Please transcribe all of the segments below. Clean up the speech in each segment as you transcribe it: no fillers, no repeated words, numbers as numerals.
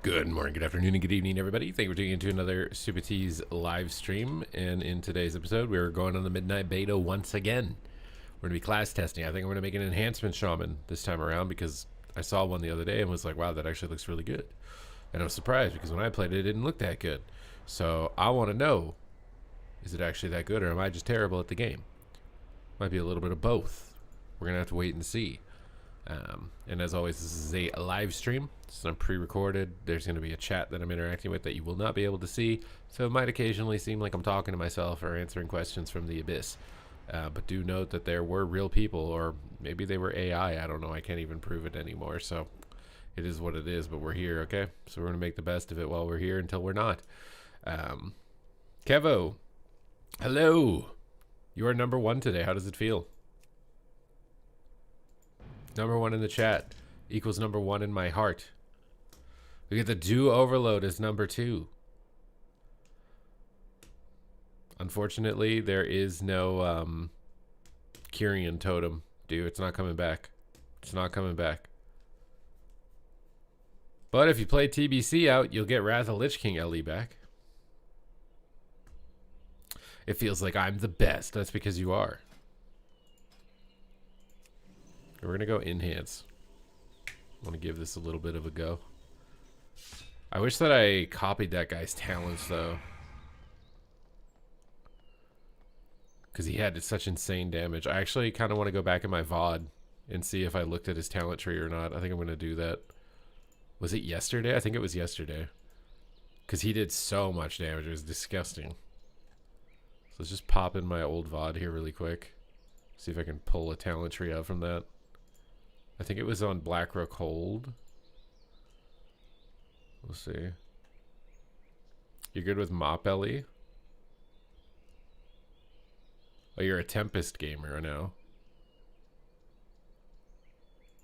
Good morning, good afternoon, and good evening, everybody. Thank you for tuning into another Super Tees live stream. And in today's episode, we're going on the Midnight Beta once again. We're going to be class testing. I think I'm going to make an enhancement shaman this time around because I saw one the other day and was like, wow, that actually looks really good. And I was surprised because when I played it, it didn't look that good. So I want to know, is it actually that good or am I just terrible at the game? Might be a little bit of both. We're going to have to wait and see. And as always, this is a live stream. It's not pre-recorded. There's going to be a chat that I'm interacting with that you will not be able to see. So it might occasionally seem like I'm talking to myself or answering questions from the abyss. But do note that there were real people, or maybe they were AI. I don't know. I can't even prove it anymore. So it is what it is, but we're here, okay? So we're going to make the best of it while we're here until we're not. Kevo, hello. You are number one today. How does it feel? Number one in the chat equals number one in my heart. We get the do overload as number two. Unfortunately, there is no Kyrian totem. Dude, it's not coming back. It's not coming back. But if you play TBC out, you'll get Wrath of Lich King LE back. It feels like I'm the best. That's because you are. We're going to go enhance. I want to give this a little bit of a go. I wish that I copied that guy's talents, though. Because he had such insane damage. I actually kind of want to go back in my VOD and see if I looked at his talent tree or not. I think I'm going to do that. Was it yesterday? I think it was yesterday. Because he did so much damage. It was disgusting. So let's just pop in my old VOD here really quick. See if I can pull a talent tree out from that. I think it was on Blackrook Hold. We'll see. You're good with Mop Ellie? Oh, you're a Tempest gamer now.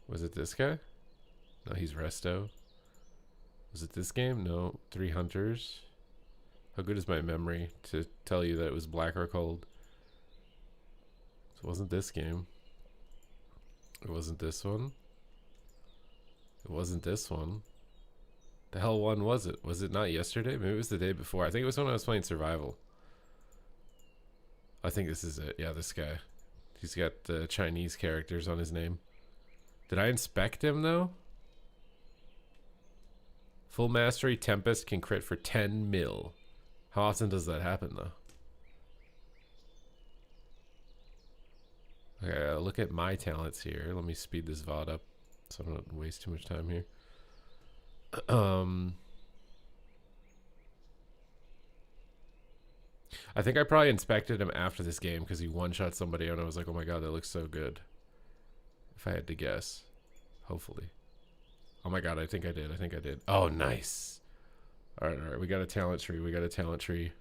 Was it this guy? No, he's Resto. Was it this game? No. 3 Hunters. How good is my memory to tell you that it was Blackrook Hold? So it wasn't this game. It wasn't this one. It wasn't this one. The hell one was it? Was it not yesterday? Maybe it was the day before. I think it was when I was playing Survival. I think this is it. Yeah, this guy. He's got the Chinese characters on his name. Did I inspect him, though? Full Mastery Tempest can crit for 10 mil. How often does that happen, though? Okay, look at my talents here. Let me speed this VOD up so I don't waste too much time here. I think I probably inspected him after this game because he one-shot somebody and I was like, oh my god, that looks so good. If I had to guess. Hopefully. Oh my god, I think I did. I think I did. Oh, nice. Alright. We got a talent tree. We got a talent tree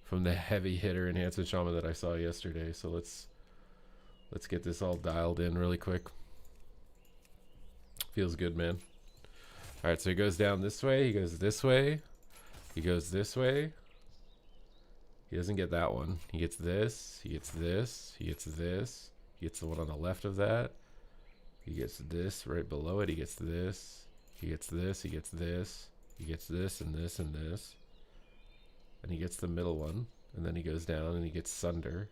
from the heavy hitter enhancement shaman that I saw yesterday. So let's get this all dialed in really quick. Feels good, man. Alright, so he goes down this way. He goes this way. He goes this way. He doesn't get that one. He gets this. He gets this. He gets this. He gets the one on the left of that. He gets this right below it. He gets this. He gets this. He gets this. He gets this and this and this. And he gets the middle one. And then he goes down and he gets Sunder.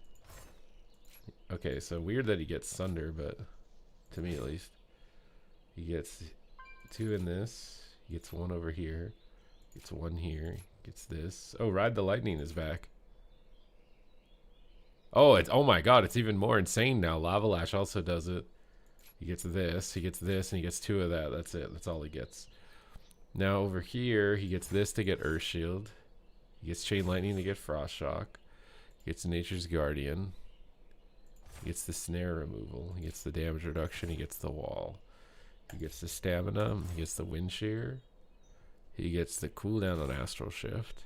Okay, so weird that he gets Sunder, but to me at least. He gets 2 in this. He gets 1 over here. Gets 1 here. Gets this. Oh, Ride the Lightning is back. Oh my god, it's even more insane now. Lava Lash also does it. He gets this, and he gets 2 of that. That's it. That's all he gets. Now over here, he gets this to get Earth Shield. He gets Chain Lightning to get Frost Shock. He gets Nature's Guardian. He gets the snare removal. He gets the damage reduction. He gets the wall. He gets the stamina. He gets the wind shear. He gets the cooldown on Astral Shift.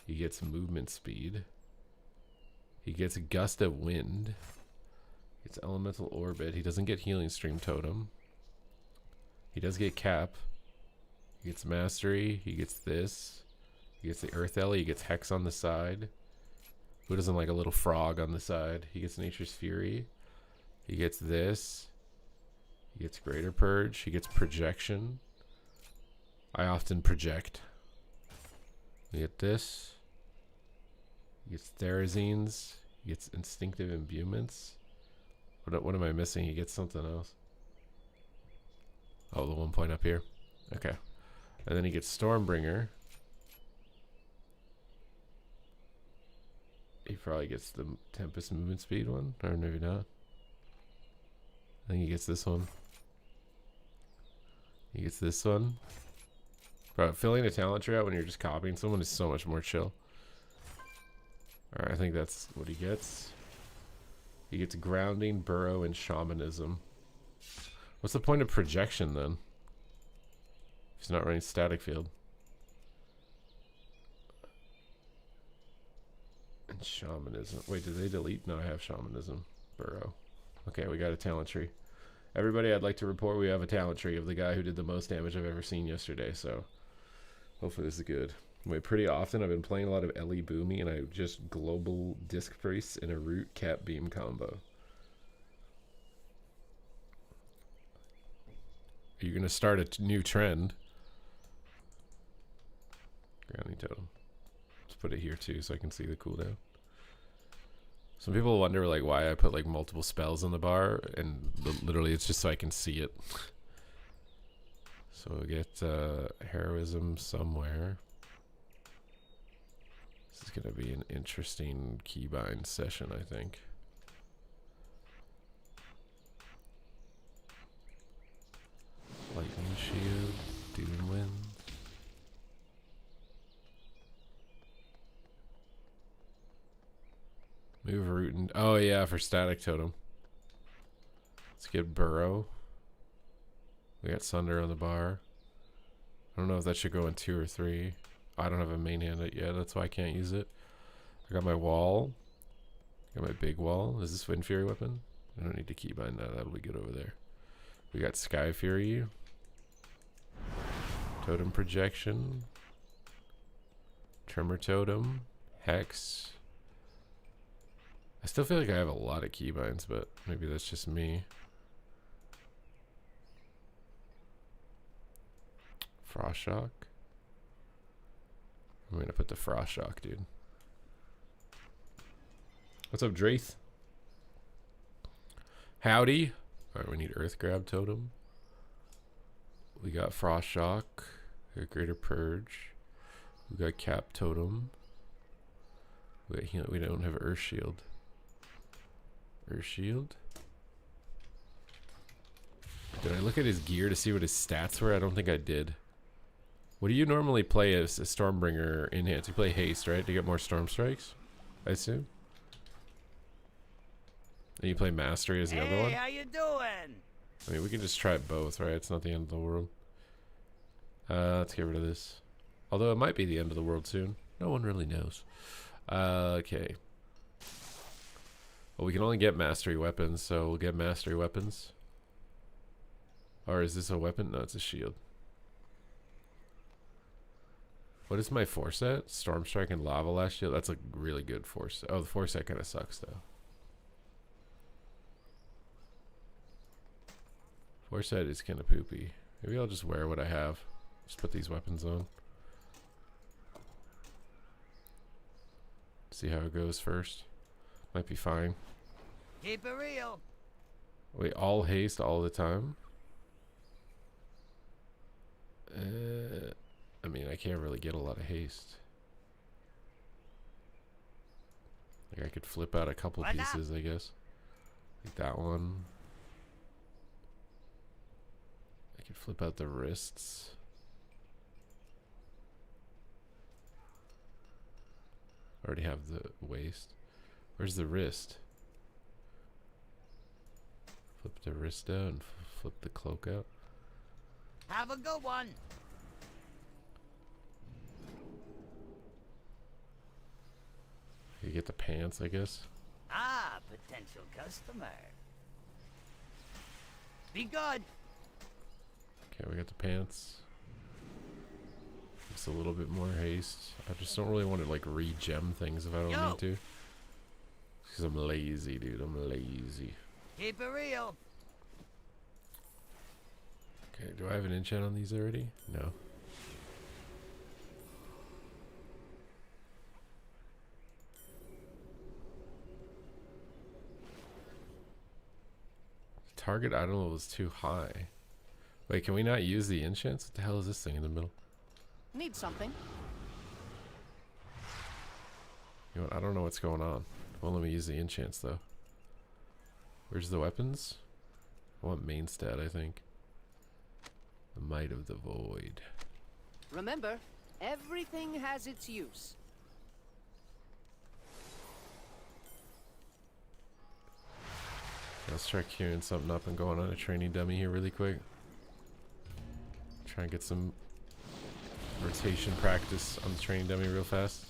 He gets movement speed. He gets a gust of wind. He gets elemental orbit. He doesn't get healing stream totem. He does get cap. He gets mastery. He gets this. He gets the earth ellie. He gets hex on the side. Who doesn't like a little frog on the side? He gets Nature's Fury. He gets this. He gets Greater Purge. He gets Projection. I often project. We get this. He gets therazines. He gets instinctive imbuements. What am I missing? He gets something else. Oh, the 1 point up here. Okay. And then he gets Stormbringer. He probably gets the Tempest movement speed one, or maybe not. I think he gets this one. He gets this one. Bro, filling a talent tree out when you're just copying someone is so much more chill. Alright, I think that's what he gets. He gets Grounding, Burrow, and Shamanism. What's the point of projection then? If he's not running static field. And Shamanism. Wait, did they delete? No, I have Shamanism. Burrow. Okay, we got a talent tree. Everybody, I'd like to report we have a talent tree of the guy who did the most damage I've ever seen yesterday, so hopefully this is good. Wait, pretty often I've been playing a lot of Ellie Boomy, and I just global disc priest in a root cap beam combo. Are you going to start a new trend? Grounding totem. Let's put it here too so I can see the cooldown. Some people wonder like why I put like multiple spells on the bar, and literally it's just so I can see it. So we'll get heroism somewhere. This is going to be an interesting keybind session, I think. Lightning shield, doom wind. Move root and oh yeah, for static totem. Let's get Burrow. We got Sunder on the bar. I don't know if that should go in 2 or 3. I don't have a main hand yet, that's why I can't use it. I got my wall. Got my big wall. Is this Wind Fury weapon? I don't need to keybind that. That'll be good over there. We got Sky Fury. Totem projection. Tremor totem. Hex. I still feel like I have a lot of keybinds, but maybe that's just me. Frost Shock. I'm gonna put the Frost Shock, dude. What's up, Drath? Howdy. Alright, we need Earth Grab Totem. We got Frost Shock. We got Greater Purge. We got Cap Totem. We don't have Earth Shield. Earth Shield. Did I look at his gear to see what his stats were? I don't think I did. What do you normally play as a Stormbringer in hand? You play Haste, right? To get more Storm Strikes, I assume. And you play Mastery as the other one? Hey, how you doing? I mean, we can just try both, right? It's not the end of the world. Let's get rid of this. Although it might be the end of the world soon. No one really knows. Okay. Well, we can only get Mastery weapons, so we'll get Mastery weapons. Or is this a weapon? No, it's a shield. What is my Forset? Storm Strike and Lava Lash shield? That's a really good Forset. Oh, the Forset kind of sucks, though. Forset is kind of poopy. Maybe I'll just wear what I have. Just put these weapons on. See how it goes first. Might be fine. Keep it real. Wait, all haste all the time? I mean, I can't really get a lot of haste. Like, I could flip out a couple pieces, I guess. Like that one. I could flip out the wrists. Already have the waist. Where's the wrist? Flip the wrist out and flip the cloak out. Have a good one. You get the pants, I guess. Ah, potential customer. Be good. Okay, we got the pants. Just a little bit more haste. I just don't really want to like re-gem things if I don't need to. Because I'm lazy, dude. I'm lazy. Keep it real. Okay, do I have an enchant on these already? No. Target item level is too high. Wait, can we not use the enchants? What the hell is this thing in the middle? Need something? You know what? I don't know what's going on. Won't let me use the enchants though. Where's the weapons? I want main stat, I think. The Might of the Void. Remember, everything has its use. Let's try queuing something up and going on a training dummy here really quick. Try and get some rotation practice on the training dummy real fast.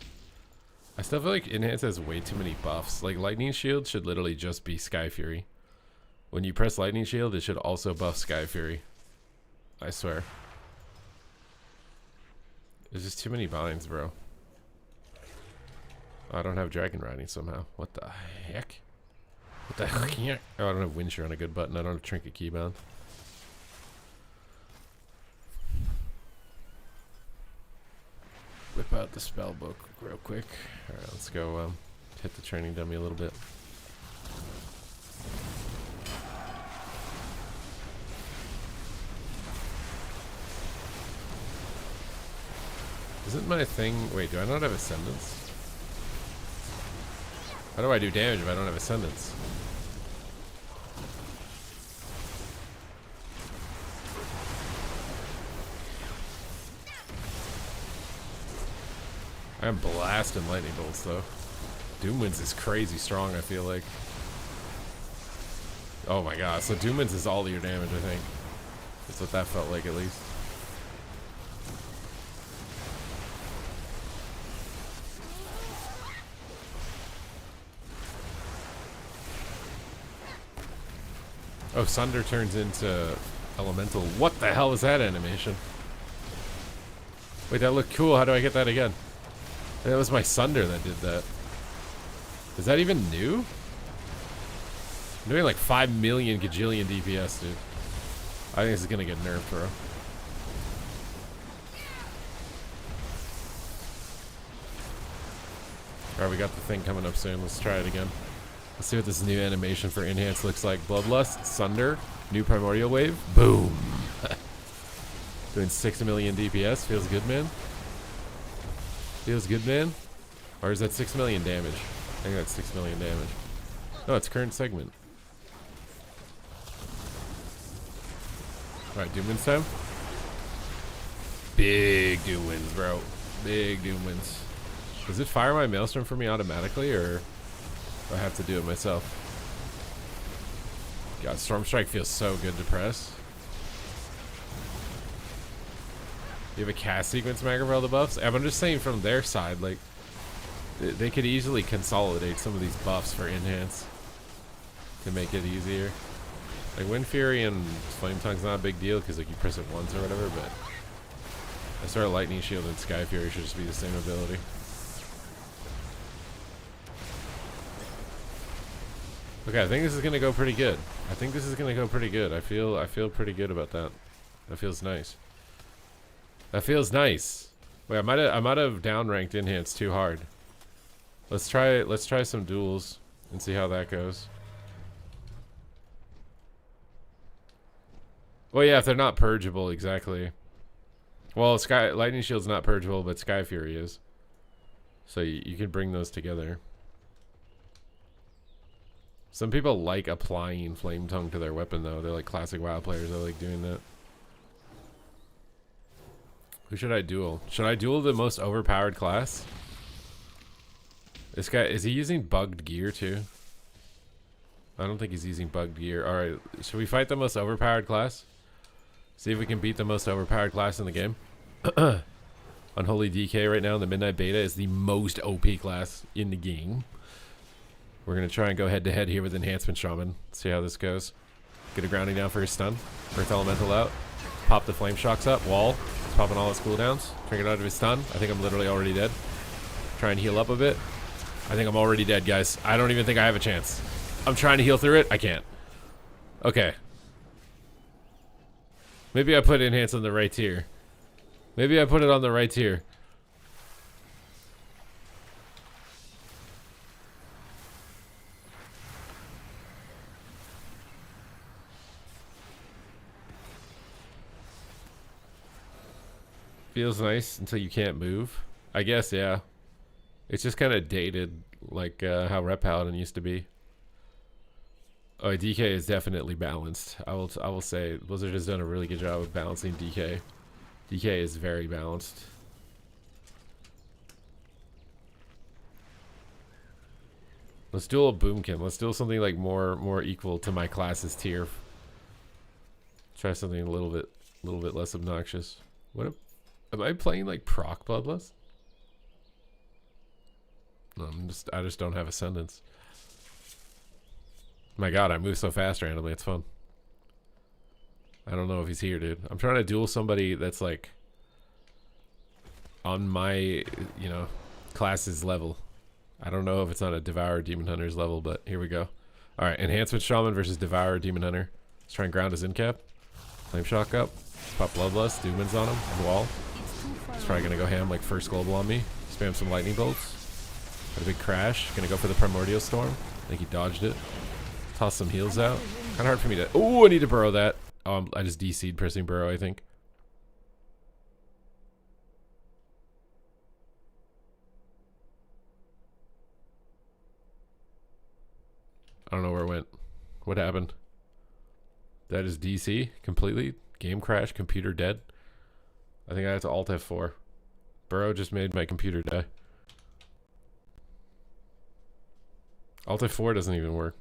I still feel like Enhance has way too many buffs. Like Lightning Shield should literally just be Sky Fury. When you press Lightning Shield, it should also buff Sky Fury. I swear. There's just too many binds, bro. Oh, I don't have Dragon Riding somehow. What the heck? What the heck? Oh, I don't have Wind Shear on a good button. I don't have Trinket Keybound. Whip out the spell book real quick. Alright, let's go hit the training dummy a little bit. Isn't my thing... Wait, do I not have Ascendance? How do I do damage if I don't have Ascendance? I'm blasting lightning bolts though. Doom Winds is crazy strong, I feel like. Oh my god, so Doom Winds is all your damage, I think. That's what that felt like at least. Oh, Sunder turns into Elemental. What the hell is that animation? Wait, that looked cool. How do I get that again? That was my Sunder that did that. Is that even new? I'm doing like 5 million gajillion DPS, dude. I think this is gonna get nerfed, bro. Alright, we got the thing coming up soon. Let's try it again. Let's see what this new animation for Enhance looks like. Bloodlust, Sunder, new Primordial Wave. Boom! Doing 6 million DPS. Feels good, man. Feels good, man. Or is that 6 million damage? I think that's 6 million damage. No, it's current segment. Alright, Doom Winds time. Big Doom Winds, bro. Big Doom Winds. Does it fire my Maelstrom for me automatically, or do I have to do it myself? God, Storm Strike feels so good to press. You have a cast sequence magger for all the buffs? I'm just saying from their side, like, they could easily consolidate some of these buffs for Enhance to make it easier. Like, Wind Fury and Flame Tongue's not a big deal because, like, you press it once or whatever, but I swear Lightning Shield and Sky Fury should just be the same ability. Okay, I think this is gonna go pretty good. I think this is gonna go pretty good. I feel pretty good about that. That feels nice. That feels nice. Wait, I might have downranked Enhance too hard. Let's try some duels and see how that goes. Well, yeah, if they're not purgeable, exactly. Well, Lightning Shield's not purgeable, but Sky Fury is. So you can bring those together. Some people like applying Flame Tongue to their weapon, though. They're like classic WoW players. I like doing that. Who should I duel? Should I duel the most overpowered class? This guy, is he using bugged gear too? I don't think he's using bugged gear. Alright, should we fight the most overpowered class? See if we can beat the most overpowered class in the game. Unholy DK right now in the Midnight Beta is the most OP class in the game. We're going to try and go head to head here with Enhancement Shaman. See how this goes. Get a grounding down for his stun. Earth Elemental out. Pop the Flame Shocks up. Wall. He's popping all his cooldowns. Triggered out of his stun. I think I'm literally already dead. Try and heal up a bit. I think I'm already dead, guys. I don't even think I have a chance. I'm trying to heal through it. I can't. Okay. Maybe I put Enhance on the right tier. Maybe I put it on the right tier. Feels nice until you can't move. I guess, yeah. It's just kind of dated, like how Rep Paladin used to be. Oh, DK is definitely balanced. I will say Blizzard has done a really good job of balancing DK. DK is very balanced. Let's duel a Boomkin. Let's duel something like more equal to my class's tier. Try something a little bit less obnoxious. Am I playing like proc Bloodlust? No, I just don't have Ascendance. My god, I move so fast randomly, it's fun. I don't know if he's here, dude. I'm trying to duel somebody that's like on my, you know, class's level. I don't know if it's on a Devourer Demon Hunter's level, but here we go. Alright, Enhancement Shaman versus Devourer Demon Hunter. Let's try and ground his incap. Flame Shock up. Pop Bloodlust. Doomans on him. Wall. He's probably gonna go ham like first global on me. Spam some lightning bolts. Got a big crash. Gonna go for the Primordial Storm. I think he dodged it. Toss some heals out. Kind of hard for me to... Oh, I need to burrow that. Oh, I just DC'd pressing burrow, I think. I don't know where it went. What happened? That is DC completely. Game crash. Computer dead. I think I have to Alt F4. Burrow just made my computer die. Alt F4 doesn't even work.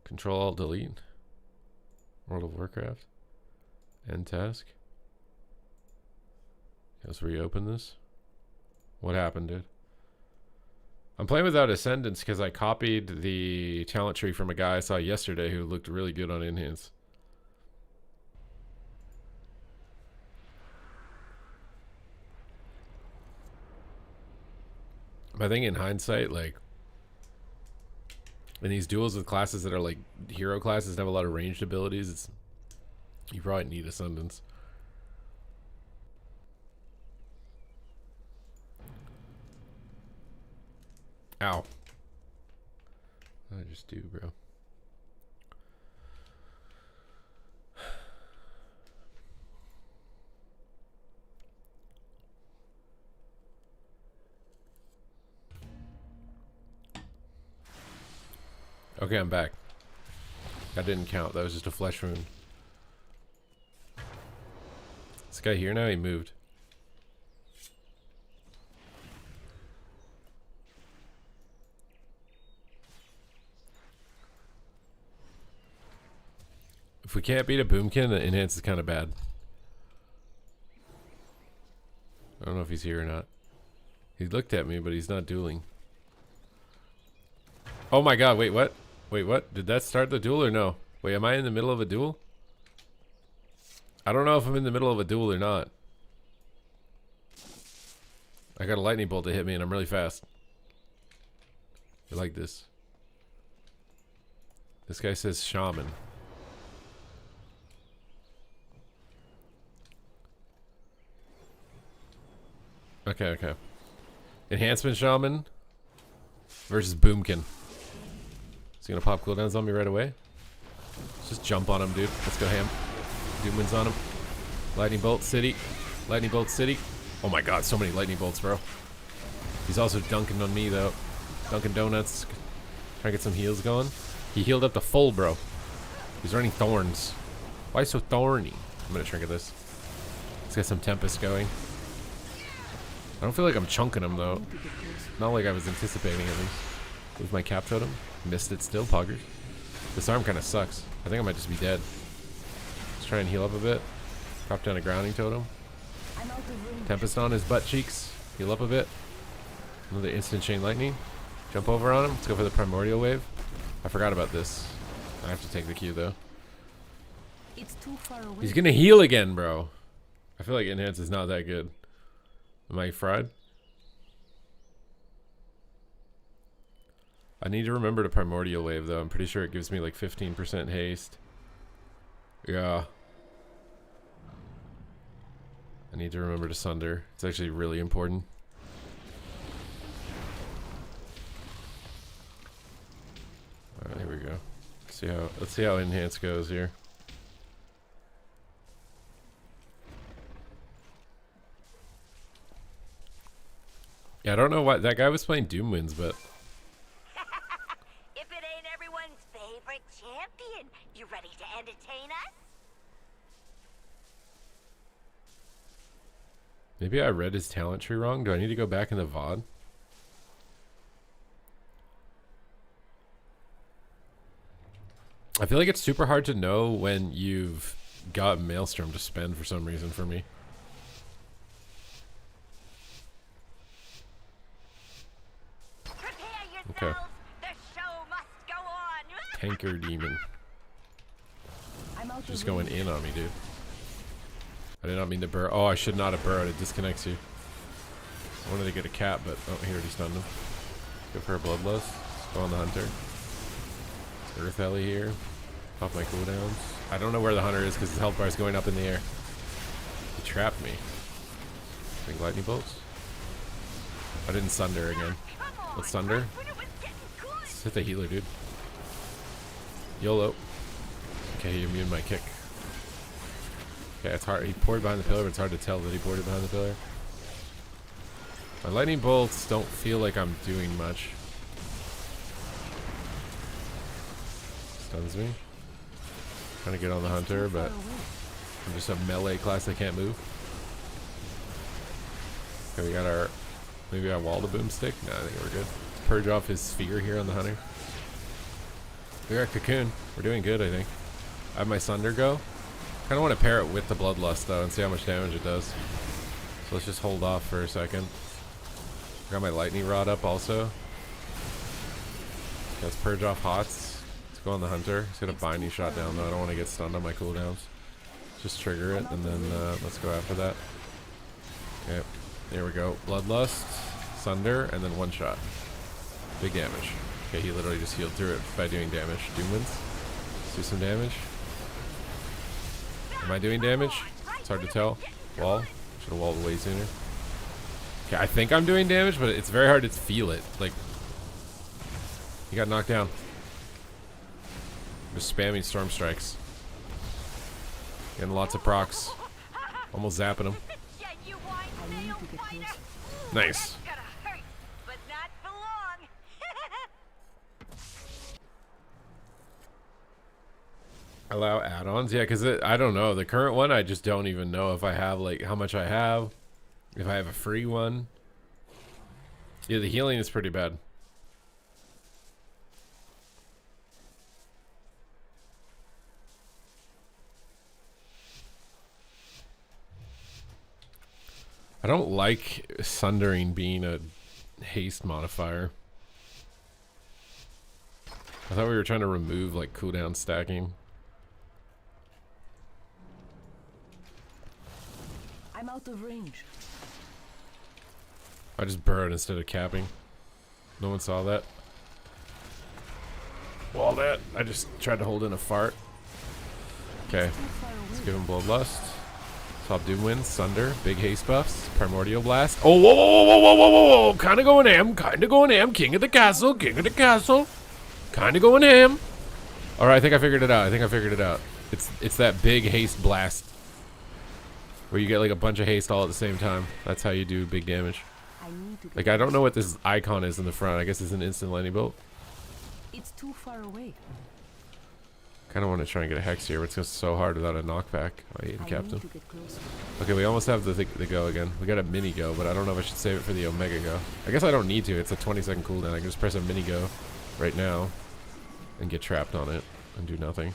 Control Alt Delete. World of Warcraft. End task. Let's reopen this. What happened, dude? I'm playing without Ascendance because I copied the talent tree from a guy I saw yesterday who looked really good on Enhance. I think in hindsight, like, in these duels with classes that are like hero classes and have a lot of ranged abilities, you probably need Ascendance. Ow. What did I just do, bro? Okay, I'm back. That didn't count. That was just a flesh wound. This guy here now, he moved. If we can't beat a Boomkin, the Enhance is kind of bad. I don't know if he's here or not. He looked at me, but he's not dueling. Oh my god, wait, what? Wait, what? Did that start the duel or no? Wait, am I in the middle of a duel? I don't know if I'm in the middle of a duel or not. I got a lightning bolt to hit me and I'm really fast. I like this. This guy says shaman. Okay, okay. Enhancement shaman versus Boomkin. Is he gonna pop cooldowns on me right away? Let's just jump on him, dude. Let's go ham. Doomans on him. Lightning bolt city. Lightning bolt city. Oh my god, so many lightning bolts, bro. He's also dunking on me though. Dunkin' Donuts. Trying to get some heals going. He healed up to full, bro. He's running thorns. Why so thorny? I'm gonna trinket this. Let's get some Tempest going. I don't feel like I'm chunking him though. Not like I was anticipating at least. With my cap totem. Missed it still, poggers. This arm kind of sucks. I think I might just be dead. Let's try and heal up a bit. Drop down a grounding totem. Tempest on his butt cheeks. Heal up a bit. Another instant chain lightning. Jump over on him. Let's go for the primordial wave. I forgot about this. I have to take the Q though. It's too far away. He's gonna heal again, bro. I feel like Enhance is not that good. Am I fried? I need to remember to primordial wave though. I'm pretty sure it gives me like 15% haste. Yeah. I need to remember to sunder. It's actually really important. Alright, here we go. Let's see how Enhance goes here. Yeah, I don't know why that guy was playing Doom Winds, but If it ain't everyone's favorite champion, you ready to entertain us? maybe I read his talent tree wrong. Do I need to go back in the VOD? I feel like it's super hard to know when you've got Maelstrom to spend for some reason for me. Prepare yourselves. The show must go on. Tanker Demon. I'm out Just of going range. in on me, dude. I did not mean to burrow. Oh, I should not have burrowed. It disconnects you. I wanted to get a cat, but oh, he already stunned him. Go for a Bloodlust. Let's go on the Hunter. Earth Ellie here. Pop my cooldowns. I don't know where the Hunter is because his health bar is going up in the air. He trapped me. Big lightning bolts. I didn't Sunder again. Let's Sunder. Let's hit the healer, dude. YOLO. Okay, he immune my kick. Okay, it's hard. He poured behind the pillar, but it's hard to tell that he poured it behind the pillar. My lightning bolts don't feel like I'm doing much. Stuns me. Trying to get on the Hunter, but I'm just a melee class that can't move. Okay, we got our... Maybe I wall the boomstick? No, I think we're good. Purge off his sphere here on the Hunter. We got Cocoon. We're doing good, I think. I have my Sunder go. Kind of want to pair it with the Bloodlust, though, and see how much damage it does. So let's just hold off for a second. Got my Lightning Rod up also. Let's purge off Hots. Let's go on the Hunter. He's got a binding shot down, though. I don't want to get stunned on my cooldowns. Just trigger it, and then let's go after that. Okay, there we go. Bloodlust, Sunder, and then one shot. Big damage. Okay, he literally just healed through it by doing damage. Doom Winds. Let's do some damage. Am I doing damage? It's hard to tell. Wall. Should have walled way sooner. Okay, I think I'm doing damage, but it's very hard to feel it. Like, he got knocked down. Just spamming Storm Strikes. Getting lots of procs. Almost zapping him. I need to get closer. Nice. Gonna hurt, but not for long. Allow add-ons? Yeah, because I don't know. The current one, I just don't even know if I have, like, how much I have. If I have a free one. Yeah, the healing is pretty bad. I don't like Sundering being a haste modifier. I thought we were trying to remove, like, cooldown stacking. I'm out of range. I just burrowed instead of capping. No one saw that. Wall that. I just tried to hold in a fart. Okay. Too far Let's away. give him Bloodlust. Top Doom Winds, Sunder, big haste buffs, Primordial Blast. Oh, whoa, whoa, whoa, whoa, whoa, whoa, whoa. Kinda going ham, kinda going ham. King of the castle, king of the castle. Kinda going ham. Alright, I think I figured it out. It's that big haste blast. Where you get like a bunch of haste all at the same time. That's how you do big damage. I need to get Like, I don't know what this icon is in the front. I guess it's an instant lightning bolt. It's too far away. Kind of want to try and get a hex here, but it's just so hard without a knockback. I hate I Captain. need to get closer. Okay, we almost have the go again. We got a mini go, but I don't know if I should save it for the Omega go. I guess I don't need to. It's a 20-second cooldown. I can just press a mini go right now and get trapped on it and do nothing.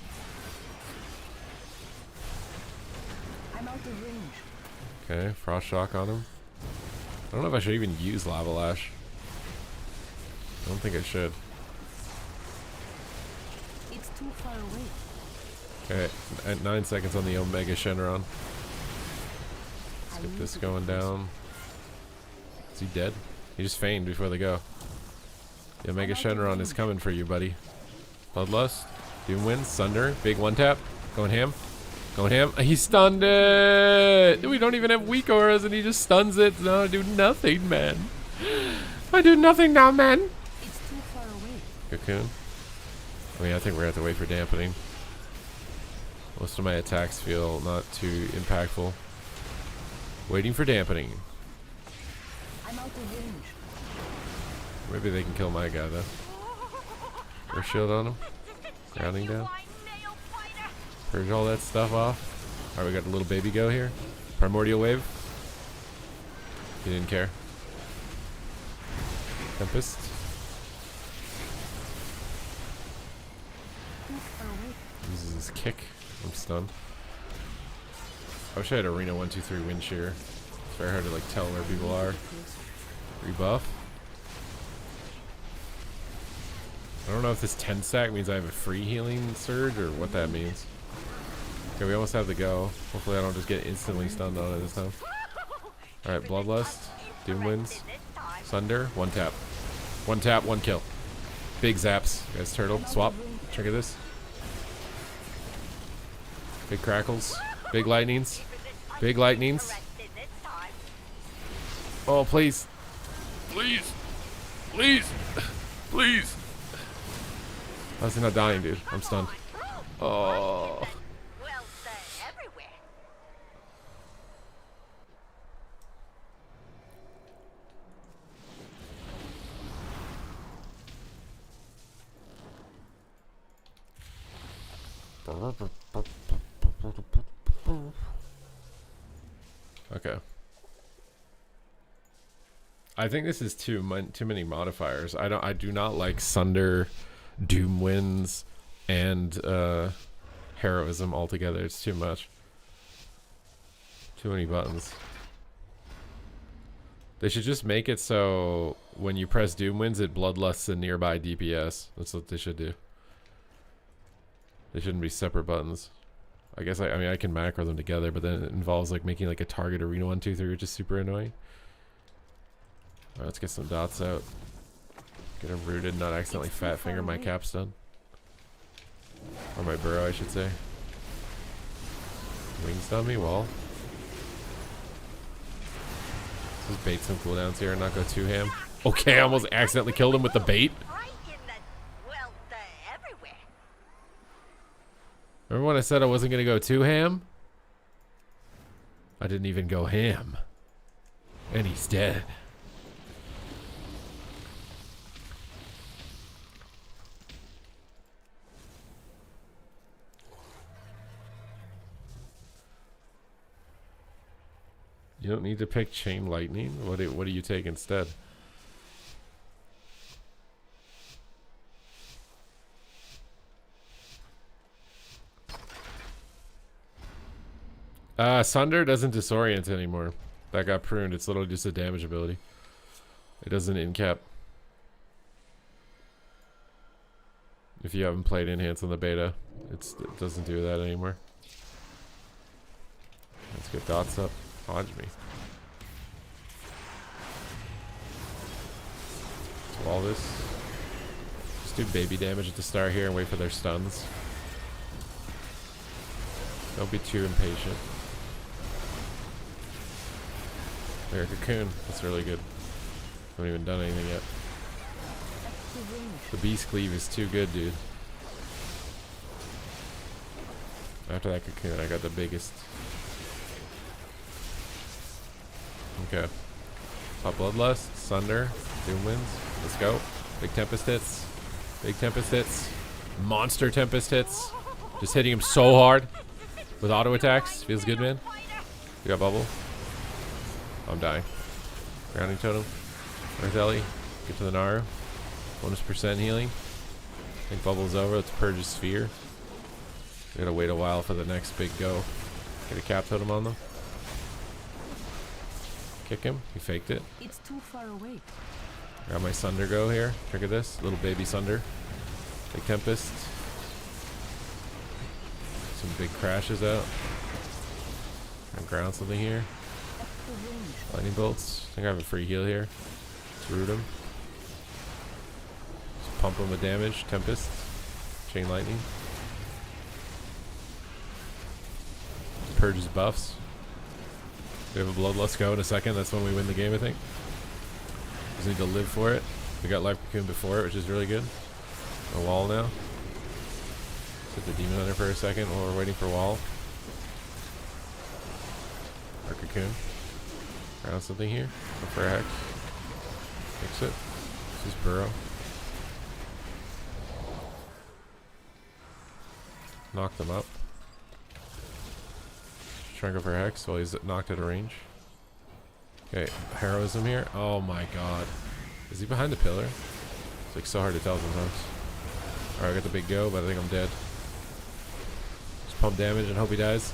I'm out of range. Okay, Frost Shock on him. I don't know if I should even use Lava Lash. I don't think I should. It's too far away. Okay, at 9 seconds on the Omega Shenron. Let's I get need this to get going closer. down. Is he dead? He just feigned before they go. The Omega Shenron is coming for you, buddy. Bloodlust. Doom Winds. Sunder. Big one tap. Going ham. Going ham. He stunned it! We don't even have weak auras and he just stuns it. No, I do nothing, man. I do nothing now, man. It's too far away. Cocoon. I mean, I think we're going to have to wait for dampening. Most of my attacks feel not too impactful. Waiting for dampening. I'm out of range. Maybe they can kill my guy though. Or shield on him. Grounding down. Purge all that stuff off. Alright, we got a little baby go here. Primordial wave. He didn't care. Tempest. Too far away. Uses his kick. I'm stunned. I wish I had Arena 1, 2, 3 wind shear. It's very hard to like tell where people are. Rebuff. I don't know if this 10 stack means I have a free healing surge or what that means. Okay, we almost have to go. Hopefully I don't just get instantly stunned on it this time. Alright, Bloodlust. Doom wins. Sunder. One tap. One tap, one kill. Big zaps. Guys, turtle. Swap. Check at this. Big crackles. Big lightnings. Big lightnings. Oh, please. Please. Please. Please. How's he not dying, dude? I'm stunned. Oh. Well, everywhere. Okay. I think this is too many modifiers. I do not like Sunder, Doom Winds, and Heroism altogether. It's too much. Too many buttons. They should just make it so when you press Doom Winds, it bloodlusts a nearby DPS. That's what they should do. They shouldn't be separate buttons. I guess I mean I can macro them together, but then it involves like making like a target arena 1, 2, 3, which is super annoying. Alright, let's get some dots out. Get him rooted, not accidentally fat finger my capstone. Or my burrow, I should say. Wings on me, wall. Let's just bait some cooldowns here and not go too ham. Okay, I almost accidentally killed him with the bait. Right in the, well, everywhere. Remember when I said I wasn't gonna go too ham? I didn't even go ham. And he's dead. You don't need to pick Chain Lightning. What do you take instead? Sunder doesn't disorient anymore. That got pruned. It's literally just a damage ability. It doesn't in-cap. If you haven't played Enhance on the beta, it doesn't do that anymore. Let's get dots up. Dodge me. Let's wall this. Just do baby damage at the start here and wait for their stuns. Don't be too impatient. There, cocoon. That's really good. Haven't even done anything yet. The beast cleave is too good, dude. After that cocoon, I got the biggest. Okay. Top Bloodlust, Sunder, Doom Winds. Let's go. Big Tempest hits. Big Tempest hits. Monster Tempest hits. Just hitting him so hard with auto attacks. Feels good, man. We got bubble. I'm dying. Grounding totem. Earth Ellie. Get to the Naru. Bonus % healing. I think bubble's over. Let's purge a sphere. We gotta wait a while for the next big go. Get a cap totem on them. Kick him. He faked it. It's too far away. Got my Sunder go here. Trigger this. Little baby Sunder. Big Tempest. Some big crashes out. And ground something here. Lightning bolts. I think I have a free heal here. Let's root him. Just pump him with damage. Tempest. Chain lightning. Purge his buffs. We have a Bloodlust go in a second. That's when we win the game, I think. Just need to live for it. We got Life Cocoon before it, which is really good. A wall now. Hit the Demon Hunter for a second while we're waiting for wall. Our Cocoon. Ground something here. Look for a hex. Fix it. This is burrow. Knock them up. Try and go for Hex while he's knocked out of range. Okay, heroism here. Oh my god. Is he behind the pillar? It's like so hard to tell sometimes. Alright, I got the big go, but I think I'm dead. Just pump damage and hope he dies.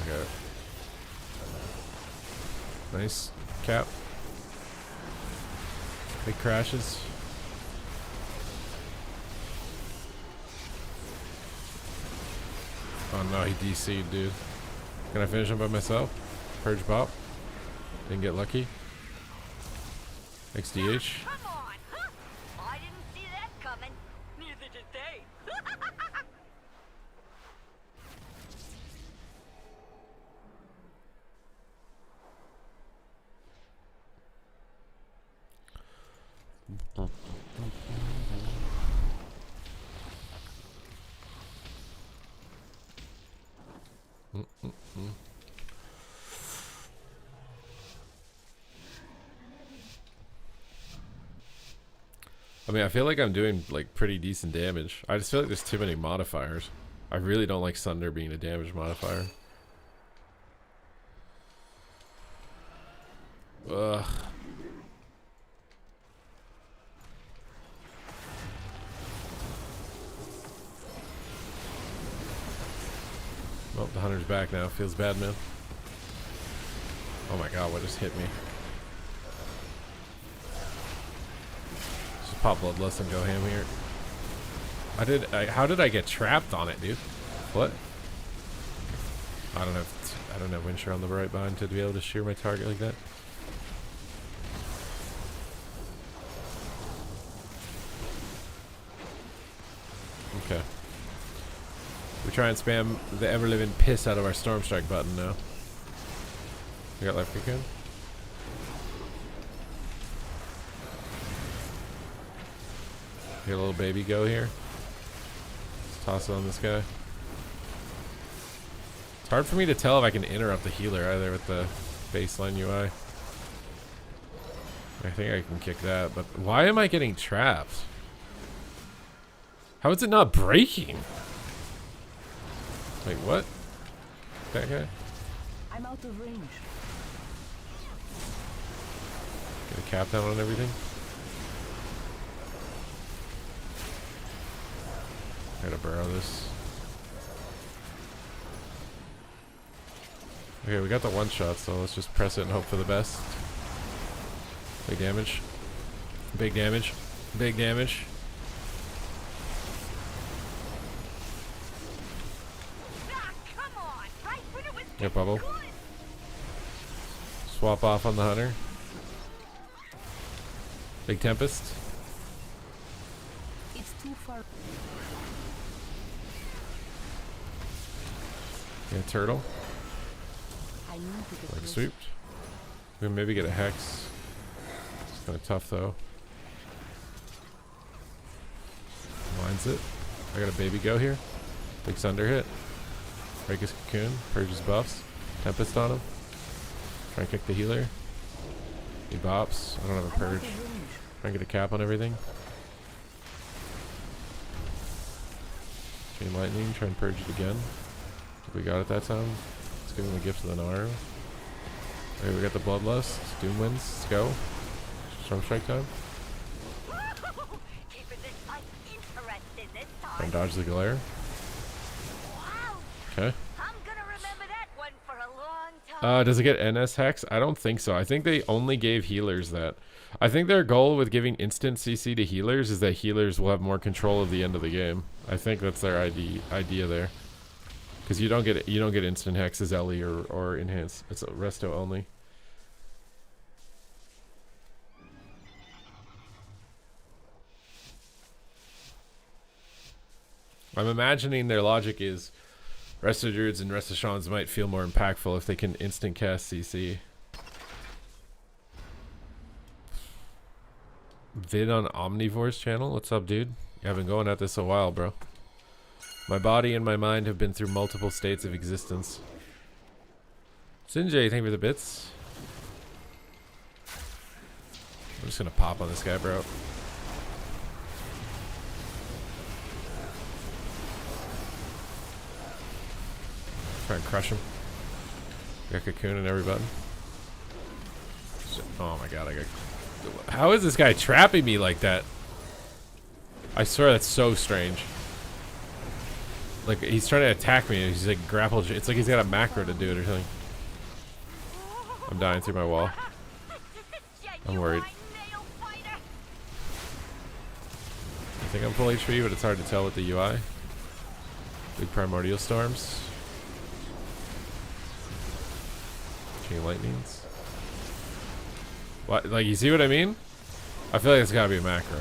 Okay. Nice. Cap. Big crashes. Oh no, he DC'd, dude. Can I finish him by myself? Purge Bop. Didn't get lucky. XDH. Come on, huh? I didn't see that coming. Neither did they. I mean, I feel like I'm doing like pretty decent damage. I just feel like there's too many modifiers. I really don't like Sunder being a damage modifier. Ugh. Oh, the hunter's back now. Feels bad, man. Oh my god, what just hit me? Just pop Bloodlust and go ham here. How did I get trapped on it, dude? What? I don't have Winsher on the right behind to be able to shear my target like that. Okay. We try and spam the ever-living piss out of our Storm Strike button now. We got Life Cocoon. Get a little baby go here. Let's toss it on this guy. It's hard for me to tell if I can interrupt the healer either with the baseline UI. I think I can kick that, but why am I getting trapped? How is it not breaking? Wait, what? That guy? I'm out of range. Get a cap down on everything. I gotta burrow this. Okay, we got the one shot, so let's just press it and hope for the best. Big damage. Big damage. Big damage. Ah, come on, right when it was Get bubble. good. Swap off on the hunter. Big Tempest. It's too far. Yeah, turtle. I need to get Like closer. swooped. We can maybe get a hex. It's kind of tough though. Lines it. I got a baby go here. Big Sunder hit. Break his cocoon. Purge his buffs. Tempest on him. Try and kick the healer. He bops. I don't have a I'm out purge. of range. Try and get a cap on everything. Chain lightning. Try and purge it again. We got it that time. Let's give him the gift of the Naru. Okay, we got the Bloodlust. Doom wins. Let's go. Storm Strike time. Keeping this fight interesting this Try and time. dodge the glare. Wow, Okay. I'm gonna remember that one for a long time. Does it get NS Hex? I don't think so. I think they only gave healers that. I think their goal with giving instant CC to healers is that healers will have more control of the end of the game. I think that's their idea there. Because you don't get instant Hex as Ellie or enhance. It's a resto only. I'm imagining their logic is Resto Druids and Resto Shawns might feel more impactful if they can instant cast CC. Vid on Omnivore's channel? What's up, dude? You have been going at this a while, bro. My body and my mind have been through multiple states of existence. Sinjay, thank you for the bits. I'm just gonna pop on this guy, bro. Try and crush him. Got cocoon and every button. Oh my god, I got... How is this guy trapping me like that? I swear that's so strange. Like, he's trying to attack me and he's like grappled. It's like he's got a macro to do it or something. I'm dying through my wall. I'm worried. I think I'm full HP, but it's hard to tell with the UI. Big primordial storms. Chain lightnings. What? Like, you see what I mean? I feel like it's gotta be a macro.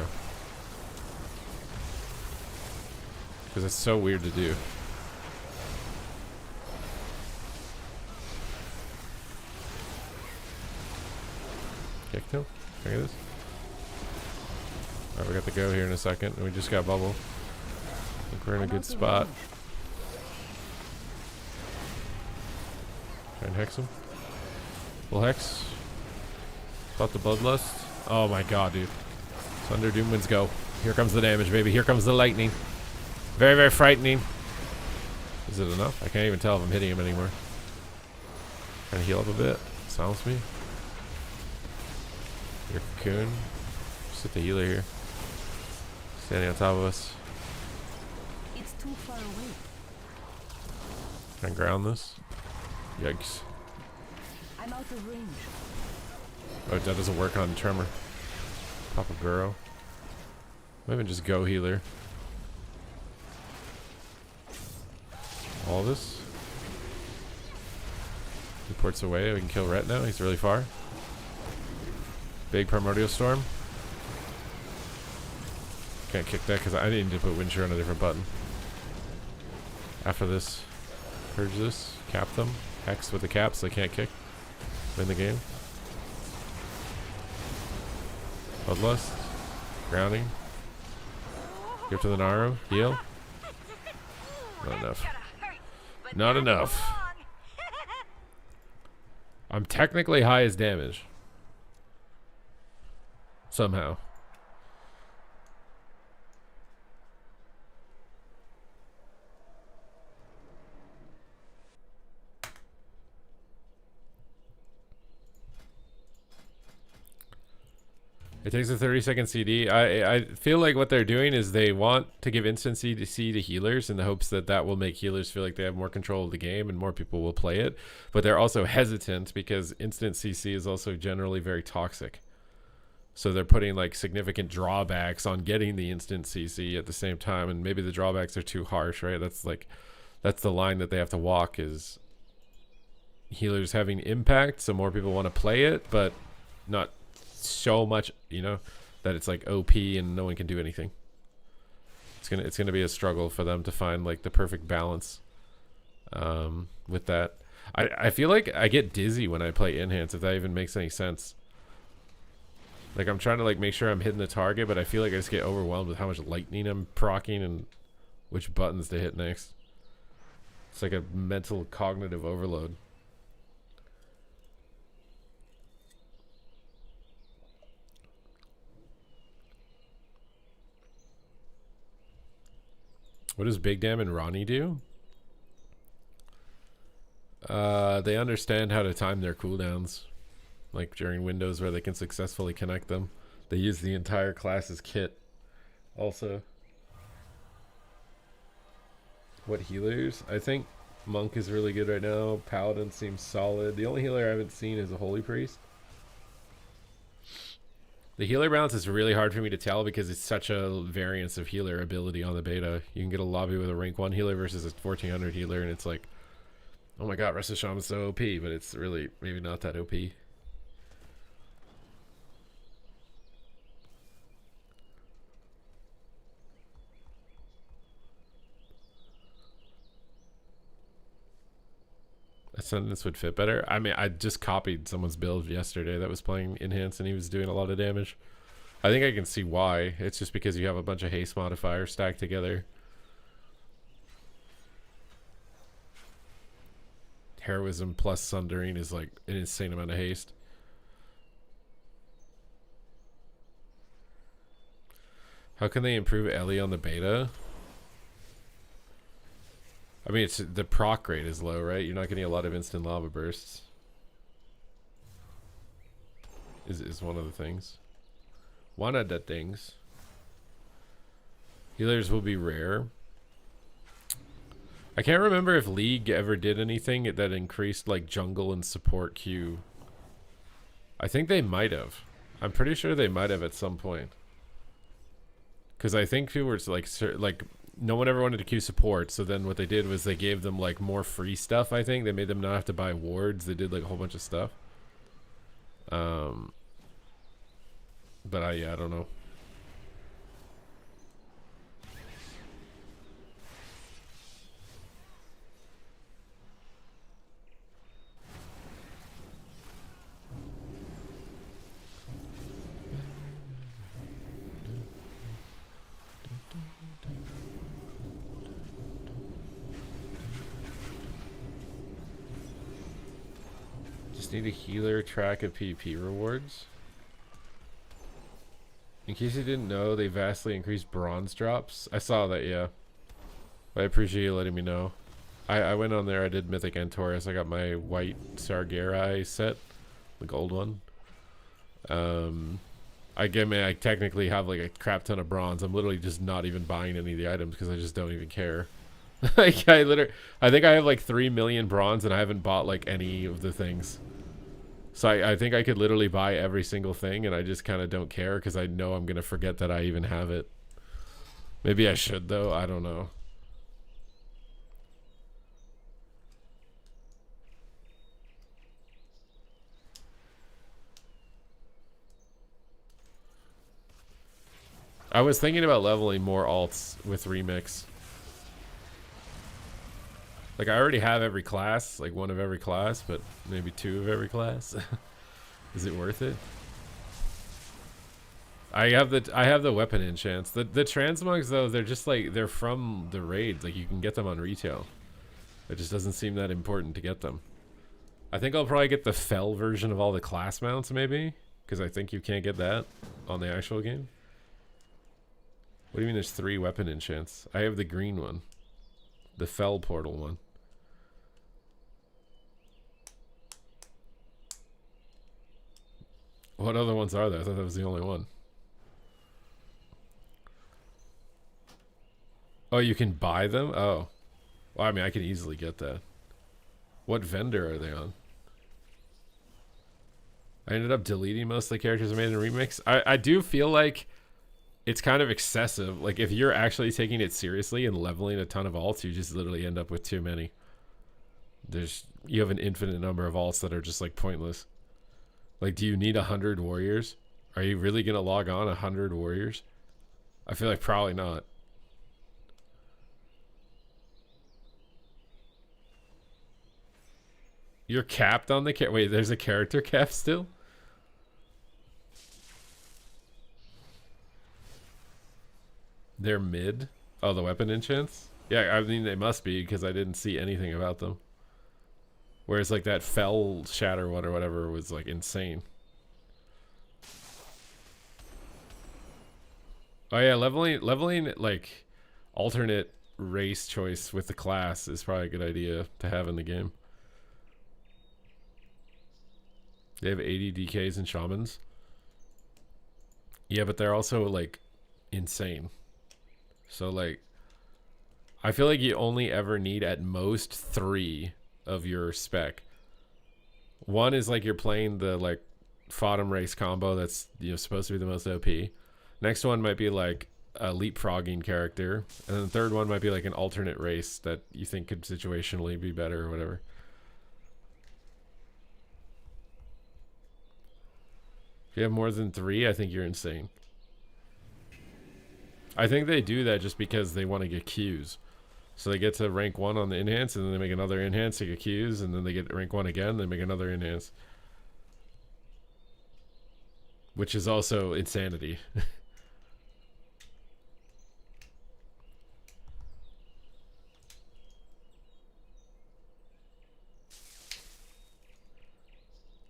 Because it's so weird to do. Kicked him? Look at this. Alright, we got the go here in a second, and we just got bubble. I think we're in a good spot. Try and hex him. Full hex. Thought the bloodlust. Oh my god, dude. Thunder Doom Winds go. Here comes the damage, baby. Here comes the lightning. Very, very frightening. Is it enough? I can't even tell if I'm hitting him anymore. Trying to heal up a bit. Silence me. Your cocoon. Just hit the healer here. Standing on top of us. It's too far away. Try and ground this. Yikes. I'm out of range. Oh, that doesn't work on Tremor. Pop a Guro. Maybe just go healer. All this. He ports away. We can kill Rhett now. He's really far. Big primordial storm. Can't kick that because I need to put Windsure on a different button. After this, purge this, cap them, hex with the caps. So they can't kick. Win the game. Bloodlust. Grounding. Give to the Naru. Heal. Not enough. Not enough. I'm technically highest damage. Somehow. It takes a 30-second CD. I feel like what they're doing is they want to give instant CC to healers in the hopes that that will make healers feel like they have more control of the game and more people will play it. But they're also hesitant because instant CC is also generally very toxic. So they're putting like significant drawbacks on getting the instant CC at the same time, and maybe the drawbacks are too harsh, right? That's the line that they have to walk, is healers having impact, so more people want to play it, but not so much, you know, that it's like OP and no one can do anything. It's gonna be a struggle for them to find like the perfect balance with that. I feel like I get dizzy when I play Enhance, if that even makes any sense. Like, I'm trying to like make sure I'm hitting the target, but I feel like I just get overwhelmed with how much lightning I'm proccing and which buttons to hit next. It's like a mental cognitive overload. What does Big Dam and Ronnie do? They understand how to time their cooldowns. Like during windows where they can successfully connect them. They use the entire class's kit. Also. What healers? I think Monk is really good right now. Paladin seems solid. The only healer I haven't seen is a Holy Priest. The healer balance is really hard for me to tell because it's such a variance of healer ability on the beta. You can get a lobby with a rank 1 healer versus a 1400 healer, and it's like, oh my god, Rest of Shaman's so OP, but it's really maybe not that OP. Ascendance would fit better. I mean, I just copied someone's build yesterday that was playing Enhance and he was doing a lot of damage. I think I can see why. It's just because you have a bunch of haste modifiers stacked together. Heroism plus Sundering is like an insane amount of haste. How can they improve Ellie on the beta? I mean, it's the proc rate is low, right? You're not getting a lot of instant lava bursts. Is one of the things. One of the things. Healers will be rare. I can't remember if League ever did anything that increased like jungle and support queue. I think they might have. I'm pretty sure they might have at some point. Because I think people were like no one ever wanted to queue support, so then what they did was they gave them like more free stuff. I think they made them not have to buy wards. They did like a whole bunch of stuff. But I don't know. Just need a healer track of PvP rewards. In case you didn't know, they vastly increased bronze drops. I saw that, yeah. I appreciate you letting me know. I went on there, I did Mythic and Taurus. I got my white Sargerai set, the gold one. I technically have like a crap ton of bronze. I'm literally just not even buying any of the items because I just don't even care. Like I think I have like 3 million bronze and I haven't bought like any of the things. So I think I could literally buy every single thing and I just kind of don't care because I know I'm going to forget that I even have it. Maybe I should though. I don't know. I was thinking about leveling more alts with Remix. Like I already have every class, like one of every class, but maybe 2 of every class. Is it worth it? I have the weapon enchants. The transmogs though, they're just like they're from the raids. Like you can get them on retail. It just doesn't seem that important to get them. I think I'll probably get the fell version of all the class mounts maybe, because I think you can't get that on the actual game. What do you mean there's 3 weapon enchants? I have the green one. The fell portal one. What other ones are there? I thought that was the only one. Oh, you can buy them? Oh. Well, I mean, I can easily get that. What vendor are they on? I ended up deleting most of the characters I made in Remix. I do feel like it's kind of excessive. Like, if you're actually taking it seriously and leveling a ton of alts, you just literally end up with too many. You have an infinite number of alts that are just, like, pointless. Like, do you need 100 warriors? Are you really going to log on 100 warriors? I feel like probably not. You're capped on the wait, there's a character cap still? They're mid? Oh, the weapon enchants? Yeah, I mean, they must be because I didn't see anything about them. Whereas like that fell shatter one or whatever was like insane. Oh yeah, leveling like alternate race choice with the class is probably a good idea to have in the game. They have 80 DKs and shamans. Yeah, but they're also like insane. So like I feel like you only ever need at most 3 of your spec. One is like you're playing the like Fodom race combo that's, you know, supposed to be the most OP. Next one might be like a leapfrogging character, and then the third one might be like an alternate race that you think could situationally be better or whatever. If you have more than 3, I think you're insane. I think they do that just because they want to get Qs. So they get to rank 1 on the enhance, and then they make another enhance to get Qs, and then they get rank 1 again, they make another enhance. Which is also insanity.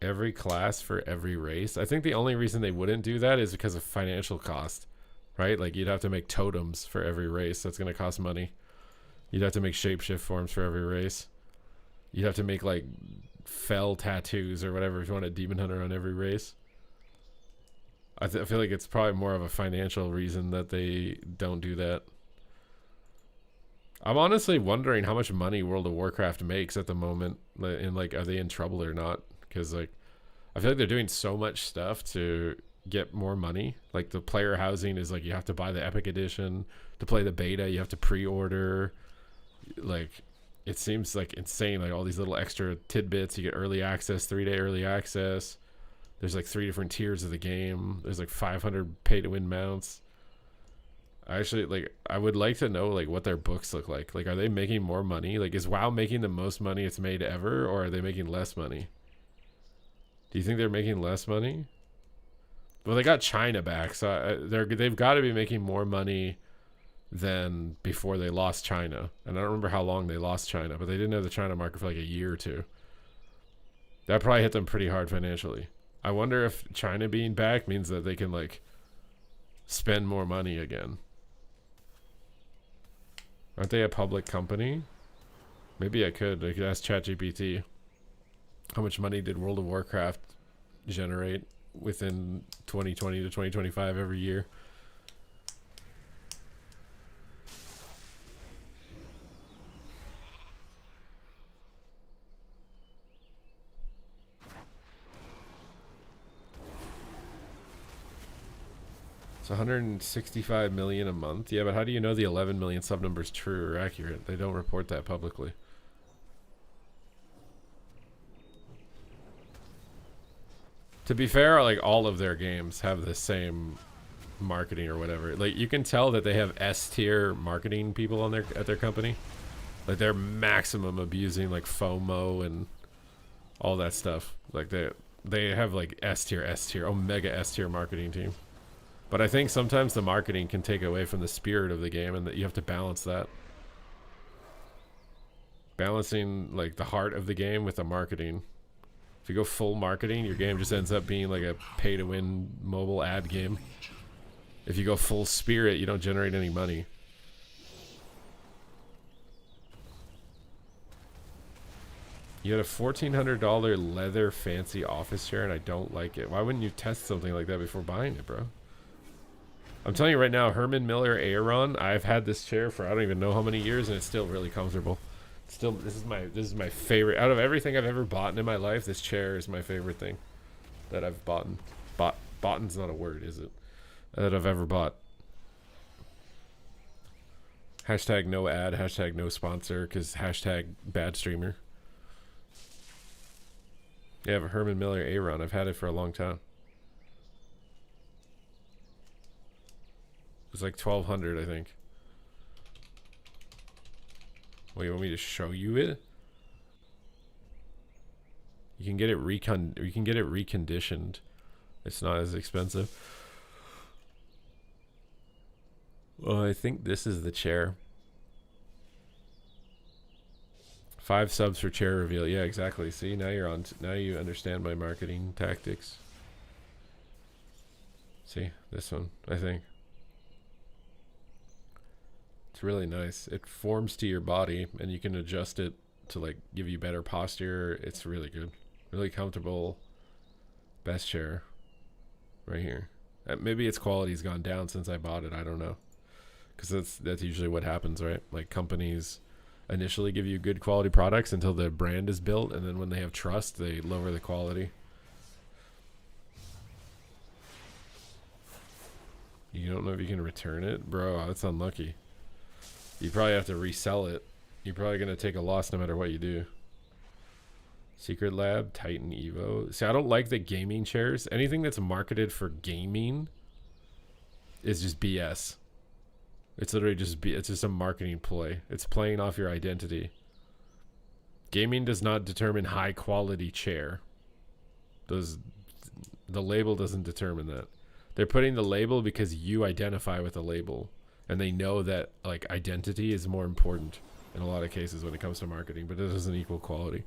every class for every race. I think the only reason they wouldn't do that is because of financial cost, right? Like you'd have to make totems for every race. That's going to cost money. You'd have to make shapeshift forms for every race. You'd have to make like fell tattoos or whatever if you want a demon hunter on every race. I feel like it's probably more of a financial reason that they don't do that. I'm honestly wondering how much money World of Warcraft makes at the moment, and like, are they in trouble or not? Because like, I feel like they're doing so much stuff to get more money. Like the player housing is like, you have to buy the Epic Edition to play the beta. You have to pre-order. Like, it seems like insane. Like all these little extra tidbits. You get early access, 3-day early access. There's like 3 different tiers of the game. There's like 500 pay-to-win mounts. I would like to know like what their books look like. Like, are they making more money? Like, is WoW making the most money it's made ever, or are they making less money? Do you think they're making less money? Well, they got China back, so they've got to be making more money than before they lost China. And I don't remember how long they lost China, but they didn't have the China market for like a year or two. That probably hit them pretty hard financially. I wonder if China being back means that they can like spend more money again. Aren't they a public company? Maybe I could ask ChatGPT. How much money did World of Warcraft generate within 2020 to 2025 every year? It's 165 million a month. Yeah, but how do you know the 11 million sub number is true or accurate? They don't report that publicly. To be fair, like all of their games have the same marketing or whatever. Like you can tell that they have S tier marketing people on at their company. Like they're maximum abusing like FOMO and all that stuff. Like they have like S tier, Omega S tier marketing team. But I think sometimes the marketing can take away from the spirit of the game, and that you have to balance that. Balancing like the heart of the game with the marketing. If you go full marketing, your game just ends up being like a pay-to-win mobile ad game. If you go full spirit, you don't generate any money. You had a $1,400 leather fancy office chair, and I don't like it. Why wouldn't you test something like that before buying it, bro? I'm telling you right now, Herman Miller Aeron, I've had this chair for I don't even know how many years, and it's still really comfortable. Still, this is my favorite. Out of everything I've ever bought in my life, this chair is my favorite thing that I've bought. Bought's not a word, is it? That I've ever bought. Hashtag no ad, hashtag no sponsor, because hashtag bad streamer. Yeah, I have a Herman Miller Aeron. I've had it for a long time. It's like 1,200, I think. Well, you want me to show you it? You can get it reconditioned. It's not as expensive. Well, I think this is the chair. 5 subs for chair reveal. Yeah, exactly. See, now you're on. Now you understand my marketing tactics. See, this one, I think. It's really nice. It forms to your body, and you can adjust it to like give you better posture. It's really good, really comfortable. Best chair, right here. Maybe its quality's gone down since I bought it. I don't know, because that's usually what happens, right? Like companies initially give you good quality products until the brand is built, and then when they have trust, they lower the quality. You don't know if you can return it, bro. That's unlucky. You probably have to resell it. You're probably going to take a loss no matter what you do. Secret Lab, Titan Evo. See, I don't like the gaming chairs. Anything that's marketed for gaming is just BS. It's literally it's just a marketing ploy. It's playing off your identity. Gaming does not determine high quality chair. The label doesn't determine that. They're putting the label because you identify with the label. And they know that like identity is more important in a lot of cases when it comes to marketing, but it doesn't equal quality.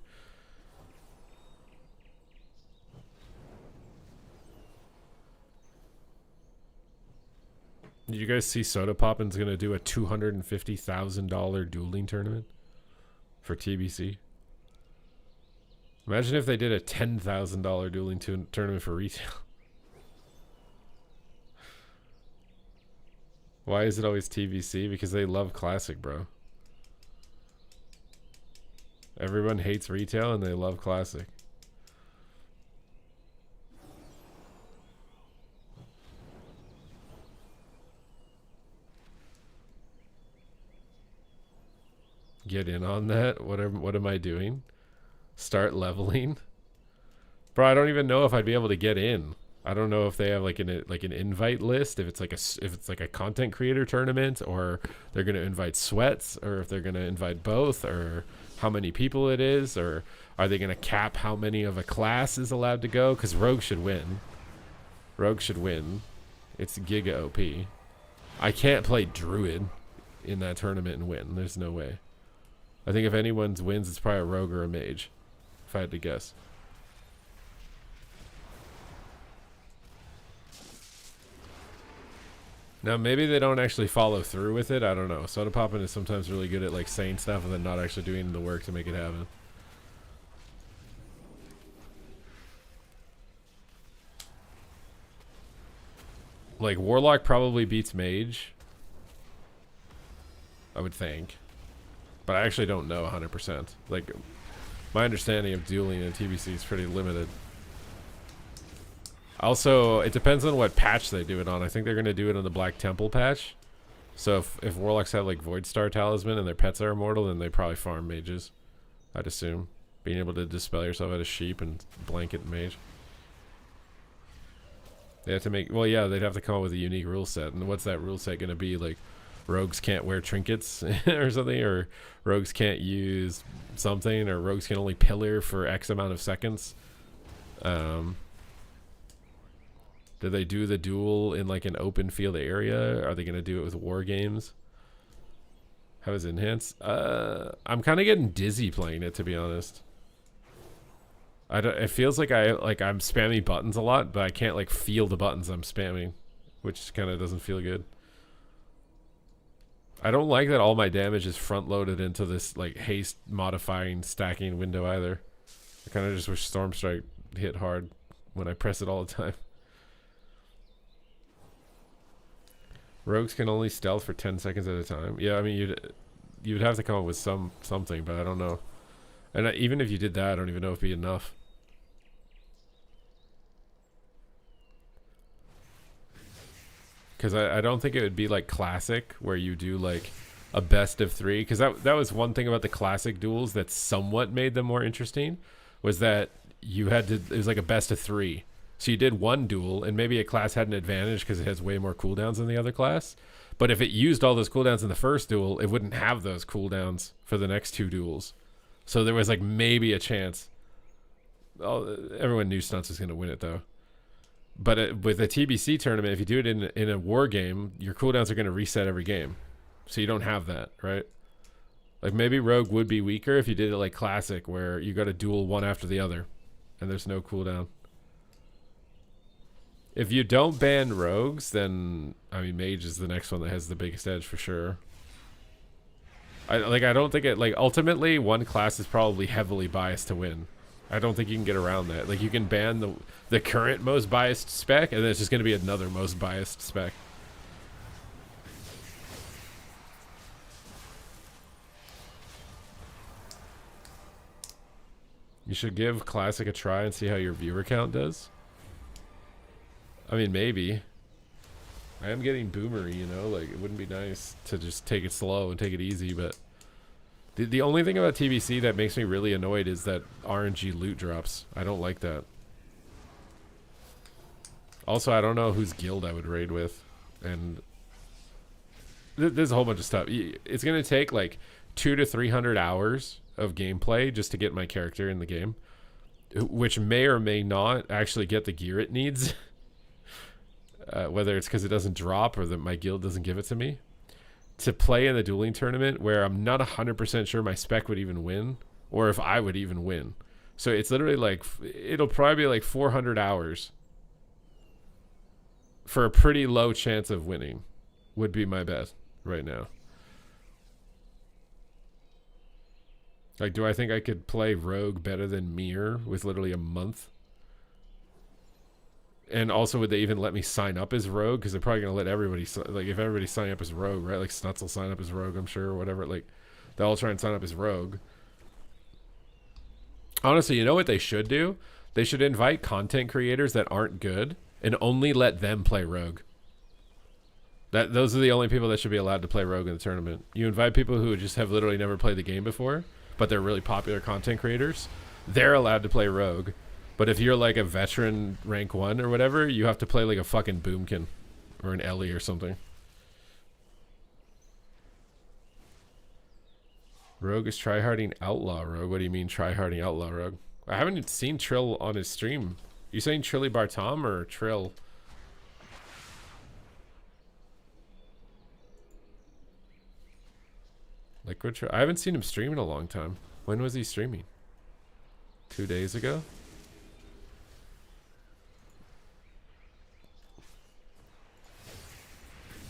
Did you guys see Soda Poppin's gonna do a $250,000 dueling tournament for TBC? Imagine if they did a $10,000 dueling tournament for retail. Why is it always TBC? Because they love classic, bro. Everyone hates retail and they love classic. Get in on that. What am I doing? Start leveling, bro. I don't even know if I'd be able to get in. I don't know if they have like an invite list, if it's like a content creator tournament, or they're gonna invite sweats, or if they're gonna invite both, or how many people it is, or are they gonna cap how many of a class is allowed to go? Because Rogue should win. Rogue should win. It's giga OP. I can't play Druid in that tournament and win. There's no way. I think if anyone wins, it's probably a Rogue or a Mage, if I had to guess. Now, maybe they don't actually follow through with it. I don't know. Soda Poppin is sometimes really good at like saying stuff and then not actually doing the work to make it happen. Like, Warlock probably beats Mage, I would think. But I actually don't know 100%. Like, my understanding of dueling in TBC is pretty limited. Also, it depends on what patch they do it on. I think they're going to do it on the Black Temple patch. So if Warlocks have like Void Star Talisman and their pets are immortal, then they probably farm mages, I'd assume. Being able to dispel yourself out of sheep and blanket mage. They have to make, well, yeah, they'd have to come up with a unique rule set. And what's that rule set going to be? Like, rogues can't wear trinkets or something, or rogues can't use something, or rogues can only pillar for X amount of seconds. Do they do the duel in like an open field area? Are they going to do it with war games? How is enhance? I'm kind of getting dizzy playing it, to be honest. It feels like I'm spamming buttons a lot, but I can't like feel the buttons I'm spamming, which kind of doesn't feel good. I don't like that all my damage is front loaded into this like haste modifying stacking window either. I kind of just wish Storm Strike hit hard when I press it all the time. Rogues can only stealth for 10 seconds at a time. Yeah, I mean you'd have to come up with something, but I don't know. And even if you did that, I don't even know if it'd be enough. Because I don't think it would be like classic where you do like a best of 3. Because that was one thing about the classic duels that somewhat made them more interesting, was that you had to, it was like a best of 3. So you did one duel, and maybe a class had an advantage because it has way more cooldowns than the other class. But if it used all those cooldowns in the first duel, it wouldn't have those cooldowns for the next 2 duels. So there was like maybe a chance. Oh, everyone knew Stunts was going to win it though. But with a TBC tournament, if you do it in a war game, your cooldowns are going to reset every game. So you don't have that, right? Like maybe Rogue would be weaker if you did it like Classic, where you got to duel one after the other, and there's no cooldown. If you don't ban rogues, then I mean Mage is the next one that has the biggest edge for sure. I don't think it, like, ultimately one class is probably heavily biased to win. I don't think you can get around that. Like, you can ban the current most biased spec, and then it's just going to be another most biased spec. You should give Classic a try and see how your viewer count does. I mean, maybe. I am getting boomery, you know? Like, it wouldn't be nice to just take it slow and take it easy, but... The only thing about TBC that makes me really annoyed is that RNG loot drops. I don't like that. Also, I don't know whose guild I would raid with. And... there's a whole bunch of stuff. It's going to take, like, 200 to 300 hours of gameplay just to get my character in the game. Which may or may not actually get the gear it needs. Whether it's because it doesn't drop or that my guild doesn't give it to me, to play in the dueling tournament where I'm not 100% sure my spec would even win, or if I would even win. So it's literally like, it'll probably be like 400 hours for a pretty low chance of winning. would be my bet right now. Like, do I think I could play Rogue better than Mir with literally a month? And also, would they even let me sign up as Rogue? Because they're probably going to let everybody, like, if everybody sign up as Rogue, right? Like, Snuts will sign up as Rogue, I'm sure, or whatever. Like, they'll all try and sign up as Rogue. Honestly, you know what they should do? They should invite content creators that aren't good and only let them play Rogue. Those are the only people that should be allowed to play Rogue in the tournament. You invite people who just have literally never played the game before, but they're really popular content creators. They're allowed to play Rogue. But if you're like a veteran rank 1 or whatever, you have to play like a fucking Boomkin or an Ellie or something. Rogue is tryharding outlaw Rogue. What do you mean tryharding outlaw Rogue? I haven't seen Trill on his stream. You saying Trilly Bartom or Trill? Liquid Trill? I haven't seen him stream in a long time. When was he streaming? 2 days ago?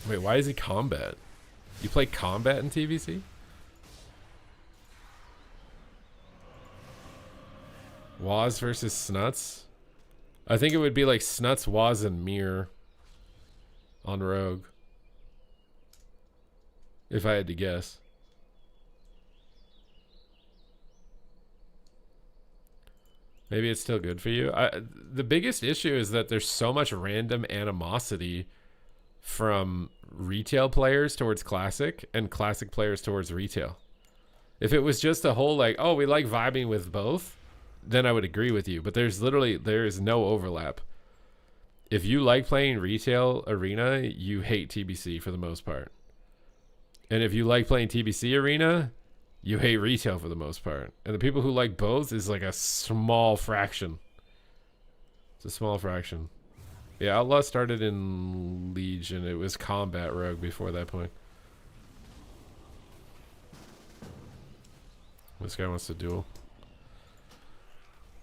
Wait, why is he combat? You play combat in TVC? Waz versus Snuts? I think it would be like Snuts, Waz, and Mir on Rogue. If I had to guess. Maybe it's still good for you. The biggest issue is that there's so much random animosity from retail players towards Classic and Classic players towards retail. If it was just a whole like, oh, we like vibing with both, then I would agree with you. But there is no overlap. If you like playing retail arena, you hate TBC for the most part. And if you like playing TBC arena, you hate retail for the most part. And the people who like both is like a small fraction. It's a small fraction. Yeah, Outlaw started in Legion. It was Combat Rogue before that point. This guy wants to duel.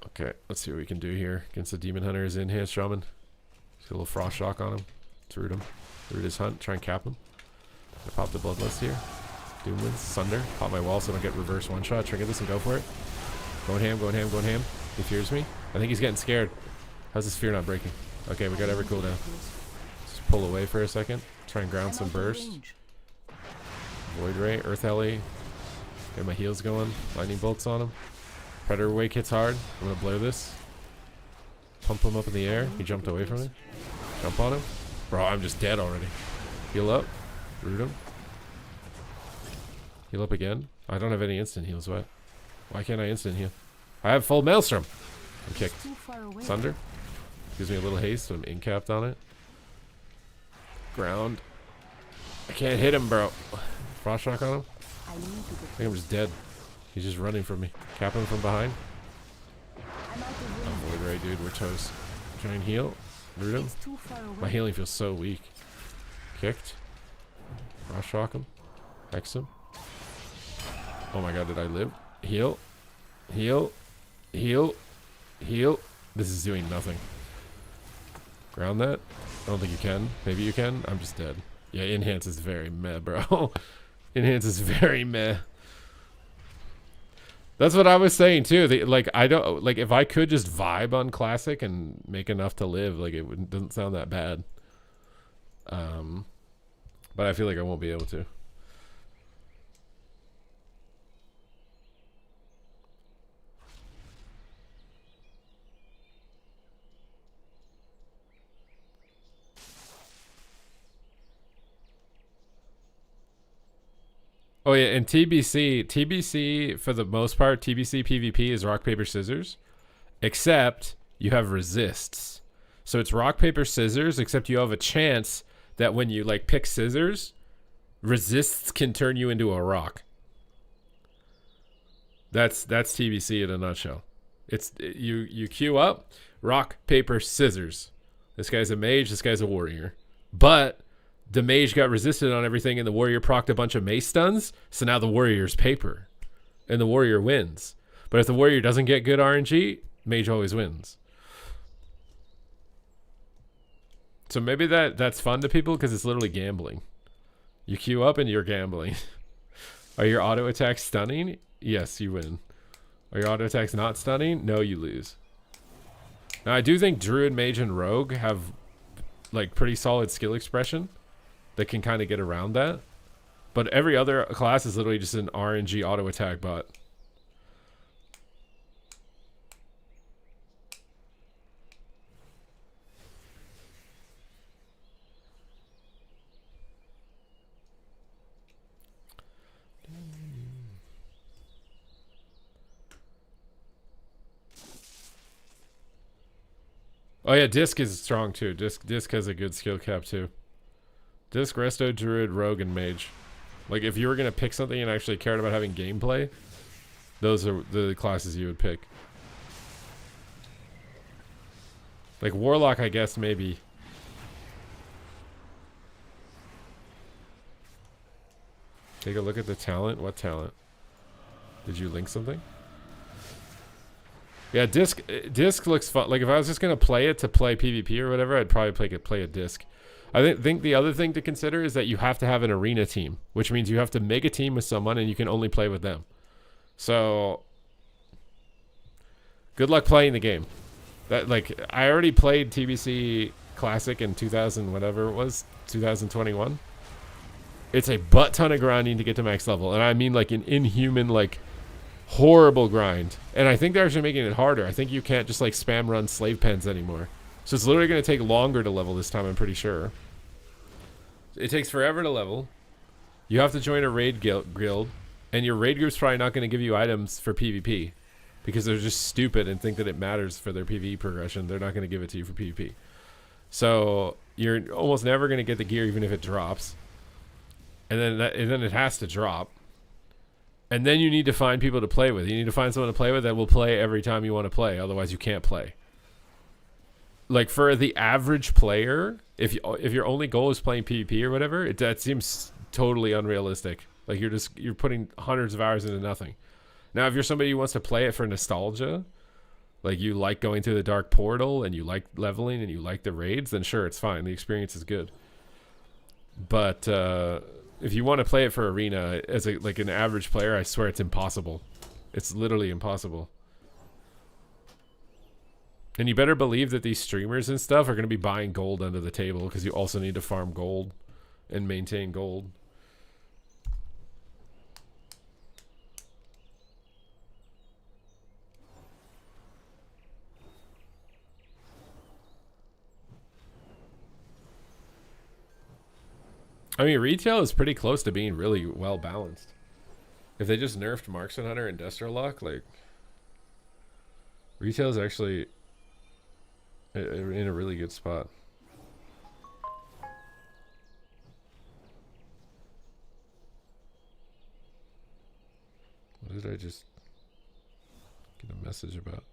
Okay, let's see what we can do here against the Demon Hunter. His enhanced shaman. Just get a little frost shock on him. Let's root him. Root his hunt. Try and cap him. I pop the bloodlust here. Doom wins. Sunder. Pop my wall so I don't get reverse one shot. Trigger this and go for it. Going ham, going ham, going ham. He fears me. I think he's getting scared. How's his fear not breaking? Okay, we got every cooldown. Just pull away for a second. Try and ground some burst. Void Ray, Earth Ellie. Get my heals going. Lightning bolts on him. Predator wake hits hard. I'm gonna blur this. Pump him up in the air. He jumped away from me. Jump on him. Bro, I'm just dead already. Heal up. Root him. Heal up again. I don't have any instant heals. What? Why can't I instant heal? I have full Maelstrom. I'm kicked. Sunder. Gives me a little haste, so I'm incapped on it. Ground. I can't hit him, bro. Frost shock on him. I think I'm just dead. He's just running from me. Cap him from behind. Oh, Void Ray, dude. We're toast. Try and heal. Root him. My healing feels so weak. Kicked. Frost shock him. Hex him. Oh my god, did I live? Heal. Heal. Heal. Heal. This is doing nothing. Ground that. I don't think you can. Maybe you can. I'm just dead. Yeah, enhance is very meh, bro. Enhance is very meh. That's what I was saying too. Like I don't like if I could just vibe on Classic and make enough to live, like it doesn't sound that bad. But I feel like I won't be able to. Oh yeah, and TBC for the most part, TBC PvP is rock, paper, scissors. Except you have resists. So it's rock, paper, scissors, except you have a chance that when you like pick scissors, resists can turn you into a rock. That's TBC in a nutshell. It's you queue up, rock, paper, scissors. This guy's a mage, this guy's a warrior. But the mage got resisted on everything and the warrior procced a bunch of mace stuns. So now the warrior's paper. And the warrior wins. But if the warrior doesn't get good RNG, mage always wins. So maybe that's fun to people because it's literally gambling. You queue up and you're gambling. Are your auto attacks stunning? Yes, you win. Are your auto attacks not stunning? No, you lose. Now, I do think Druid, Mage, and Rogue have like pretty solid skill expression that can kind of get around that. But every other class is literally just an RNG auto attack bot. Oh yeah, Disc is strong too. Disc has a good skill cap too. Disc, Resto, Druid, Rogue, and Mage. Like if you were gonna pick something and actually cared about having gameplay, those are the classes you would pick. Like Warlock, I guess maybe. Take a look at the talent. What talent? Did you link something? Yeah, disc looks fun. Like if I was just gonna play it to play PvP or whatever, I'd probably play a disc. I think the other thing to consider is that you have to have an arena team, which means you have to make a team with someone and you can only play with them. So good luck playing the game. That like I already played TBC Classic in 2000 whatever it was, 2021. It's a butt ton of grinding to get to max level, and I mean like an inhuman like horrible grind. And I think they're actually making it harder. I think you can't just like spam run slave pens anymore. So it's literally going to take longer to level this time, I'm pretty sure. It takes forever to level. You have to join a raid guild, and your raid group's probably not going to give you items for PvP because they're just stupid and think that it matters for their PvE progression. They're not going to give it to you for PvP. So you're almost never going to get the gear even if it drops. And then it has to drop. And then you need to find people to play with. You need to find someone to play with that will play every time you want to play. Otherwise, you can't play. Like for the average player, if your only goal is playing PvP or whatever, that seems totally unrealistic. Like you're putting hundreds of hours into nothing. Now, if you're somebody who wants to play it for nostalgia, like you like going through the dark portal and you like leveling and you like the raids, then sure, it's fine. The experience is good. But if you want to play it for arena as like an average player, I swear it's impossible. It's literally impossible. And you better believe that these streamers and stuff are going to be buying gold under the table because you also need to farm gold and maintain gold. I mean, retail is pretty close to being really well balanced. If they just nerfed Marksman Hunter and Industrial Lock, like retail is actually in a really good spot. What did I just get a message about?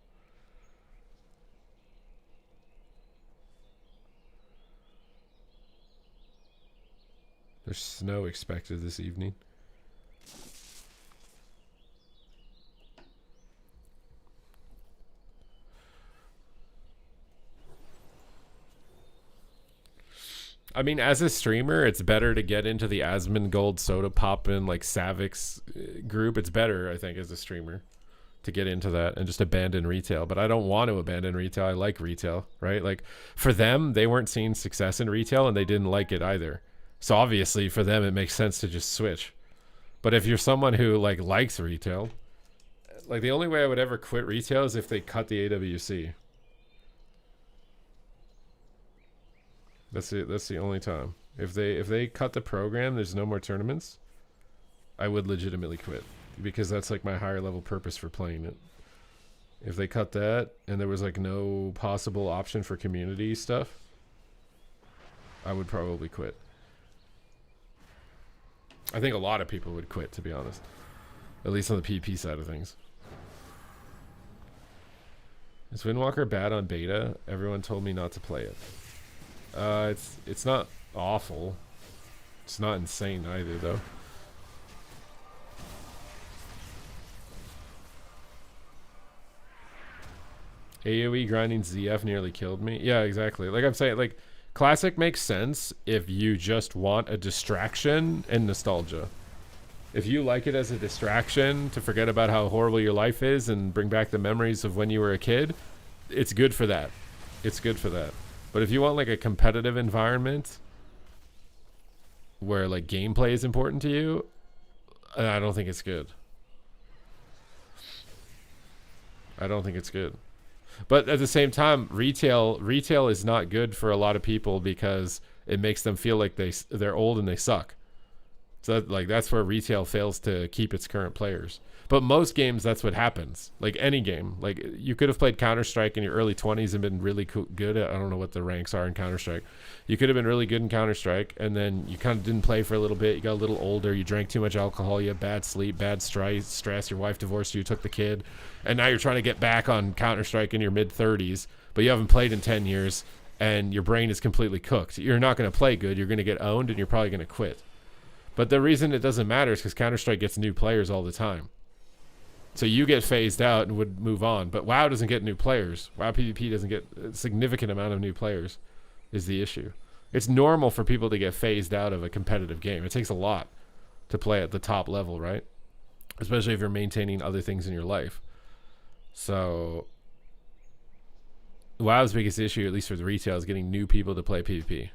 There's snow expected this evening. I mean, as a streamer, it's better to get into the Asmongold Soda Poppin' like Savix group. It's better, I think, as a streamer to get into that and just abandon retail. But I don't want to abandon retail. I like retail, right? Like for them, they weren't seeing success in retail and they didn't like it either. So obviously for them, it makes sense to just switch. But if you're someone who like likes retail, like the only way I would ever quit retail is if they cut the AWC. That's it. That's the only time. If they cut the program, there's no more tournaments, I would legitimately quit because that's like my higher level purpose for playing it. If they cut that and there was like no possible option for community stuff, I would probably quit. I think a lot of people would quit, to be honest. At least on the PvP side of things. Is Windwalker bad on beta? Everyone told me not to play it. It's not awful. It's not insane either, though. AoE grinding ZF nearly killed me. Yeah, exactly. Like I'm saying, like Classic makes sense if you just want a distraction and nostalgia. If you like it as a distraction to forget about how horrible your life is and bring back the memories of when you were a kid, it's good for that. It's good for that. But if you want like a competitive environment where like gameplay is important to you, I don't think it's good. I don't think it's good. But at the same time, retail is not good for a lot of people because it makes them feel like they're old and they suck. So that's where retail fails to keep its current players. But most games, that's what happens. Like any game, like you could have played Counter-Strike in your early 20s and been really good at, I don't know what the ranks are in Counter-Strike. You could have been really good in Counter-Strike, and then you kind of didn't play for a little bit. You got a little older. You drank too much alcohol. You had bad sleep, bad stress. Your wife divorced you, took the kid, and now you're trying to get back on Counter-Strike in your mid-30s, but you haven't played in 10 years, and your brain is completely cooked. You're not going to play good. You're going to get owned, and you're probably going to quit. But the reason it doesn't matter is because Counter-Strike gets new players all the time. So you get phased out and would move on. But WoW doesn't get new players. WoW PvP doesn't get a significant amount of new players is the issue. It's normal for people to get phased out of a competitive game. It takes a lot to play at the top level, right? Especially if you're maintaining other things in your life. So WoW's biggest issue, at least for the retail, is getting new people to play PvP.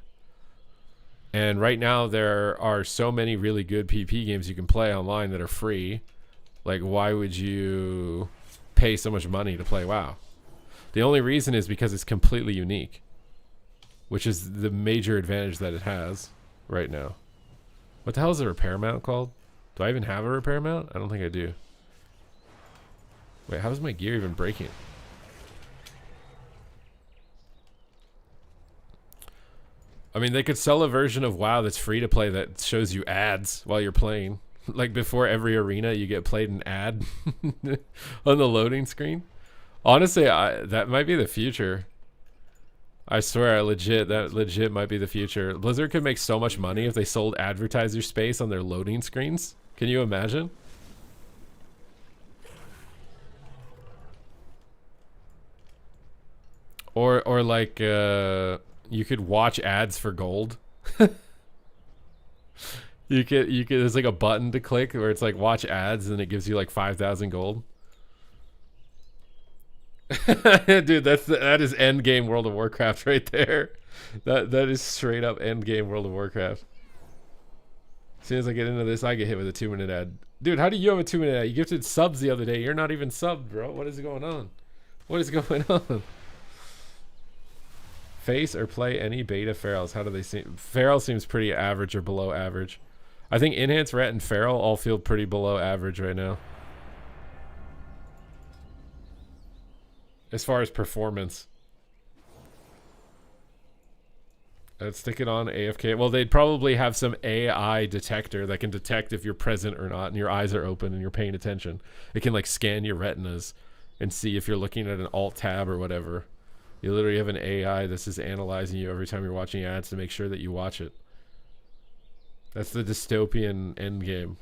And right now there are so many really good PvP games you can play online that are free. Like, why would you pay so much money to play WoW? The only reason is because it's completely unique, which is the major advantage that it has right now. What the hell is a repair mount called? Do I even have a repair mount? I don't think I do. Wait, how is my gear even breaking? I mean, they could sell a version of WoW that's free to play that shows you ads while you're playing. Like before every arena, you get played an ad on the loading screen. Honestly, that might be the future. I swear, that legit might be the future. Blizzard could make so much money if they sold advertiser space on their loading screens. Can you imagine? Or like you could watch ads for gold. You could there's like a button to click where it's like watch ads and it gives you like 5,000 gold. Dude, that is end game World of Warcraft right there. That is straight up end game World of Warcraft. As soon as I get into this, I get hit with a 2-minute ad. Dude, how do you have a 2-minute ad? You gifted subs the other day. You're not even subbed, bro. What is going on? What is going on? Face or play any beta ferals. How do they seem? Feral seems pretty average or below average. I think Enhanced Ret and Feral all feel pretty below average right now. As far as performance. Let's stick it on AFK. Well, they'd probably have some AI detector that can detect if you're present or not and your eyes are open and you're paying attention. It can like scan your retinas and see if you're looking at an alt tab or whatever. You literally have an AI that's just analyzing you every time you're watching ads to make sure that you watch it. That's the dystopian end game.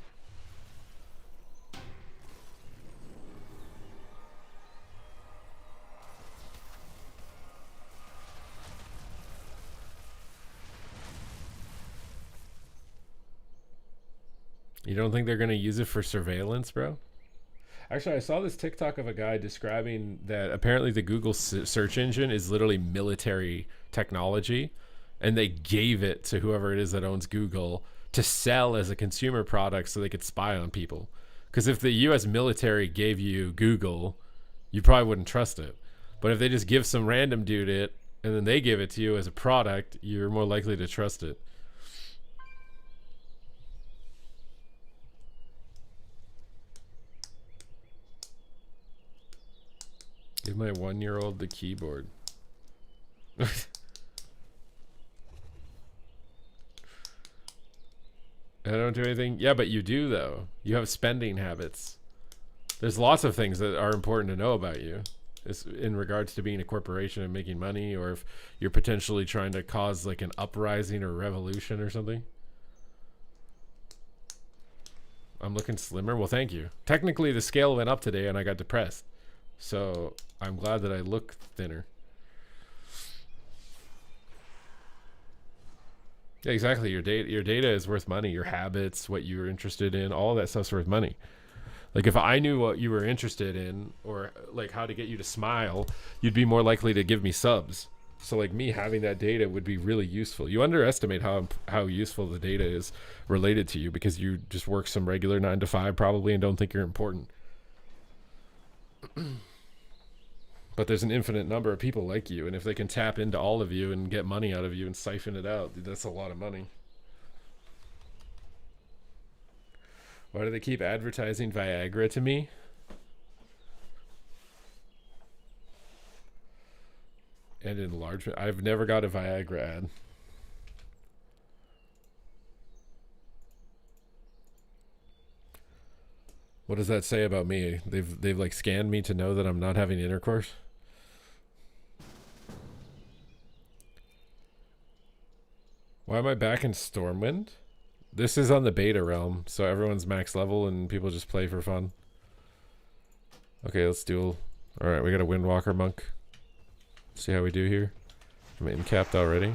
You don't think they're going to use it for surveillance, bro? Actually, I saw this TikTok of a guy describing that apparently the Google search engine is literally military technology, and they gave it to whoever it is that owns Google to sell as a consumer product so they could spy on people. Because if the US military gave you Google, you probably wouldn't trust it. But if they just give some random dude it, and then they give it to you as a product, you're more likely to trust it. Give my 1-year-old the keyboard. I don't do anything. Yeah, but you do, though. You have spending habits. There's lots of things that are important to know about you. It's in regards to being a corporation and making money, or if you're potentially trying to cause like an uprising or revolution or something. I'm looking slimmer. Well, thank you. Technically, the scale went up today and I got depressed. So I'm glad that I look thinner. Yeah, exactly. Your data is worth money. Your habits, what you're interested in, all that stuff's worth money. Like if I knew what you were interested in or like how to get you to smile, you'd be more likely to give me subs. So like me having that data would be really useful. You underestimate how useful the data is related to you because you just work some regular 9 to 5 probably and don't think you're important. But there's an infinite number of people like you, and if they can tap into all of you and get money out of you and siphon it out, that's a lot of money. Why do they keep advertising Viagra to me? And enlargement. I've never got a Viagra ad. What does that say about me? They've like scanned me to know that I'm not having intercourse. Why am I back in Stormwind? This is on the beta realm, so everyone's max level and people just play for fun. Okay, let's duel. Alright, we got a Windwalker monk. See how we do here. I'm in-capped already.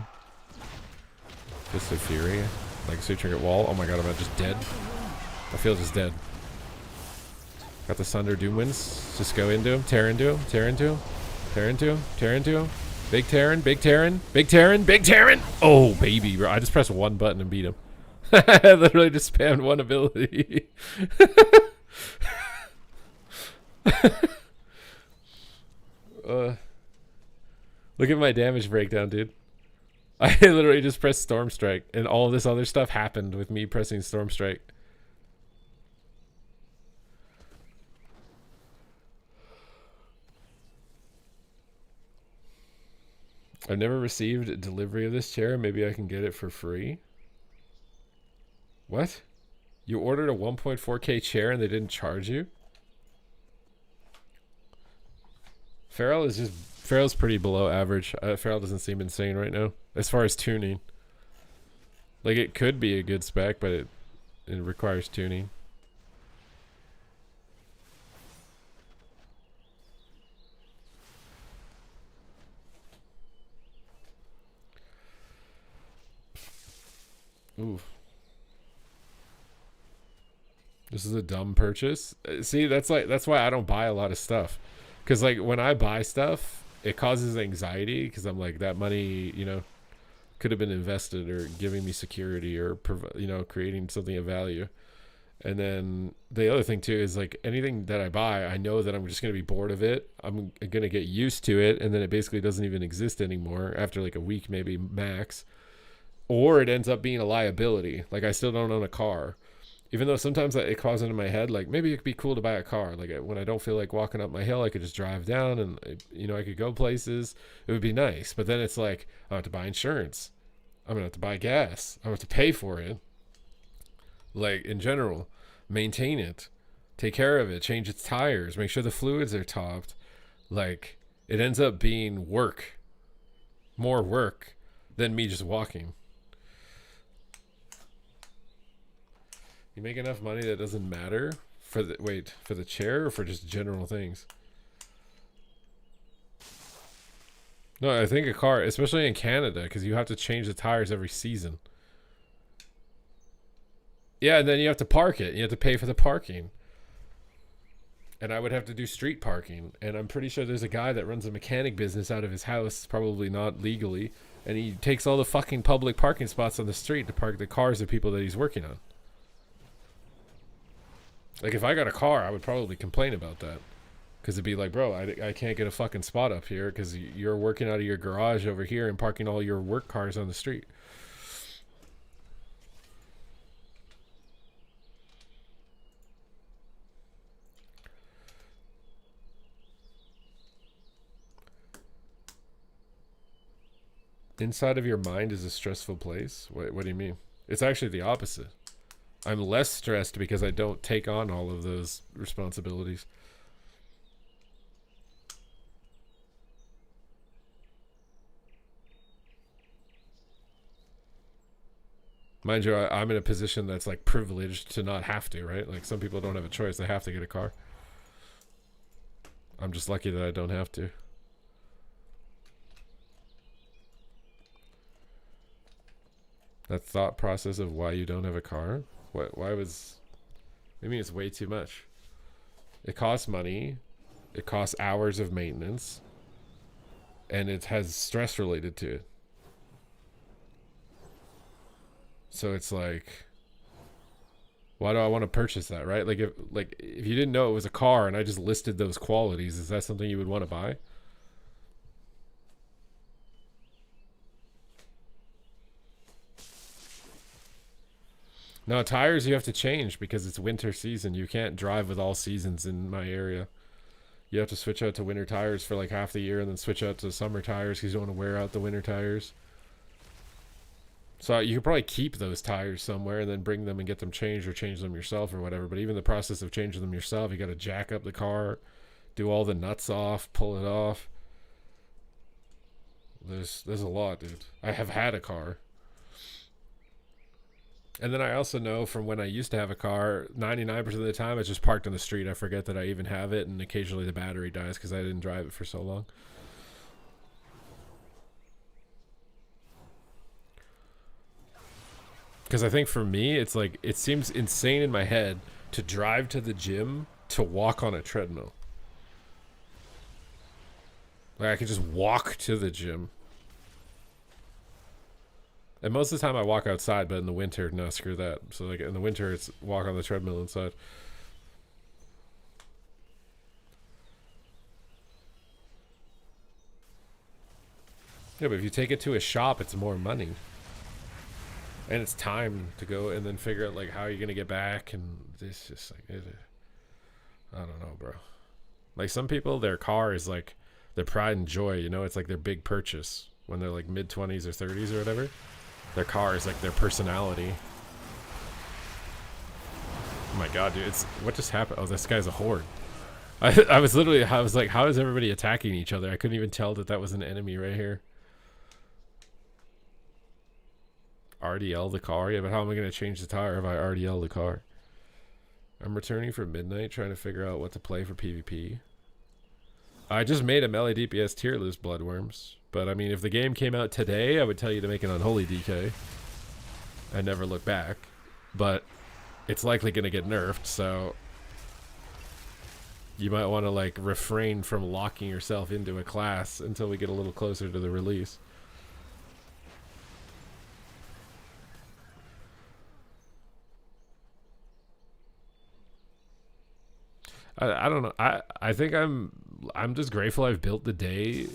Fist of Fury. Legacy Trinket Wall. Oh my god, am I just dead? I feel just dead. Got the Sunder Doomwinds. Just go into him. Tear into him. Tear into him. Tear into him. Tear into him. Big Terran. Big Terran. Big Terran. Big Terran. Oh, baby, bro. I just pressed one button and beat him. I literally just spammed one ability. Look at my damage breakdown, dude. I literally just pressed Storm Strike, and all this other stuff happened with me pressing Storm Strike. I've never received a delivery of this chair. Maybe I can get it for free. What? You ordered a 1.4K chair and they didn't charge you? Farrell's pretty below average. Farrell doesn't seem insane right now as far as tuning. Like it could be a good spec, but it requires tuning. Ooh. This is a dumb purchase. See, that's why I don't buy a lot of stuff. Cuz like when I buy stuff, it causes anxiety because I'm like that money, you know, could have been invested or giving me security or creating something of value. And then the other thing too is like anything that I buy, I know that I'm just going to be bored of it. I'm going to get used to it and then it basically doesn't even exist anymore after like a week maybe max. Or it ends up being a liability. Like I still don't own a car. Even though sometimes it calls into my head, like maybe it'd be cool to buy a car. Like when I don't feel like walking up my hill, I could just drive down and, I could go places. It would be nice. But then it's like, I have to buy insurance. I'm going to have to buy gas. I have to pay for it. Like in general, maintain it, take care of it, change its tires, make sure the fluids are topped. Like it ends up being work, more work than me just walking. You make enough money that doesn't matter for the chair or for just general things? No, I think a car, especially in Canada, because you have to change the tires every season. Yeah, and then you have to park it. You have to pay for the parking. And I would have to do street parking. And I'm pretty sure there's a guy that runs a mechanic business out of his house, probably not legally, and he takes all the fucking public parking spots on the street to park the cars of people that he's working on. Like, if I got a car, I would probably complain about that. Because it'd be like, bro, I can't get a fucking spot up here because you're working out of your garage over here and parking all your work cars on the street. Inside of your mind is a stressful place? What do you mean? It's actually the opposite. I'm less stressed because I don't take on all of those responsibilities. Mind you, I'm in a position that's like privileged to not have to, right? Like some people don't have a choice. They have to get a car. I'm just lucky that I don't have to. That thought process of why you don't have a car? What? Why was... I mean, it's way too much. It costs money. It costs hours of maintenance. And it has stress related to it. So it's like... Why do I want to purchase that, right? Like if you didn't know it was a car and I just listed those qualities, is that something you would want to buy? No, tires you have to change because it's winter season. You can't drive with all seasons in my area. You have to switch out to winter tires for like half the year and then switch out to summer tires because you don't want to wear out the winter tires. So you could probably keep those tires somewhere and then bring them and get them changed or change them yourself or whatever. But even the process of changing them yourself, you got to jack up the car, do all the nuts off, pull it off. There's a lot, dude. I have had a car. And then I also know from when I used to have a car, 99% of the time it's just parked on the street. I forget that I even have it, and occasionally the battery dies because I didn't drive it for so long. Because I think for me, it's like, it seems insane in my head to drive to the gym to walk on a treadmill. Like, I could just walk to the gym. And most of the time I walk outside, but in the winter, no, screw that. So, like, in the winter, it's walk on the treadmill inside. Yeah, but if you take it to a shop, it's more money. And it's time to go and then figure out, like, how you're going to get back. And it's just, like, I don't know, bro. Like, some people, their car is, like, their pride and joy, you know? It's, like, their big purchase when they're, like, mid-20s or 30s or whatever. Their car is, like, their personality. Oh, my God, dude. What just happened? Oh, this guy's a horde. I was like, how is everybody attacking each other? I couldn't even tell that was an enemy right here. RDL the car? Yeah, but how am I going to change the tire if I RDL the car? I'm returning for midnight, trying to figure out what to play for PvP. I just made a melee DPS tier list Bloodworms. But, I mean, if the game came out today, I would tell you to make an Unholy DK. And never look back. But it's likely going to get nerfed, so... You might want to, like, refrain from locking yourself into a class until we get a little closer to the release. I don't know. I think I'm just grateful I've built the day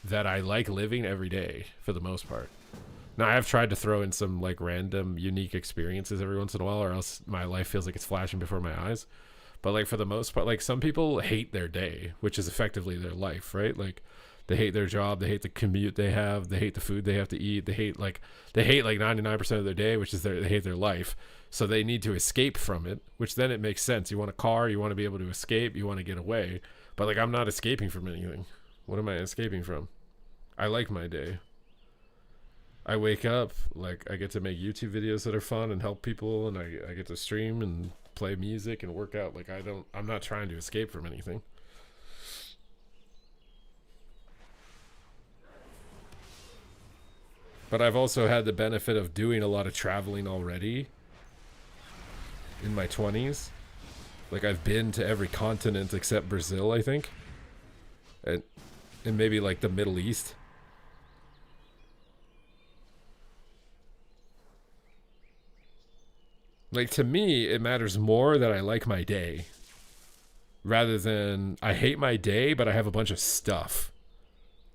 that I like living every day for the most part. Now I have tried to throw in some like random unique experiences every once in a while, or else my life feels like it's flashing before my eyes. But like for the most part, like some people hate their day, which is effectively their life, right? Like they hate their job, they hate the commute they have, they hate the food they have to eat, they hate like 99% of their day, which is they hate their life. So they need to escape from it, which then it makes sense. You want a car, you want to be able to escape, you want to get away. But like I'm not escaping from anything. What am I escaping from? I like my day. I wake up, like I get to make YouTube videos that are fun and help people, and I get to stream and play music and work out. Like I'm not trying to escape from anything. But I've also had the benefit of doing a lot of traveling already in my 20s. Like I've been to every continent except Brazil, I think. And maybe like the Middle East. Like to me, it matters more that I like my day rather than I hate my day, but I have a bunch of stuff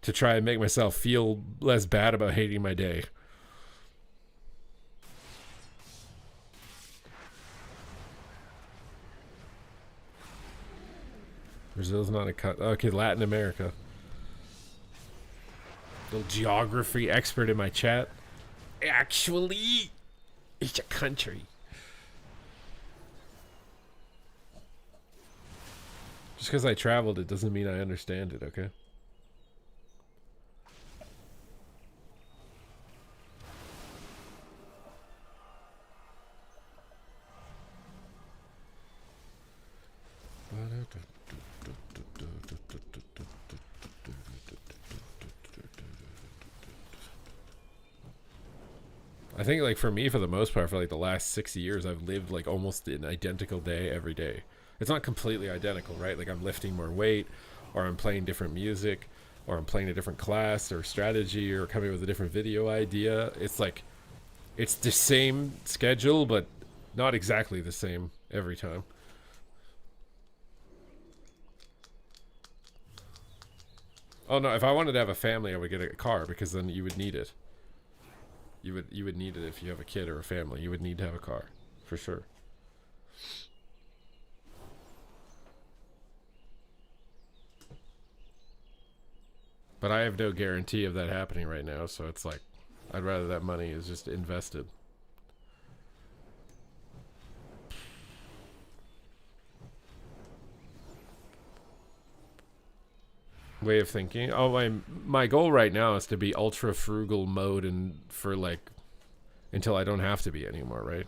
to try and make myself feel less bad about hating my day. Brazil's not a cut. Okay, Latin America. Little geography expert in my chat. Actually, it's a country. Just because I traveled it doesn't mean I understand it, okay? I think like for me, for the most part, for like the last 6 years, I've lived like almost an identical day every day. It's not completely identical, right? Like I'm lifting more weight, or I'm playing different music, or I'm playing a different class or strategy, or coming with a different video idea. It's like, it's the same schedule, but not exactly the same every time. Oh no, if I wanted to have a family, I would get a car, because then you would need it. You would need it if you have a kid or a family. You would need to have a car, for sure. But I have no guarantee of that happening right now, so it's like, I'd rather that money is just invested. Way of thinking. Oh, my goal right now is to be ultra frugal mode, and for like until I don't have to be anymore, right?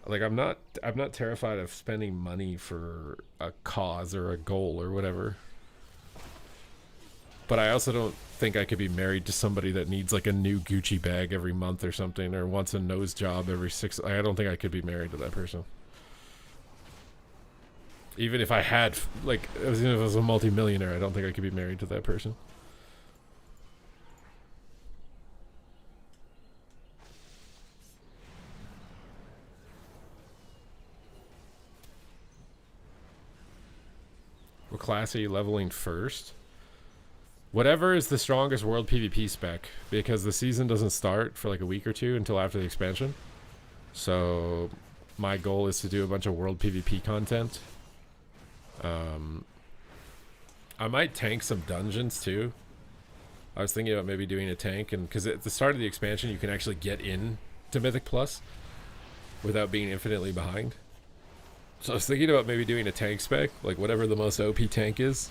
Like I'm not terrified of spending money for a cause or a goal or whatever. But I also don't think I could be married to somebody that needs like a new Gucci bag every month or something, or wants a nose job every 6. I don't think I could be married to that person. Even if I had, like, even if I was a multi-millionaire, I don't think I could be married to that person. What class are you leveling first? Whatever is the strongest world PvP spec, because the season doesn't start for like a week or two until after the expansion. So my goal is to do a bunch of world PvP content. I might tank some dungeons too. I was thinking about maybe doing a tank, and because at the start of the expansion you can actually get in to Mythic Plus without being infinitely behind. So I was thinking about maybe doing a tank spec, like whatever the most OP tank is,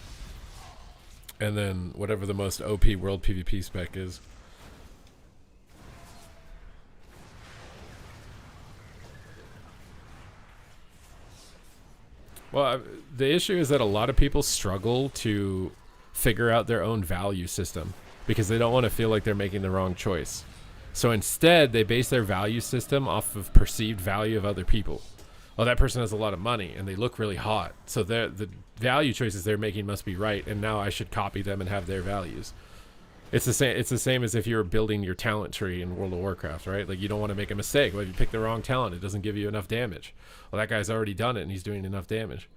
and then whatever the most OP world PvP spec is. Well, the issue is that a lot of people struggle to figure out their own value system because they don't want to feel like they're making the wrong choice. So instead, they base their value system off of perceived value of other people. Oh, that person has a lot of money and they look really hot, so the value choices they're making must be right, and now I should copy them and have their values. It's the same. It's the same as if you were building your talent tree in World of Warcraft, right? Like you don't want to make a mistake. Well, if you pick the wrong talent, it doesn't give you enough damage. Well, that guy's already done it and he's doing enough damage.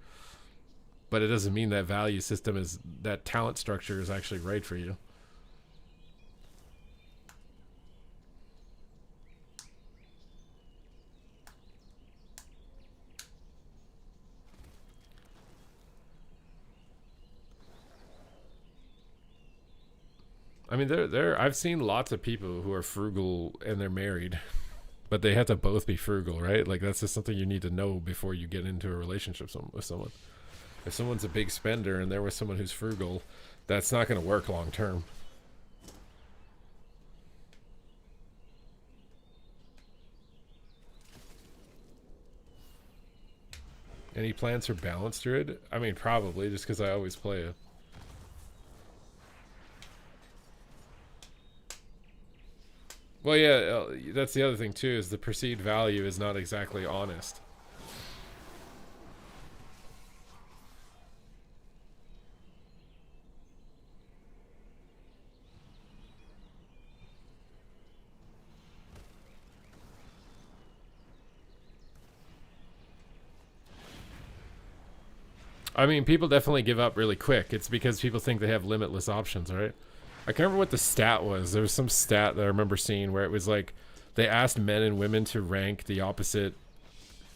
But it doesn't mean that value system is, that talent structure is actually right for you. I mean, I've seen lots of people who are frugal and they're married, but they have to both be frugal, right? Like that's just something you need to know before you get into a relationship with someone. If someone's a big spender and they're with someone who's frugal, that's not going to work long term. Any plans for Balanced Druid? I mean, probably, just because I always play it. Well, yeah, that's the other thing too, is the perceived value is not exactly honest. I mean, people definitely give up really quick. It's because people think they have limitless options, right? I can't remember what the stat was. There was some stat that I remember seeing where it was like they asked men and women to rank the opposite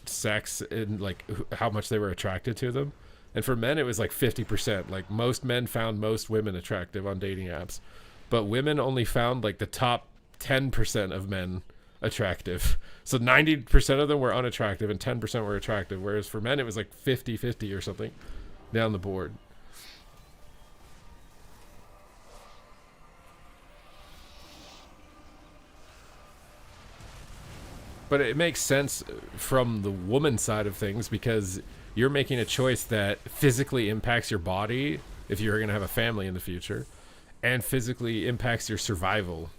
sex in like how much they were attracted to them. And for men, it was like 50%. Like most men found most women attractive on dating apps, but women only found like the top 10% of men attractive. So 90% of them were unattractive and 10% were attractive. Whereas for men, it was like 50-50 or something down the board. But it makes sense from the woman side of things because you're making a choice that physically impacts your body if you're going to have a family in the future, and physically impacts your survival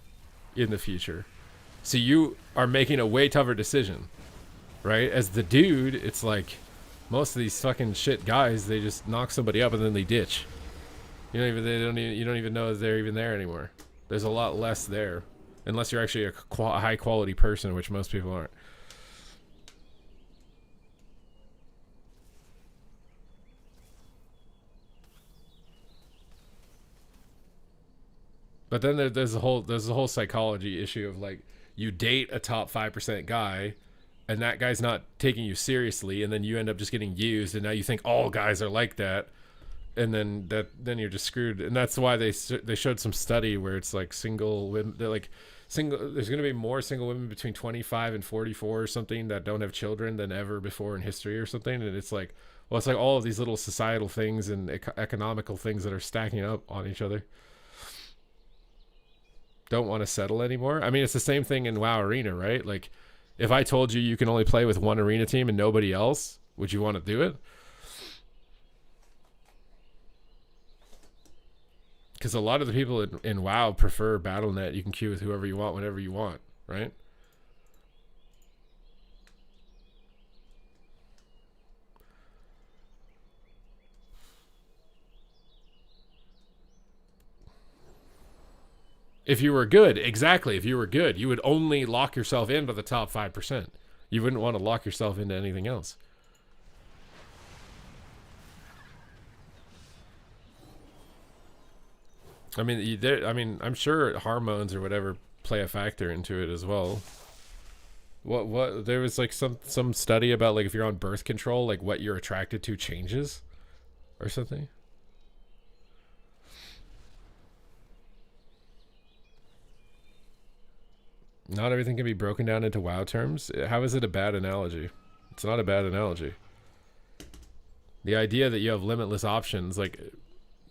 in the future. So you are making a way tougher decision, right? As the dude, it's like most of these fucking shit guys, they just knock somebody up and then they ditch. You don't even know they're even there anymore. There's a lot less there, unless you're actually a high quality person, which most people aren't. But then there's a whole psychology issue of like, you date a top 5% guy, and that guy's not taking you seriously, and then you end up just getting used, and now you think all guys are like that, and then you're just screwed. And that's why they showed some study where it's like single women, they're like there's going to be more single women between 25 and 44 or something that don't have children than ever before in history or something. And it's like, well, it's like all of these little societal things and economical things that are stacking up on each other. Don't want to settle anymore. I mean, it's the same thing in WoW Arena, right? Like, if I told you you can only play with one arena team and nobody else, would you want to do it? Because a lot of the people in WoW prefer BattleNet. You can queue with whoever you want, whenever you want, right? If you were good, exactly. If you were good, you would only lock yourself into the top 5%. You wouldn't want to lock yourself into anything else. I mean, I'm sure hormones or whatever play a factor into it as well. What there was like some study about like if you're on birth control, like what you're attracted to changes or something. Not everything can be broken down into WoW terms. How is it a bad analogy? It's not a bad analogy. The idea that you have limitless options, like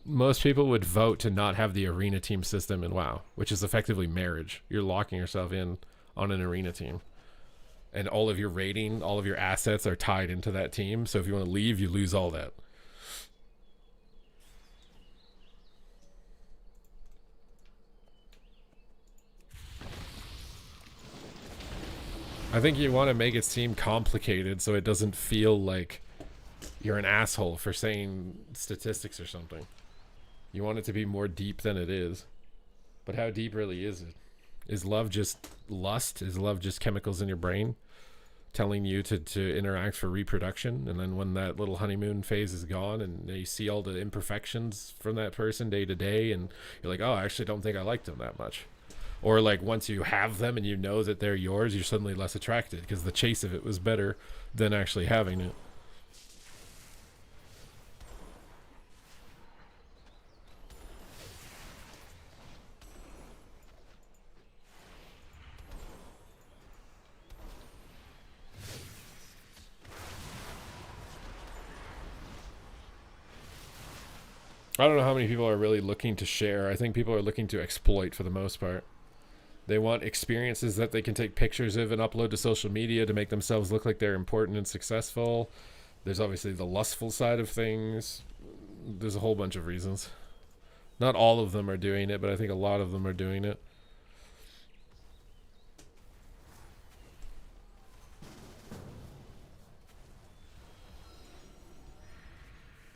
most people would vote to not have the arena team system in WoW, which is effectively marriage. You're locking yourself in on an arena team. And all of your rating, all of your assets are tied into that team. So if you want to leave, you lose all that. I think you want to make it seem complicated so it doesn't feel like you're an asshole for saying statistics or something. You want it to be more deep than it is. But how deep really is it? Is love just lust? Is love just chemicals in your brain telling you to interact for reproduction? And then when that little honeymoon phase is gone and you see all the imperfections from that person day to day and you're like, oh, I actually don't think I liked them that much. Or like once you have them and you know that they're yours, you're suddenly less attracted because the chase of it was better than actually having it. I don't know how many people are really looking to share. I think people are looking to exploit for the most part. They want experiences that they can take pictures of and upload to social media to make themselves look like they're important and successful. There's obviously the lustful side of things. There's a whole bunch of reasons. Not all of them are doing it, but I think a lot of them are doing it.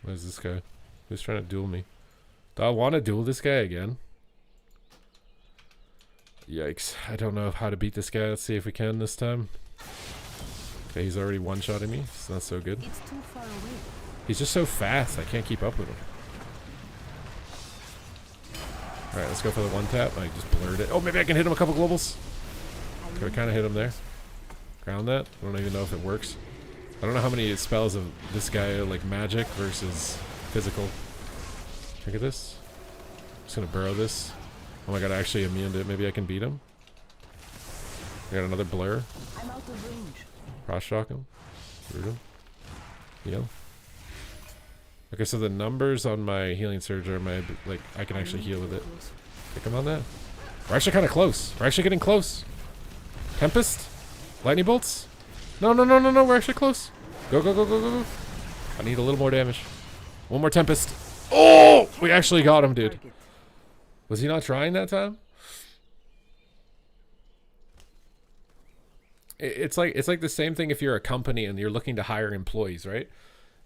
What is this guy? Who's trying to duel me? Do I want to duel this guy again? Yikes. I don't know how to beat this guy. Let's see if we can this time. Okay, he's already one-shotting me. It's not so good. It's too far away. He's just so fast. I can't keep up with him. Alright, let's go for the one-tap. I just blurred it. Oh, maybe I can hit him a couple globals. Okay, we kind of hit him there. Ground that. I don't even know if it works. I don't know how many spells of this guy are like magic versus physical. Look at this. I'm just gonna burrow this. Oh my god, I actually immune to it. Maybe I can beat him. I got another blur. I'm out of range. Cross shock him. Root him. Heal. Okay, so the numbers on my healing surge are my, like, I can actually heal with it. Okay, come on that. We're actually kind of close. We're actually getting close. Tempest? Lightning bolts? No, no, no, no, no. We're actually close. Go, go, go, go, go, go. I need a little more damage. One more Tempest. Oh! We actually got him, dude. Was he not trying that time? It's like the same thing if you're a company and you're looking to hire employees, right?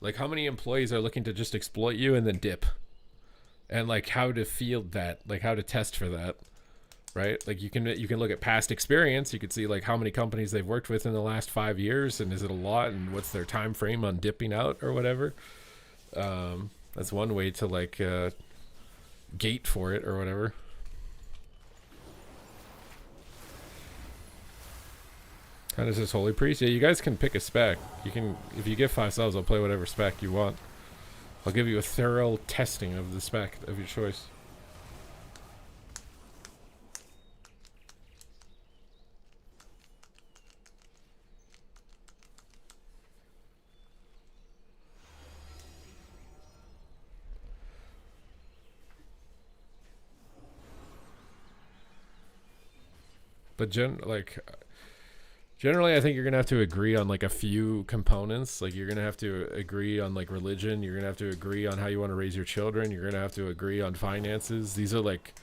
Like how many employees are looking to just exploit you and then dip? And like how to field that, like how to test for that, right? Like you can look at past experience. You could see like how many companies they've worked with in the last 5 years, and is it a lot, and what's their time frame on dipping out or whatever. That's one way to like gate for it or whatever. How does this Holy Priest? Yeah, you guys can pick a spec. You can, if you get 5 subs, I'll play whatever spec you want. I'll give you a thorough testing of the spec of your choice. But generally, I think you're gonna have to agree on like a few components. Like you're gonna have to agree on like religion. You're gonna have to agree on how you want to raise your children. You're gonna have to agree on finances. These are like,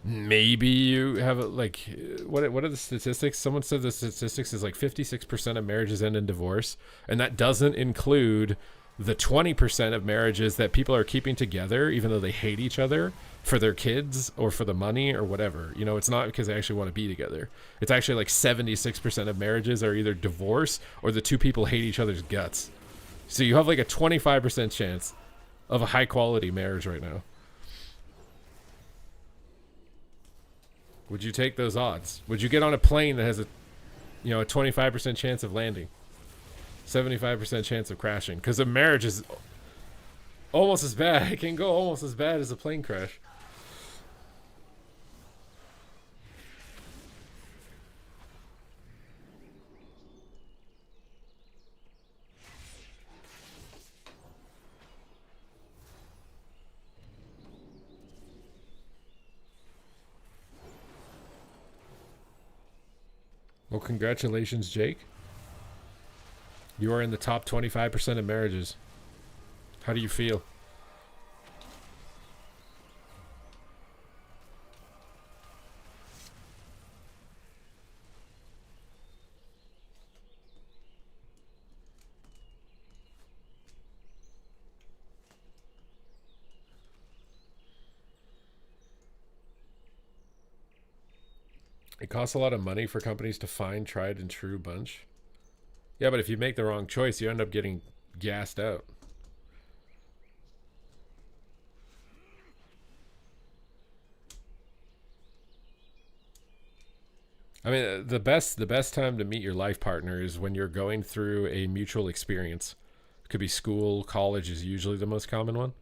maybe you have like, what are the statistics? Someone said the statistics is like 56% of marriages end in divorce, and that doesn't include the 20% of marriages that people are keeping together even though they hate each other for their kids or for the money or whatever. You know, it's not because they actually want to be together. It's actually like 76% of marriages are either divorce or the two people hate each other's guts. So you have like a 25% chance of a high quality marriage right now. Would you take those odds? Would you get on a plane that has a 25% chance of landing, 75% chance of crashing? Because a marriage is almost as bad. It can go almost as bad as a plane crash. Well, congratulations, Jake. You are in the top 25% of marriages. How do you feel? It costs a lot of money for companies to find tried and true bunch. Yeah, but if you make the wrong choice, you end up getting gassed out. I mean, the best time to meet your life partner is when you're going through a mutual experience. It could be school, college is usually the most common one.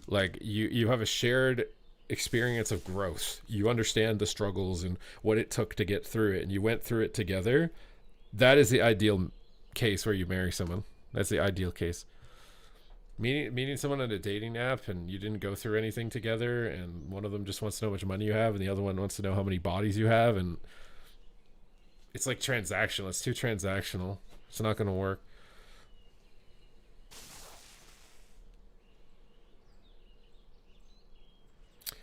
Like you have a shared experience of growth. You understand the struggles and what it took to get through it, and you went through it together. That is the ideal case where you marry someone. That's the ideal case. Meeting someone on a dating app and you didn't go through anything together, and one of them just wants to know how much money you have and the other one wants to know how many bodies you have, and it's like transactional. It's too transactional. It's not going to work.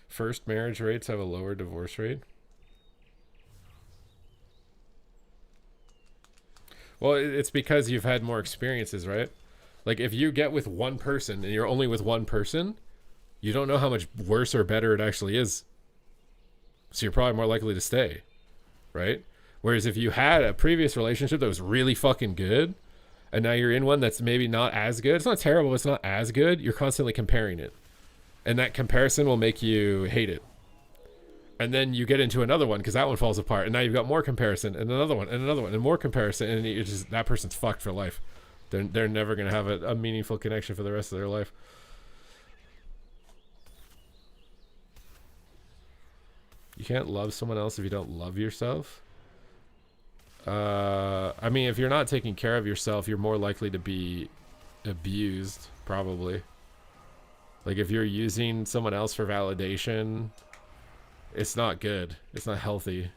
First marriage rates have a lower divorce rate. Well, it's because you've had more experiences, right? Like if you get with one person and you're only with one person, you don't know how much worse or better it actually is. So you're probably more likely to stay, right? Whereas if you had a previous relationship that was really fucking good, and now you're in one that's maybe not as good, it's not terrible, it's not as good, you're constantly comparing it. And that comparison will make you hate it. And then you get into another one because that one falls apart, and now you've got more comparison, and another one, and more comparison, and you just, that person's fucked for life. They're never going to have a meaningful connection for the rest of their life. You can't love someone else if you don't love yourself. I mean, if you're not taking care of yourself, you're more likely to be abused, probably. Like if you're using someone else for validation, it's not good. It's not healthy.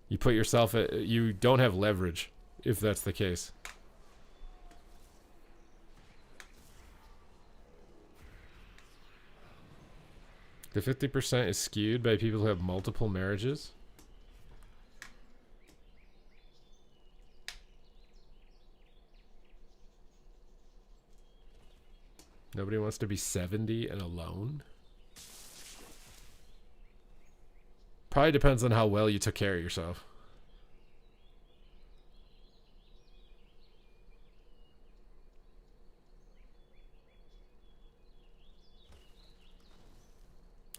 You put yourself at, you don't have leverage if that's the case. The 50% is skewed by people who have multiple marriages. Nobody wants to be 70 and alone. Probably depends on how well you took care of yourself.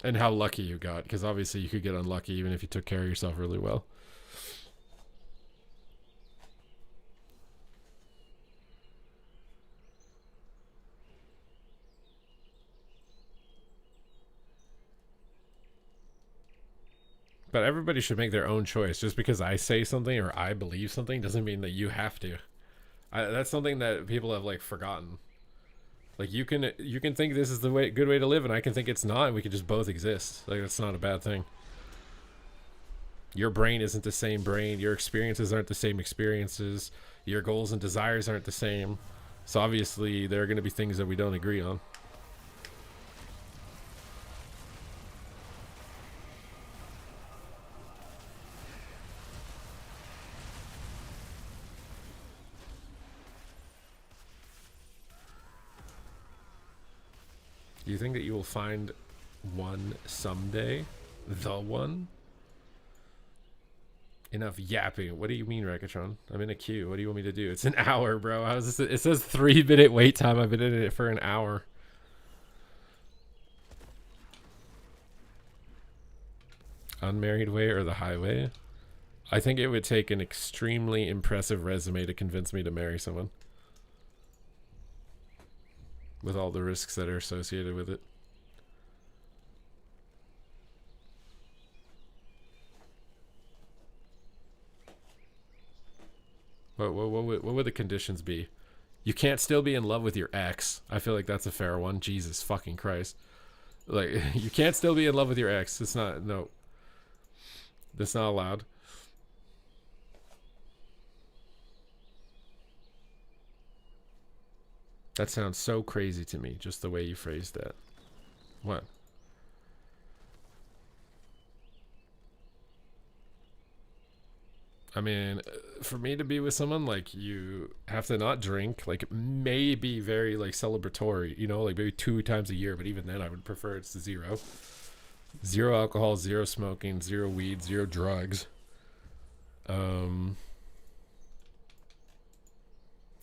And how lucky you got, because obviously you could get unlucky even if you took care of yourself really well. But everybody should make their own choice. Just because I say something or I believe something doesn't mean that you have to. That's something that people have like forgotten. Like you can think this is the good way to live, and I can think it's not, and we can just both exist. Like that's not a bad thing. Your brain isn't the same brain. Your experiences aren't the same experiences. Your goals and desires aren't the same. So obviously there are going to be things that we don't agree on. Do you think that you will find one someday? The one? Enough yapping. What do you mean, Rekatron? I'm in a queue. What do you want me to do? It's an hour, bro. It says 3-minute wait time. I've been in it for an hour. Unmarried way or the highway? I think it would take an extremely impressive resume to convince me to marry someone. With all the risks that are associated with it. What would the conditions be? You can't still be in love with your ex. I feel like that's a fair one. Jesus fucking Christ. Like, you can't still be in love with your ex. It's not, no. That's not allowed. That sounds so crazy to me, just the way you phrased that. What? I mean, for me to be with someone, like, you have to not drink, like, maybe very, like, celebratory, you know, like, maybe 2 times a year, but even then I would prefer it's 0. 0 alcohol, 0 smoking, 0 weed, 0 drugs.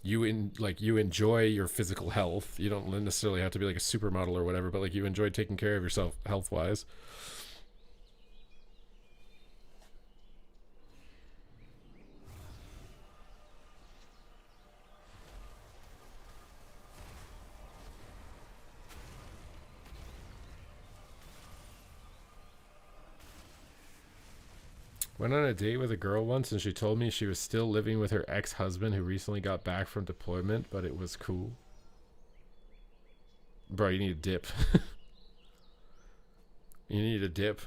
You enjoy your physical health. You don't necessarily have to be like a supermodel or whatever, but like you enjoy taking care of yourself health-wise. Went on a date with a girl once and she told me she was still living with her ex-husband who recently got back from deployment, but it was cool. Bro, you need a dip. You need a dip.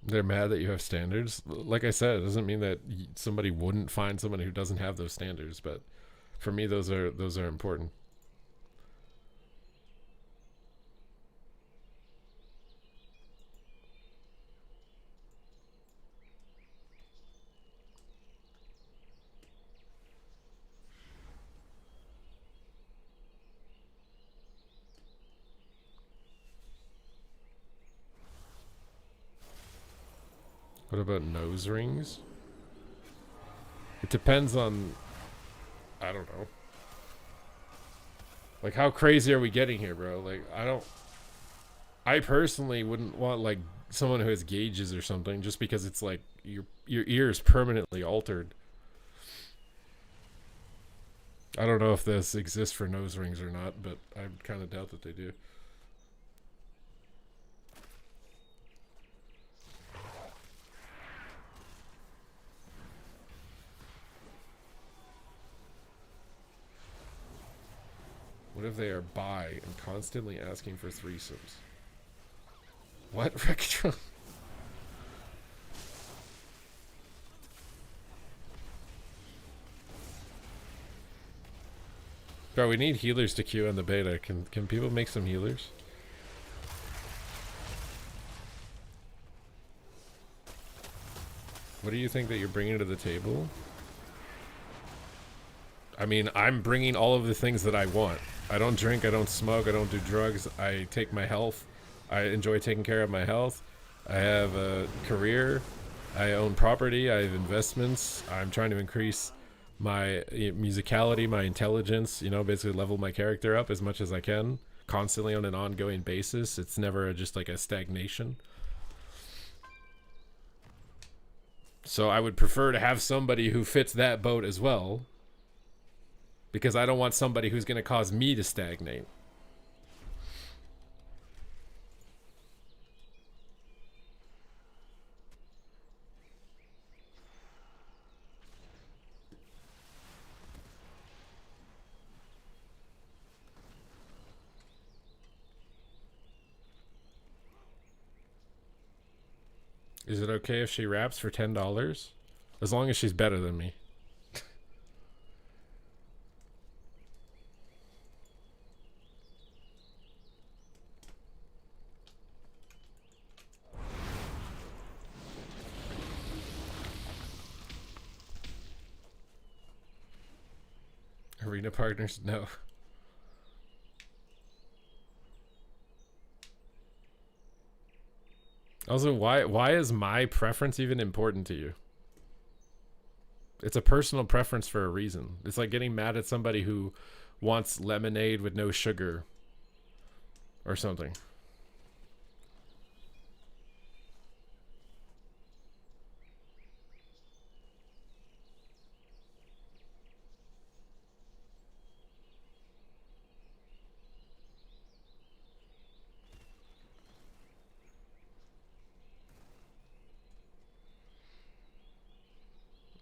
They're mad that you have standards. Like I said, it doesn't mean that somebody wouldn't find someone who doesn't have those standards, but for me those are important. What about nose rings? It depends on, I don't know. Like, how crazy are we getting here, bro? Like, I personally wouldn't want, like, someone who has gauges or something, just because it's like your ear is permanently altered. I don't know if this exists for nose rings or not, but I kind of doubt that they do. What if they are bi and constantly asking for threesomes? What, Rectron? Bro, we need healers to queue in the beta. Can people make some healers? What do you think that you're bringing to the table? I mean, I'm bringing all of the things that I want. I don't drink, I don't smoke, I don't do drugs. I take my health. I enjoy taking care of my health. I have a career. I own property. I have investments. I'm trying to increase my musicality, my intelligence, you know, basically level my character up as much as I can, constantly on an ongoing basis. It's never just like a stagnation. So I would prefer to have somebody who fits that boat as well, because I don't want somebody who's going to cause me to stagnate. Is it okay if she raps for $10? As long as she's better than me. Arena partners? No. Also, why is my preference even important to you? It's a personal preference for a reason. It's like getting mad at somebody who wants lemonade with no sugar or something.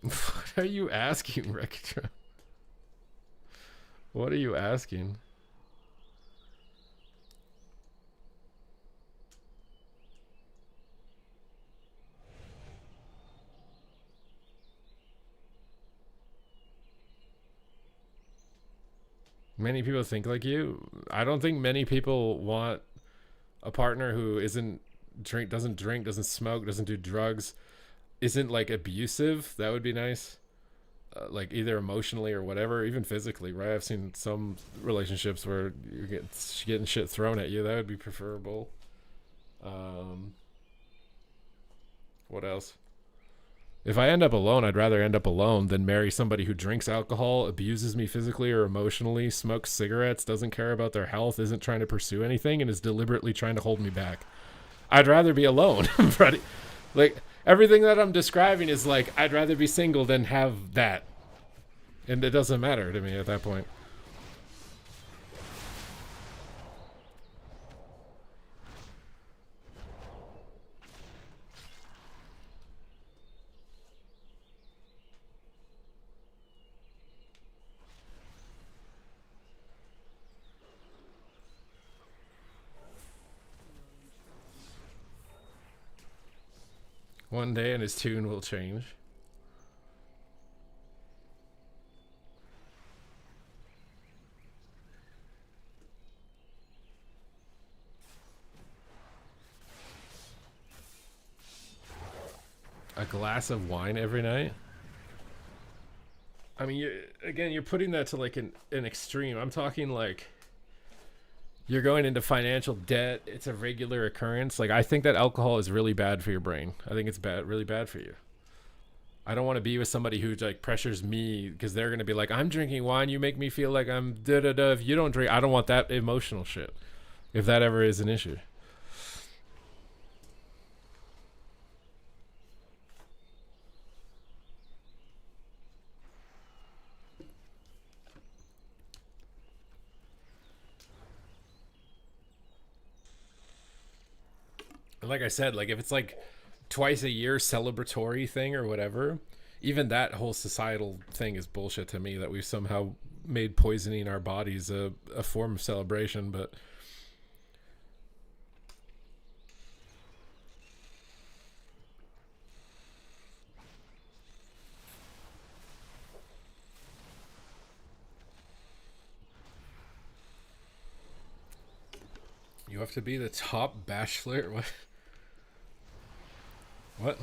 What are you asking, Rektra? What are you asking? Many people think like you. I don't think many people want a partner who doesn't drink, doesn't smoke, doesn't do drugs, isn't like abusive. That would be nice. Like either emotionally or whatever, even physically, right? I've seen some relationships where you're getting shit thrown at you. That would be preferable. What else? If I end up alone, I'd rather end up alone than marry somebody who drinks alcohol, abuses me physically or emotionally, smokes cigarettes, doesn't care about their health, isn't trying to pursue anything, and is deliberately trying to hold me back. I'd rather be alone. Like, everything that I'm describing is like, I'd rather be single than have that. And it doesn't matter to me at that point. One day and his tune will change. A glass of wine every night? I mean, you're putting that to like an extreme. I'm talking like you're going into financial debt. It's a regular occurrence. Like, I think that alcohol is really bad for your brain. I think it's really bad for you. I don't want to be with somebody who like pressures me because they're going to be like, I'm drinking wine. You make me feel like I'm da-da-da. If you don't drink, I don't want that emotional shit. If that ever is an issue. And like I said, like if it's like twice a year celebratory thing or whatever, even that whole societal thing is bullshit to me, that we've somehow made poisoning our bodies a form of celebration. But have to be the top bachelor? What? What?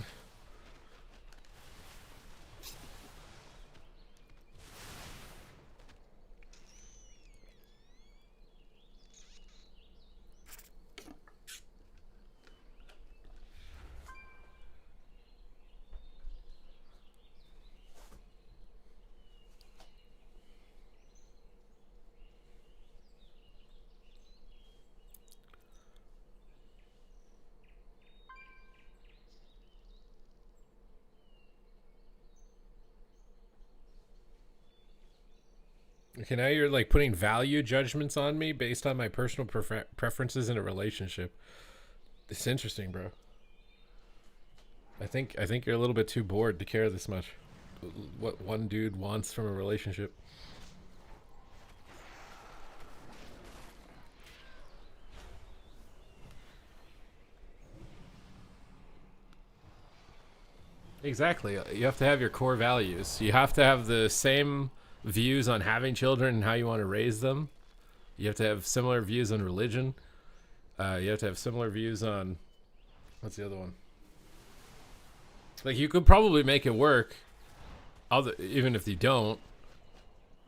Okay, now you're like putting value judgments on me based on my personal preferences in a relationship. It's interesting, bro. I think you're a little bit too bored to care this much. What one dude wants from a relationship. Exactly. You have to have your core values. You have to have the same views on having children and how you want to raise them. You have to have similar views on religion. You have to have similar views on, what's the other one? Like, you could probably make it work, even if you don't,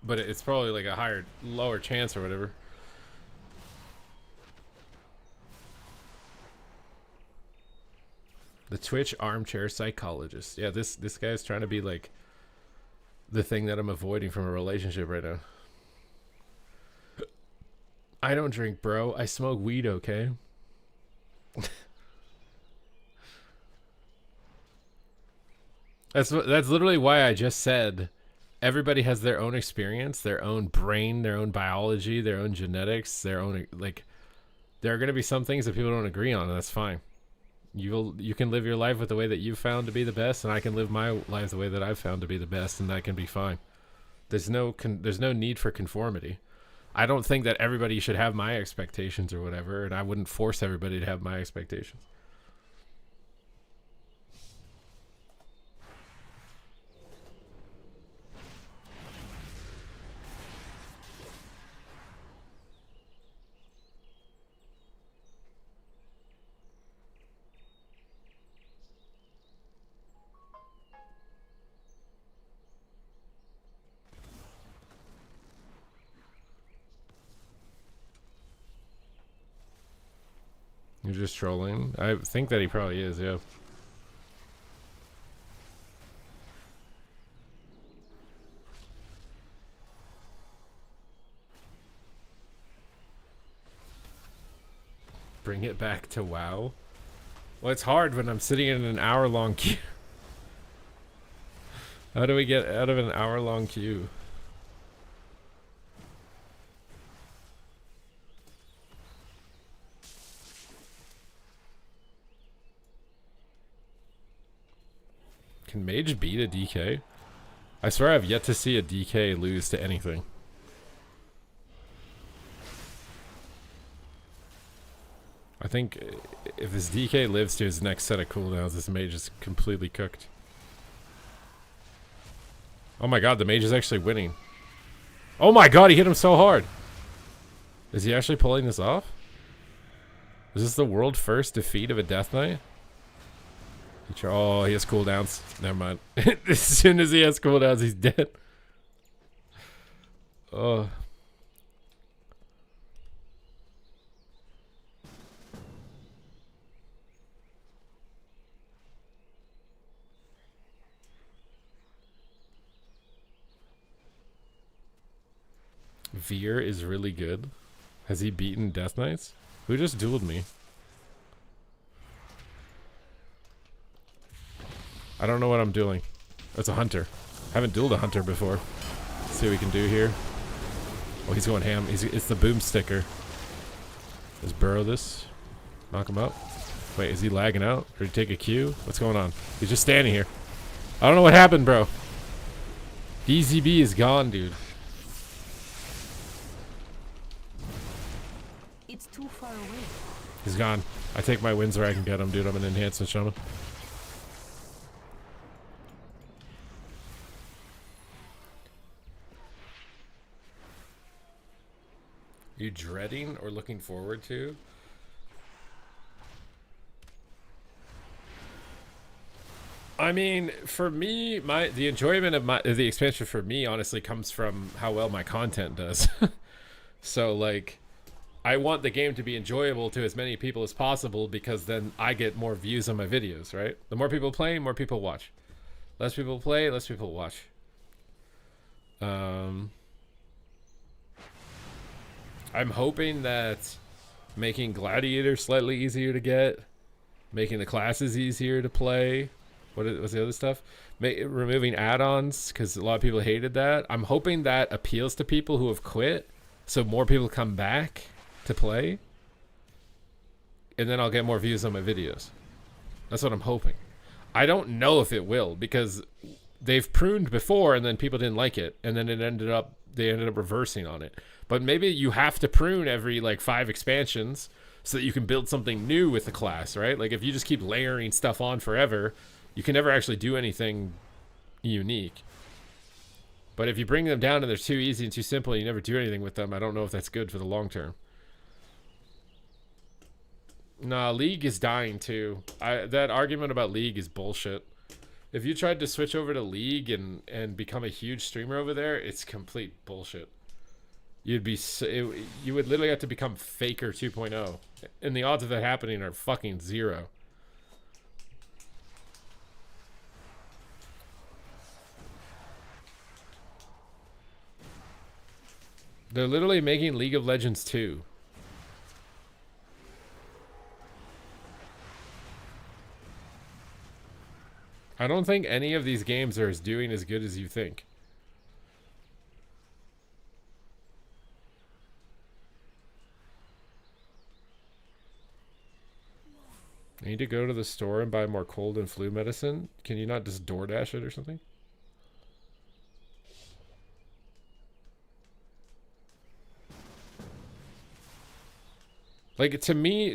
but it's probably like a lower chance or whatever. The Twitch armchair psychologist. Yeah, this guy's trying to be like the thing that I'm avoiding from a relationship right now. I don't drink, bro. I smoke weed, okay? That's literally why I just said everybody has their own experience, their own brain, their own biology, their own genetics, their own, like, there are going to be some things that people don't agree on, and that's fine. You can live your life with the way that you've found to be the best, and I can live my life the way that I've found to be the best, and that can be fine. There's no need for conformity. I don't think that everybody should have my expectations or whatever, and I wouldn't force everybody to have my expectations. You're just trolling? I think that he probably is, yeah. Bring it back to WoW? Well, it's hard when I'm sitting in an hour-long queue. How do we get out of an hour-long queue? Can Mage beat a DK? I swear I've yet to see a DK lose to anything. I think if this DK lives to his next set of cooldowns, this Mage is completely cooked. Oh my god, the Mage is actually winning. Oh my god, he hit him so hard! Is he actually pulling this off? Is this the world first defeat of a Death Knight? Oh, he has cooldowns. Never mind. As soon as he has cooldowns, he's dead. Oh. Veer is really good. Has he beaten Death Knights? Who just dueled me? I don't know what I'm doing. It's a hunter. I haven't dueled a hunter before. Let's see what we can do here. Oh, he's going ham. It's the boom sticker. Let's burrow this. Knock him out. Wait, is he lagging out? Or did he take a Q? What's going on? He's just standing here. I don't know what happened, bro. DZB is gone, dude. It's too far away. He's gone. I take my wins where I can get him, dude. I'm an enhancement shaman. You dreading or looking forward to? I mean, for me, the enjoyment of the expansion for me honestly comes from how well my content does. So like, I want the game to be enjoyable to as many people as possible because then I get more views on my videos, right? The more people play, more people watch. Less people play, less people watch. I'm hoping that making Gladiator slightly easier to get, making the classes easier to play. What's the other stuff? Removing add-ons, because a lot of people hated that. I'm hoping that appeals to people who have quit, so more people come back to play. And then I'll get more views on my videos. That's what I'm hoping. I don't know if it will, because they've pruned before and then people didn't like it. And then they ended up reversing on it. But maybe you have to prune every like 5 expansions so that you can build something new with the class, right? Like if you just keep layering stuff on forever, you can never actually do anything unique. But if you bring them down and they're too easy and too simple and you never do anything with them, I don't know if that's good for the long term. Nah, League is dying too. That argument about League is bullshit. If you tried to switch over to League and become a huge streamer over there, it's complete bullshit. You would literally have to become Faker 2.0. And the odds of that happening are fucking 0. They're literally making League of Legends 2. I don't think any of these games are doing as good as you think. I need to go to the store and buy more cold and flu medicine. Can you not just DoorDash it or something? Like, to me,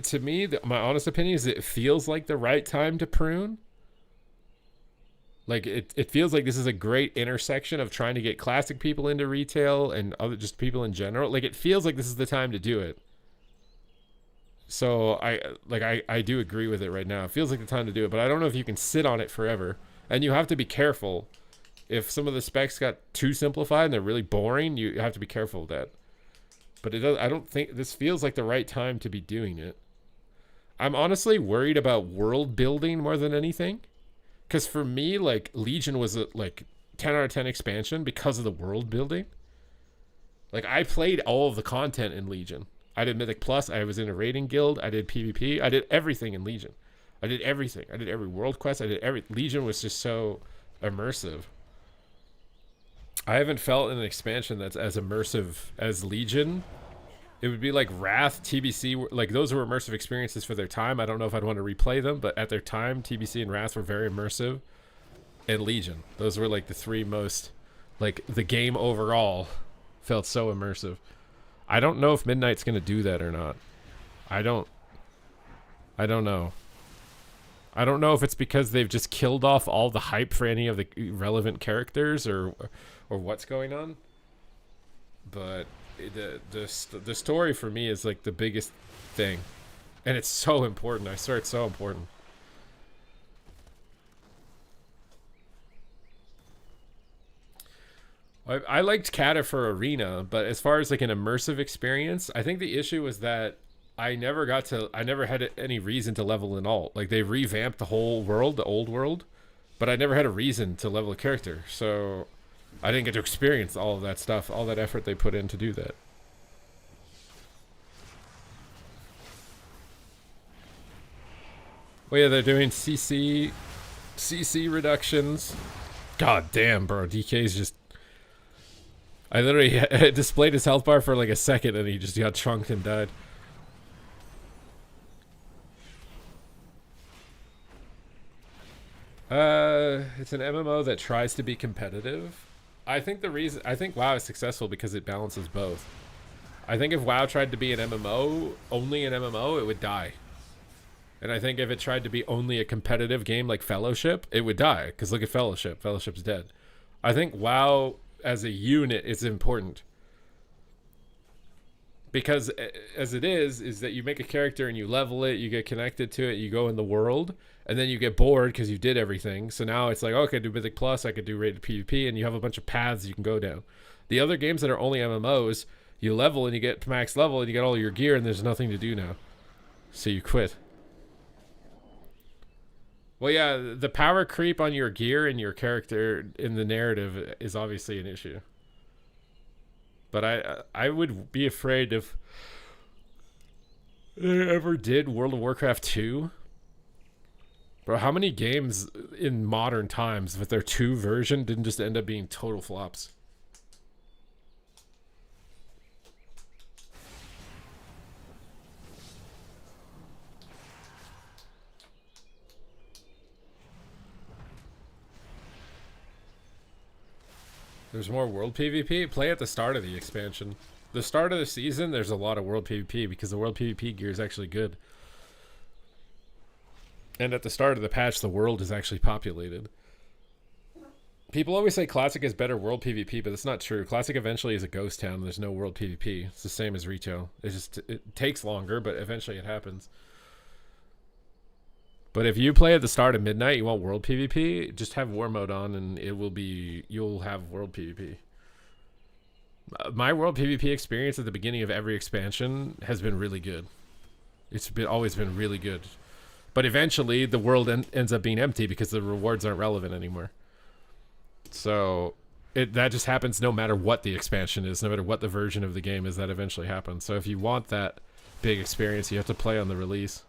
my honest opinion is it feels like the right time to prune. Like, it feels like this is a great intersection of trying to get classic people into retail and other just people in general. Like, it feels like this is the time to do it. So, I do agree with it right now. It feels like the time to do it, but I don't know if you can sit on it forever. And you have to be careful. If some of the specs got too simplified and they're really boring, you have to be careful of that. But I don't think this feels like the right time to be doing it. I'm honestly worried about world building more than anything. Because for me, like, Legion was a 10 out of 10 expansion because of the world building. Like, I played all of the content in Legion. I did Mythic Plus. I was in a raiding guild. I did PvP. I did everything in Legion. I did everything. I did every world quest. Legion was just so immersive. I haven't felt an expansion that's as immersive as Legion. It would be like Wrath, TBC, like those were immersive experiences for their time. I don't know if I'd want to replay them, but at their time, TBC and Wrath were very immersive. And Legion, those were like the 3 most, like the game overall felt so immersive. I don't know if Midnight's going to do that or not. I don't know. I don't know if it's because they've just killed off all the hype for any of the relevant characters or what's going on. But the story for me is like the biggest thing. And it's so important. I swear it's so important. I liked Kata for Arena, but as far as like an immersive experience, I think the issue was that I never had any reason to level an alt. Like, they revamped the whole world, the old world, but I never had a reason to level a character. So I didn't get to experience all of that stuff, all that effort they put in to do that. Well, yeah, they're doing CC reductions. God damn, bro. DK's just... I literally displayed his health bar for like a second and he just got chunked and died. It's an MMO that tries to be competitive. I think WoW is successful because it balances both. I think if WoW tried to be an MMO, only an MMO, it would die. And I think if it tried to be only a competitive game like Fellowship, it would die. Because look at Fellowship. Fellowship's dead. I think WoW as a unit is important. Because as it is that you make a character and you level it, you get connected to it, you go in the world, and then you get bored because you did everything. So now it's like, oh, I could do Mythic Plus, I could do rated PvP, and you have a bunch of paths you can go down. The other games that are only MMOs, you level and you get to max level and you get all your gear and there's nothing to do now. So you quit. Well, yeah, the power creep on your gear and your character in the narrative is obviously an issue. But I would be afraid if they ever did World of Warcraft 2. Bro, how many games in modern times with their 2 version didn't just end up being total flops? There's more world PvP? Play at the start of the expansion. The start of the season, there's a lot of world PvP because the world PvP gear is actually good. And at the start of the patch, the world is actually populated. People always say Classic is better world PvP, but that's not true. Classic eventually is a ghost town. There's no world PvP. It's the same as retail. It takes longer, but eventually it happens. But if you play at the start of midnight, you want world PvP, just have war mode on and you'll have world PvP. My world PvP experience at the beginning of every expansion has been really good. It's always been really good. But eventually the world ends up being empty because the rewards aren't relevant anymore. So that just happens no matter what the expansion is, no matter what the version of the game is, that eventually happens. So if you want that big experience, you have to play on the release.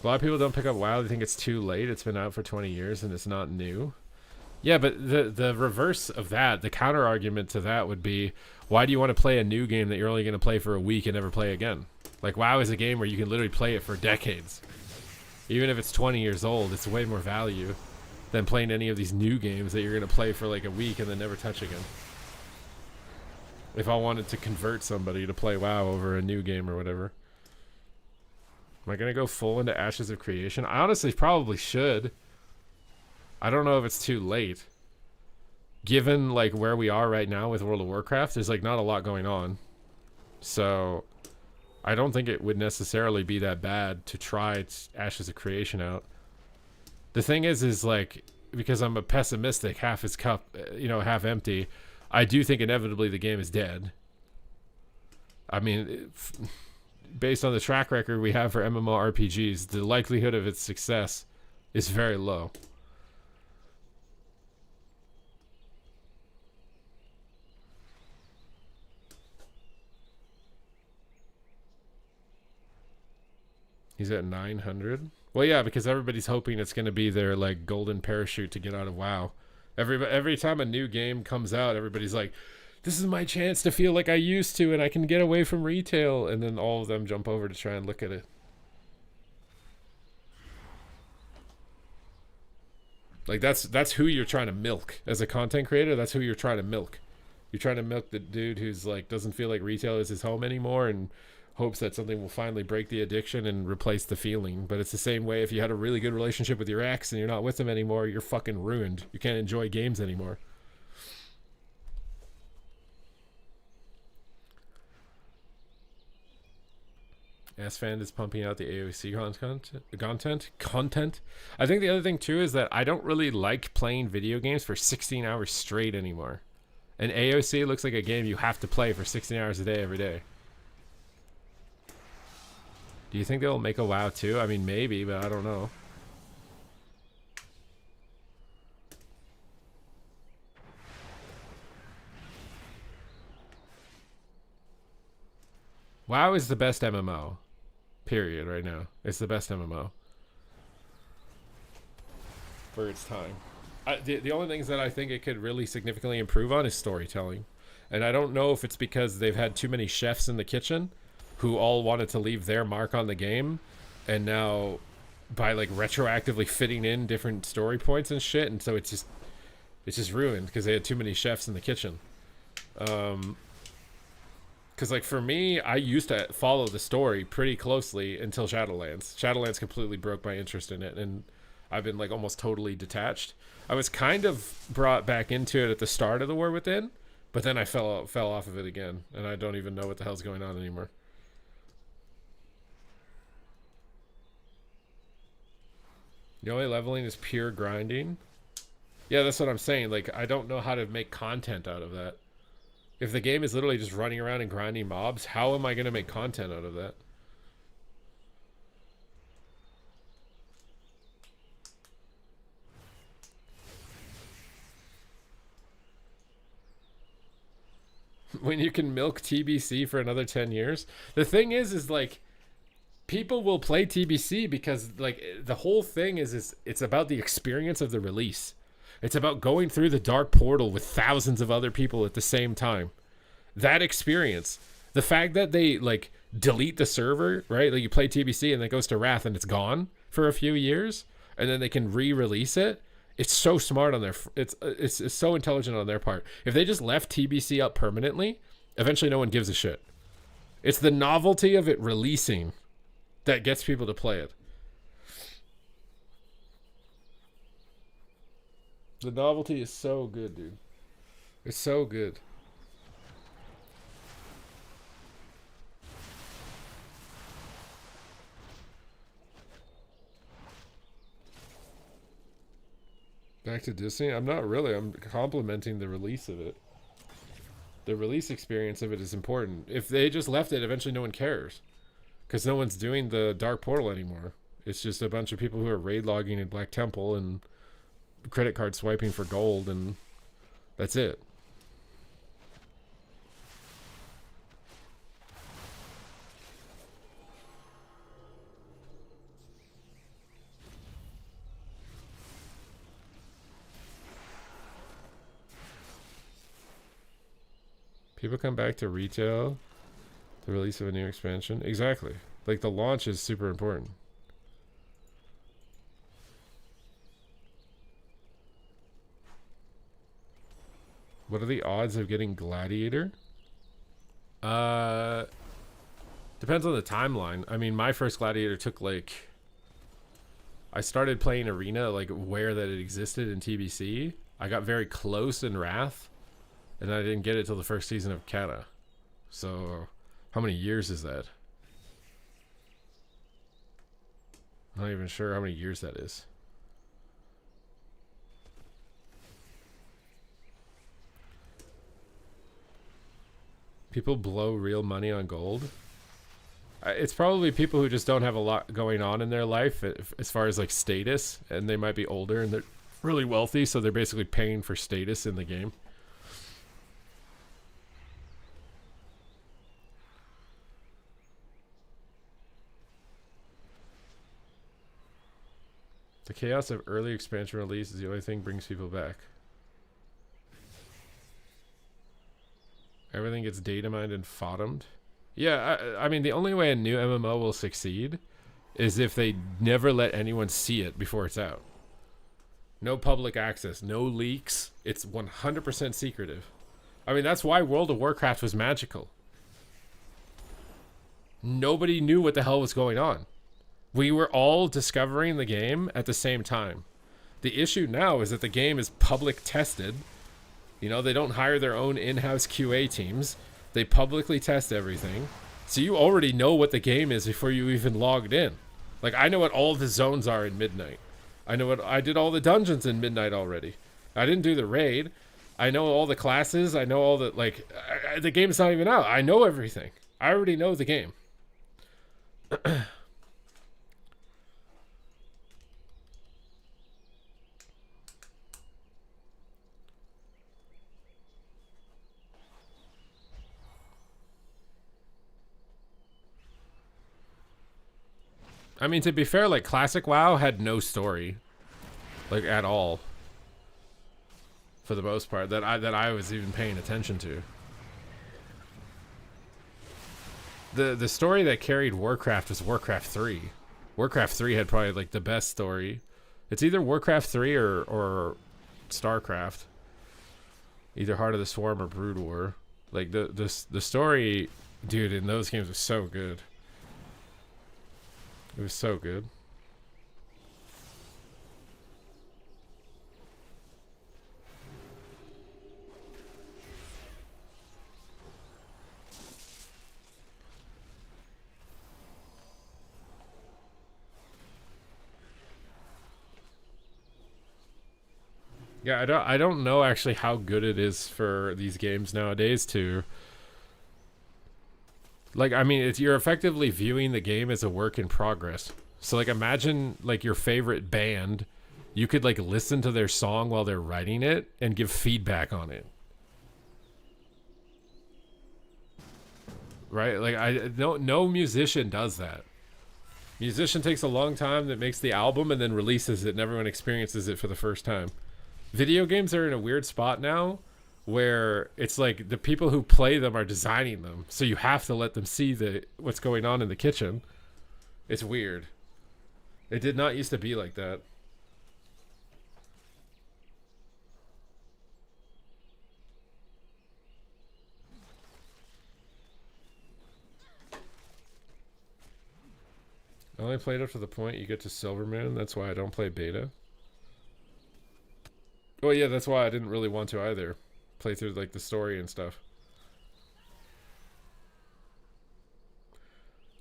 A lot of people don't pick up WoW. They think it's too late. It's been out for 20 years and it's not new. Yeah, but the reverse of that, the counter argument to that would be, why do you want to play a new game that you're only going to play for a week and never play again? Like, WoW is a game where you can literally play it for decades. Even if it's 20 years old, it's way more value than playing any of these new games that you're going to play for like a week and then never touch again. If I wanted to convert somebody to play WoW over a new game or whatever. Am I going to go full into Ashes of Creation? I honestly probably should. I don't know if it's too late. Given like where we are right now with World of Warcraft, there's like not a lot going on. So I don't think it would necessarily be that bad to try Ashes of Creation out. The thing is like, because I'm a pessimistic, half his cup, half empty, I do think inevitably the game is dead. I mean, based on the track record we have for MMORPGs, the likelihood of its success is very low. He's at 900. Well, yeah, because everybody's hoping it's going to be their like golden parachute to get out of WoW. Every time a new game comes out, everybody's like, this is my chance to feel like I used to and I can get away from retail. And then all of them jump over to try and look at it. Like that's who you're trying to milk as a content creator. That's who you're trying to milk. You're trying to milk the dude who's like doesn't feel like retail is his home anymore and hopes that something will finally break the addiction and replace the feeling. But it's the same way if you had a really good relationship with your ex and you're not with them anymore, you're fucking ruined. You can't enjoy games anymore. S-Fan is pumping out the AOC content. I think the other thing too is that I don't really like playing video games for 16 hours straight anymore. And AOC looks like a game you have to play for 16 hours a day every day. Do you think they'll make a WoW too? I mean, maybe, but I don't know. WoW is the best MMO. Period, right now. It's the best MMO. For its time. The only things that I think it could really significantly improve on is storytelling. And I don't know if it's because they've had too many chefs in the kitchen who all wanted to leave their mark on the game. And now, by like retroactively fitting in different story points and shit, and so it's just ruined because they had too many chefs in the kitchen. Because, like, for me, I used to follow the story pretty closely until Shadowlands. Shadowlands completely broke my interest in it, and I've been, like, almost totally detached. I was kind of brought back into it at the start of the War Within, but then I fell off of it again, and I don't even know what the hell's going on anymore. The only leveling is pure grinding. Yeah, that's what I'm saying. Like, I don't know how to make content out of that. If the game is literally just running around and grinding mobs, how am I going to make content out of that? When you can milk TBC for another 10 years? The thing is like, people will play TBC because, like, the whole thing is it's about the experience of the release. It's about going through the dark portal with thousands of other people at the same time. That experience. The fact that they, like, delete the server, right? Like, you play TBC and it goes to Wrath and it's gone for a few years, and then they can re-release it. It's so smart on their... It's so intelligent on their part. If they just left TBC up permanently, eventually no one gives a shit. It's the novelty of it releasing that gets people to play it. The novelty is so good, dude. It's so good. Back to Disney? I'm not really. I'm complimenting the release of it. The release experience of it is important. If they just left it, eventually no one cares. Because no one's doing the Dark Portal anymore. It's just a bunch of people who are raid logging in Black Temple and credit card swiping for gold, and that's it. People come back to retail, the release of a new expansion. Exactly. Like, the launch is super important. What are the odds of getting Gladiator? Depends on the timeline. I mean, my first Gladiator took, like... I started playing Arena, like, aware that it existed in TBC. I got very close in Wrath. And I didn't get it till the first season of Kata. So, how many years is that? I'm not even sure how many years that is. People blow real money on gold. It's probably people who just don't have a lot going on in their life as far as, like, status. And they might be older and they're really wealthy, so they're basically paying for status in the game. The chaos of early expansion release is the only thing brings people back. Everything gets data mined and photomed. Yeah, I mean, the only way a new MMO will succeed is if they never let anyone see it before it's out. No public access, no leaks. It's 100% secretive. I mean, that's why World of Warcraft was magical. Nobody knew what the hell was going on. We were all discovering the game at the same time. The issue now is that the game is public tested. You know, they don't hire their own in-house QA teams. They publicly test everything. So you already know what the game is before you even logged in. Like, I know what all the zones are in Midnight. I did all the dungeons in Midnight already. I didn't do the raid. I know all the classes. I know all the, like, the game's not even out. I know everything. I already know the game. I mean, to be fair, like, Classic WoW had no story, like, at all, for the most part, that I was even paying attention to. The story that carried Warcraft was Warcraft 3. Warcraft 3 had probably, like, the best story. It's either Warcraft 3 or StarCraft. Either Heart of the Swarm or Brood War. Like, the story, dude, in those games was so good. It was so good. Yeah, I don't know actually how good it is for these games nowadays to, like, I mean, it's, you're effectively viewing the game as a work in progress. So like imagine like your favorite band, you could like listen to their song while they're writing it and give feedback on it. Right? Like no musician does that. Musician takes a long time that makes the album and then releases it and everyone experiences it for the first time. Video games are in a weird spot now where it's like the people who play them are designing them. So you have to let them see what's going on in the kitchen. It's weird. It did not used to be like that. I only played up to the point you get to Silverman. That's why I don't play beta. Well, yeah, that's why I didn't really want to either. Play through like the story and stuff.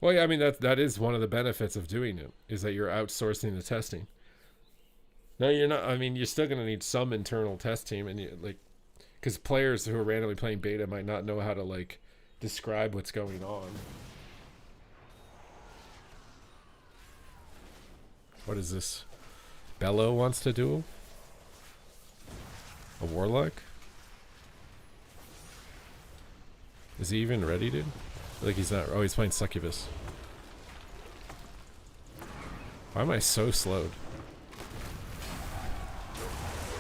Well, yeah, I mean that is one of the benefits of doing it, is that you're outsourcing the testing. No, you're not. I mean, you're still gonna need some internal test team, and like, because players who are randomly playing beta might not know how to like describe what's going on. What is this? Bello wants to duel? A warlock? Is he even ready, dude? Like he's not. Oh, he's playing succubus. Why am I so slowed?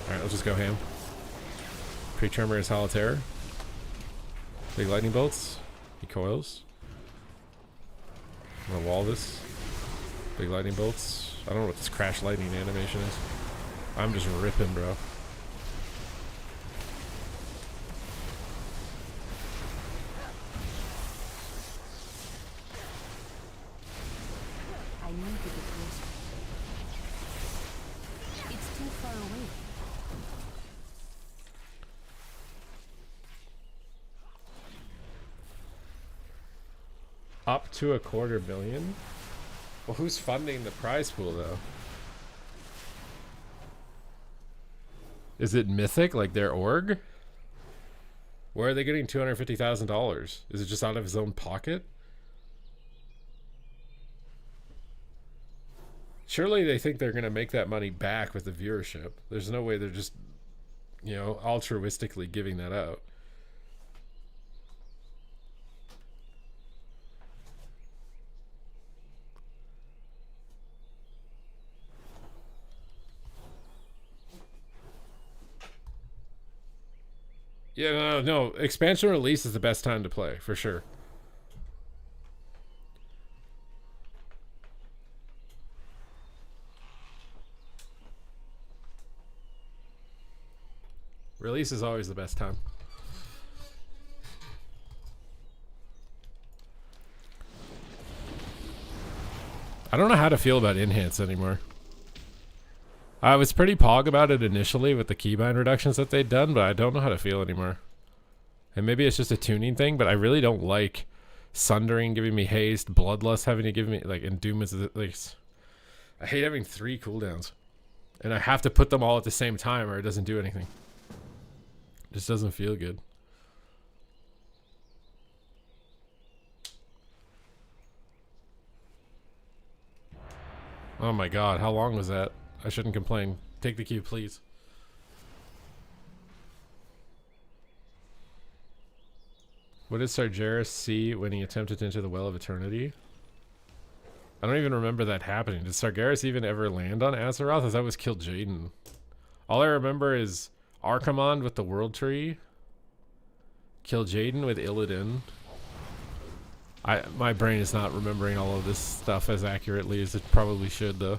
Alright, let's just go ham. Pre-tremor is solitaire. Big lightning bolts. He coils. I'm gonna wall this. Big lightning bolts. I don't know what this crash lightning animation is. I'm just ripping, bro. I need to get closer. It's too far away. Up to $250,000? Well, who's funding the prize pool, though? Is it Mythic, like their org? Where are they getting $250,000? Is it just out of his own pocket? Surely they think they're going to make that money back with the viewership. There's no way they're just, you know, altruistically giving that out. Yeah, no. Expansion release is the best time to play, for sure. Release is always the best time. I don't know how to feel about enhance anymore. I was pretty pog about it initially with the keybind reductions that they'd done, but I don't know how to feel anymore. And maybe it's just a tuning thing, but I really don't like Sundering giving me haste, Bloodlust having to give me, like, and Doom is, like, I hate having 3 cooldowns. And I have to put them all at the same time or it doesn't do anything. It just doesn't feel good. Oh my god, how long was that? I shouldn't complain. Take the cue, please. What did Sargeras see when he attempted to enter the Well of Eternity? I don't even remember that happening. Did Sargeras even ever land on Azeroth? I thought it was kill Jaden. All I remember is Archimonde with the World Tree. Kill Jaden with Illidan. My brain is not remembering all of this stuff as accurately as it probably should, though.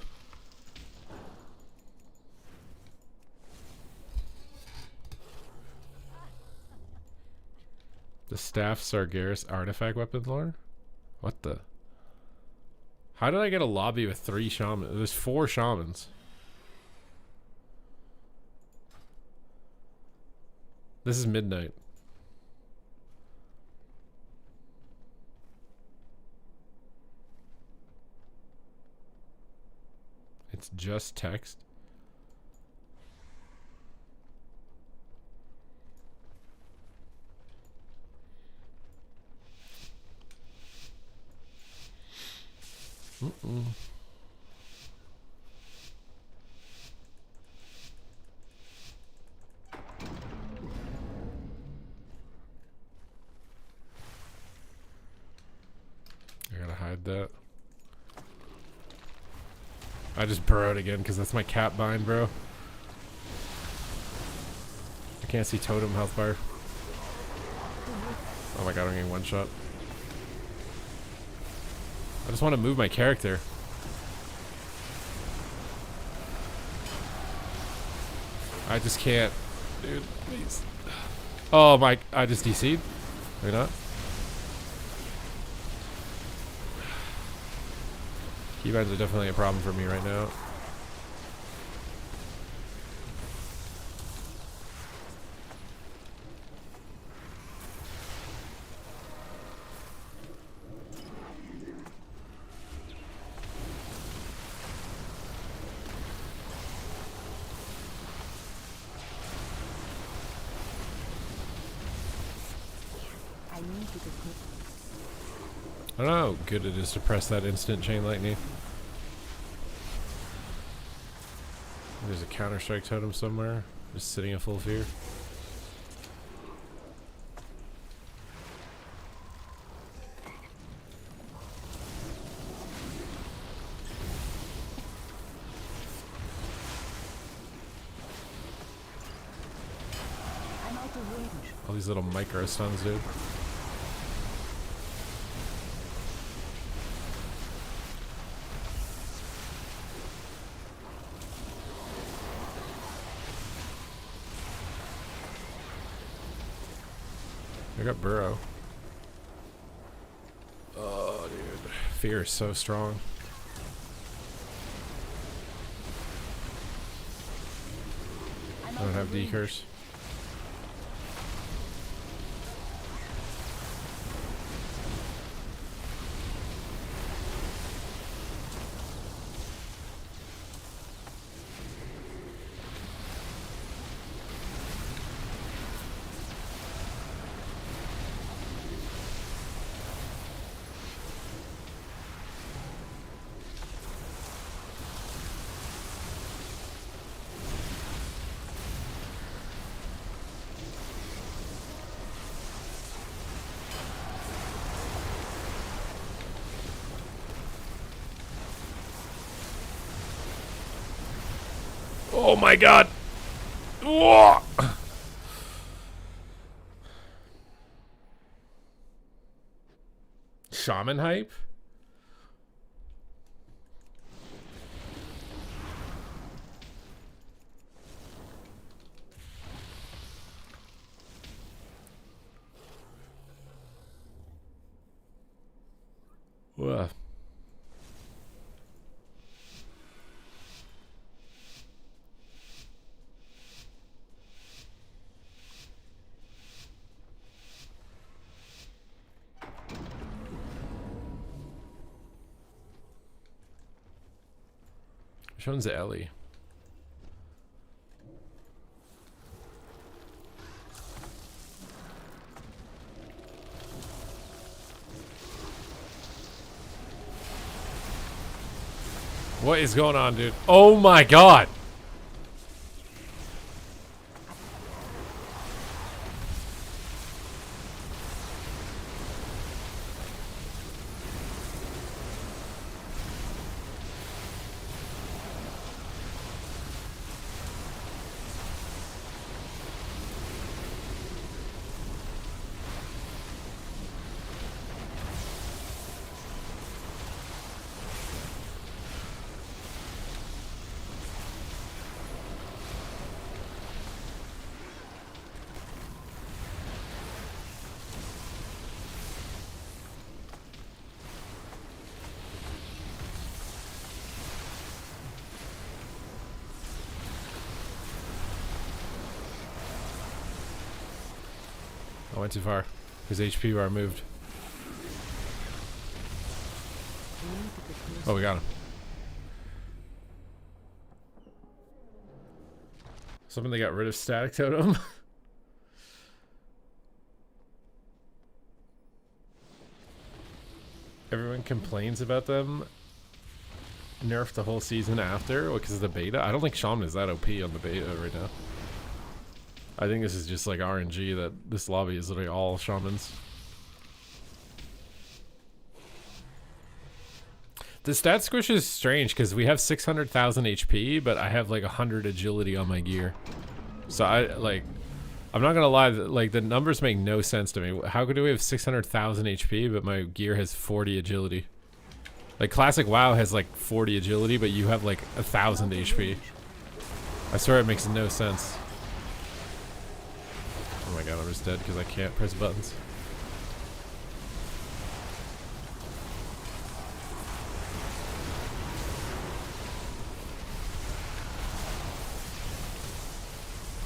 The Staff Sargeras artifact weapon lore? What the? How did I get a lobby with 3 shamans? There's 4 shamans. This is midnight. It's just text. I gotta hide that. I just burrowed again because that's my cat bind, bro. I can't see totem health bar. Oh my god, I'm getting one shot. I just want to move my character. I just can't. Dude, please. Oh my, I just DC'd. Or not. Keybinds are definitely a problem for me right now. I need to get I don't know how good it is to press that instant chain lightning. There's a Counter-Strike totem somewhere, just sitting in full fear. I'm out of range. All these little micro stuns, dude. I got burrow. Oh, dude. Fear is so strong. I don't have decurs. Oh my god! Whoa! Shaman hype? Whoa. Which one's Ellie? What is going on, dude? Oh my god! I went too far. His HP bar moved. Oh, we got him. Somebody got rid of static totem. Everyone complains about them nerfed the whole season after because of the beta. I don't think Shaman is that OP on the beta right now. I think this is just like RNG that this lobby is literally all Shamans. The stat squish is strange because we have 600,000 HP, but I have like 100 agility on my gear. So I'm not gonna lie, like the numbers make no sense to me. How could we have 600,000 HP, but my gear has 40 agility? Like classic WoW has like 40 agility, but you have like 1,000 HP. I swear it makes no sense. Oh my god, I'm just dead because I can't press buttons.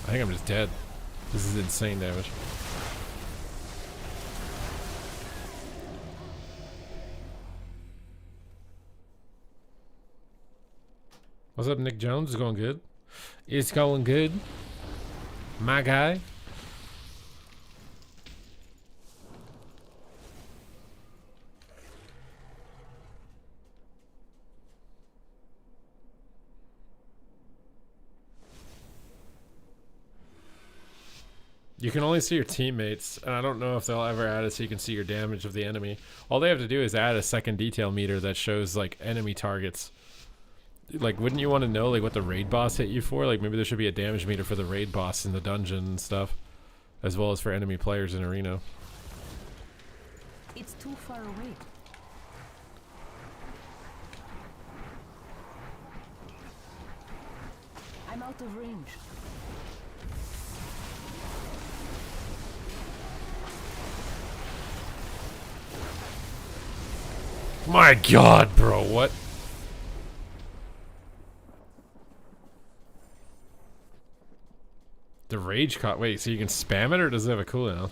I think I'm just dead. This is insane damage. What's up, Nick Jones? It's going good. It's going good. My guy. You can only see your teammates, and I don't know if they'll ever add it so you can see your damage of the enemy. All they have to do is add a second detail meter that shows like enemy targets. Like, wouldn't you want to know like what the raid boss hit you for? Like maybe there should be a damage meter for the raid boss in the dungeon and stuff, as well as for enemy players in arena. It's too far away. I'm out of range. My god, bro, what? The rage caught. Wait, so you can spam it or does it have a cooldown?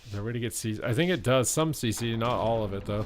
Is there a way to get CC? I think it does some CC, not all of it though.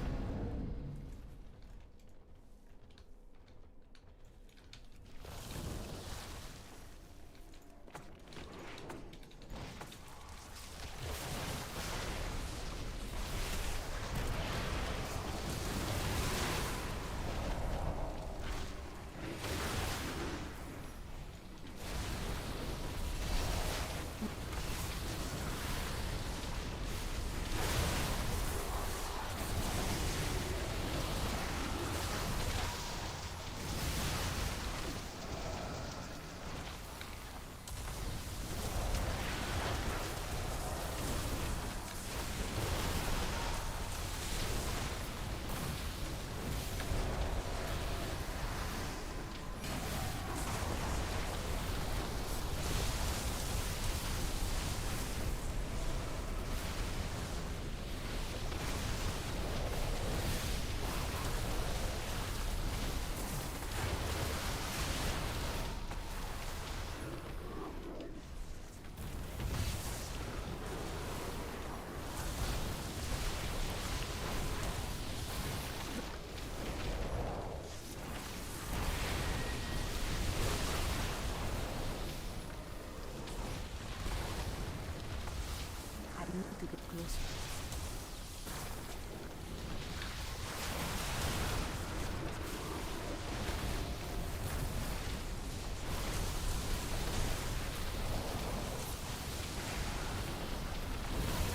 To get closer.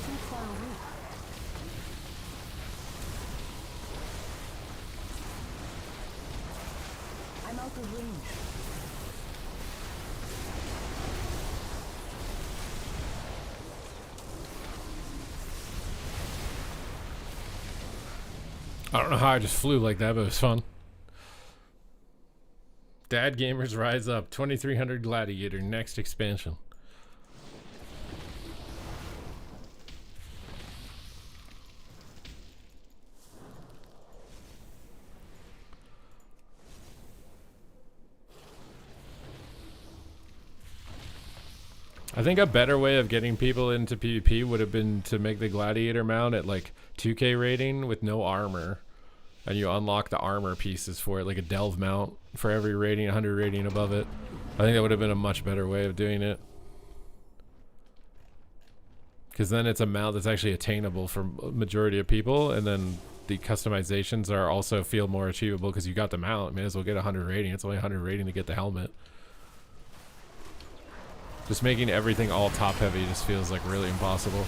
Too far away. I'm out of range. I don't know how I just flew like that, but it was fun. Dad Gamers Rise Up, 2300 Gladiator, next expansion. I think a better way of getting people into PvP would have been to make the gladiator mount at like 2k rating with no armor, and you unlock the armor pieces for it, like a delve mount for every rating, 100 rating above it. I think that would have been a much better way of doing it, because then it's a mount that's actually attainable for majority of people, and then the customizations are also feel more achievable because you got the mount. May as well get 100 rating. It's only 100 rating to get the helmet. Just making everything all top heavy just feels like really impossible.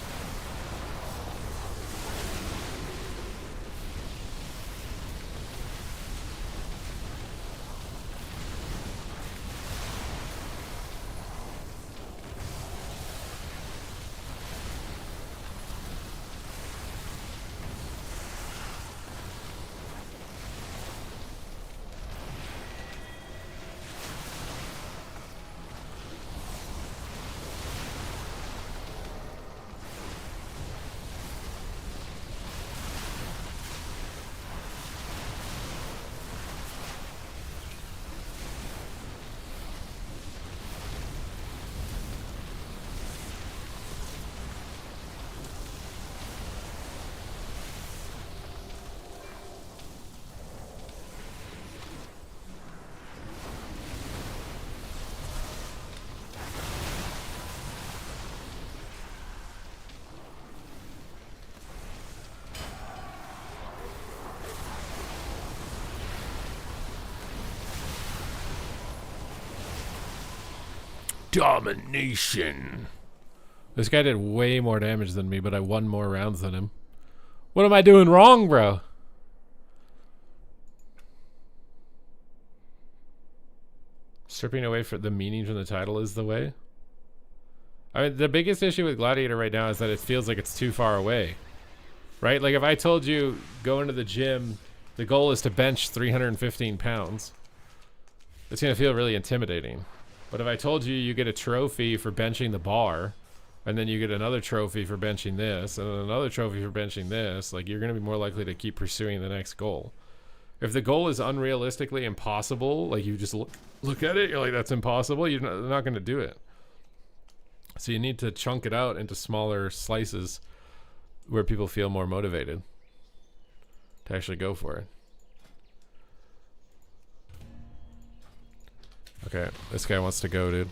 Domination. This guy did way more damage than me, but I won more rounds than him. What am I doing wrong, bro? Stripping away for the meaning from the title is the way. I mean, the biggest issue with Gladiator right now is that it feels like it's too far away. Right? Like if I told you go into the gym, the goal is to bench 315 pounds, it's going to feel really intimidating. But if I told you you get a trophy for benching the bar, and then you get another trophy for benching this, and then another trophy for benching this, like you're going to be more likely to keep pursuing the next goal. If the goal is unrealistically impossible, like you just look at it, you're like, that's impossible, you're not going to do it. So you need to chunk it out into smaller slices where people feel more motivated to actually go for it. Okay, this guy wants to go, dude.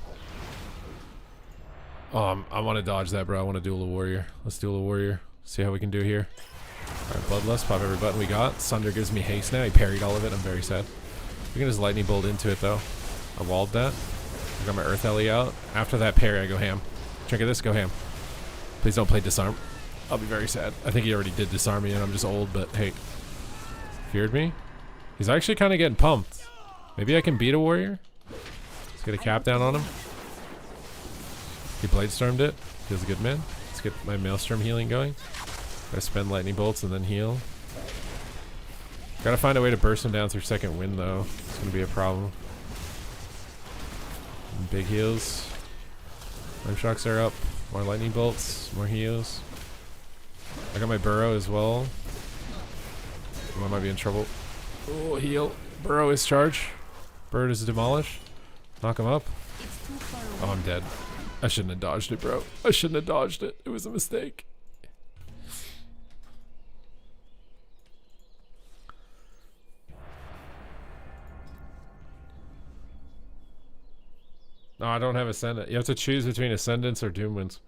Oh, I want to dodge that, bro. I want to duel a warrior. Let's duel a warrior. See how we can do here. Alright, Bloodlust. Pop every button we got. Sunder gives me haste now. He parried all of it. I'm very sad. We can just lightning bolt into it, though. I walled that. I got my Earth Ellie out. After that parry, I go ham. Check at this. Go ham. Please don't play disarm. I'll be very sad. I think he already did disarm me, and I'm just old, but hey. Feared me? He's actually kind of getting pumped. Maybe I can beat a warrior? Let's get a cap down on him. He blade stormed it. Feels a good man. Let's get my maelstrom healing going. Gotta spend lightning bolts and then heal. Gotta find a way to burst him down through second wind though. It's gonna be a problem. And big heals. Flame shocks are up. More lightning bolts. More heals. I got my burrow as well. I might be in trouble. Oh, heal. Burrow is charge. Bird is demolish. Knock him up. Oh, I'm dead. I shouldn't have dodged it, bro. I shouldn't have dodged it. It was a mistake. No, I don't have Ascendant. You have to choose between Ascendants or Doom Winds.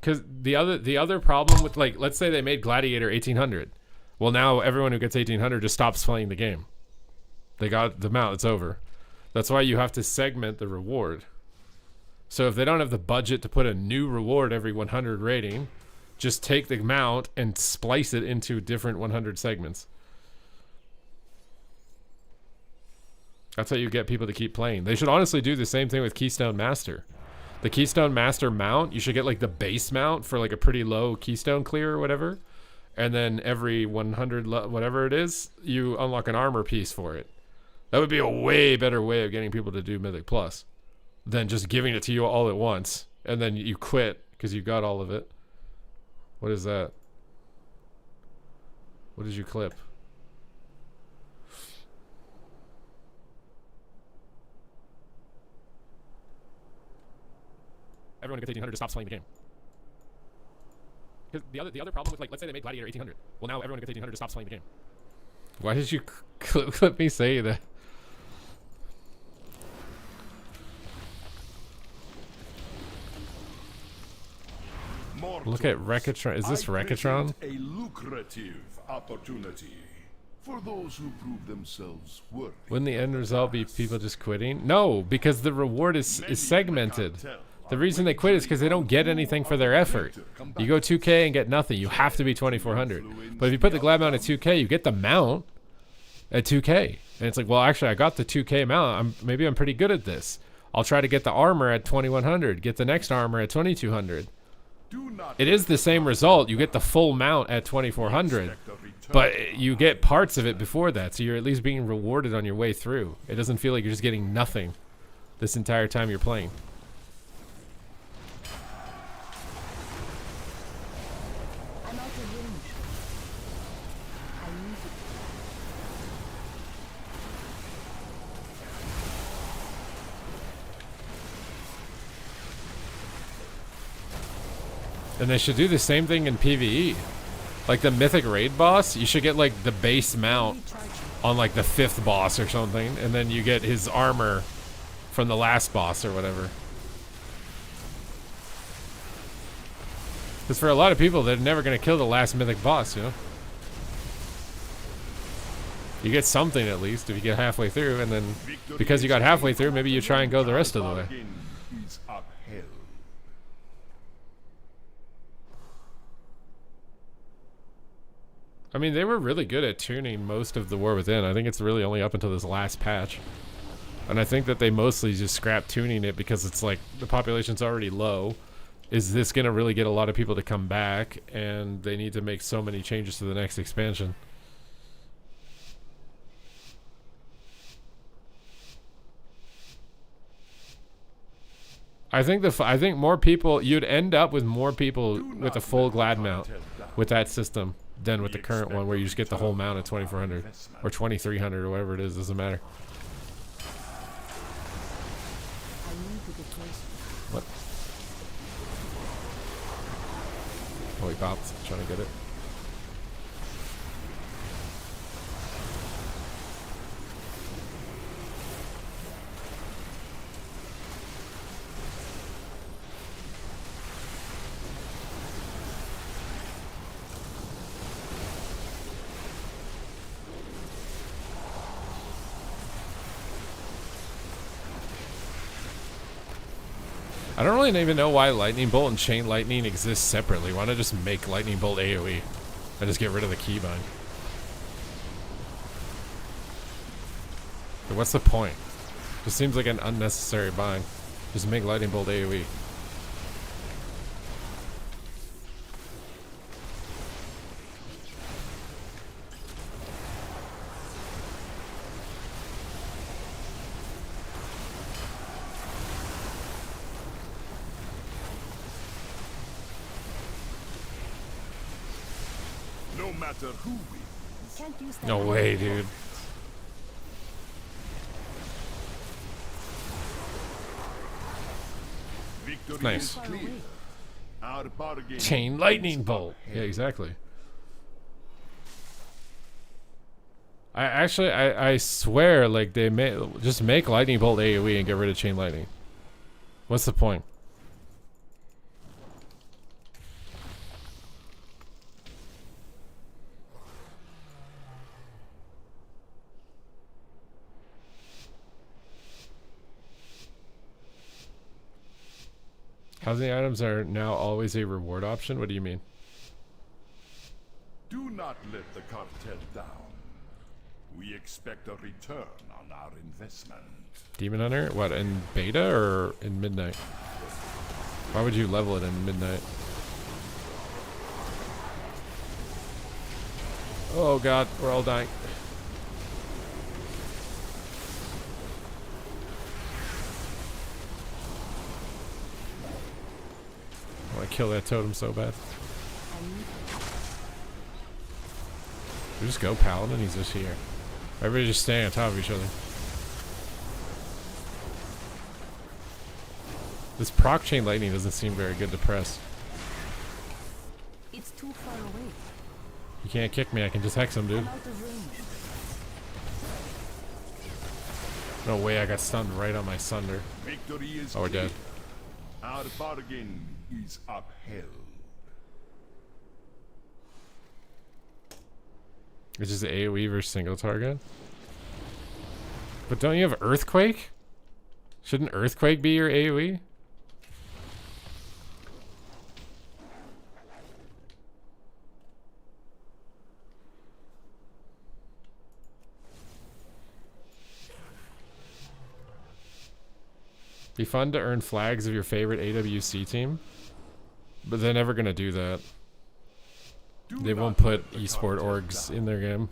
Because the other problem with, like, let's say they made Gladiator 1800. Well, now everyone who gets 1800 just stops playing the game. They got the mount. It's over. That's why you have to segment the reward. So if they don't have the budget to put a new reward every 100 rating, just take the mount and splice it into different 100 segments. That's how you get people to keep playing. They should honestly do the same thing with Keystone Master. The Keystone Master mount, you should get like the base mount for like a pretty low Keystone clear or whatever. And then every 100, whatever it is, you unlock an armor piece for it. That would be a way better way of getting people to do Mythic Plus than just giving it to you all at once. And then you quit because you got all of it. What is that? What did you clip? everyone who gets 1800 just stops playing the game. Because the other problem with, like, let's say they made Gladiator 1800. Well, now everyone who gets 1800 just stops playing the game. Why did you clip me say that? Look at Rekatron. Is this Rekatron? A lucrative opportunity for those who prove themselves worthy. Wouldn't the end result be people just quitting? No, because the reward is segmented. The reason they quit is because they don't get anything for their effort. You go 2K and get nothing. You have to be 2400. But if you put the glad mount at 2K, you get the mount at 2K. And it's like, well, actually, I got the 2K mount. Maybe I'm pretty good at this. I'll try to get the armor at 2100. Get the next armor at 2200. It is the same result. You get the full mount at 2400. But you get parts of it before that. So you're at least being rewarded on your way through. It doesn't feel like you're just getting nothing this entire time you're playing. I'm out of range. I need it. And they should do the same thing in PvE. Like the mythic raid boss, you should get like the base mount on like the 5th boss or something, and then you get his armor from the last boss or whatever. Because for a lot of people, they're never going to kill the last mythic boss, you know? You get something at least if you get halfway through, and then because you got halfway through, maybe you try and go the rest of the way. Is upheld. I mean, they were really good at tuning most of the War Within. I think it's really only up until this last patch. And I think that they mostly just scrapped tuning it because it's like the population's already low. Is this going to really get a lot of people to come back? And they need to make so many changes to the next expansion. I think more people, you'd end up with more people with a full glad mount with that system than with the current one where you just get the whole mount at 2400 or 2300 or whatever it is, doesn't matter. I need to get closer. What? Oh, he popped, trying to get it. I don't really even know why Lightning Bolt and Chain Lightning exist separately. Why not just make Lightning Bolt AoE and just get rid of the keybind? But what's the point? Just seems like an unnecessary bind. Just make Lightning Bolt AoE. No matter who wins. Can't use that. No way, dude. Victory Nice. is clear. Our bargain Chain Lightning is Bolt. upheld. Yeah, exactly. I swear, like, they just make Lightning Bolt AoE and get rid of Chain Lightning. What's the point? Housing items are now always a reward option? What do you mean? Do not let the cartel down. We expect a return on our investment. Demon Hunter? What, in beta or in midnight? Why would you level it in midnight? Oh god, we're all dying. I want to kill that totem so bad. We just go Paladin, he's just here. Everybody just stay on top of each other. This proc chain lightning doesn't seem very good to press. It's too far away. You can't kick me, I can just hex him, dude. I'm out of range. No way, I got stunned right on my sunder. Victory is Oh, we're clear. dead. Our bargain is upheld. It's just AoE versus single target. But don't you have Earthquake? Shouldn't Earthquake be your AoE? Be fun to earn flags of your favorite AWC team, but they're never gonna do that. They won't put esport orgs in their game.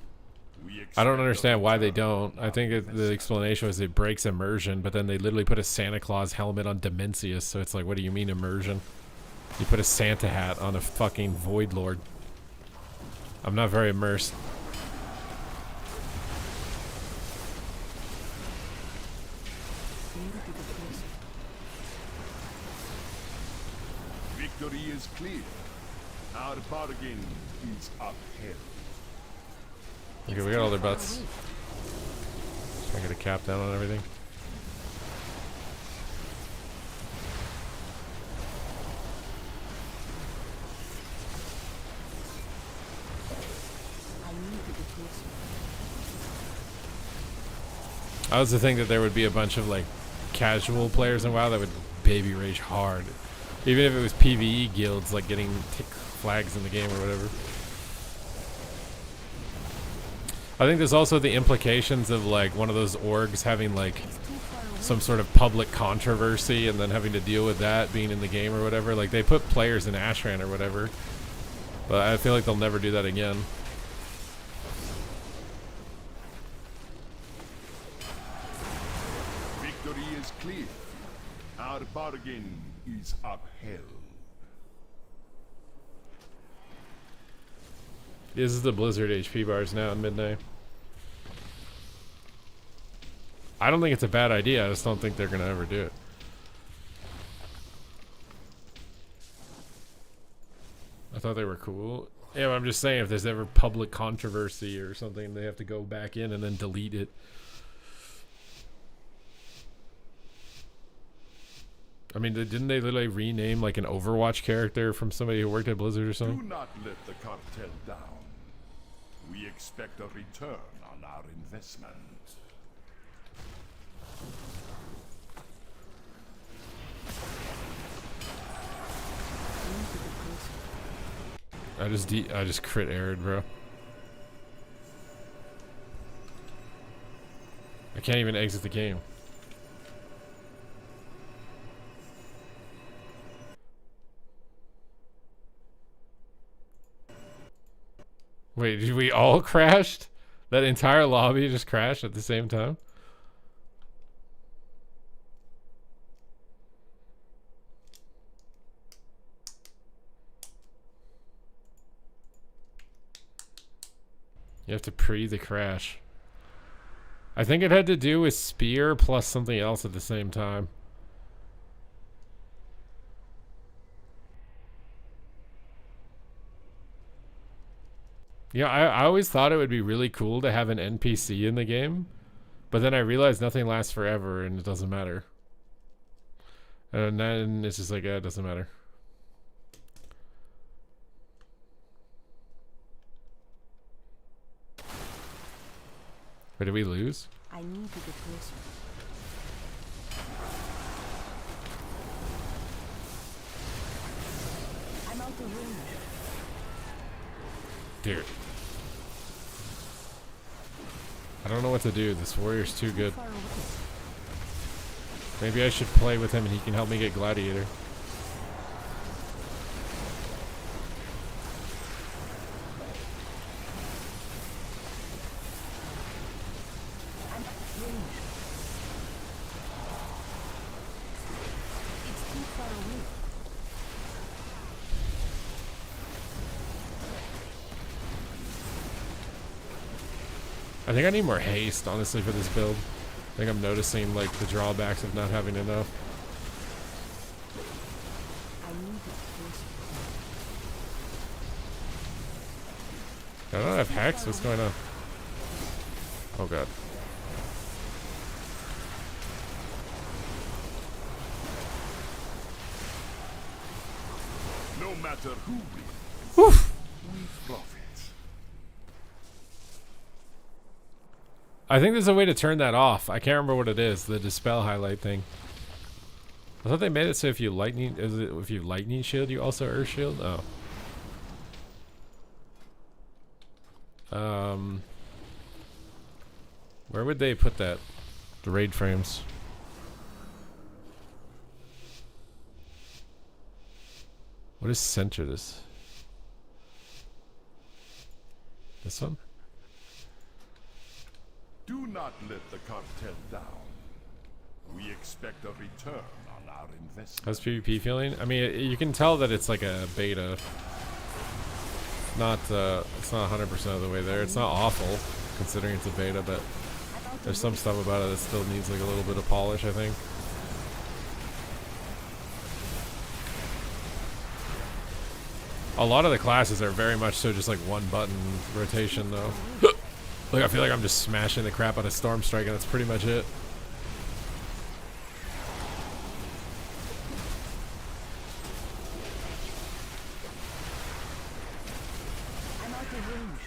I don't understand why they don't. I think the explanation was it breaks immersion, but then they literally put a Santa Claus helmet on Dimensius, so it's like, what do you mean immersion? You put a Santa hat on a fucking Void Lord. I'm not very immersed. Victory is clear. Our bargain is upheld. Okay, we got all their butts. Trying to get a cap down on everything. I was to think that there would be a bunch of like casual players in WoW that would baby rage hard, even if it was PvE guilds like getting tick flags in the game or whatever. I think there's also the implications of like one of those orgs having like some sort of public controversy and then having to deal with that being in the game or whatever. Like they put players in Ashran or whatever, but I feel like they'll never do that again. Victory is clear. Our bargain is upheld. This is the Blizzard HP bars now at midnight. I don't think it's a bad idea. I just don't think they're gonna ever do it. I thought they were cool. Yeah, but I'm just saying if there's ever public controversy or something, they have to go back in and then delete it. I mean, didn't they literally rename like an Overwatch character from somebody who worked at Blizzard or Do something? not let the cartel down. We expect a return on our investment. I just crit aired, bro. I can't even exit the game. Wait, did we all crashed? That entire lobby just crashed at the same time? You have to pre the crash. I think it had to do with spear plus something else at the same time. Yeah, I always thought it would be really cool to have an NPC in the game, but then I realized nothing lasts forever and it doesn't matter. And then it's just like, it doesn't matter. Wait, did we lose? I need to get closer. I'm out of range. Dude. I don't know what to do. This warrior's too good. Far away. Maybe I should play with him and he can help me get Gladiator. I'm out of range. It's too far away. I think I need more haste, honestly, for this build. I think I'm noticing, like, the drawbacks of not having enough. I don't have hex. What's going on? Oh god. No matter who wins, Woof. we profit. I think there's a way to turn that off. I can't remember what it is. The dispel highlight thing. I thought they made it so if you lightning shield, you also earth shield. Oh. Where would they put that? The raid frames. What is center this? This one? Do not let the cartel down. We expect a return on our investment. How's PvP feeling? I mean, you can tell that it's like a beta. Not, it's not 100% of the way there. It's not awful, considering it's a beta, but there's some stuff about it that still needs like a little bit of polish, I think. A lot of the classes are very much so just like one button rotation, though. Like, I feel like I'm just smashing the crap out of Storm Strike, and that's pretty much it. I'm out of range.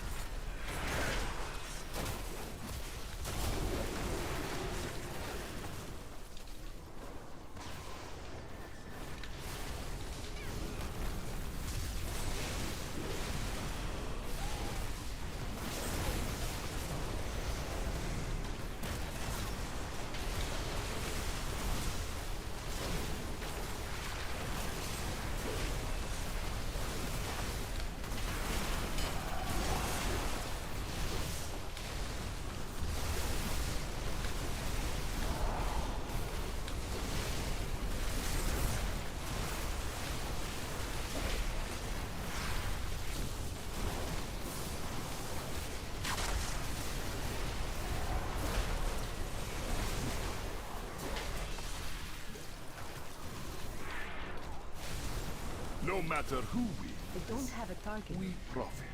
No matter who wins, I don't have a target. we profit.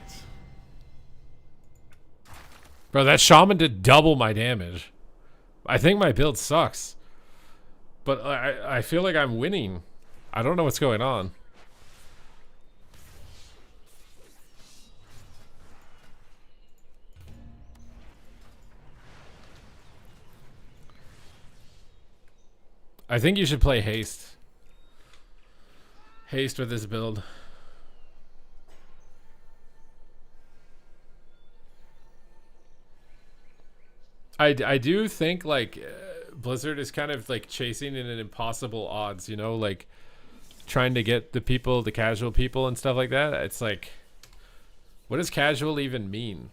Bro, that shaman did double my damage. I think my build sucks. But I feel like I'm winning. I don't know what's going on. I think you should play haste. Haste with this build. I do think like Blizzard is kind of like chasing in an impossible odds, you know, like trying to get the people, the casual people and stuff like that. It's like, what does casual even mean?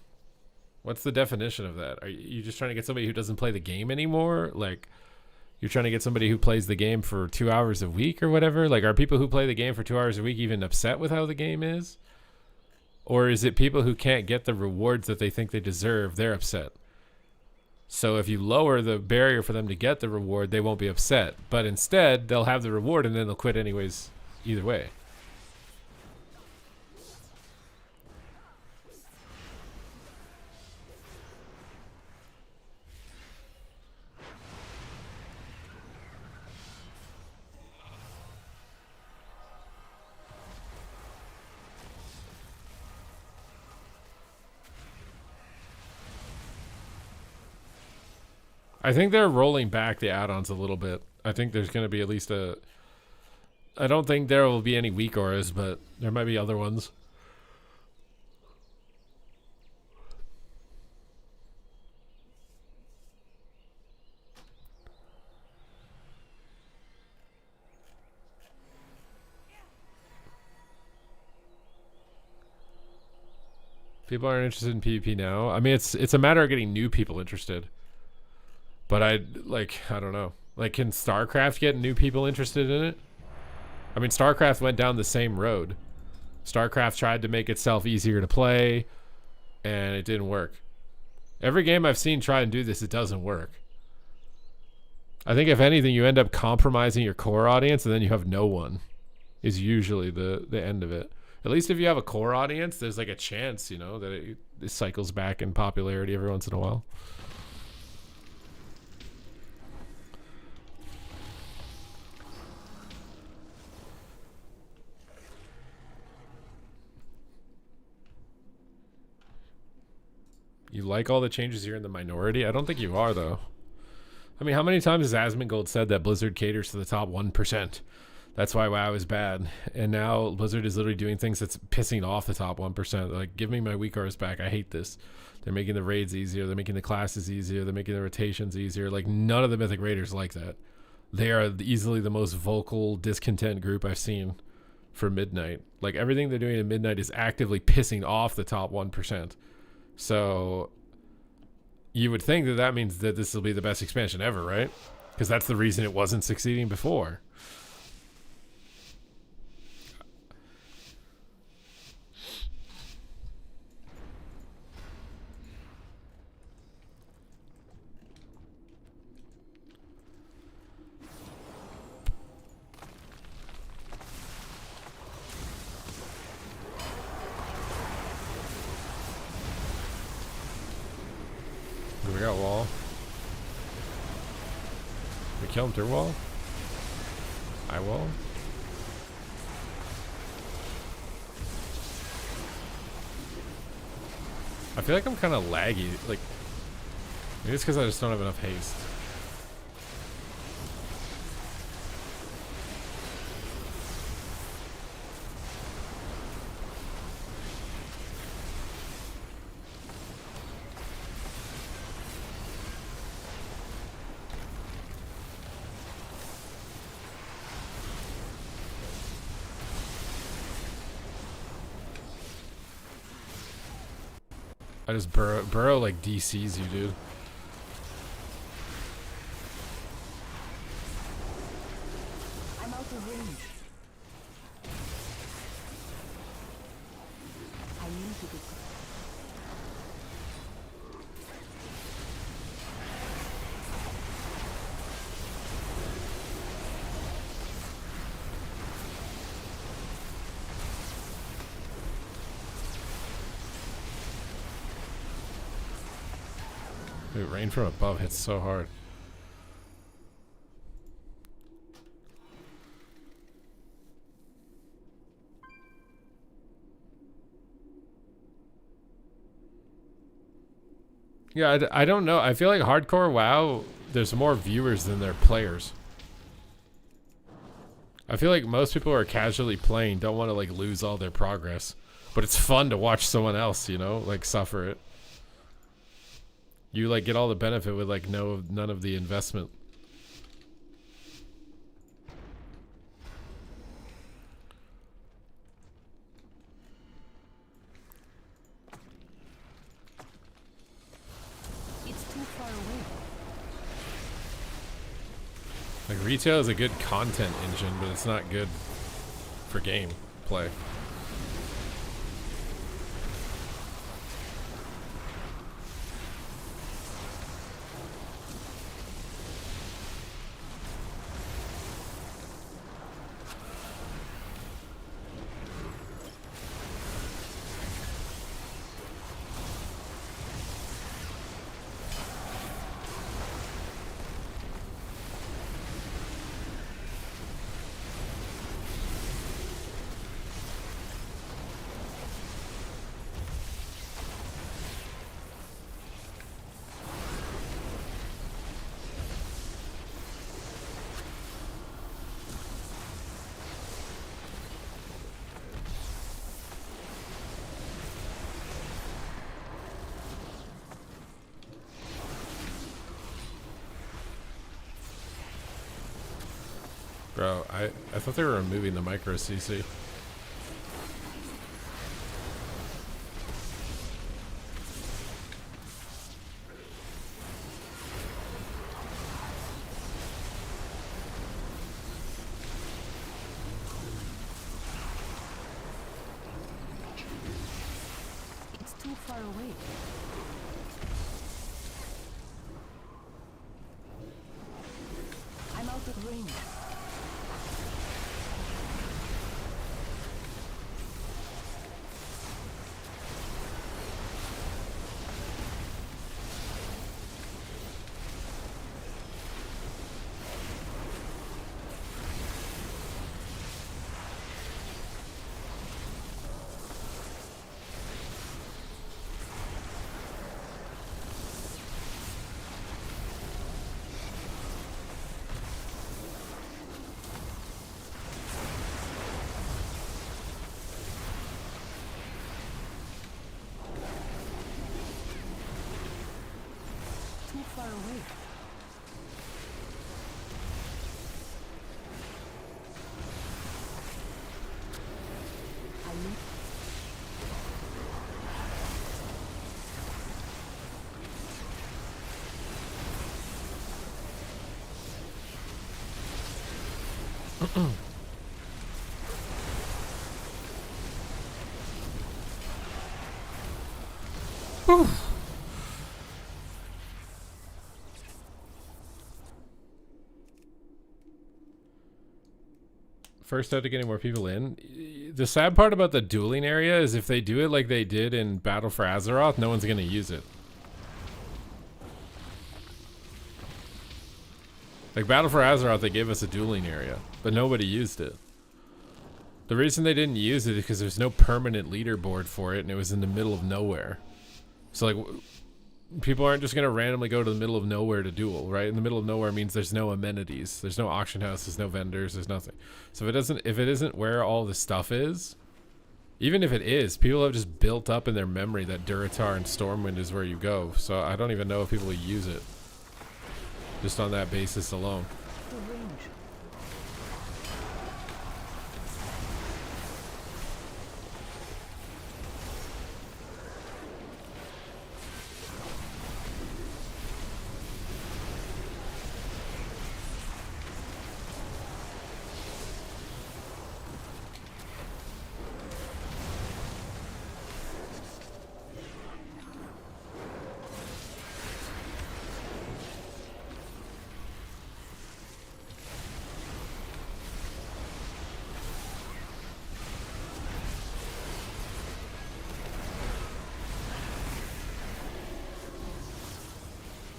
What's the definition of that? Are you just trying to get somebody who doesn't play the game anymore? Like, you're trying to get somebody who plays the game for 2 hours a week or whatever? Like, are people who play the game for 2 hours a week even upset with how the game is? Or is it people who can't get the rewards that they think they deserve, they're upset? So if you lower the barrier for them to get the reward, they won't be upset. But instead, they'll have the reward and then they'll quit anyways, either way. I think they're rolling back the add-ons a little bit. I think there's going to be at least a... I don't think there will be any weak auras, but there might be other ones. People aren't interested in PvP now. I mean, it's a matter of getting new people interested. But I don't know. Like, can StarCraft get new people interested in it? I mean, StarCraft went down the same road. StarCraft tried to make itself easier to play, and it didn't work. Every game I've seen try and do this, it doesn't work. I think if anything, you end up compromising your core audience, and then you have no one, is usually the end of it. At least if you have a core audience, there's like a chance, you know, that it cycles back in popularity every once in a while. You like all the changes, you're in the minority? I don't think you are, though. I mean, how many times has Asmongold said that Blizzard caters to the top 1%? That's why WoW is bad. And now Blizzard is literally doing things that's pissing off the top 1%. Like, give me my weak Rs back. I hate this. They're making the raids easier. They're making the classes easier. They're making the rotations easier. Like, none of the Mythic Raiders like that. They are easily the most vocal, discontent group I've seen for Midnight. Like, everything they're doing at Midnight is actively pissing off the top 1%. So you would think that that means that this will be the best expansion ever, right? Because that's the reason it wasn't succeeding before. We got wall. We kill him through wall. I wall. I feel like I'm kind of laggy. Like, maybe it's because I just don't have enough haste. I just burrow like DCs you, dude. I'm out of range. I need to be quick. Dude, rain from above hits so hard. Yeah, I don't know. I feel like hardcore WoW, there's more viewers than there are players. I feel like most people who are casually playing don't want to like lose all their progress. But it's fun to watch someone else, you know, like suffer it. You like get all the benefit with like none of the investment. It's too far away. Like retail is a good content engine, but it's not good for game play. Bro, I thought they were removing the micro CC. It's too far away. I'm out of range. Whew. First out to getting more people in. The sad part about the dueling area is if they do it like they did in Battle for Azeroth, no one's going to use it. Like Battle for Azeroth, they gave us a dueling area, but nobody used it. The reason they didn't use it is because there's no permanent leaderboard for it, and it was in the middle of nowhere. So like, people aren't just gonna randomly go to the middle of nowhere to duel, right? In the middle of nowhere means there's no amenities, there's no auction house, there's no vendors, there's nothing. So if it isn't where all the stuff is, even if it is, people have just built up in their memory that Durotar and Stormwind is where you go. So I don't even know if people will use it. Just on that basis alone. The range.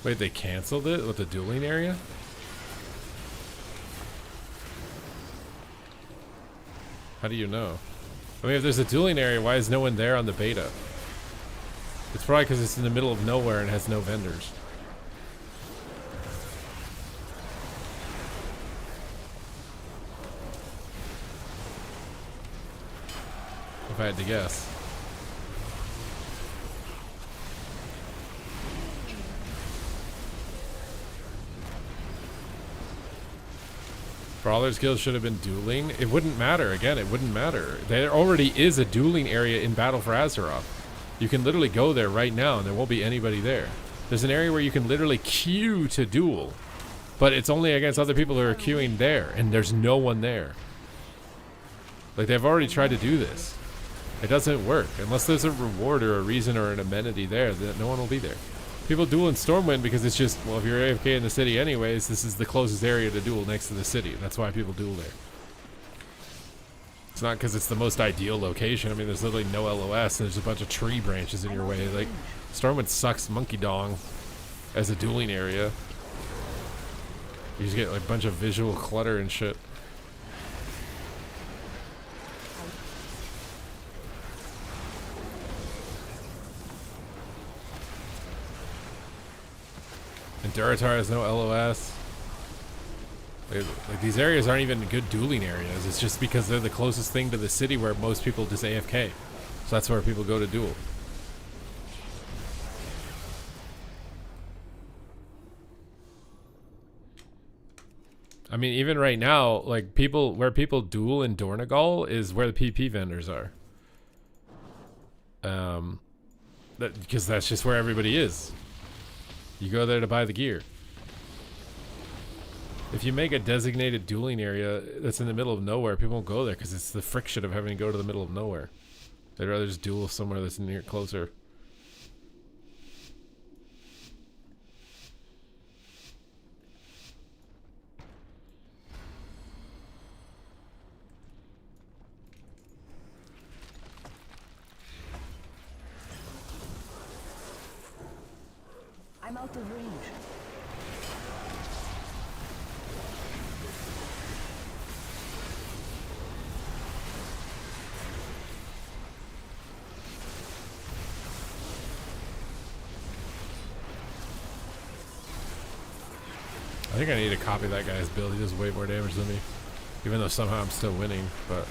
Wait, they canceled it with the dueling area? How do you know? I mean, if there's a dueling area, why is no one there on the beta? It's probably because it's in the middle of nowhere and has no vendors. If I had to guess. Brawler's Guild should have been dueling. It wouldn't matter. Again, it wouldn't matter. There already is a dueling area in Battle for Azeroth. You can literally go there right now and there won't be anybody there. There's an area where you can literally queue to duel, but it's only against other people who are queuing there, and there's no one there. Like, they've already tried to do this. It doesn't work. Unless there's a reward or a reason or an amenity there, then no one will be there. People duel in Stormwind because it's just, well, if you're AFK in the city anyways, this is the closest area to duel next to the city. That's why people duel there. It's not because it's the most ideal location. I mean, there's literally no LOS, and there's a bunch of tree branches in your way. Like, Stormwind sucks monkey dong as a dueling area. You just get like a bunch of visual clutter and shit. And Durotar has no LOS. Like, these areas aren't even good dueling areas. It's just because they're the closest thing to the city where most people just AFK. So that's where people go to duel. I mean, even right now, like where people duel in Dornegal is where the PP vendors are. Because that's just where everybody is. You go there to buy the gear. If you make a designated dueling area that's in the middle of nowhere, people won't go there because it's the friction of having to go to the middle of nowhere. They'd rather just duel somewhere that's near closer. I'm out of range. I think I need to copy that guy's build. He does way more damage than me. Even though somehow I'm still winning, but...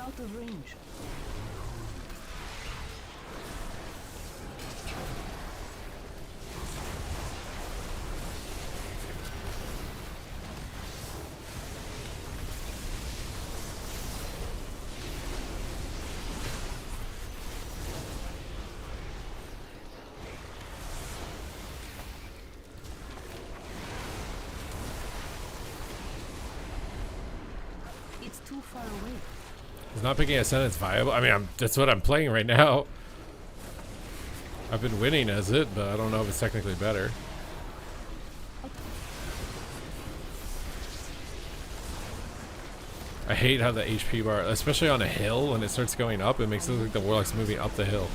out of range. It's too far away. It's not picking a sentence viable. I mean, that's what I'm playing right now. I've been winning as it, but I don't know if it's technically better. I hate how the HP bar, especially on a hill, when it starts going up, it makes it look like the warlock's moving up the hill.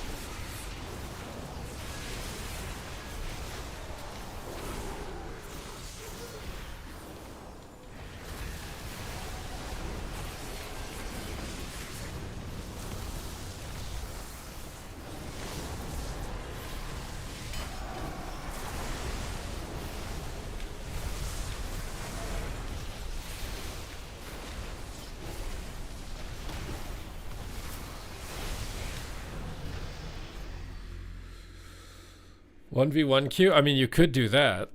One v one queue. I mean, you could do that.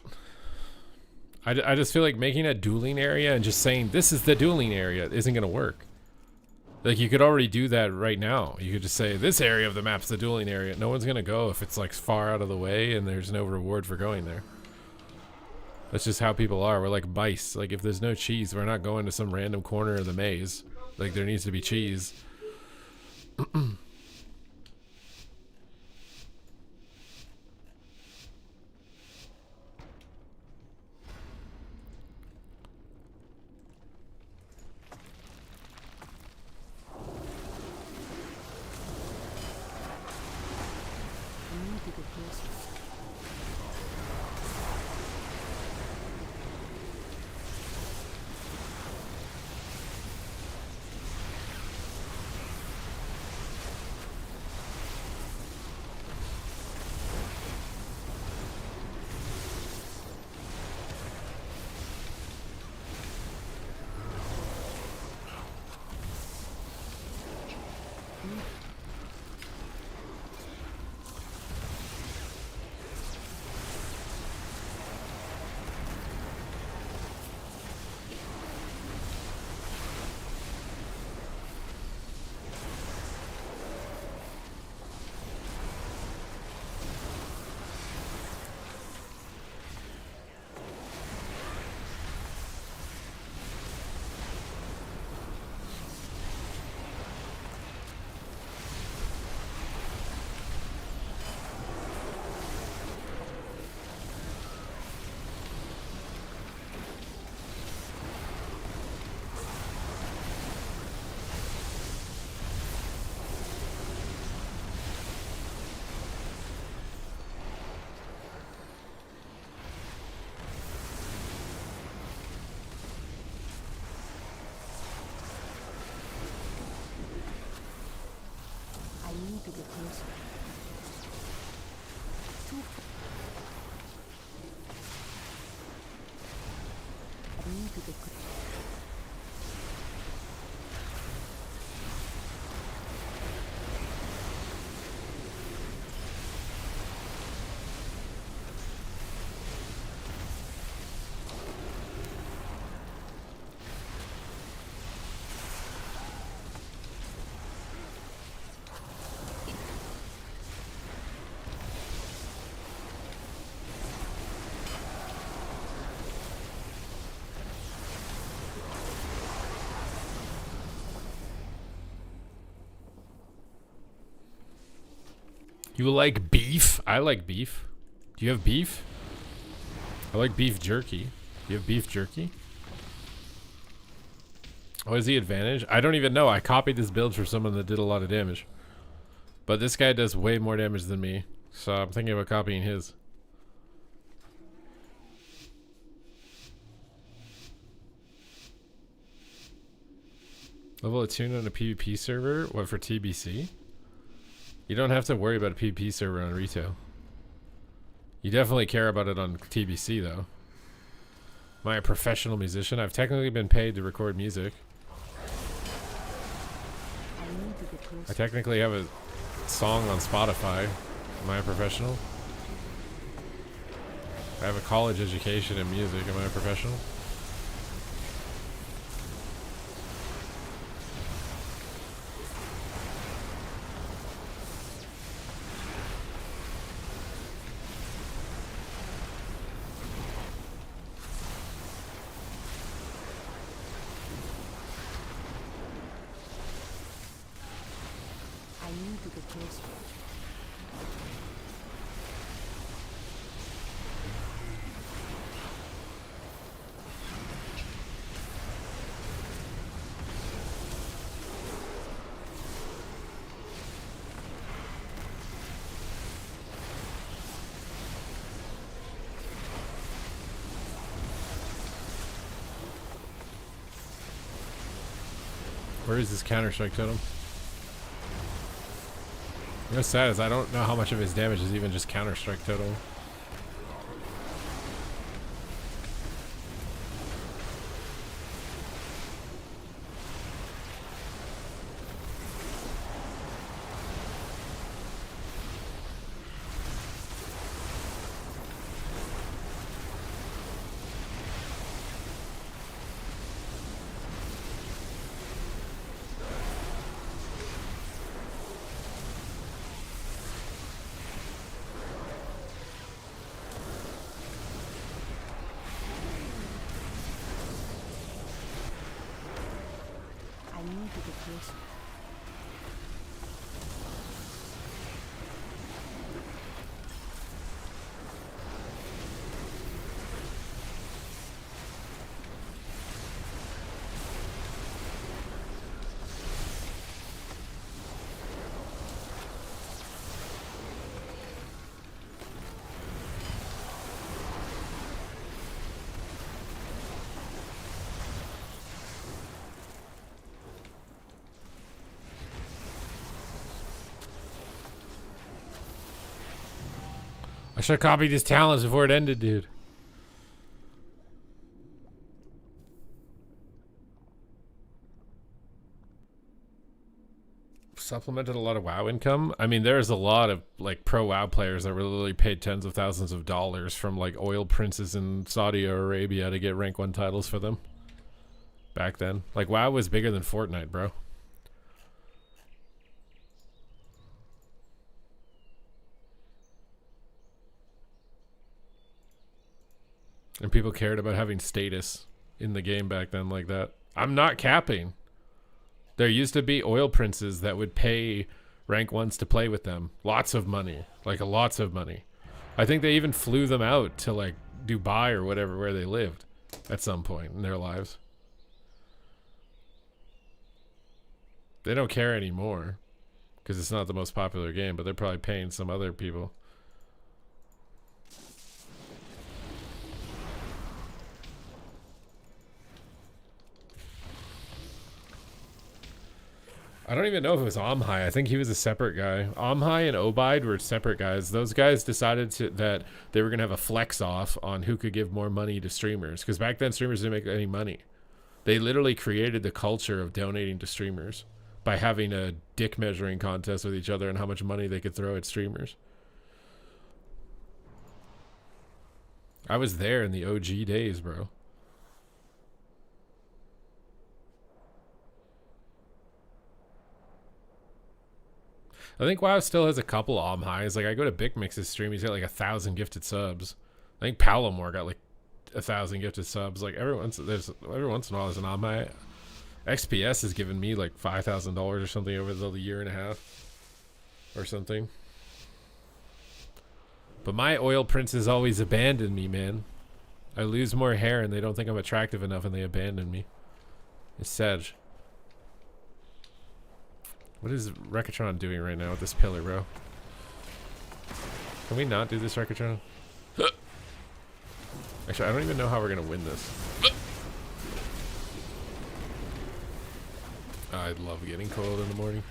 I just feel like making a dueling area and just saying this is the dueling area isn't gonna work. Like, you could already do that right now. You could just say this area of the map's the dueling area. No one's gonna go if it's like far out of the way and there's no reward for going there. That's just how people are. We're like mice. Like, if there's no cheese, we're not going to some random corner of the maze. Like, there needs to be cheese. 'You like beef? I like beef. Do you have beef? I like beef jerky. Do you have beef jerky? What is the advantage? I don't even know. I copied this build for someone that did a lot of damage. But this guy does way more damage than me. So I'm thinking about copying his. Level of tune on a PvP server? What, for TBC? You don't have to worry about a PvP server on retail. You definitely care about it on TBC though. Am I a professional musician? I've technically been paid to record music. get I closer. technically have a song on Spotify. Am I a professional? I have a college education in music. Am I a professional? I need to get closer. Where is this Counter-Strike totem? What's sad is I don't know how much of his damage is even just Counter-Strike total. I need to get closer. I should have copied his talents before it ended, dude. Supplemented a lot of WoW income. I mean, there's a lot of like pro WoW players that were literally paid tens of thousands of dollars from like oil princes in Saudi Arabia to get rank 1 titles for them. Back then. Like WoW was bigger than Fortnite, bro. And people cared about having status in the game back then like that. I'm not capping. There used to be oil princes that would pay rank 1s to play with them. Lots of money. Like lots of money. I think they even flew them out to like Dubai or whatever where they lived at some point in their lives. They don't care anymore because it's not the most popular game, but they're probably paying some other people. I don't even know if it was Omhai. I think he was a separate guy. Omhai and Obaid were separate guys. Those guys decided that they were going to have a flex off on who could give more money to streamers. Because back then, streamers didn't make any money. They literally created the culture of donating to streamers by having a dick measuring contest with each other and how much money they could throw at streamers. I was there in the OG days, bro. I think WoW still has a couple highs. Like I go to Big Mix's stream, he's got like 1,000 gifted subs. I think Palomore got like 1,000 gifted subs. Like every once in a while there's an high. XPS has given me like $5,000 or something over the year and a half or something. But my oil princes always abandon me, man. I lose more hair and they don't think I'm attractive enough and they abandon me. It's sad. What is Rekatron doing right now with this pillar, bro? Can we not do this, Rekatron? Actually, I don't even know how we're gonna win this. I love getting cold in the morning.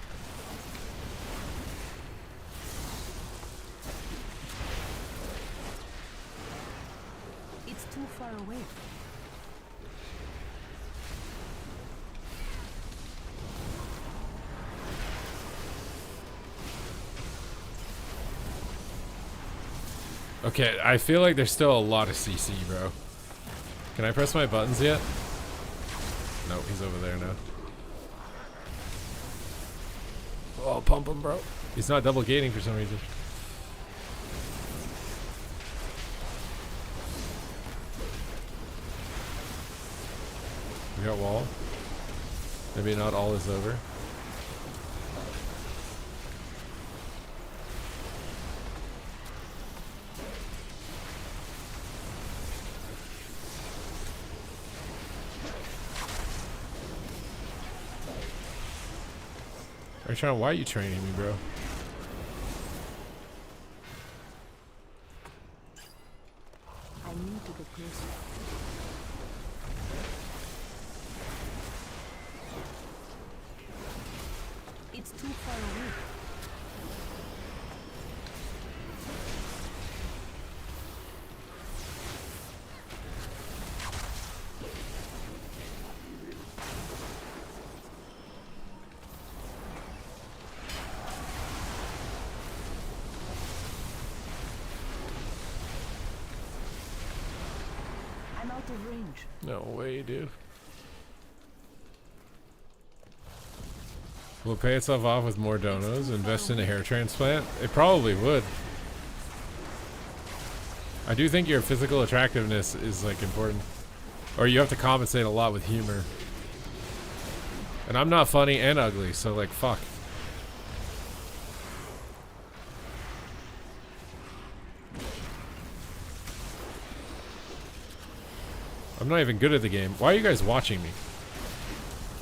It's too far away. Okay, I feel like there's still a lot of CC, bro. Can I press my buttons yet? Nope, he's over there now. Oh, pump him, bro. He's not double gating for some reason. We got wall. Maybe not all is over. Archon, why are you training me, bro? I need to get closer. It's too far away. I'm out of range. No way, dude. Will it pay itself off with more donos? Invest in a hair transplant? It probably would. I do think your physical attractiveness is like important. Or you have to compensate a lot with humor. And I'm not funny and ugly, so like fuck. I'm not even good at the game. Why are you guys watching me?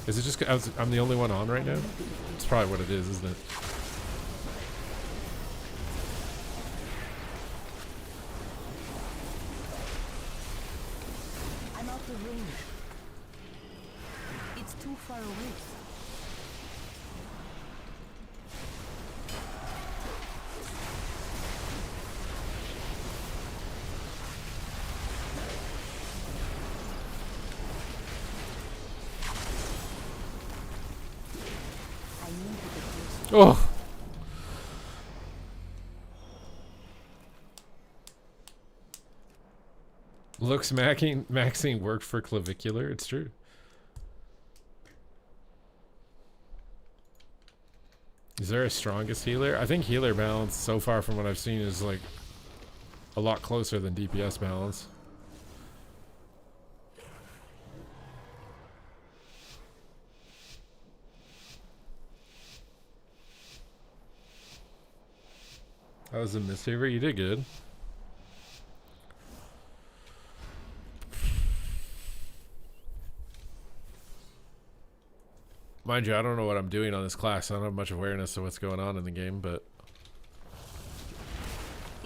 Is it just 'cause I'm the only one on right now? It's probably what it is, isn't it? I'm out of range. It's too far away. I need to get closer. Oh! Looks maxing worked for clavicular. It's true. Is there a strongest healer? I think healer balance so far from what I've seen is like a lot closer than DPS balance. That was a misfavor. You did good. Mind you, I don't know what I'm doing on this class. I don't have much awareness of what's going on in the game, but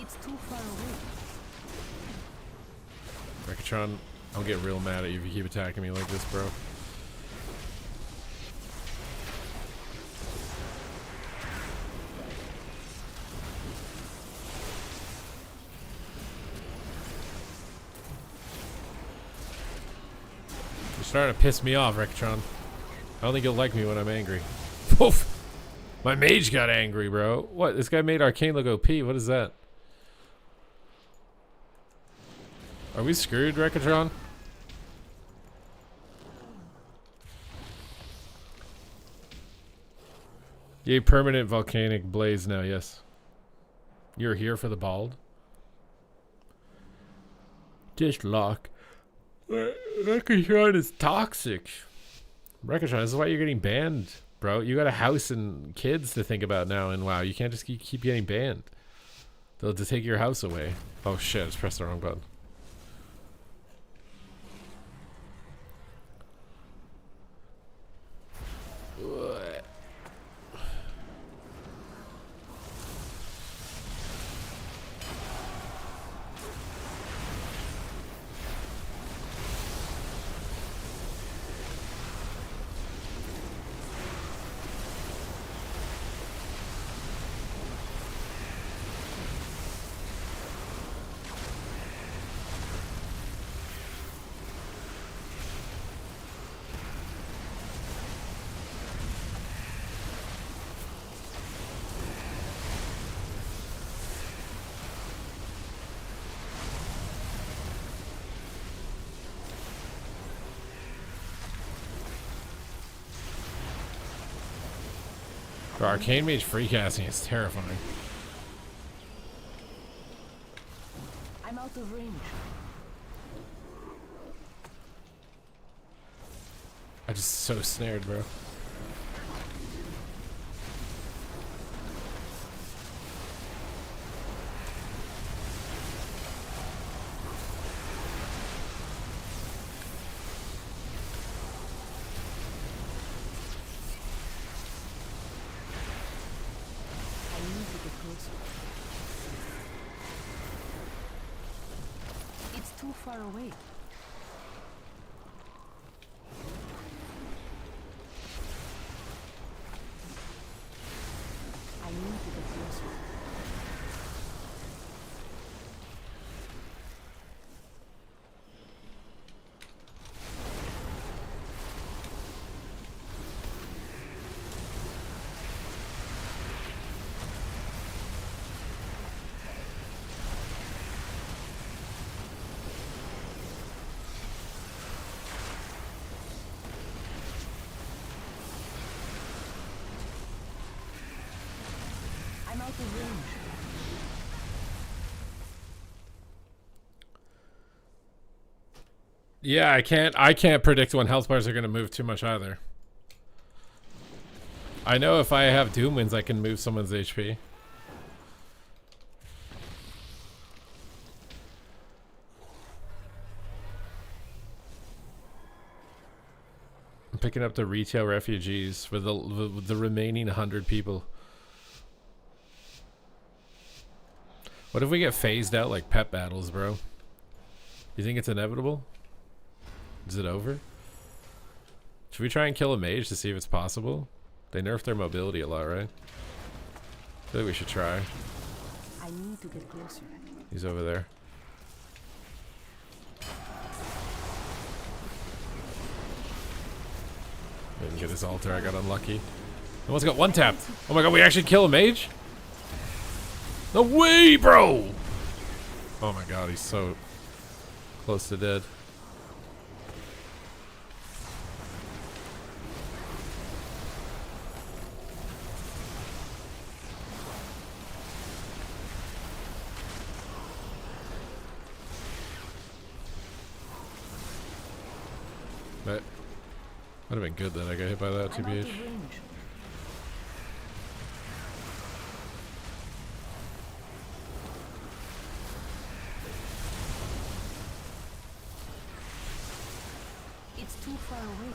It's too far away. Rekatron, I'll get real mad at you if you keep attacking me like this, bro. You're starting to piss me off, Rekatron. I don't think you'll like me when I'm angry. Poof! My mage got angry, bro. What? This guy made Arcane look OP. What is that? Are we screwed, Rekatron? Yay, permanent volcanic blaze now, yes. You're here for the bald? Just lock. Rekatron is toxic. Rekatron, this is why you're getting banned, bro. You got a house and kids to think about now, and wow, you can't just keep getting banned. They'll just take your house away. Oh shit, I just pressed the wrong button. Bro, Arcane Mage free casting is terrifying. I'm out of range. I just so snared, bro. I need to get closer. It's too far away. I need to get closer. I'm out of range. Yeah, I can't predict when health bars are gonna move too much either. I know if I have Doom Winds, I can move someone's HP. I'm picking up the retail refugees with the remaining 100 people. What if we get phased out like pep battles, bro? You think it's inevitable? Is it over? Should we try and kill a mage to see if it's possible? They nerfed their mobility a lot, right? I feel like we should try. I need to get closer. He's over there. Didn't get his altar, I got unlucky. Someone's got one tapped. Oh my god, we actually kill a mage? No way, bro! Oh my god, he's so close to dead. But would have been good that I got hit by that, I'm out of TBH. range. It's too far away.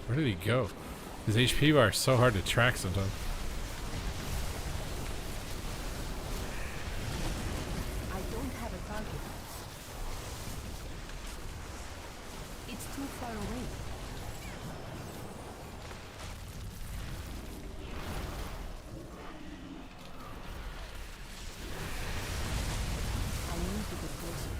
Where did he go? His HP bar is so hard to track sometimes. I don't have a target. It's too far away. I need to get closer.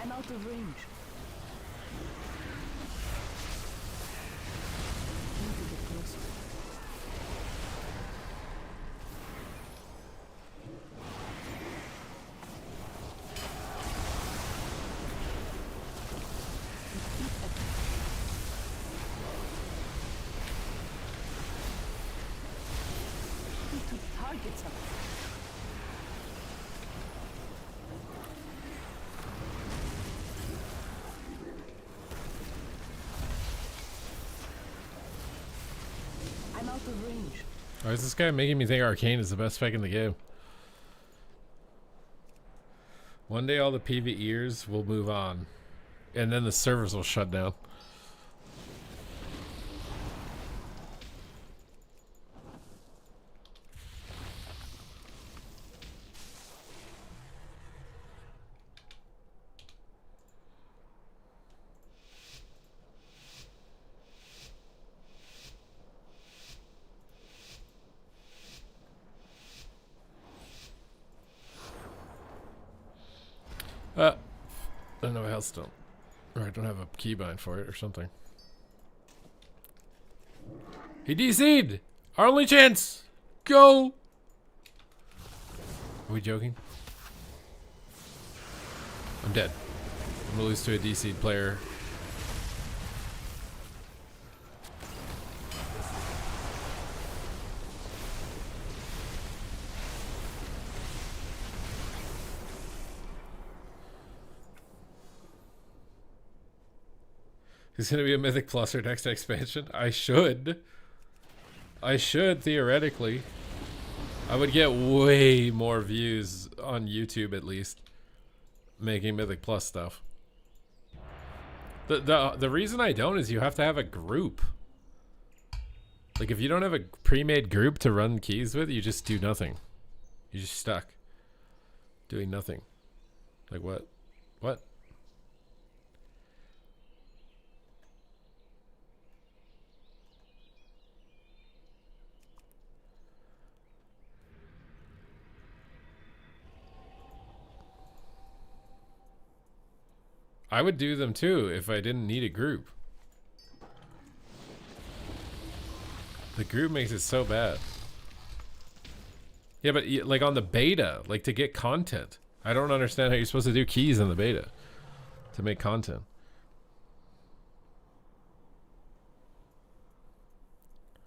I'm out of range. Need to get closer. He took targets up. I'm out of range. Why is this guy making me think Arcane is the best spec in the game? One day all the PvEers will move on. And then the servers will shut down. I don't know how still. Or I don't have a keybind for it or something. He DC'd! Our only chance! Go! Are we joking? I'm dead. I'm gonna lose to a DC'd player. He's gonna be a Mythic Plus or next expansion. I should theoretically. I would get way more views on YouTube at least making Mythic Plus stuff. The reason I don't is you have to have a group. Like if you don't have a pre-made group to run keys with, you just do nothing. You're just stuck doing nothing. Like what? What? I would do them too if I didn't need a group. The group makes it so bad. Yeah, but like on the beta, like to get content. I don't understand how you're supposed to do keys in the beta to make content.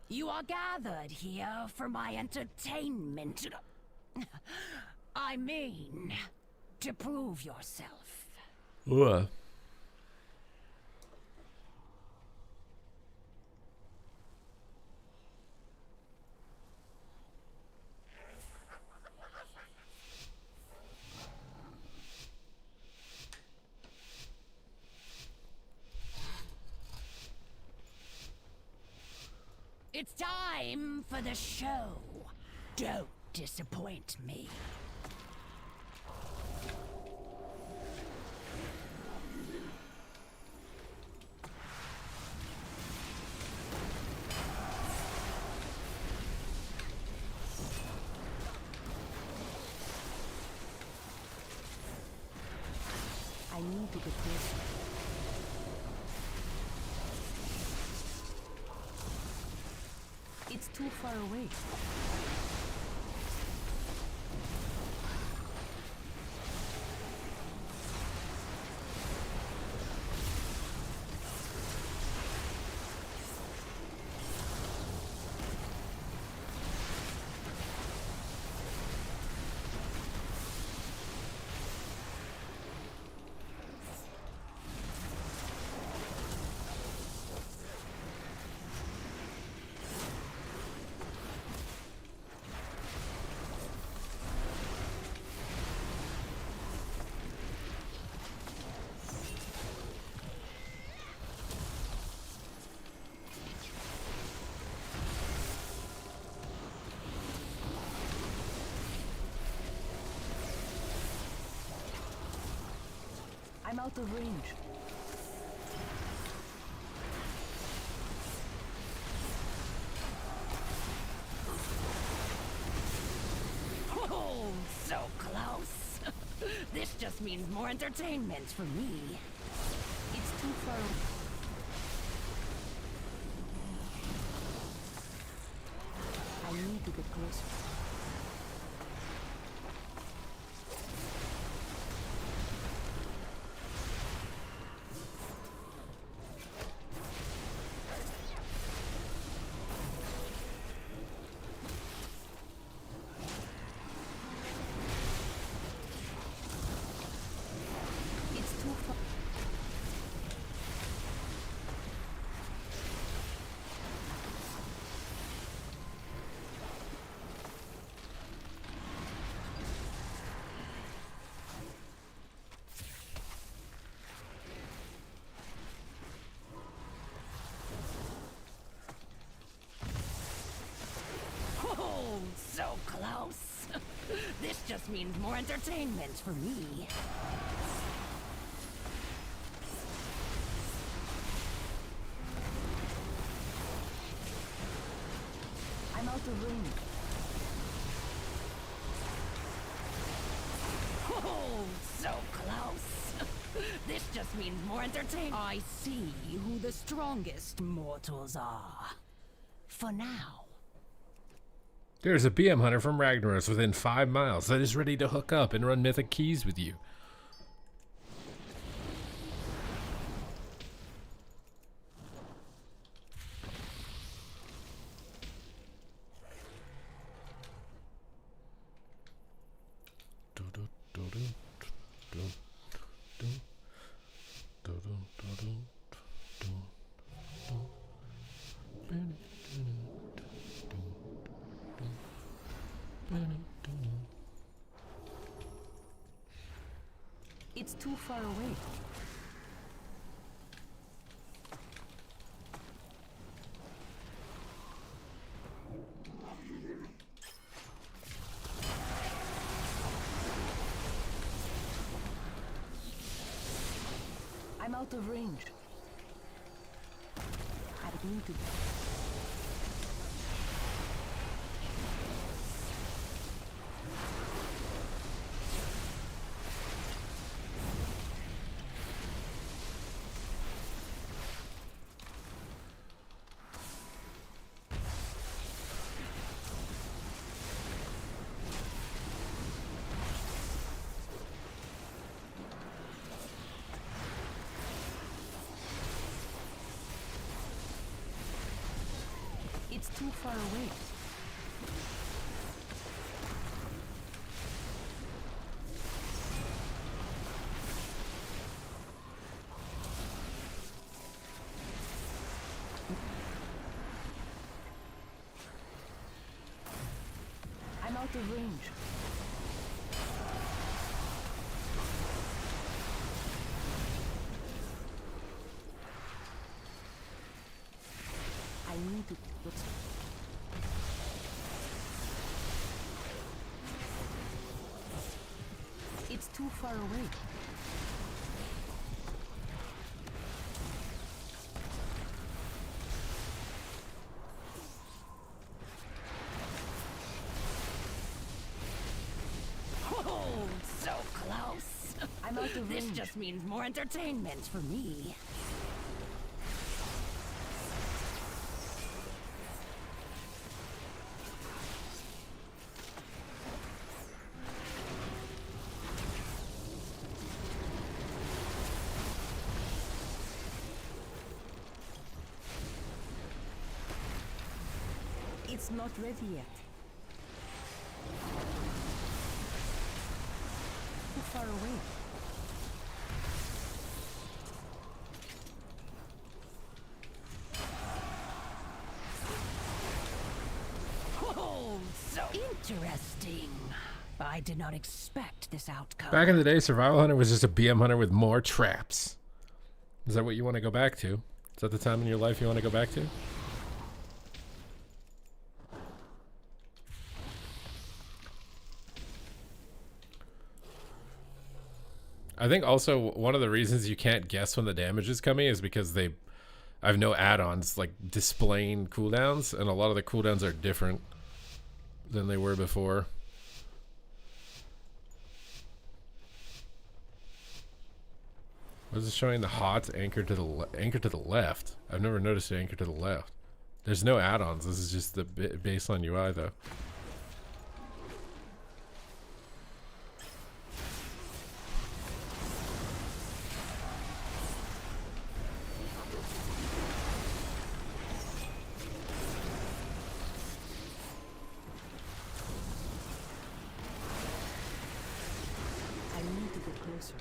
You are gathered here for my entertainment. I mean, to prove yourself. Ugh. It's time for the show. Don't disappoint me. I need to get closer. It's too far away. I'm out of range. Oh, so close. This just means more entertainment for me. It's too far. I need to get closer. Oh, so close. This just means more entertainment for me. I'm out of range. Oh, so close. This just means more entertainment. I see who the strongest mortals are. For now. There's a BM hunter from Ragnaros within 5 miles that is ready to hook up and run mythic keys with you. It's too far away. I'm out of range. I need to. It's too far away. I'm out of range. I need to. It's too far away. Oh, so close. I'm out of This range. just means more entertainment for me. It's not ready yet. Too far away. Oh, so interesting. I did not expect this outcome. Back in the day, Survival Hunter was just a BM hunter with more traps. Is that what you want to go back to? Is that the time in your life you want to go back to? I think also one of the reasons you can't guess when the damage is coming is because I have no add-ons like displaying cooldowns, and a lot of the cooldowns are different than they were before. What is it showing? The hot anchor to the left. I've never noticed an anchor to the left. There's no add-ons. This is just the baseline UI though. I need to get closer.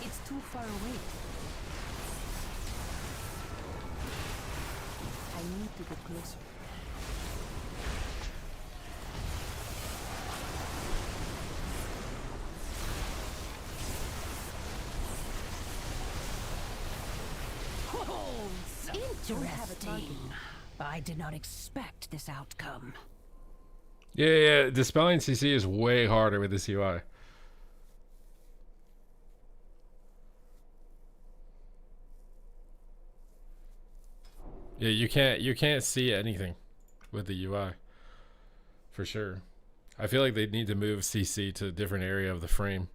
It's too far away. I need to get closer. Oh, Don't have a target. interesting. I did not expect this outcome. Yeah, dispelling CC is way harder with this UI. Yeah, you can't see anything with the UI for sure. I feel like they need to move CC to a different area of the frame.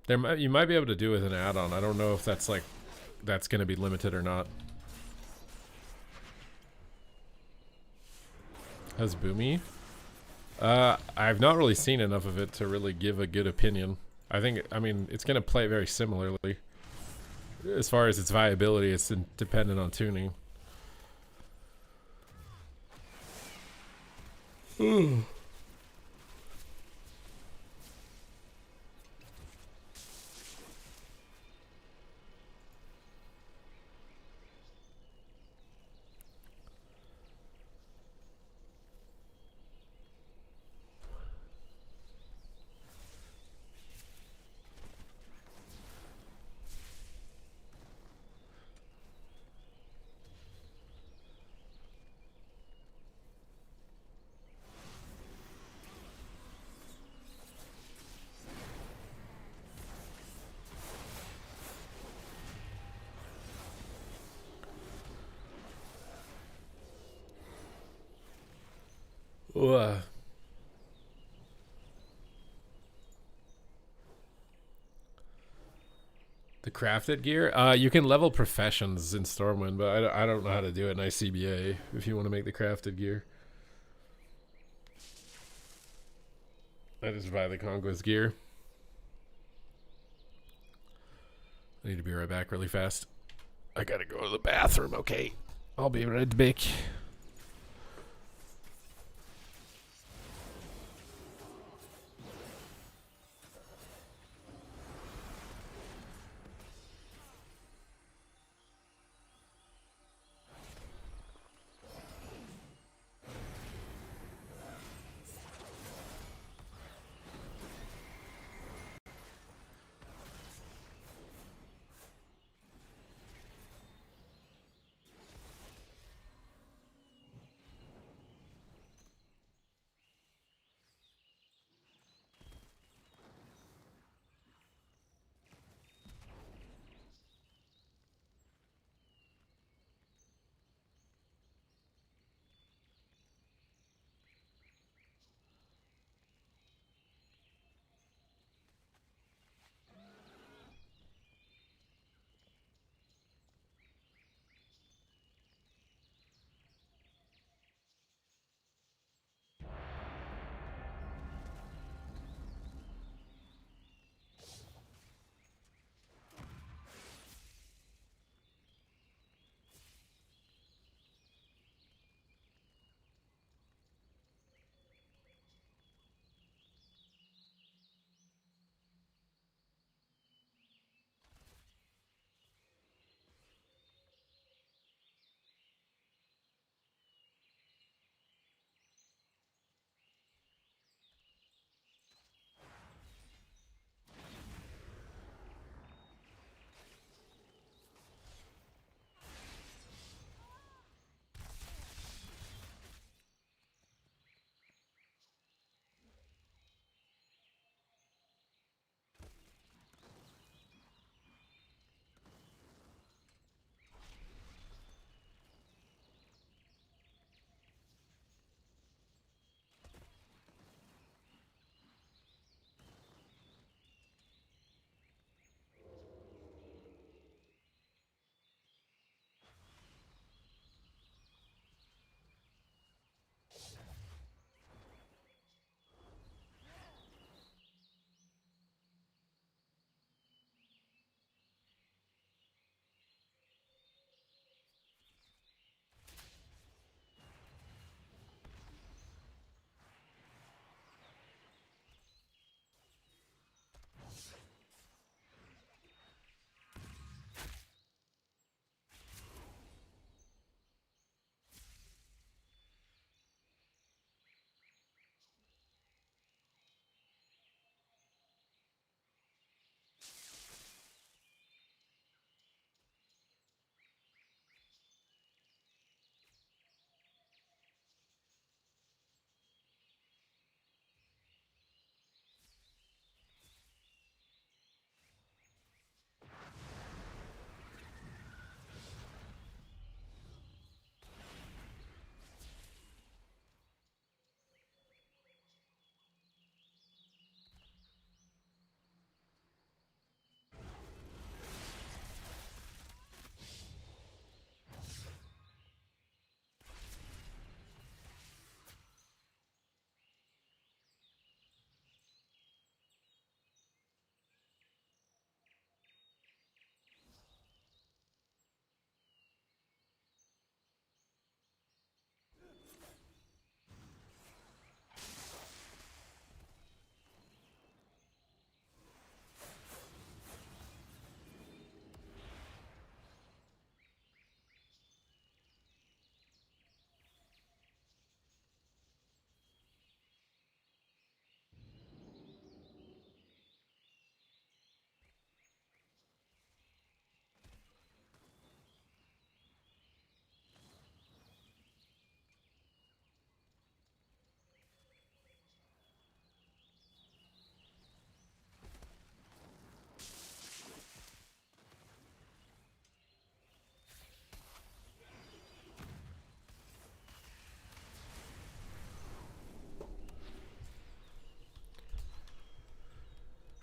You might be able to do it with an add-on. I don't know if that's like that's going to be limited or not. How's Boomy? I've not really seen enough of it to really give a good opinion. I mean, it's going to play very similarly. As far as its viability, it's dependent on tuning. Ugh. The crafted gear? You can level professions in Stormwind, but I don't know how to do it in ICBA if you want to make the crafted gear. I just buy the Conquest gear. I need to be right back really fast. I gotta go to the bathroom, okay? I'll be right back.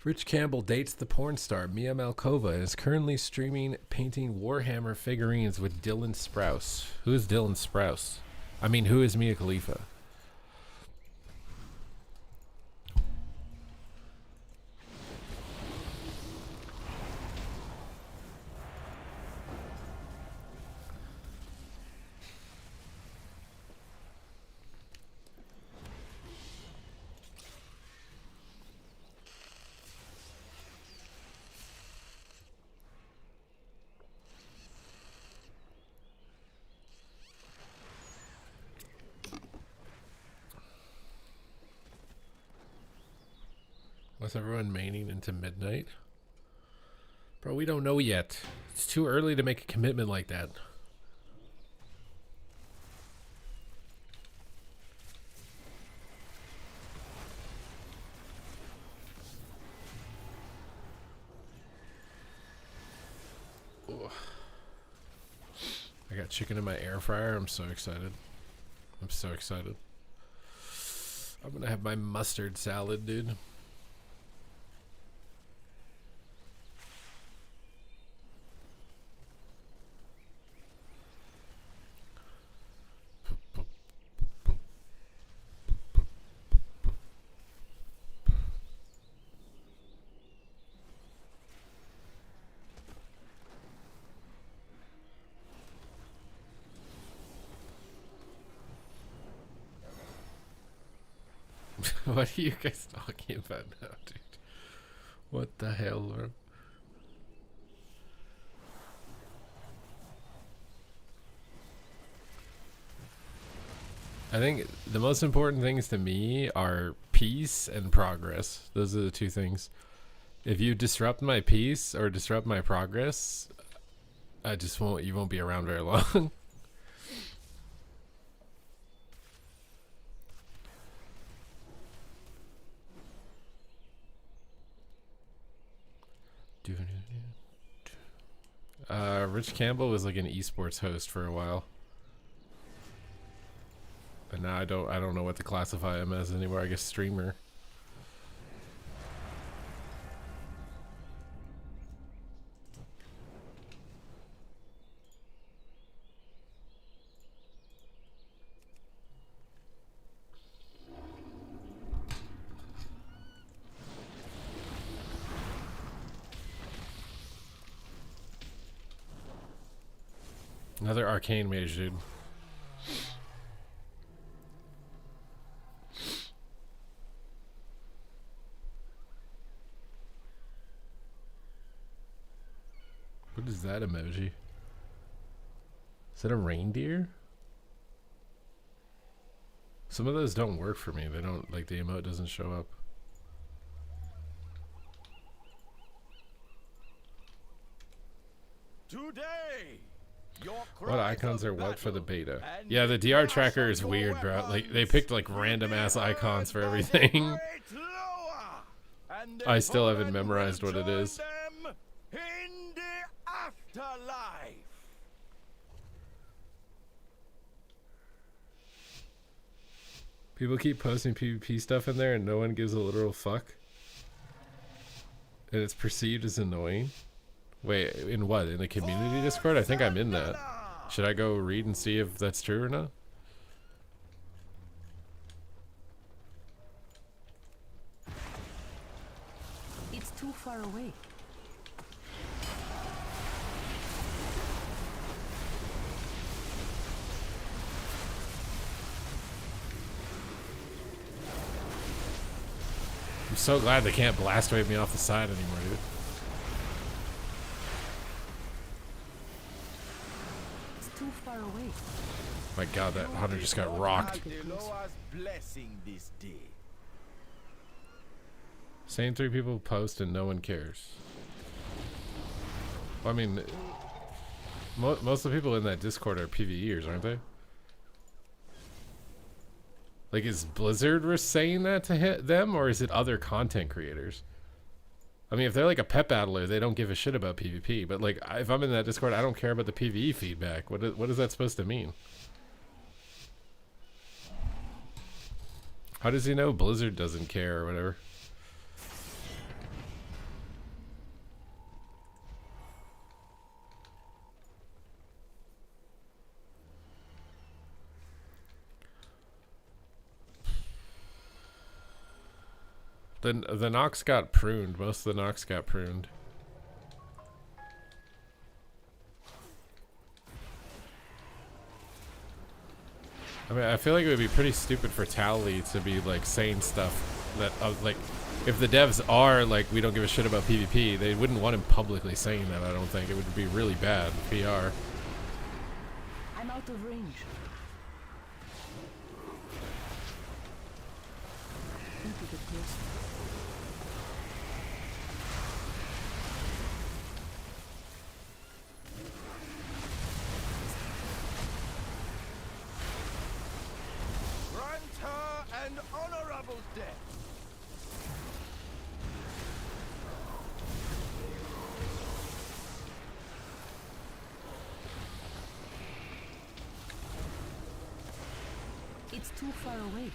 Rich Campbell dates the porn star Mia Malkova and is currently streaming painting Warhammer figurines with Dylan Sprouse. Who is Dylan Sprouse? I mean, who is Mia Khalifa? Was everyone maining into midnight? Bro, we don't know yet. It's too early to make a commitment like that. Ugh. I got chicken in my air fryer. I'm so excited. I'm so excited. I'm gonna have my mustard salad, dude. What are you guys talking about now, dude? What the hell, bro? I think the most important things to me are peace and progress. Those are the two things. If you disrupt my peace or disrupt my progress, you won't be around very long. Rich Campbell was like an esports host for a while. But now I don't know what to classify him as anymore. I guess streamer. Another arcane mage, dude. What is that emoji? Is that a reindeer? Some of those don't work for me. They don't, like, the emote doesn't show up. Today, what icons are what for the beta? Yeah, the DR tracker is weird, bro. Like, they picked like random ass icons for everything. I still haven't memorized what it is. In the afterlife. People keep posting PvP stuff in there and no one gives a literal fuck. And it's perceived as annoying. Wait, in what? In the community Discord? I think I'm in that. Should I go read and see if that's true or not? It's too far away. I'm so glad they can't blast wave me off the side anymore, dude. It's too far away. My god, that hunter just got rocked. Blessing this day. Same 3 people post and no one cares. Well, I mean, most of the people in that Discord are PvEers, aren't they? Like, is Blizzard saying that to hit them, or is it other content creators? I mean, if they're like a pet battler, they don't give a shit about PvP. But like, if I'm in that Discord, I don't care about the PvE feedback. What is that supposed to mean? How does he know Blizzard doesn't care or whatever? The Nox got pruned. Most of the Nox got pruned. I mean, I feel like it would be pretty stupid for Tally to be like saying stuff that like, if the devs are like, we don't give a shit about PvP, they wouldn't want him publicly saying that. I don't think it would be really bad PR. I'm out of range. Need to get closer. Granta and honorable death. It's too far away.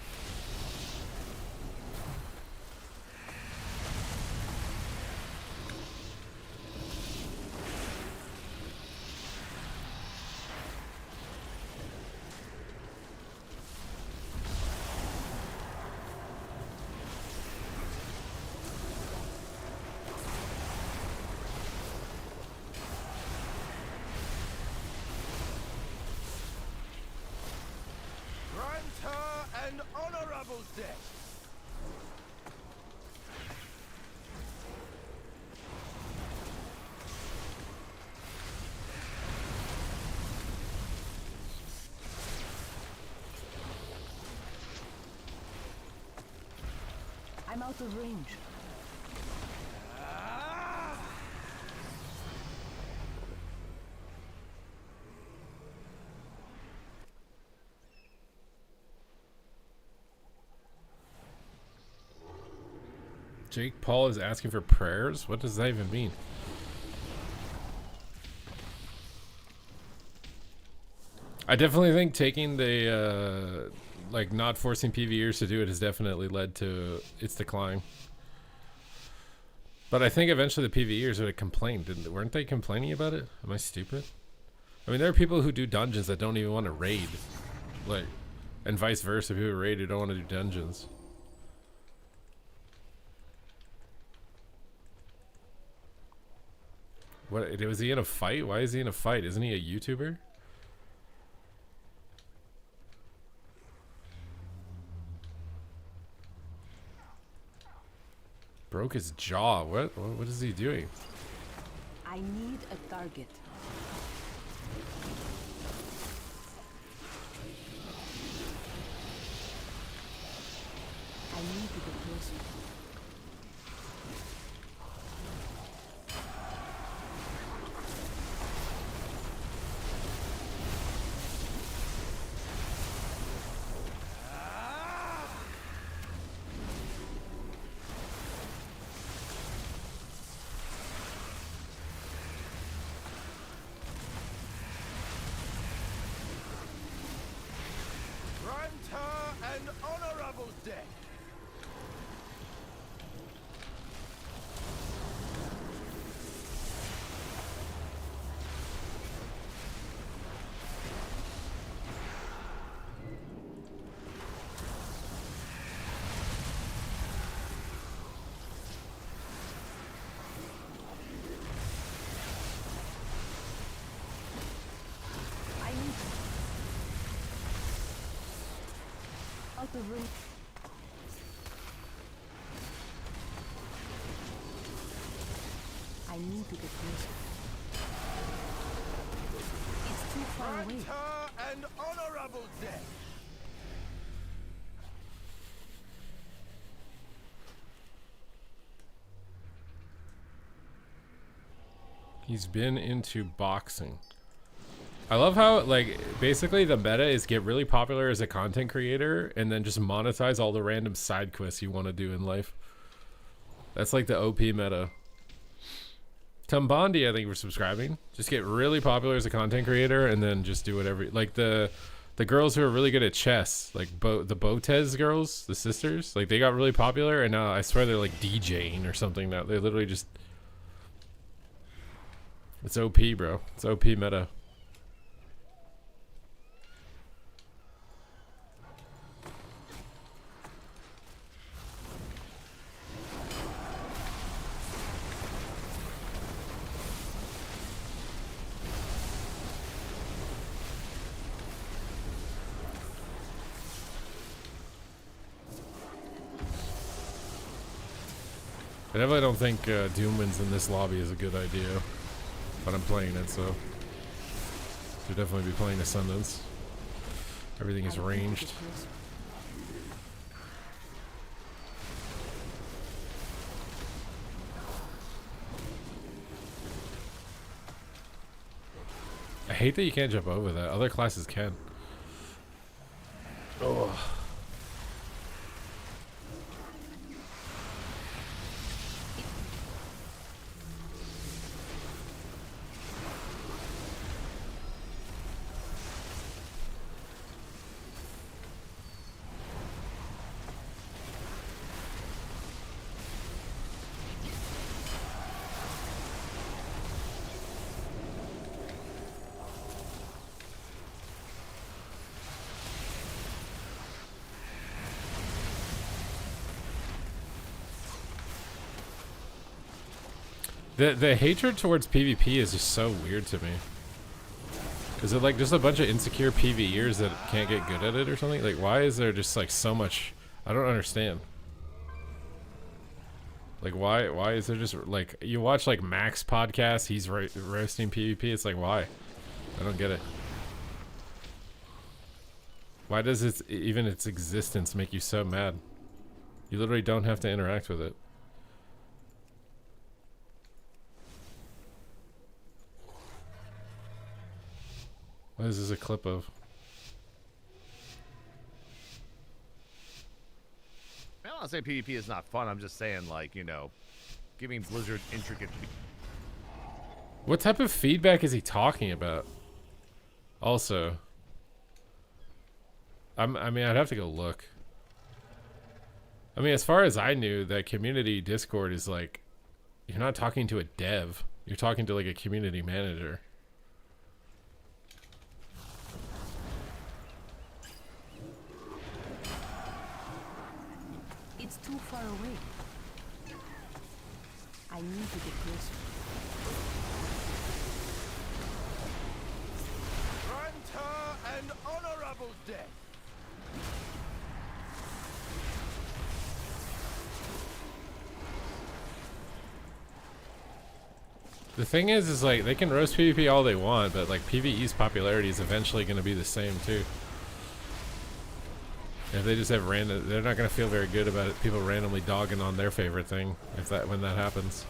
Granta and honorable death. I'm out of range. Jake Paul is asking for prayers? What does that even mean? I definitely think taking the like not forcing PvEers to do it has definitely led to its decline. But I think eventually the PvEers would have complained, weren't they complaining about it? Am I stupid? I mean, there are people who do dungeons that don't even want to raid, like, and vice versa. People who raid who don't want to do dungeons. What was he in a fight? Why is he in a fight? Isn't he a YouTuber? Broke his jaw. What is he doing? I need a target. I need to get closer. Granta and honorable death. I need out of range. I need to get closer. It's too far away. Granta and honorable death. He's been into boxing. I love how, like, basically the meta is get really popular as a content creator and then just monetize all the random side quests you want to do in life. That's like the OP meta. Tumbandi, I think we're subscribing. Just get really popular as a content creator and then just do whatever. Like the girls who are really good at chess, like the Botez girls, the sisters, like they got really popular and now I swear they're like DJing or something now. They literally just... It's OP, bro. It's OP meta. I definitely don't think Doom wins in this lobby is a good idea, but I'm playing it, so should definitely be playing Ascendance. Everything is ranged. I hate that you can't jump over that. Other classes can. Oh. The hatred towards PvP is just so weird to me. Is it like just a bunch of insecure PvEers that can't get good at it or something? Like, why is there just like so much? I don't understand. Like, why is there just like, you watch like Max podcast, he's roasting PvP. It's like, why? I don't get it. Why does even its existence make you so mad? You literally don't have to interact with it. What is this a clip of? I'm not saying PvP is not fun. I'm just saying, like, you know, giving Blizzard intricate. What type of feedback is he talking about? Also, I mean, I'd have to go look. I mean, as far as I knew, that community Discord is like, you're not talking to a dev. You're talking to like a community manager. It's too far away. I need to get closer. Grant her an honorable death. The thing is like, they can roast PvP all they want, but like PvE's popularity is eventually going to be the same too. If they just have random, they're not going to feel very good about it. People randomly dogging on their favorite thing when that happens.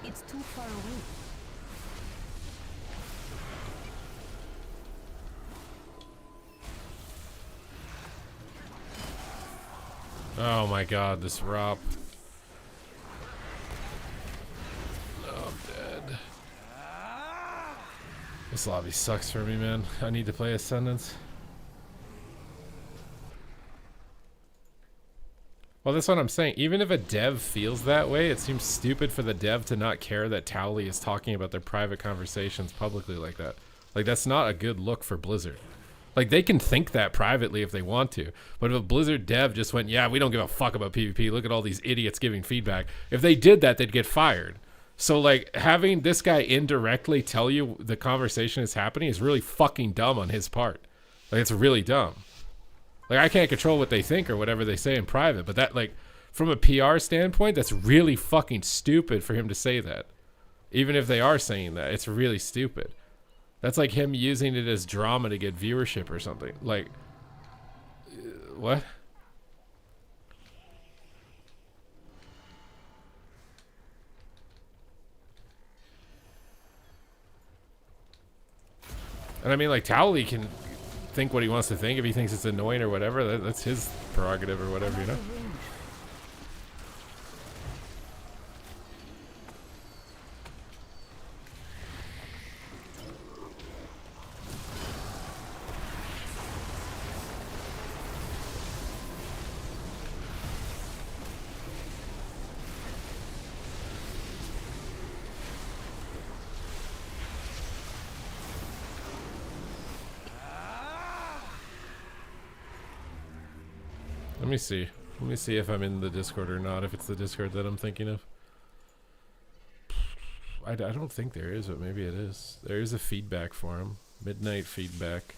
It's too far away. Oh my god, this ROP. Oh, I'm dead. This lobby sucks for me, man. I need to play Ascendance. Well, that's what I'm saying. Even if a dev feels that way, it seems stupid for the dev to not care that Towley is talking about their private conversations publicly like that. Like, that's not a good look for Blizzard. Like, they can think that privately if they want to. But if a Blizzard dev just went, yeah, we don't give a fuck about PvP. Look at all these idiots giving feedback. If they did that, they'd get fired. So, like, having this guy indirectly tell you the conversation is happening is really fucking dumb on his part. Like, it's really dumb. Like, I can't control what they think or whatever they say in private. But that, like, from a PR standpoint, that's really fucking stupid for him to say that. Even if they are saying that, it's really stupid. That's like him using it as drama to get viewership or something. Like, what? And I mean, like, Towley can think what he wants to think. If he thinks it's annoying or whatever, that's his prerogative or whatever, you know? Let me see. Let me see if I'm in the Discord or not, if it's the Discord that I'm thinking of. I don't think there is, but maybe it is. There is a feedback forum. Midnight feedback.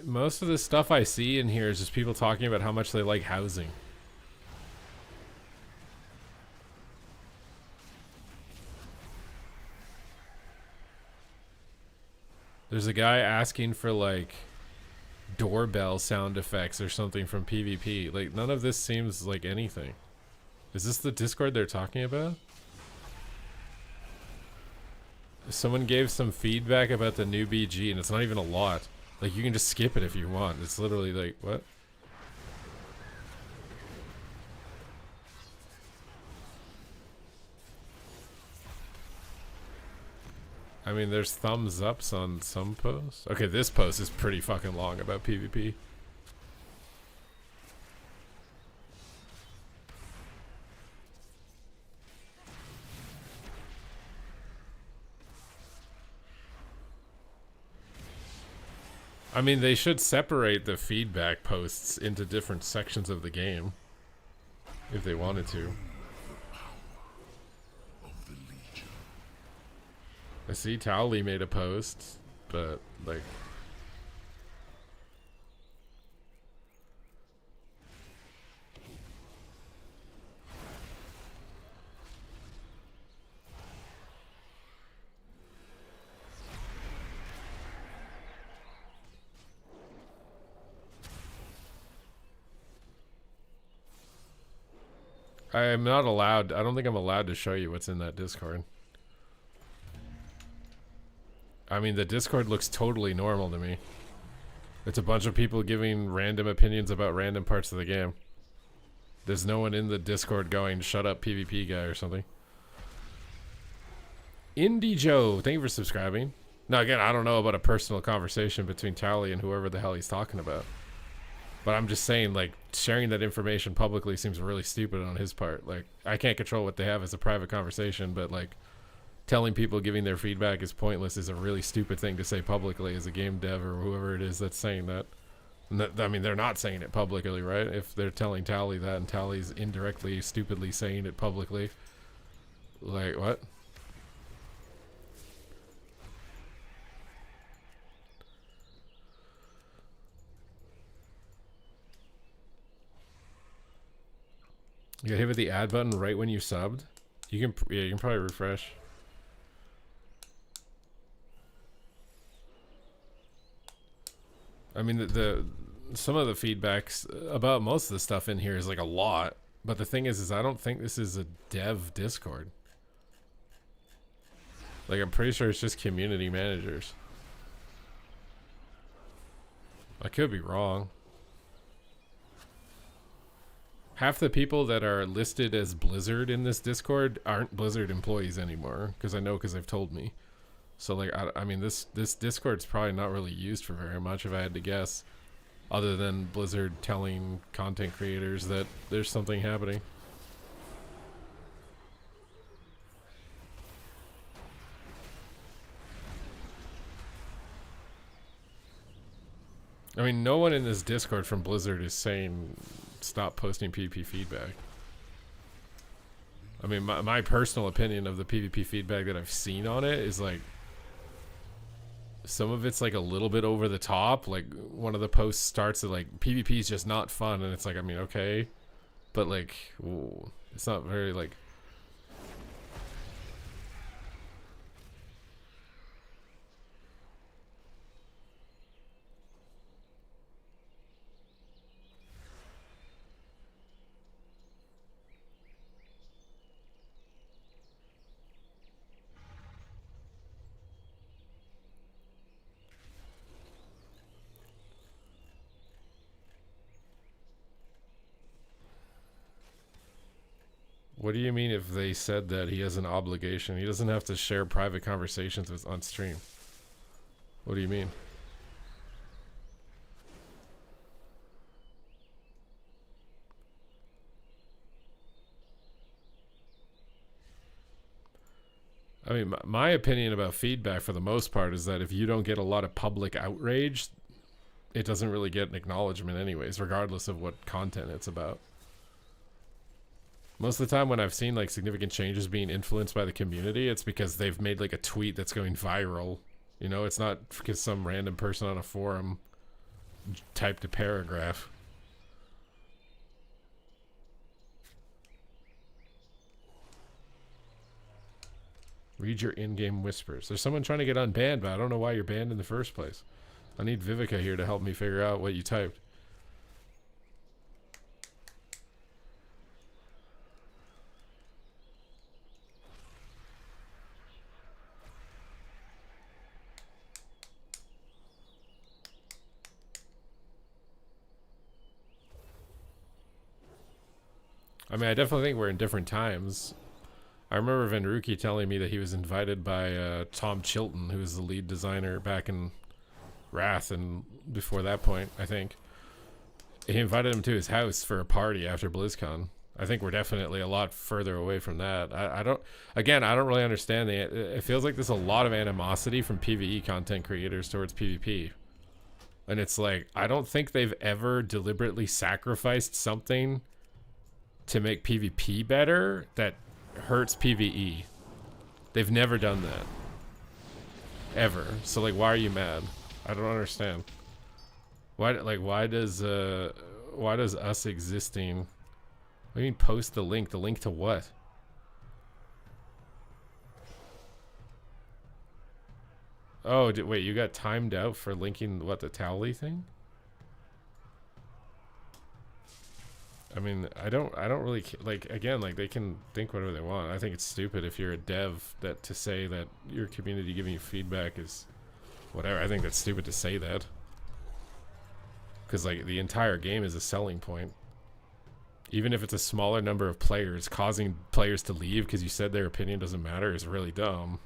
Most of the stuff I see in here is just people talking about how much they like housing. There's a guy asking for like doorbell sound effects or something from PvP. Like none of this seems like anything. Is this the Discord they're talking about? Someone gave some feedback about the new BG and it's not even a lot. Like, you can just skip it if you want. It's literally like, what? I mean, there's thumbs ups on some posts. Okay, this post is pretty fucking long about PvP. I mean, they should separate the feedback posts into different sections of the game. If they wanted to. I see Towley made a post, but, like... I am not allowed. I don't think I'm allowed to show you what's in that Discord. I mean, the Discord looks totally normal to me. It's a bunch of people giving random opinions about random parts of the game. There's no one in the Discord going, shut up PvP guy or something. Indie Joe, thank you for subscribing. Now again, I don't know about a personal conversation between Tally and whoever the hell he's talking about. But I'm just saying, like, sharing that information publicly seems really stupid on his part. Like, I can't control what they have as a private conversation, but, like, telling people giving their feedback is pointless is a really stupid thing to say publicly as a game dev or whoever it is that's saying that. And that, I mean, they're not saying it publicly, right? If they're telling Tally that and Tally's indirectly, stupidly saying it publicly. Like, what? You got hit with the add button right when you subbed. You can, yeah, you can probably refresh. I mean, the some of the feedbacks about most of the stuff in here is like a lot, but the thing is I don't think this is a dev Discord. Like, I'm pretty sure it's just community managers. I could be wrong. Half the people that are listed as Blizzard in this Discord aren't Blizzard employees anymore, because I know, because they've told me. So, like, I mean, this Discord's probably not really used for very much, if I had to guess, other than Blizzard telling content creators that there's something happening. I mean, no one in this Discord from Blizzard is saying stop posting PvP feedback. I mean, my personal opinion of the PvP feedback that I've seen on it is like, some of it's like a little bit over the top. Like, one of the posts starts at like, PvP is just not fun, and it's like, I mean, okay, but like, ooh, it's not very like. What do you mean if they said that he has an obligation? He doesn't have to share private conversations with on stream. What do you mean? I mean, my opinion about feedback for the most part is that if you don't get a lot of public outrage, it doesn't really get an acknowledgement anyways, regardless of what content it's about. Most of the time when I've seen like significant changes being influenced by the community, it's because they've made like a tweet that's going viral. You know, it's not because some random person on a forum typed a paragraph. Read your in-game whispers. There's someone trying to get unbanned, but I don't know why you're banned in the first place. I need Vivica here to help me figure out what you typed. I mean, I definitely think we're in different times. I remember Venruki telling me that he was invited by Tom Chilton, who was the lead designer back in Wrath, and before that point, I think. He invited him to his house for a party after BlizzCon. I think we're definitely a lot further away from that. I don't really understand it feels like there's a lot of animosity from PvE content creators towards PvP. And it's like, I don't think they've ever deliberately sacrificed something to make PvP better that hurts PvE. They've never done that. Ever. So like, why are you mad? I don't understand. Why does us existing, what do you mean post the link? The link to what? Oh, wait, you got timed out for linking what, the Towley thing? I mean, I don't really like, again, like they can think whatever they want. I think it's stupid if you're a dev that to say that your community giving you feedback is whatever. I think that's stupid to say that. Because like the entire game is a selling point. Even if it's a smaller number of players, causing players to leave because you said their opinion doesn't matter is really dumb.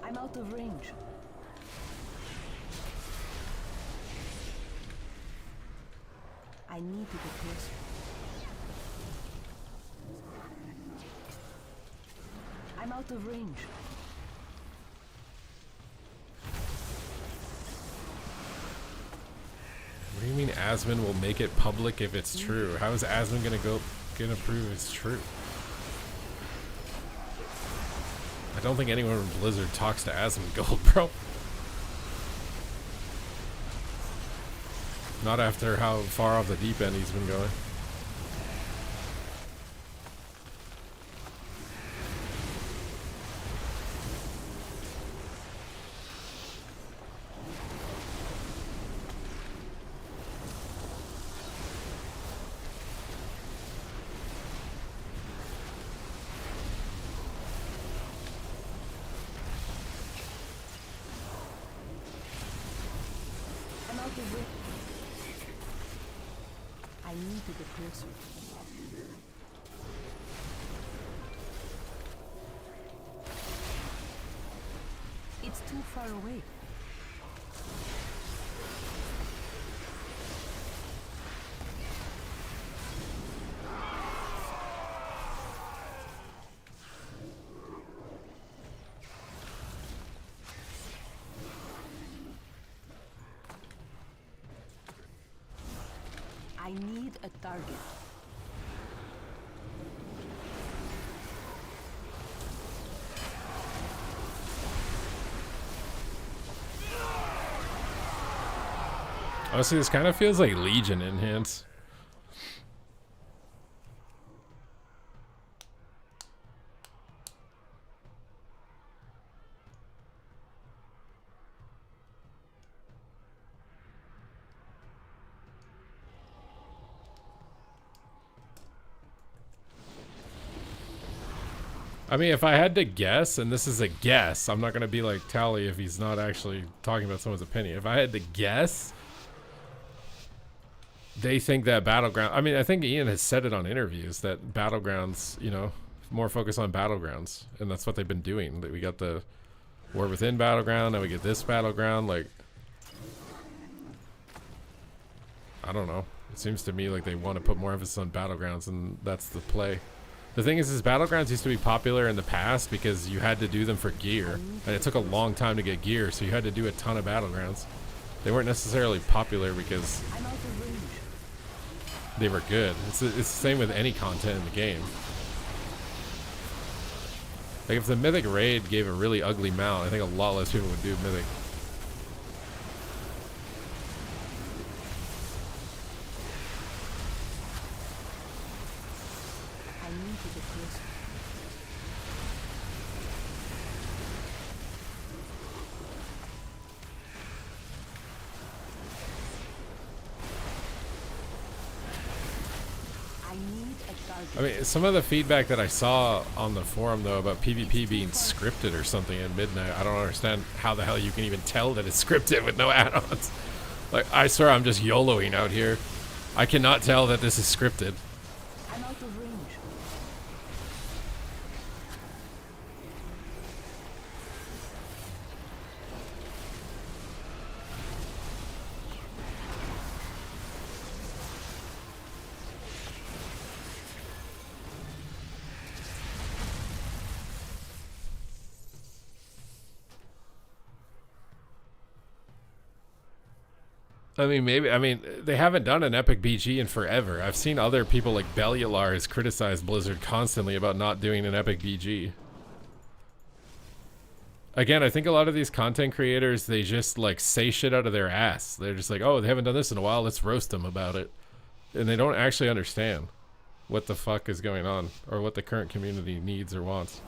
I'm out of range. I need to get closer. I'm out of range. What do you mean Asmon will make it public if it's true? How is Asmon gonna prove it's true? I don't think anyone from Blizzard talks to Asmon Gold, bro. Not after how far off the deep end he's been going. I'm out of range. I need to get closer. It's too far away. I need a target. Honestly, this kind of feels like Legion enhance. I mean, if I had to guess, and this is a guess, I'm not gonna be like Tally if he's not actually talking about someone's opinion. If I had to guess, they think that Battleground. I mean, I think Ian has said it on interviews that Battlegrounds, you know, more focus on Battlegrounds, and that's what they've been doing. That we got the War Within Battleground, now we get this Battleground. Like, I don't know. It seems to me like they want to put more emphasis on Battlegrounds, and that's the play. The thing is Battlegrounds used to be popular in the past because you had to do them for gear, and it took a long time to get gear, so you had to do a ton of Battlegrounds. They weren't necessarily popular because they were good. It's the same with any content in the game. Like if the Mythic Raid gave a really ugly mount, I think a lot less people would do Mythic. I mean, some of the feedback that I saw on the forum, though, about PvP being scripted or something at midnight, I don't understand how the hell you can even tell that it's scripted with no add-ons. Like, I swear I'm just YOLOing out here. I cannot tell that this is scripted. I'm out of range. I mean, maybe. I mean, they haven't done an epic BG in forever. I've seen other people like Bellular has criticized Blizzard constantly about not doing an epic BG. Again, I think a lot of these content creators, they just like say shit out of their ass. They're just like, oh, they haven't done this in a while, let's roast them about it. And they don't actually understand what the fuck is going on or what the current community needs or wants.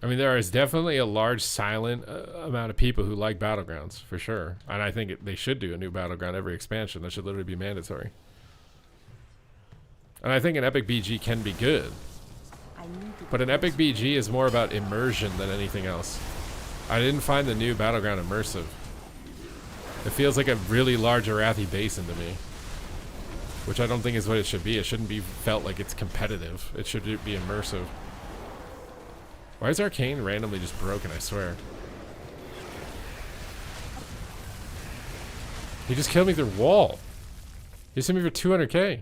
I mean, there is definitely a large silent amount of people who like Battlegrounds, for sure. And I think they should do a new Battleground every expansion. That should literally be mandatory. And I think an epic BG can be good. But an epic BG is more about immersion than anything else. I didn't find the new Battleground immersive. It feels like a really large Arathi basin to me. Which I don't think is what it should be. It shouldn't be felt like it's competitive. It should be immersive. Why is Arcane randomly just broken, I swear? He just killed me through wall. He just hit me for 200k.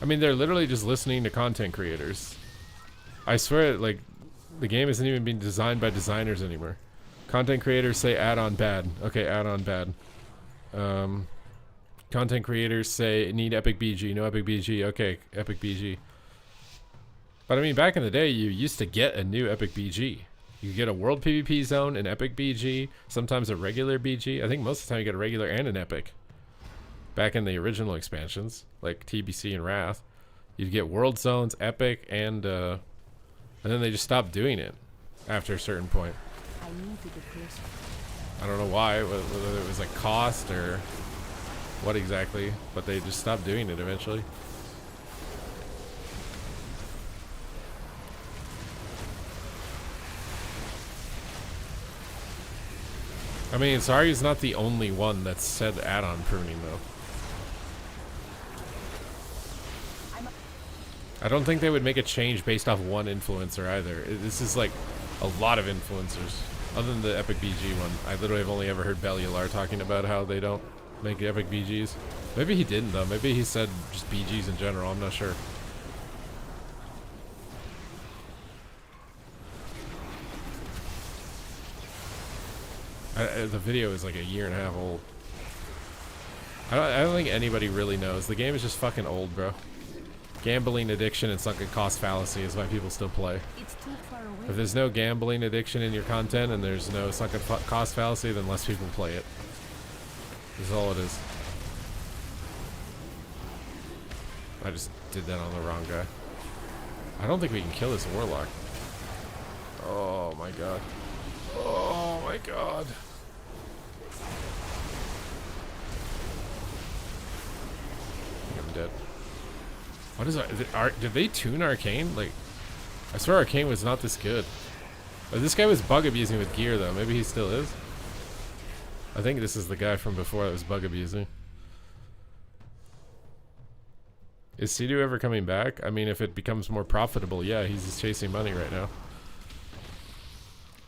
I mean, they're literally just listening to content creators. I swear, like, the game isn't even being designed by designers anymore. Content creators say add-on bad. Okay, add-on bad. Content creators say need epic BG, no epic BG. Okay, epic BG. But I mean, back in the day, you used to get a new epic BG. You could get a world PvP zone, an epic BG, sometimes a regular BG. I think most of the time you get a regular and an epic. Back in the original expansions, like TBC and Wrath, you'd get world zones, epic, and then they just stopped doing it after a certain point. I don't know why, whether it was like cost or what exactly, but they just stopped doing it eventually. I mean, Zari's not the only one that's said add-on pruning, though. I don't think they would make a change based off one influencer either. This is like a lot of influencers. Other than the epic BG one, I literally have only ever heard Bellular talking about how they don't make epic BGs. Maybe he didn't, though. Maybe he said just BGs in general. I'm not sure. The video is like a year and a half old. I don't think anybody really knows. The game is just fucking old, bro. Gambling addiction and sunken cost fallacy is why people still play. It's too far away. If there's no gambling addiction in your content and there's no sunken cost fallacy, then less people play it. That's all it is. I just did that on the wrong guy. I don't think we can kill this warlock. Oh my god. Oh my god. What is that? Did they tune Arcane? Like, I swear Arcane was not this good. This guy was bug abusing with gear though. Maybe he still is. I think this is the guy from before that was bug abusing. Is Sea-Doo ever coming back? I mean, if it becomes more profitable, yeah, he's just chasing money right now.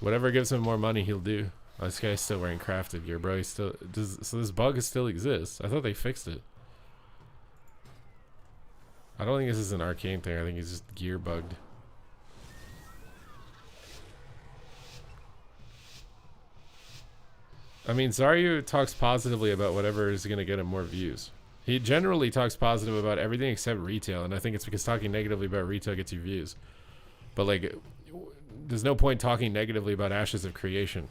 Whatever gives him more money, he'll do. Oh, this guy's still wearing crafted gear, bro. He's still so this bug still exists. I thought they fixed it. I don't think this is an Arcane thing. I think he's just gear bugged. I mean, Zaryu talks positively about whatever is going to get him more views. He generally talks positive about everything except retail, and I think it's because talking negatively about retail gets you views. But, like, there's no point talking negatively about Ashes of Creation.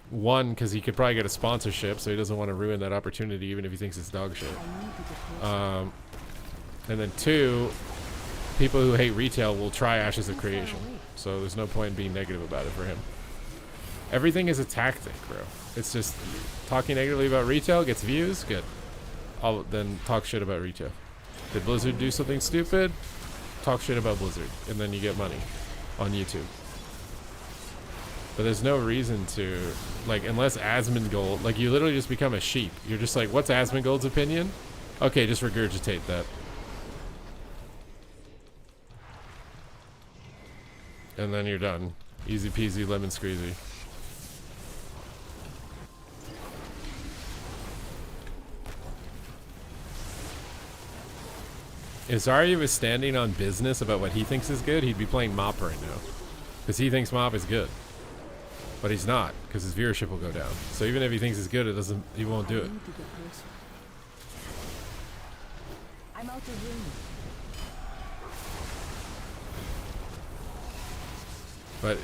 One, because he could probably get a sponsorship, so he doesn't want to ruin that opportunity even if he thinks it's dog shit. And then two, people who hate retail will try Ashes of Creation. So there's no point in being negative about it for him. Everything is a tactic, bro. It's just talking negatively about retail gets views, good. I'll then talk shit about retail. Did Blizzard do something stupid? Talk shit about Blizzard, and then you get money on YouTube. But there's no reason to, like, unless Asmongold, like, you literally just become a sheep. You're just like, what's Asmongold's opinion? Okay, just regurgitate that. And then you're done. Easy peasy, lemon squeezy. If Zarya was standing on business about what he thinks is good, he'd be playing Mop right now. Because he thinks Mop is good. But he's not, because his viewership will go down. So even if he thinks it's good, he won't do it. I'm out of room. But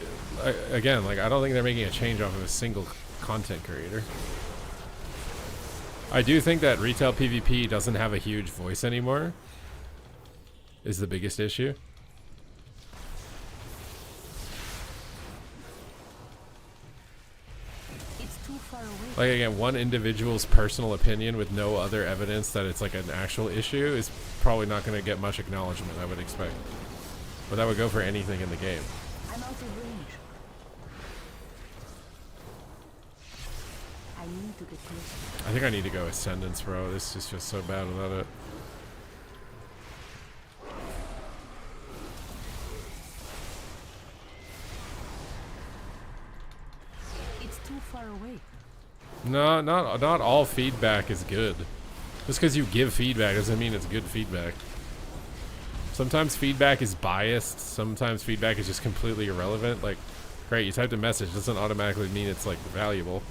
again, like, I don't think they're making a change off of a single content creator. I do think that retail PvP doesn't have a huge voice anymore. Is the biggest issue. It's too far away. Like, again, one individual's personal opinion with no other evidence that it's like an actual issue is probably not going to get much acknowledgement, I would expect. But that would go for anything in the game. I'm out of range. I need to get closer. I think I need to go Ascendance, bro. This is just so bad without it. It's too far away. No, not all feedback is good. Just because you give feedback doesn't mean it's good feedback. Sometimes feedback is biased. Sometimes feedback is just completely irrelevant. Like, great, you typed a message. Doesn't automatically mean it's, like, valuable.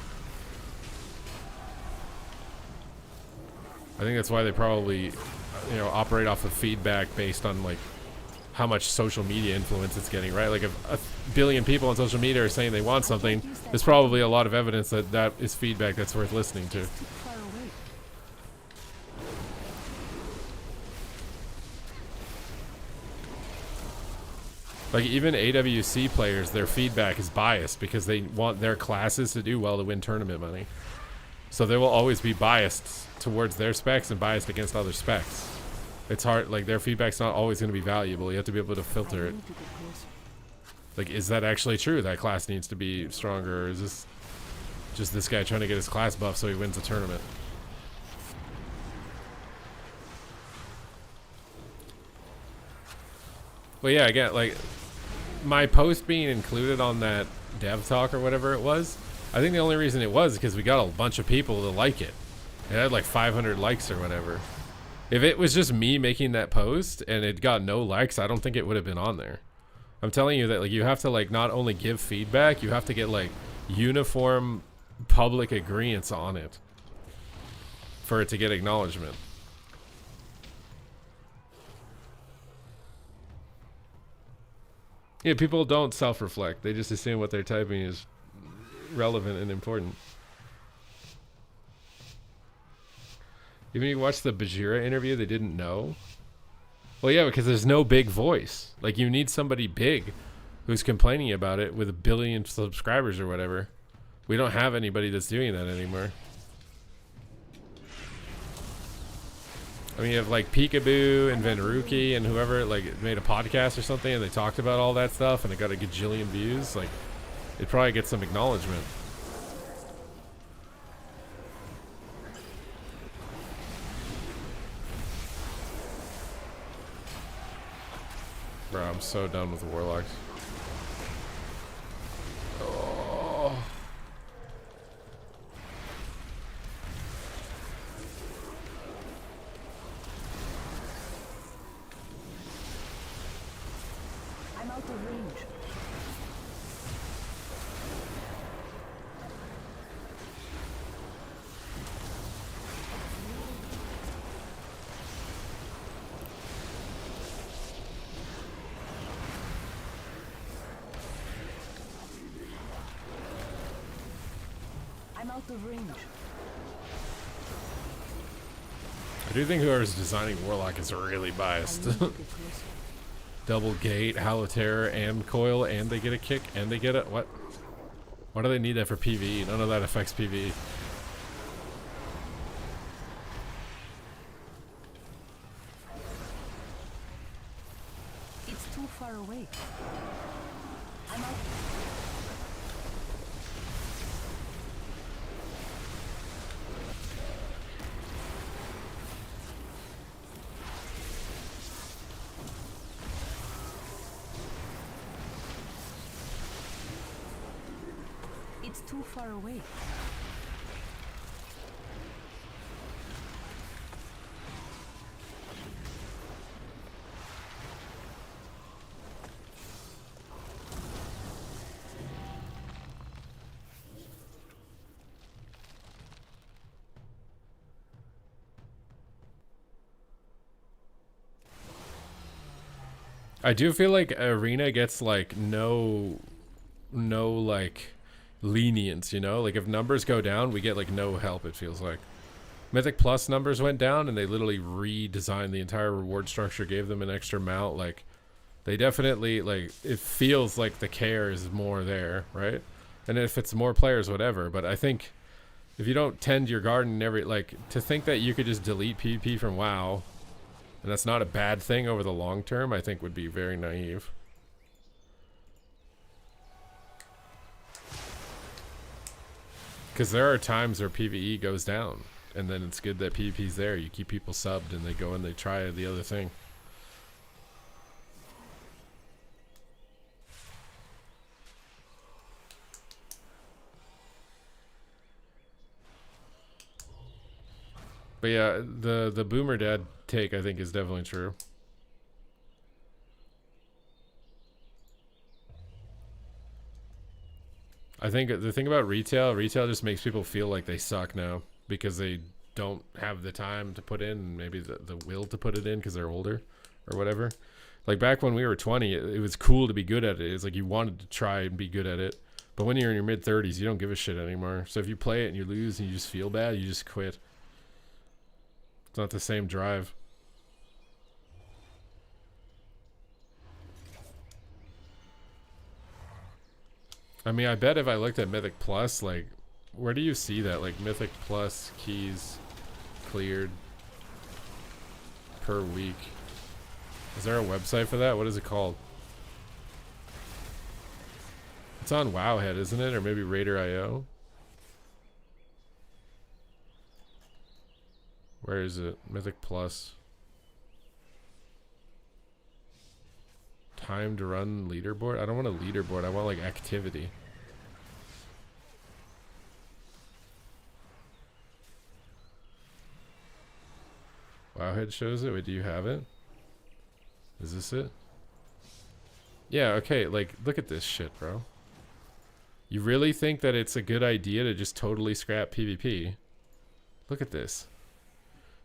I think that's why they probably, you know, operate off of feedback based on, like, how much social media influence it's getting, right? Like, if a billion people on social media are saying they want something, there's probably a lot of evidence that that is feedback that's worth listening to. Too far away. Like, even AWC players, their feedback is biased because they want their classes to do well to win tournament money. So they will always be biased towards their specs and biased against other specs. It's hard, like, their feedback's not always going to be valuable. You have to be able to filter it. I need to get closer. Like, is that actually true? That class needs to be stronger, or is this just this guy trying to get his class buff so he wins a tournament? But yeah, again, like, my post being included on that dev talk or whatever it was, I think the only reason it was because we got a bunch of people to like it. It had like 500 likes or whatever. If it was just me making that post and it got no likes, I don't think it would have been on there. I'm telling you that, like, you have to, like, not only give feedback, you have to get, like, uniform public agreements on it for it to get acknowledgement. Yeah, people don't self-reflect. They just assume what they're typing is relevant and important. Even if you watch the Bajira interview, they didn't know. Well, yeah, because there's no big voice. Like, you need somebody big who's complaining about it with 1 billion subscribers or whatever. We don't have anybody that's doing that anymore. I mean, you have like Peekaboo and Venruki and whoever like made a podcast or something, and they talked about all that stuff, and it got a gajillion views. Like, it probably gets some acknowledgement. Bro, I'm so done with the warlocks. Oh. I'm out of range. I'm out of range. I do think whoever's designing Warlock is really biased. I need to get closer. Double gate, Howl of Terror, and coil, and they get a kick, and they get a what? Why do they need that for PvE? None of that affects PvE. It's too far away. I'm out. It's too far away. I do feel like Arena gets like no like lenience, you know? Like if numbers go down, we get like no help, it feels like. Mythic Plus numbers went down and they literally redesigned the entire reward structure, gave them an extra mount. Like they definitely, like, it feels like the care is more there, right? And if it's more players, whatever. But I think if you don't tend your garden every, like, to think that you could just delete PvP from WoW, and that's not a bad thing over the long term, I think would be very naive. Because there are times where PvE goes down, and then it's good that PvP's there. You keep people subbed, and they go and they try the other thing. But yeah, the boomer dad take, I think, is definitely true. I think the thing about retail just makes people feel like they suck now because they don't have the time to put in, and maybe the will to put it in because they're older or whatever. Like back when we were 20, it was cool to be good at it. It's like you wanted to try and be good at it. But when you're in your mid-30s, you don't give a shit anymore. So if you play it and you lose and you just feel bad, you just quit. It's not the same drive. I mean, I bet if I looked at Mythic Plus, like, where do you see that? Like, Mythic Plus keys cleared per week. Is there a website for that? What is it called? It's on Wowhead, isn't it? Or maybe Raider.io? Where is it? Mythic Plus. Time to run leaderboard? I don't want a leaderboard. I want like activity. Wowhead shows it. Wait, do you have it? Is this it? Yeah, okay. Like, look at this shit, bro. You really think that it's a good idea to just totally scrap PvP? Look at this.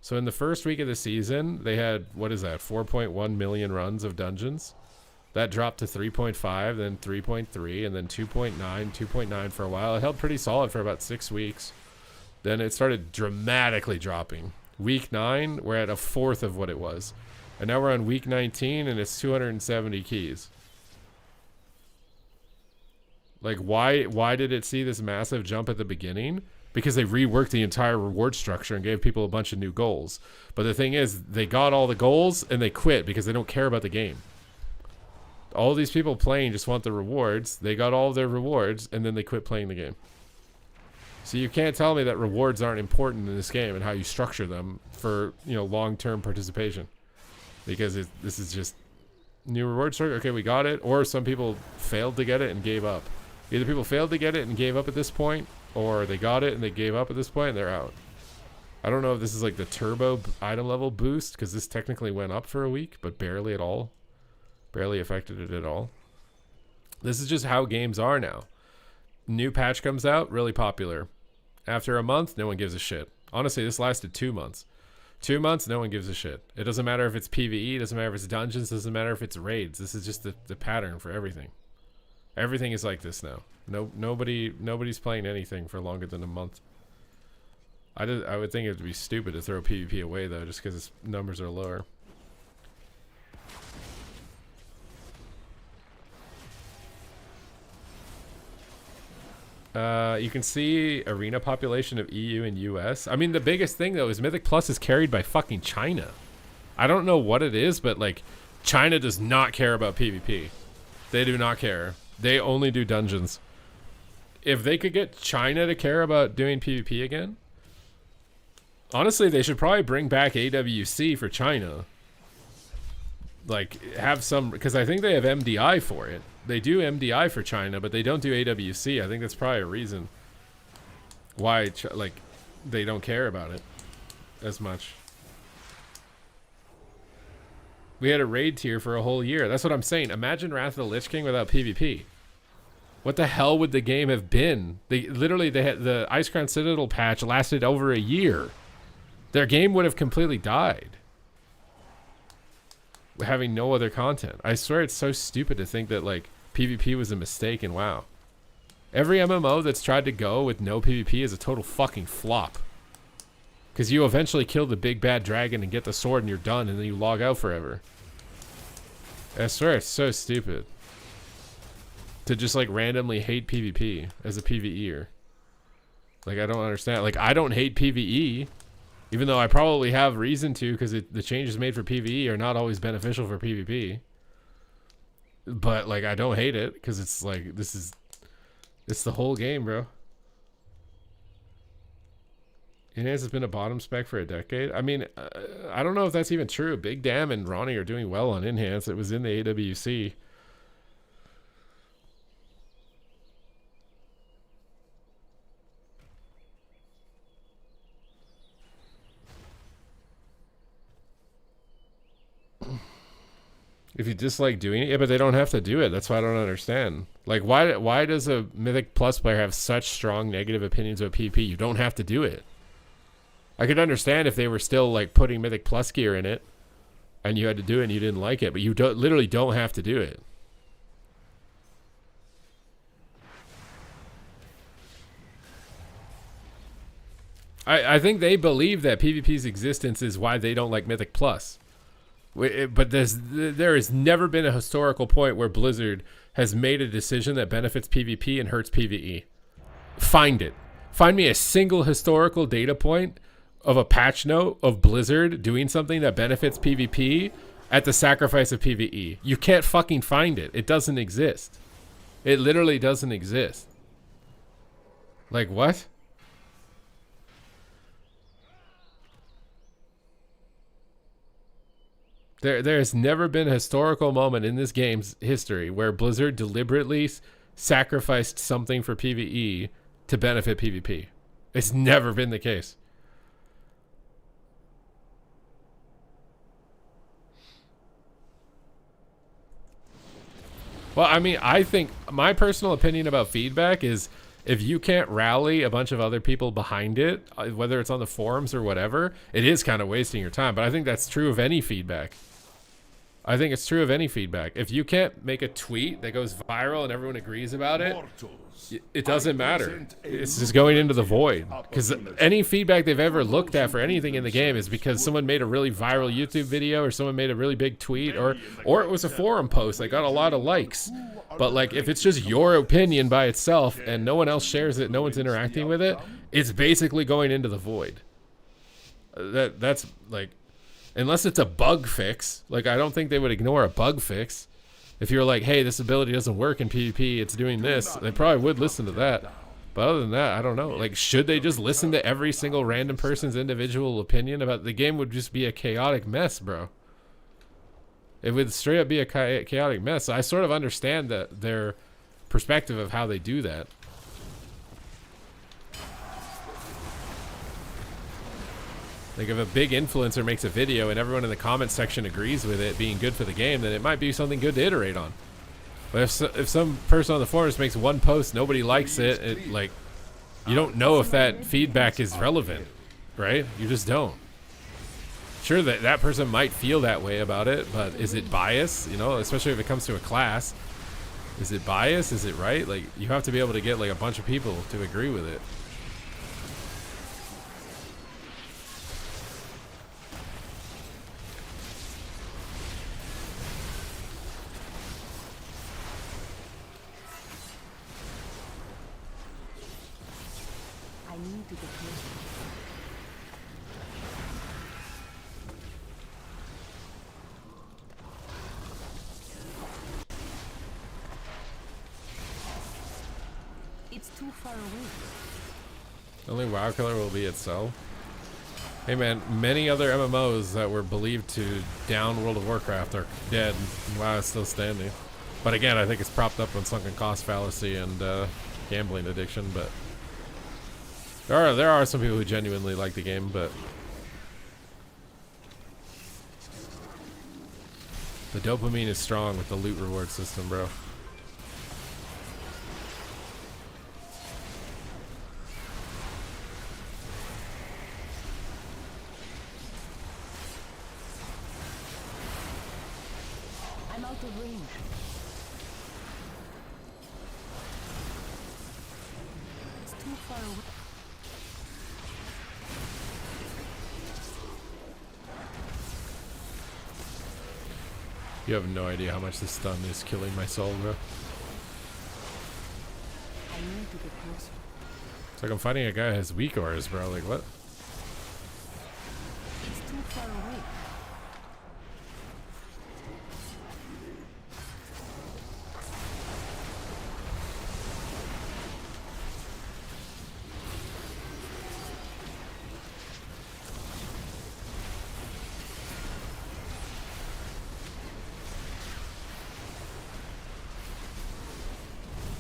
So in the first week of the season, they had, what is that, 4.1 million runs of dungeons. That dropped to 3.5, then 3.3, and then 2.9, 2.9 for a while. It held pretty solid for about 6 weeks. Then it started dramatically dropping. Week 9, we're at a fourth of what it was. And now we're on week 19, and it's 270 keys. Like, why did it see this massive jump at the beginning? because they reworked the entire reward structure and gave people a bunch of new goals. But the thing is, they got all the goals and they quit because they don't care about the game. All these people playing just want the rewards. They got all their rewards and then they quit playing the game. So you can't tell me that rewards aren't important in this game and how you structure them for, you know, long-term participation. Because this is just new reward structure. Okay, we got it. Or some people failed to get it and gave up. Either people failed to get it and gave up at this point, or they got it and they gave up at this point and they're out. I don't know if this is like the turbo item level boost, because this technically went up for a week, but barely at all. Barely affected it at all. This is just how games are now. New patch comes out, really popular. After a month, no one gives a shit. Honestly, this lasted 2 months. 2 months, no one gives a shit. It doesn't matter if it's PvE, doesn't matter if it's dungeons, doesn't matter if it's raids. This is just the pattern for everything. Everything is like this now. Nobody's playing anything for longer than a month. I would think it would be stupid to throw PvP away though, just because its numbers are lower. You can see arena population of EU and US. I mean, the biggest thing though is Mythic Plus is carried by fucking China. I don't know what it is, but like China does not care about PvP. They do not care. They only do dungeons. If they could get China to care about doing PvP again, honestly, they should probably bring back AWC for China. Like, have some, because I think they have MDI for it. They do MDI for China, but they don't do AWC. I think that's probably a reason why, like, they don't care about it as much. We had a raid tier for a whole year. That's what I'm saying. Imagine Wrath of the Lich King without PvP. What the hell would the game have been? They had the Ice Crown Citadel patch lasted over a year. Their game would have completely died, having no other content. I swear it's so stupid to think that like PvP was a mistake in WoW. Every MMO that's tried to go with no PvP is a total fucking flop. Because you eventually kill the big bad dragon and get the sword and you're done, and then you log out forever. I swear it's so stupid to just like randomly hate PvP as a PvEer. Like, I don't understand. Like, I don't hate PvE, even though I probably have reason to, because the changes made for PvE are not always beneficial for PvP. But like, I don't hate it because it's like, it's the whole game, bro. Enhance has been a bottom spec for a decade. I mean, I don't know if that's even true. Big Dam and Ronnie are doing well on Enhance. It was in the AWC. If you dislike doing it, yeah, but they don't have to do it. That's why I don't understand. Like, why does a Mythic Plus player have such strong negative opinions about PvP? You don't have to do it. I could understand if they were still like putting Mythic Plus gear in it and you had to do it and you didn't like it, but you literally don't have to do it. I think they believe that PvP's existence is why they don't like Mythic Plus. But there has never been a historical point where Blizzard has made a decision that benefits PvP and hurts PvE. Find it. Find me a single historical data point of a patch note of Blizzard doing something that benefits PvP at the sacrifice of PvE. You can't fucking find it. It doesn't exist. It literally doesn't exist. Like, what? There has never been a historical moment in this game's history where Blizzard deliberately sacrificed something for PvE to benefit PvP. It's never been the case. Well, I mean, I think my personal opinion about feedback is if you can't rally a bunch of other people behind it, whether it's on the forums or whatever, it is kind of wasting your time. But I think that's true of any feedback. I think it's true of any feedback. If you can't make a tweet that goes viral and everyone agrees about it, it doesn't matter. It's just going into the void. Because any feedback they've ever looked at for anything in the game is because someone made a really viral YouTube video or someone made a really big tweet or it was a forum post that got a lot of likes. But like, if it's just your opinion by itself and no one else shares it, no one's interacting with it, it's basically going into the void. That's like, unless it's a bug fix, like I don't think they would ignore a bug fix. If you're like, hey, this ability doesn't work in PvP, it's doing this, they probably would listen to that. But other than that, I don't know. Like, should they just listen to every single random person's individual opinion about the game? Would just be a chaotic mess, bro. It would straight up be a chaotic mess. I sort of understand that their perspective of how they do that. Like, if a big influencer makes a video and everyone in the comments section agrees with it being good for the game, then it might be something good to iterate on. But if some person on the forums makes one post, nobody likes it, like, you don't know if that feedback is relevant, right? You just don't. Sure, that person might feel that way about it, but is it bias? You know, especially if it comes to a class. Is it bias? Is it right? Like, you have to be able to get, like, a bunch of people to agree with it. I need to get closer. It's too far away. Only WoW killer will be itself. Hey man, many other MMOs that were believed to down World of Warcraft are dead, and WoW is still standing. But again, I think it's propped up on sunken cost fallacy and gambling addiction. But there are some people who genuinely like the game, but the dopamine is strong with the loot reward system, bro. I'm out of range. It's too far away. You have no idea how much this stun is killing my soul, bro. I need to get closer. It's like I'm fighting a guy who has weak auras, bro. Like, what? It's too far away.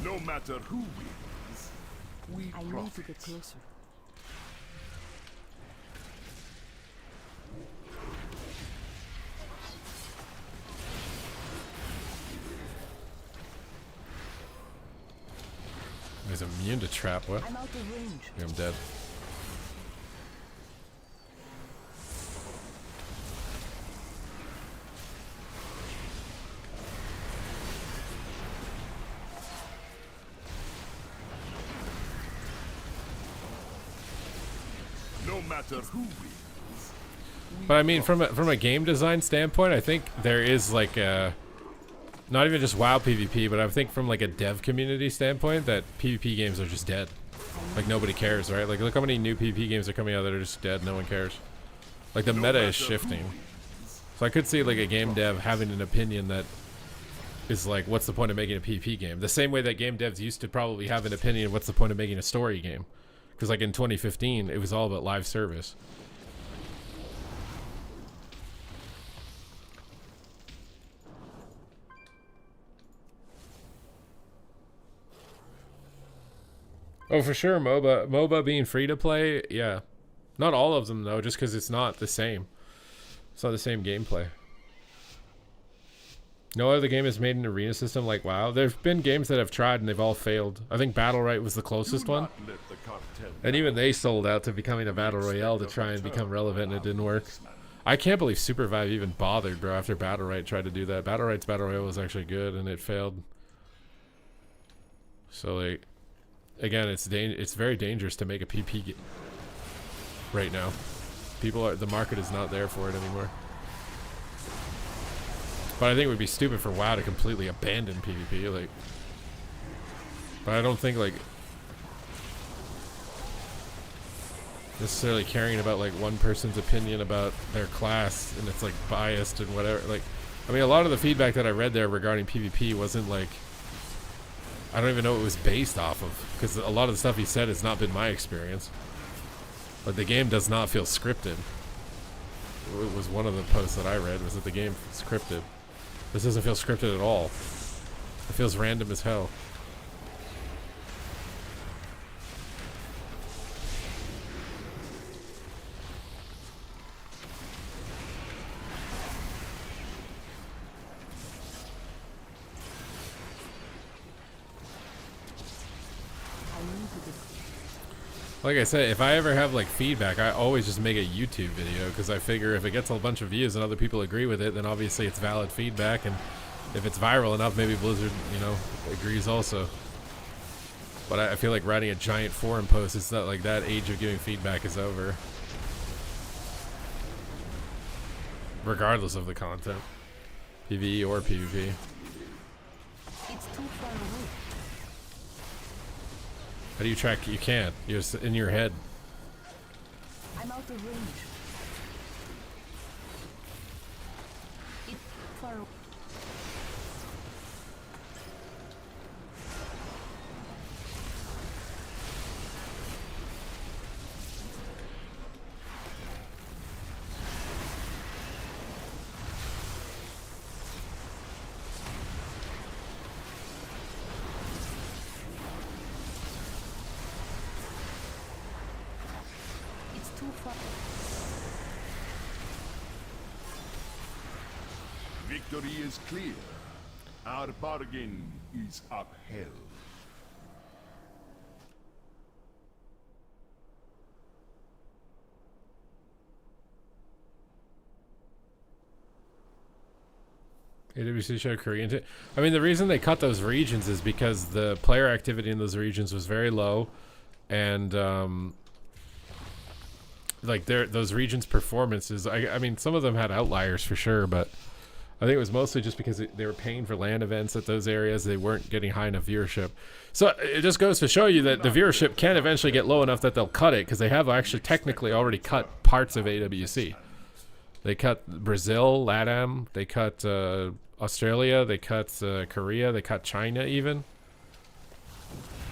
No matter who wins, we I need profit. to get closer. He's immune to trap. What? I'm out of range. I'm dead. No matter who wins. But I mean, from a game design standpoint, I think there is like a, not even just WoW PvP, but I think from like a dev community standpoint that PvP games are just dead. Like nobody cares, right? Like look how many new PvP games are coming out that are just dead. No one cares. Like the meta is shifting. So I could see like a game dev having an opinion that is like, what's the point of making a PvP game? The same way that game devs used to probably have an opinion, what's the point of making a story game? Because like in 2015, it was all about live service. Oh, for sure, MOBA being free to play, yeah. Not all of them though, just because it's not the same. It's not the same gameplay. No other game has made an arena system like WoW. There've been games that have tried and they've all failed. I think Battle Right was the closest one. And even they sold out to becoming a Battle Royale to try and become relevant and it didn't work. I can't believe Supervive even bothered, bro, after Battle Right tried to do that. Battle Right's Battle Royale was actually good and it failed. So like, again, it's very dangerous to make a PP game right now. The market is not there for it anymore. But I think it would be stupid for WoW to completely abandon PvP, like. But I don't think like. necessarily caring about like one person's opinion about their class, and it's like biased and whatever. Like, I mean, a lot of the feedback that I read there regarding PvP wasn't like, I don't even know what it was based off of, because a lot of the stuff he said has not been my experience. But the game does not feel scripted. It was one of the posts that I read, was that the game is scripted. This doesn't feel scripted at all. It feels random as hell. Like I said, if I ever have like feedback, I always just make a YouTube video, because I figure if it gets a bunch of views and other people agree with it, then obviously it's valid feedback, and if it's viral enough, maybe Blizzard, you know, agrees also. But I feel like writing a giant forum post, it's not like that age of giving feedback is over. Regardless of the content. PvE or PvP. It's too far away. How do you track? You can't. You're in your head. I'm out of range. It's far away. Too far. Victory is clear. Our bargain is upheld. AWC show Korean. I mean, the reason they cut those regions is because the player activity in those regions was very low, and like those regions' performances. I mean, some of them had outliers for sure, but I think it was mostly just because they were paying for LAN events at those areas. They weren't getting high enough viewership. So it just goes to show you that the viewership can eventually get low enough that they'll cut it, because they have actually technically already cut parts of AWC. They cut Brazil, LATAM, they cut Australia, they cut Korea, they cut China even.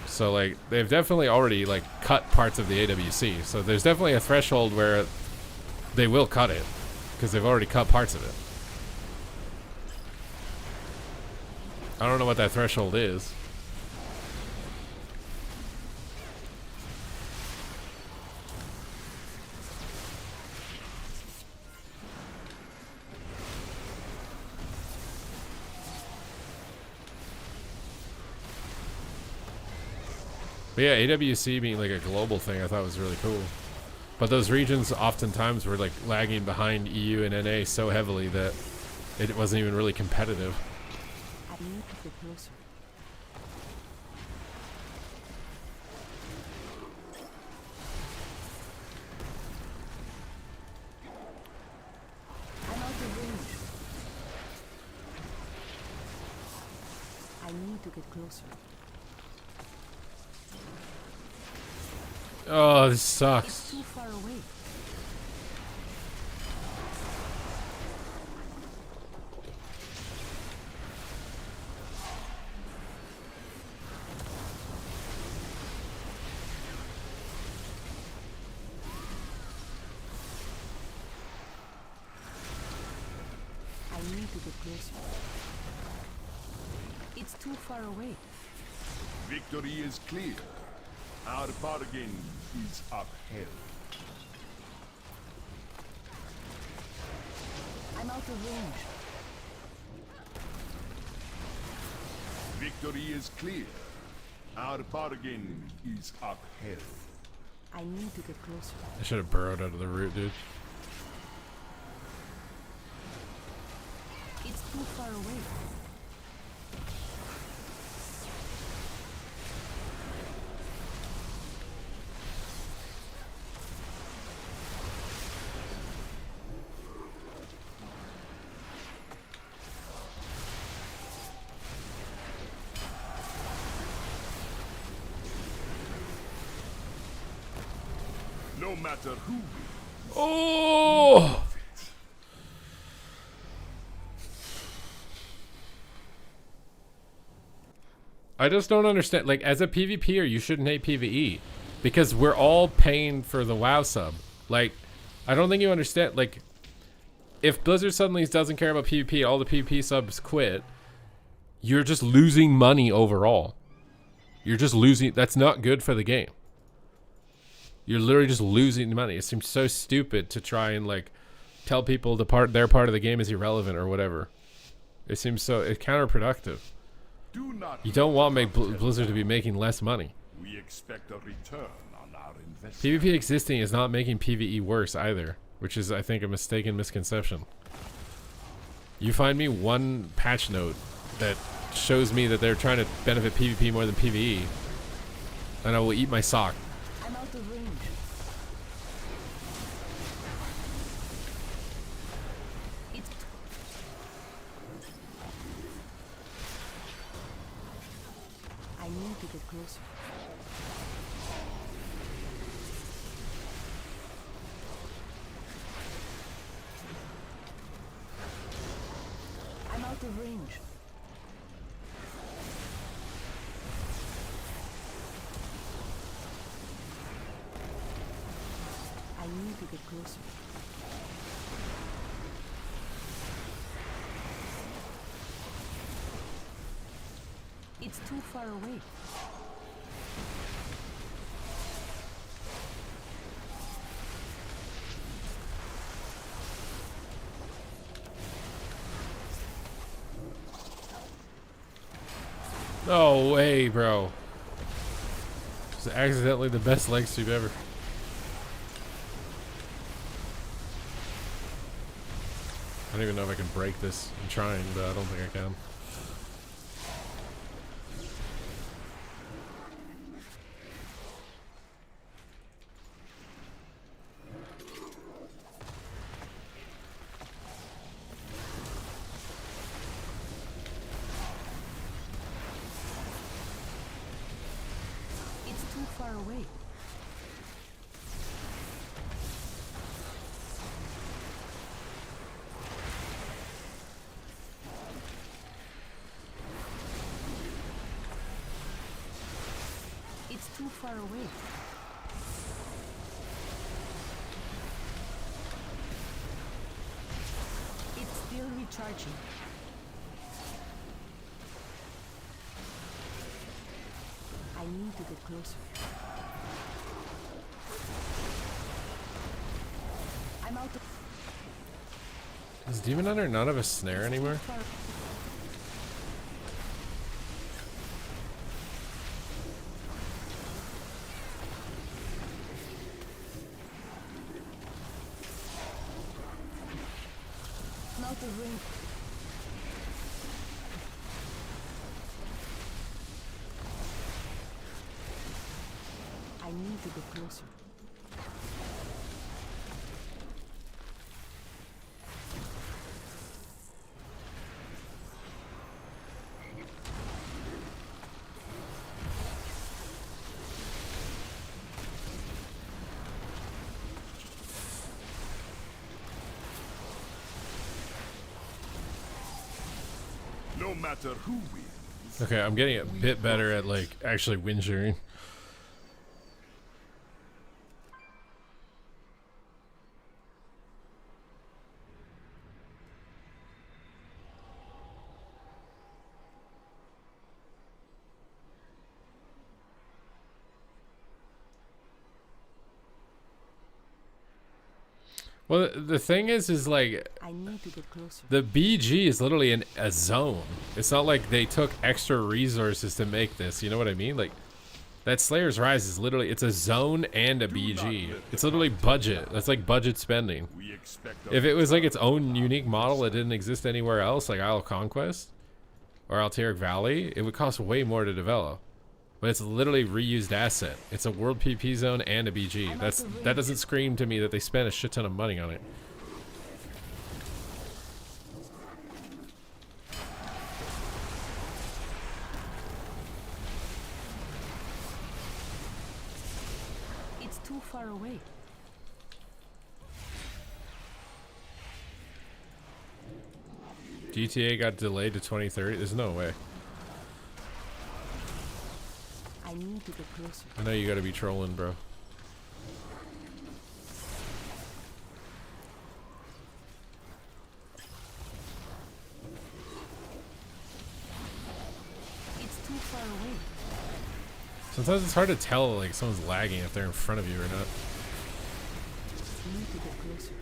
So like they've definitely already like cut parts of the AWC. So there's definitely a threshold where they will cut it, because they've already cut parts of it. I don't know what that threshold is. But yeah, AWC being like a global thing I thought was really cool. But those regions oftentimes were like lagging behind EU and NA so heavily that it wasn't even really competitive. I need to get closer. I'm out of range. I need to get closer. Oh, this It's sucks. too far away. I need to get closer. It's too far away. Victory is clear. Our bargain is upheld. I'm out of range. Victory is clear. Our bargain is upheld. I need to get closer. I should have burrowed out of the root, dude. It's too far away. No No matter who wins. Oh! I just don't understand. Like, as a PvPer, you shouldn't hate PvE. Because we're all paying for the WoW sub. Like, I don't think you understand. Like, if Blizzard suddenly doesn't care about PvP, all the PvP subs quit, you're just losing money overall. You're just losing. That's not good for the game. You're literally just losing money. It seems so stupid to try and, like, tell people their part of the game is irrelevant or whatever. It seems so counterproductive. Do not You don't want Blizzard to be making less money. We expect a return on our investment. PvP existing is not making PvE worse either, which is, I think, a mistaken misconception. You find me one patch note that shows me that they're trying to benefit PvP more than PvE, and I will eat my sock. I'm out of range. It's I need to get closer. I'm out of range. I need to get closer. It's too far away. No way, bro. It's accidentally the best leg sweep ever. I don't even know if I can break this. I'm trying, but I don't think I can. It's too far away. It's too far away. It's still recharging. I need to get closer. I'm out of Does Demon Hunter not have a snare anymore? far. I'm out of range. I need to get closer. No matter who wins. Okay, I'm getting a bit better at, like, actually windsuring. Well, the thing is like, I need to get closer. the BG is literally a zone. It's not like they took extra resources to make this. You know what I mean? Like, that Slayer's Rise is literally, it's a zone and a BG. It's literally budget. That's like budget spending. We expect a If it was like its own unique model that didn't exist anywhere else, like Isle of Conquest or Alteric Valley, it would cost way more to develop. But it's literally reused asset. It's a world PP zone and a BG. That doesn't scream to me that they spent a shit ton of money on it. It's too far away. GTA got delayed to 2030. There's no way. I need to get closer. I know you gotta be trolling, bro. It's too far away. Sometimes it's hard to tell, like, someone's lagging if they're in front of you or not. I need to get closer.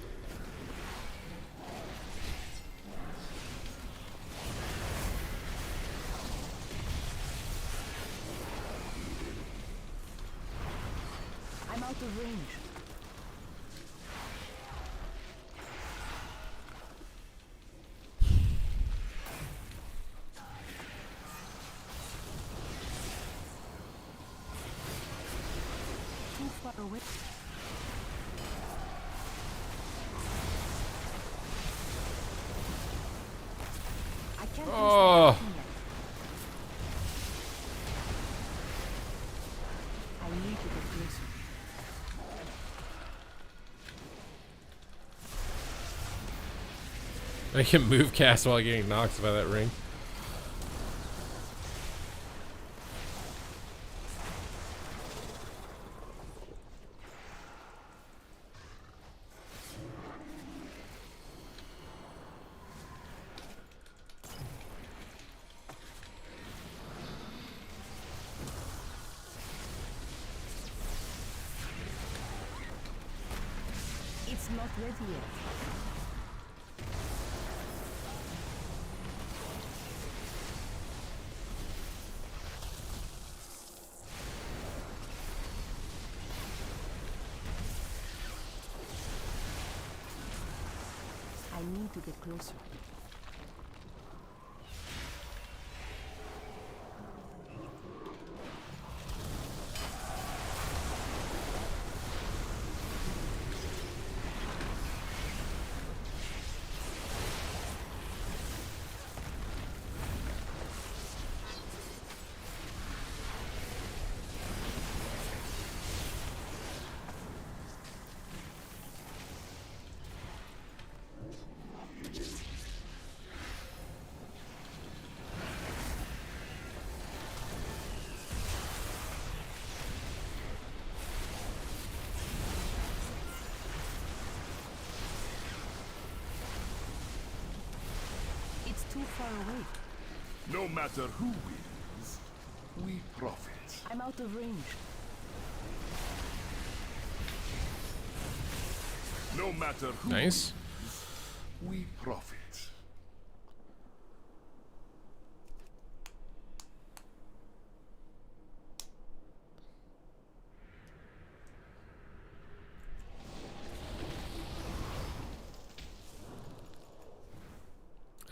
I'm out of range. Too far away. I can't use Oh. that weapon yet. I need to get closer. I can move cast while getting knocked by that ring. It's not ready yet. I need to get closer. It's too far away. No matter who wins, we profit. I'm out of range. No matter who Nice. wins, we profit.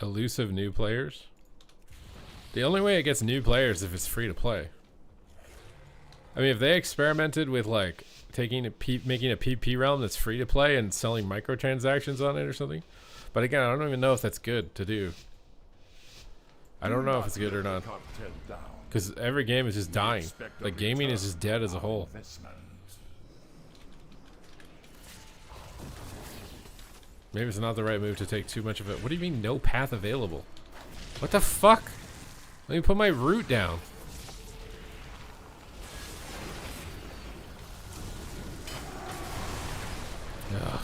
Elusive new players. The only way it gets new players is if it's free to play. I mean, if they experimented with like making a PP realm that's free to play and selling microtransactions on it or something, but again, I don't even know if that's good to do. I don't know if it's good or not, because every game is just dying. Like gaming is just dead as a whole. Maybe it's not the right move to take too much of it. What do you mean no path available? What the fuck? Let me put my root down. Ugh.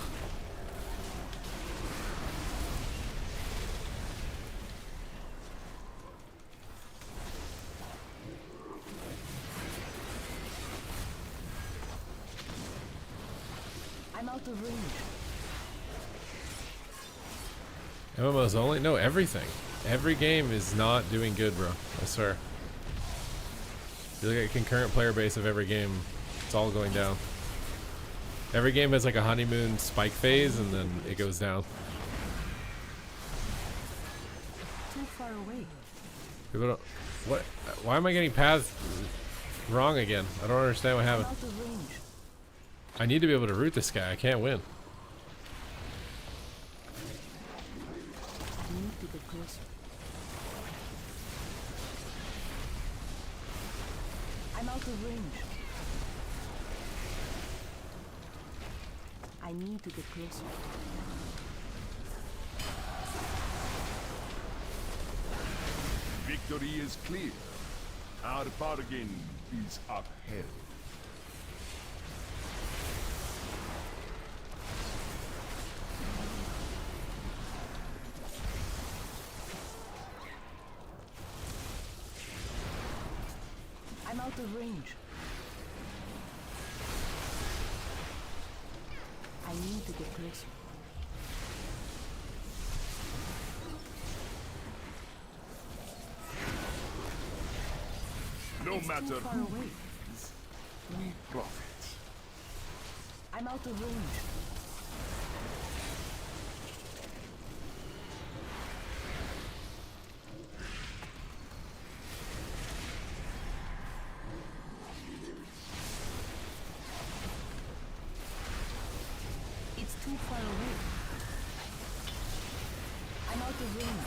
I'm out of range. MMOs only? No, everything. Every game is not doing good, bro. I swear. If you look at concurrent player base of every game, it's all going down. Every game has like a honeymoon spike phase and then it goes down. Too far away. People don't. What? Why am I getting paths wrong again? I don't understand what I'm happened. out of range. I need to be able to root this guy. I can't win. I need to get closer. I'm out of range. I need to get closer. Victory is clear. Our bargain is upheld. I'm out of range. I need to get closer. No It's matter too far who away. wins, we profit. I'm out of range. It's too far away. I'm out of range.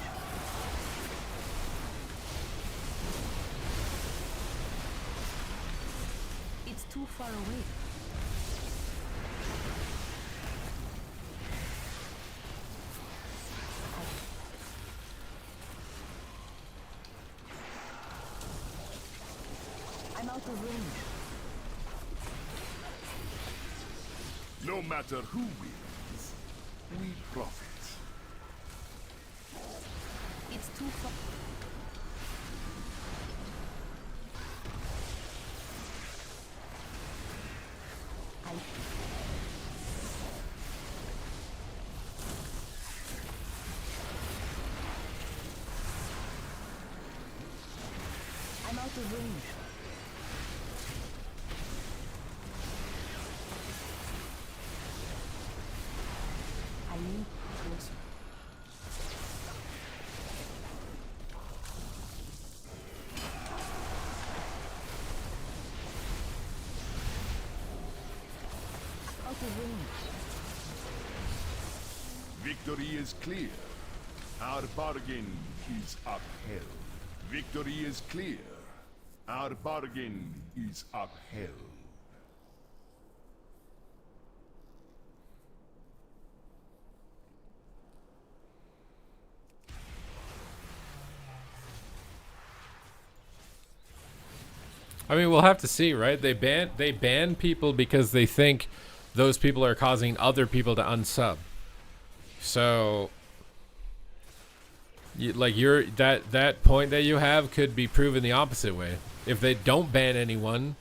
It's too far away. I'm out of range. No matter who wins, we profit. It's too far. I'm out of range. I need closer. Out of range. Victory is clear. Our bargain is upheld. Victory is clear. Our bargain is upheld. I mean, we'll have to see, right? They ban people because they think those people are causing other people to unsub. So, that point that you have could be proven the opposite way. If they don't ban anyone,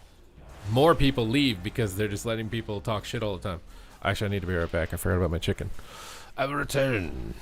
more people leave because they're just letting people talk shit all the time. Actually, I need to be right back. I forgot about my chicken. I will return.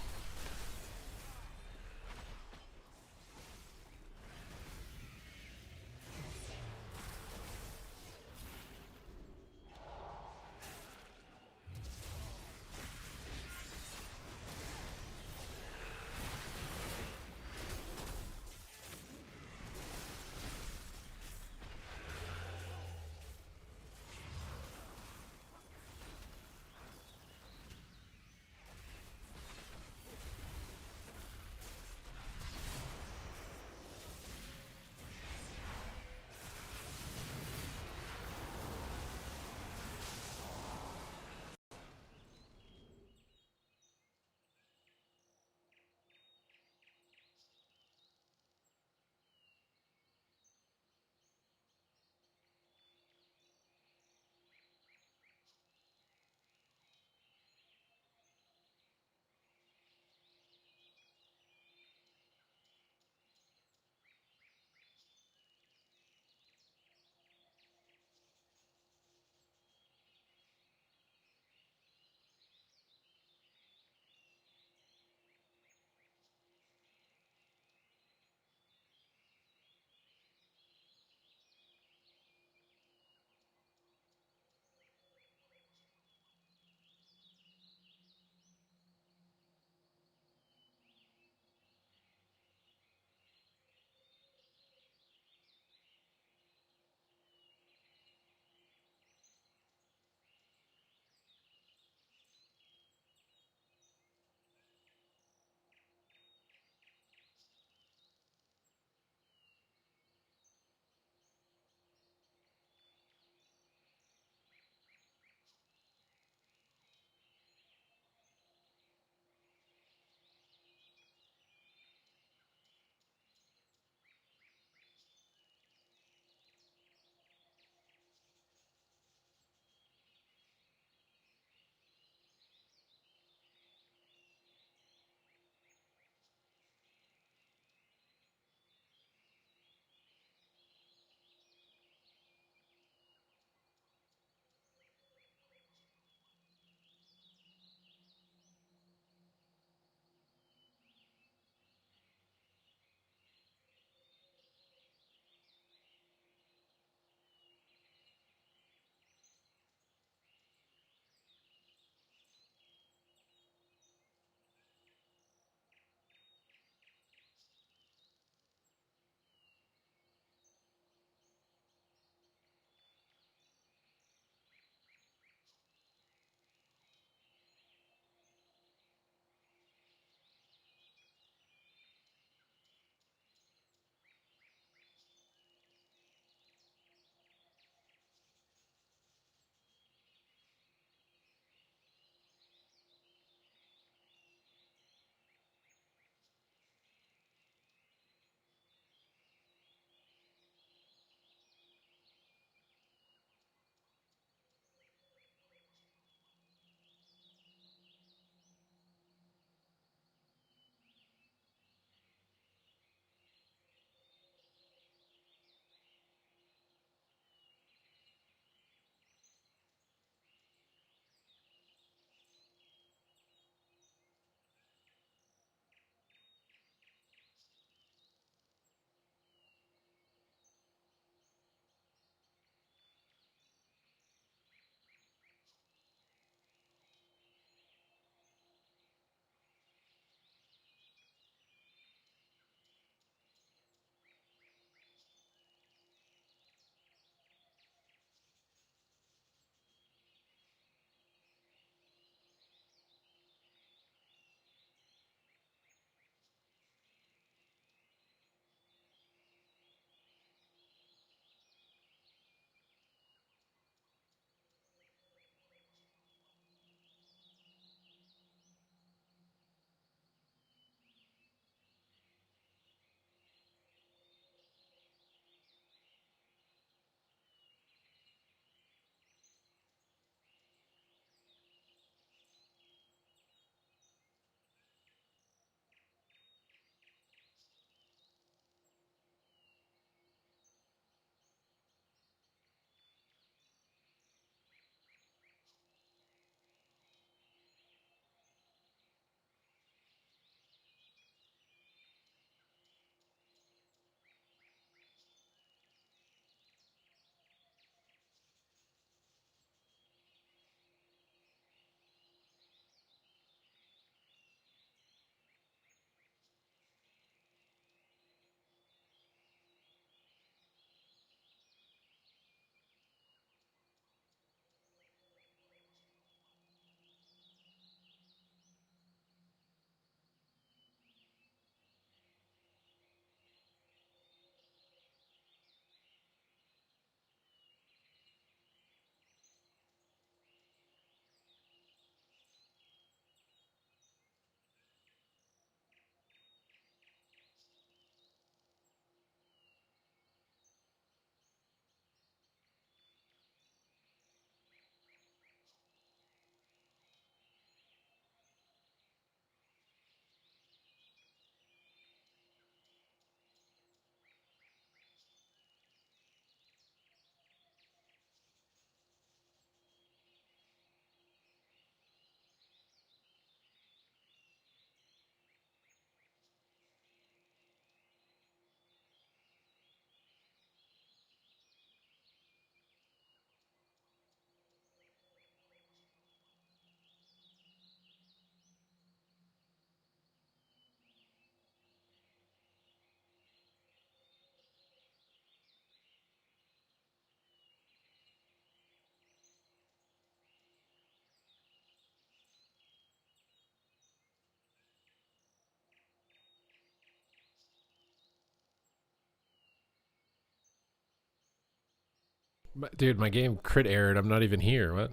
Dude, my game crit errored. I'm not even here. What?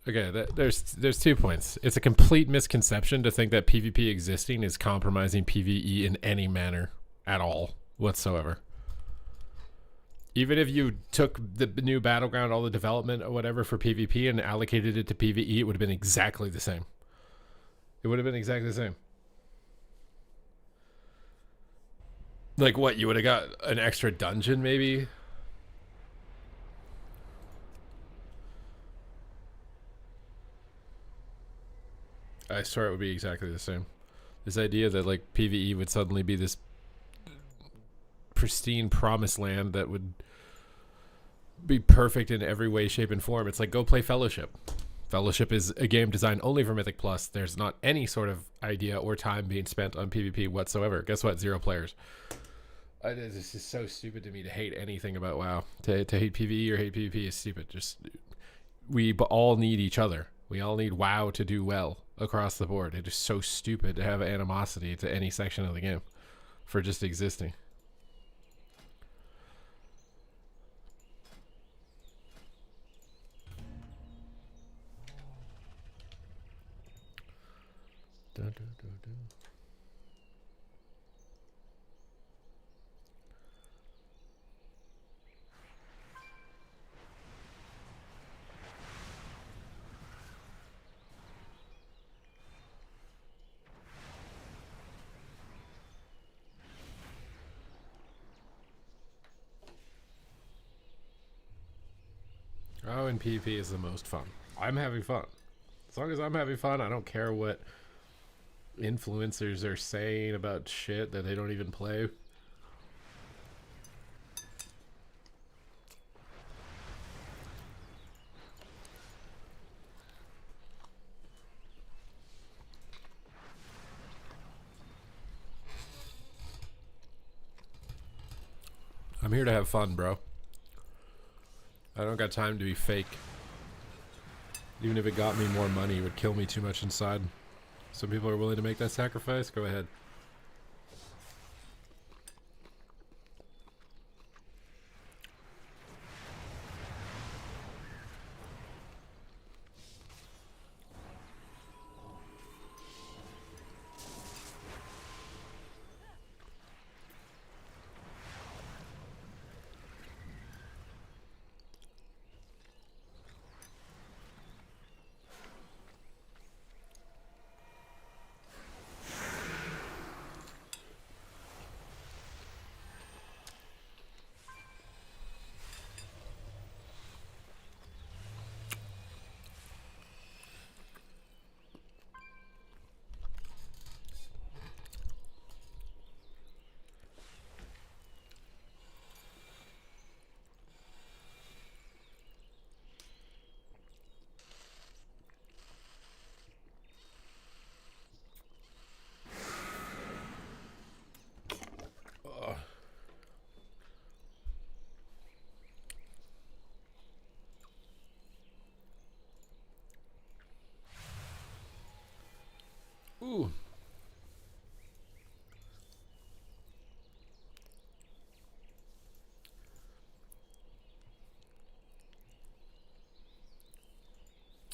Okay, there's 2 points. It's a complete misconception to think that PvP existing is compromising PvE in any manner at all whatsoever. Even if you took the new battleground, all the development or whatever for PvP and allocated it to PvE, it would have been exactly the same. It would have been exactly the same. Like what? You would have got an extra dungeon maybe? I swear it would be exactly the same. This idea that like PvE would suddenly be this pristine promised land that would be perfect in every way, shape, and form. It's like, go play Fellowship. Fellowship is a game designed only for Mythic Plus. There's not any sort of idea or time being spent on PvP whatsoever. Guess what? 0 players. This is so stupid to me to hate anything about WoW. To hate PvE or hate PvP is stupid. Just we all need each other. We all need WoW to do well across the board. It is so stupid to have animosity to any section of the game for just existing. Dun, dun, dun, dun. Oh, and PvP is the most fun. I'm having fun. As long as I'm having fun, I don't care what influencers are saying about shit that they don't even play. I'm here to have fun, bro. I don't got time to be fake. Even if it got me more money, it would kill me too much inside. Some people are willing to make that sacrifice. Go ahead. Ooh.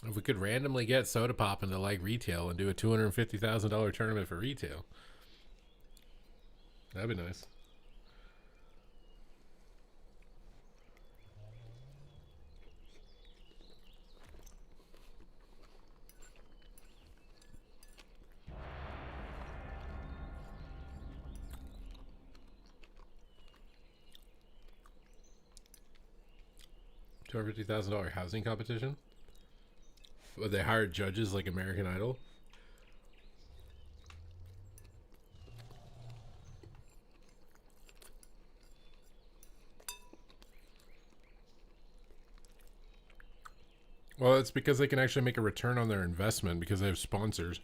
If we could randomly get Soda Pop into like retail and do a $250,000 tournament for retail, that'd be nice. $250,000 housing competition? But they hired judges like American Idol? Well, it's because they can actually make a return on their investment because they have sponsors.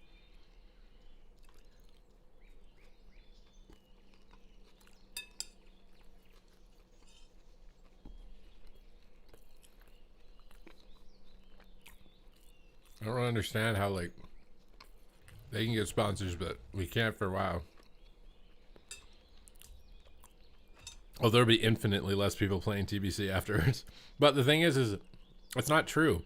I don't really understand how, like, they can get sponsors, but we can't for WoW. Oh, there'll be infinitely less people playing TBC afterwards. But the thing is it's not true.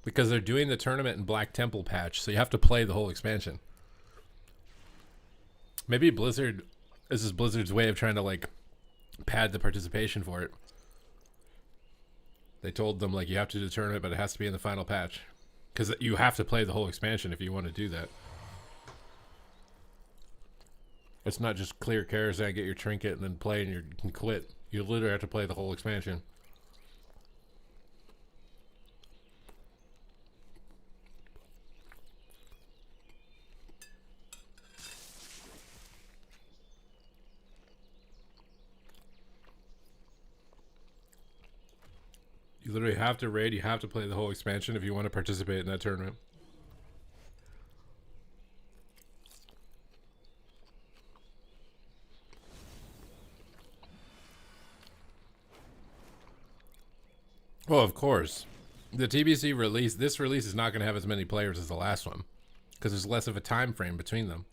Because they're doing the tournament in Black Temple patch, so you have to play the whole expansion. Maybe Blizzard, this is Blizzard's way of trying to like pad the participation for it. They told them like you have to do the tournament, but it has to be in the final patch. Because you have to play the whole expansion if you want to do that. It's not just clear Karazhan, get your trinket, and then play and you can quit. You literally have to play the whole expansion. You literally have to raid, you have to play the whole expansion if you want to participate in that tournament. Well, of course. The TBC release, this release is not going to have as many players as the last one. Because there's less of a time frame between them.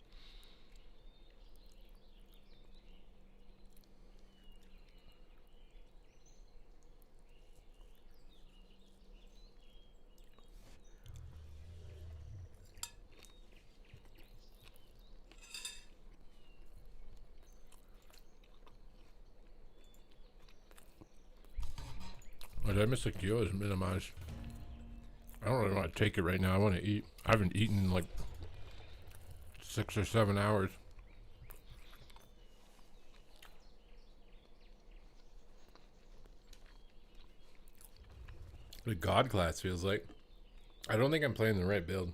Oh, did I miss a queue? Is minimized. I don't really want to take it right now. I want to eat. I haven't eaten in like 6 or 7 hours. The God class feels like. I don't think I'm playing the right build.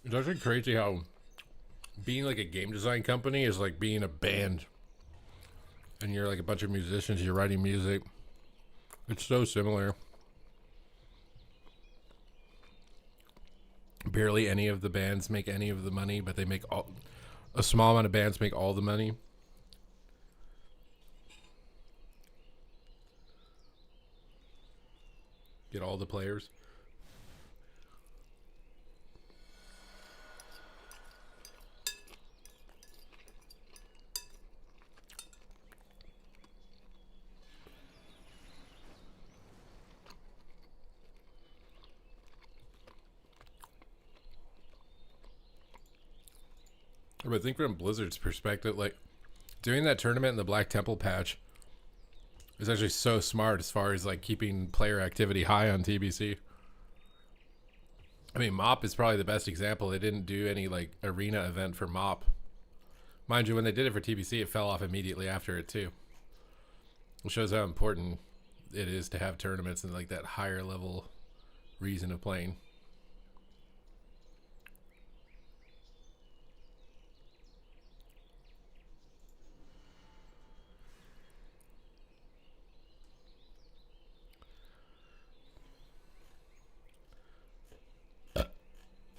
It's actually crazy how being like a game design company is like being a band. And you're like a bunch of musicians, you're writing music. It's so similar. Barely any of the bands make any of the money, but they make a small amount of bands make all the money. Get all the players. But I think from Blizzard's perspective, like doing that tournament in the Black Temple patch is actually so smart as far as like keeping player activity high on TBC. I mean, MOP is probably the best example. They didn't do any like arena event for MOP. Mind you, when they did it for TBC, it fell off immediately after it too. It shows how important it is to have tournaments and like that higher level reason of playing.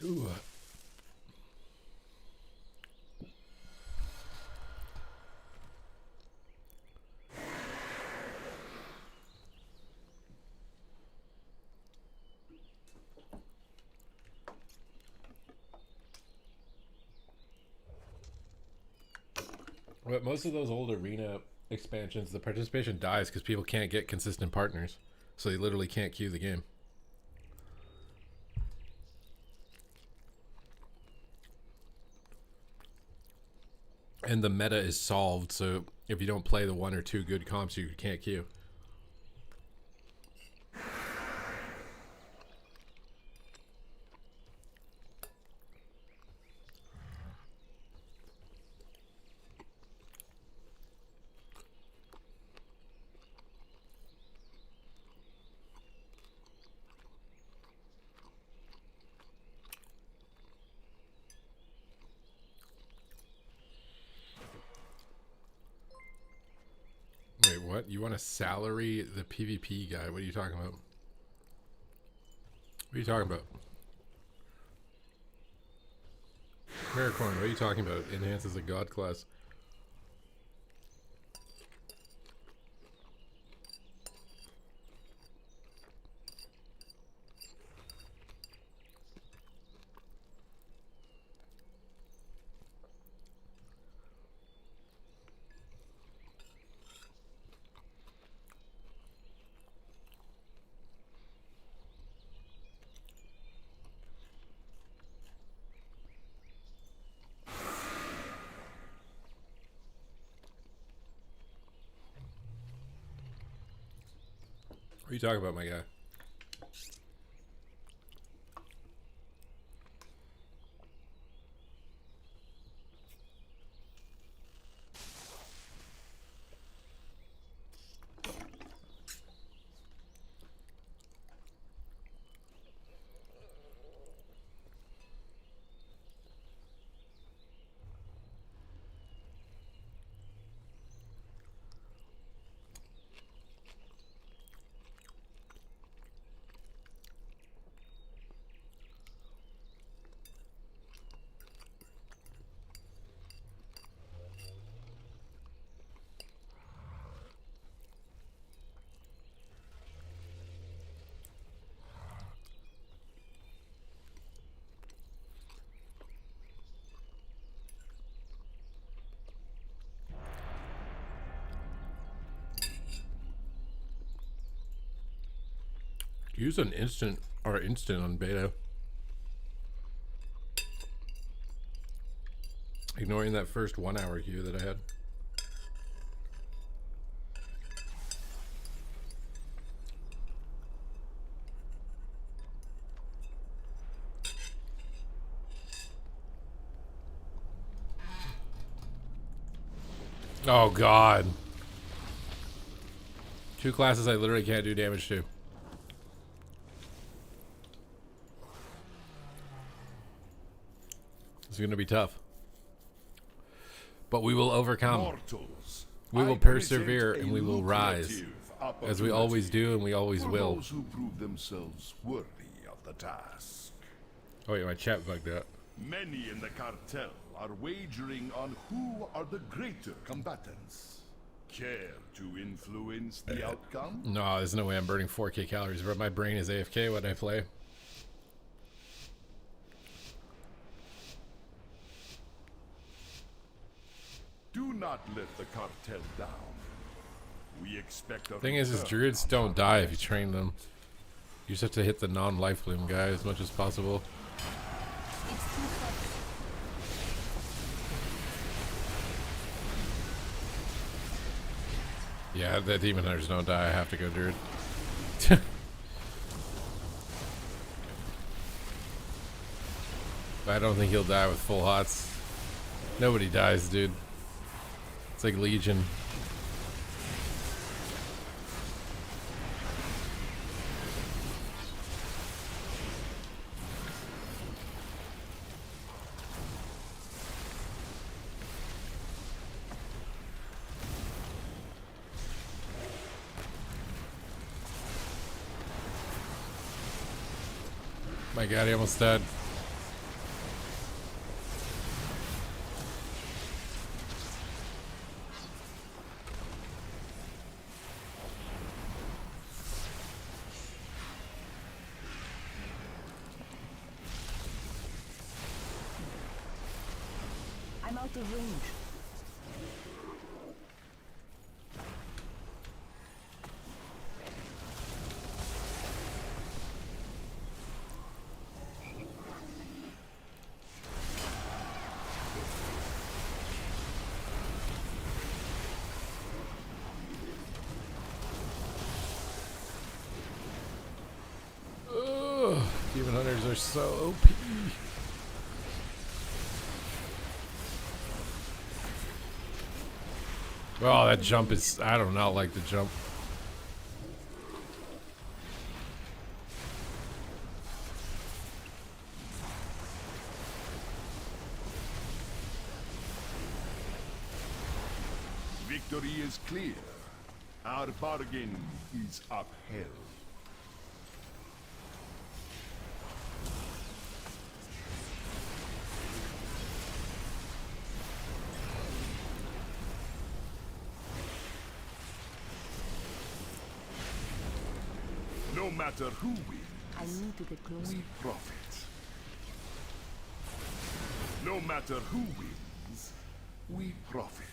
Ooh. But most of those old arena expansions, the participation dies because people can't get consistent partners. So they literally can't queue the game. And the meta is solved, so if you don't play the 1 or 2 good comps, you can't queue. You want to salary the PvP guy? What are you talking about? What are you talking about? Maricorn, what are you talking about? Enhances a god class. What are you talking about, my guy? Use an instant on beta. Ignoring that first 1 hour queue that I had. Oh god. 2 classes I literally can't do damage to. It's gonna be tough. But we will overcome. Mortals, We will I persevere present and a we will rise. lucrative As we always do and we always for will. those who prove themselves worthy of the task. Oh yeah, my chat bugged out. Many in the cartel are wagering on who are the greater combatants. Care to influence the outcome? No, there's no way I'm burning 4k calories, bro. My brain is AFK when I play. Do not let the cartel down. We expect a Thing is return druids on don't our die if you train them. You just have to hit the non-life bloom guy as much as possible. It's too far. Yeah, the demon hunters don't die. I have to go druid. I don't think he'll die with full hots. Nobody dies, dude. It's like Legion. My god, he almost died. I'm out of range. Ugh, demon hunters are so OP. Oh, that jump is... I do not like the jump. Victory is clear. Our bargain is upheld. No matter who I wins, need to get closer. we profit. No matter who wins, we profit.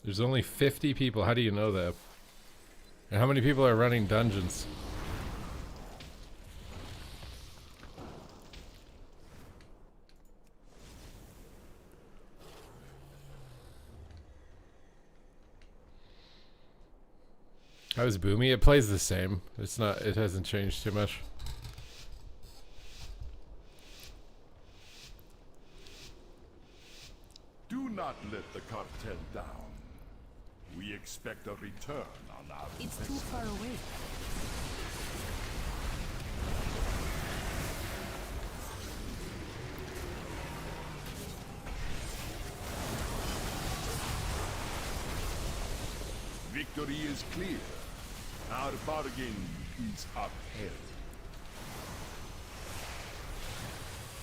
There's only 50 people. How do you know that? And how many people are running dungeons? How's Boomy? It plays the same. It's not. It hasn't changed too much. Do not let the cartel down. We expect a return on our It's too investment. far away. Victory is clear. Our bargain is upheld.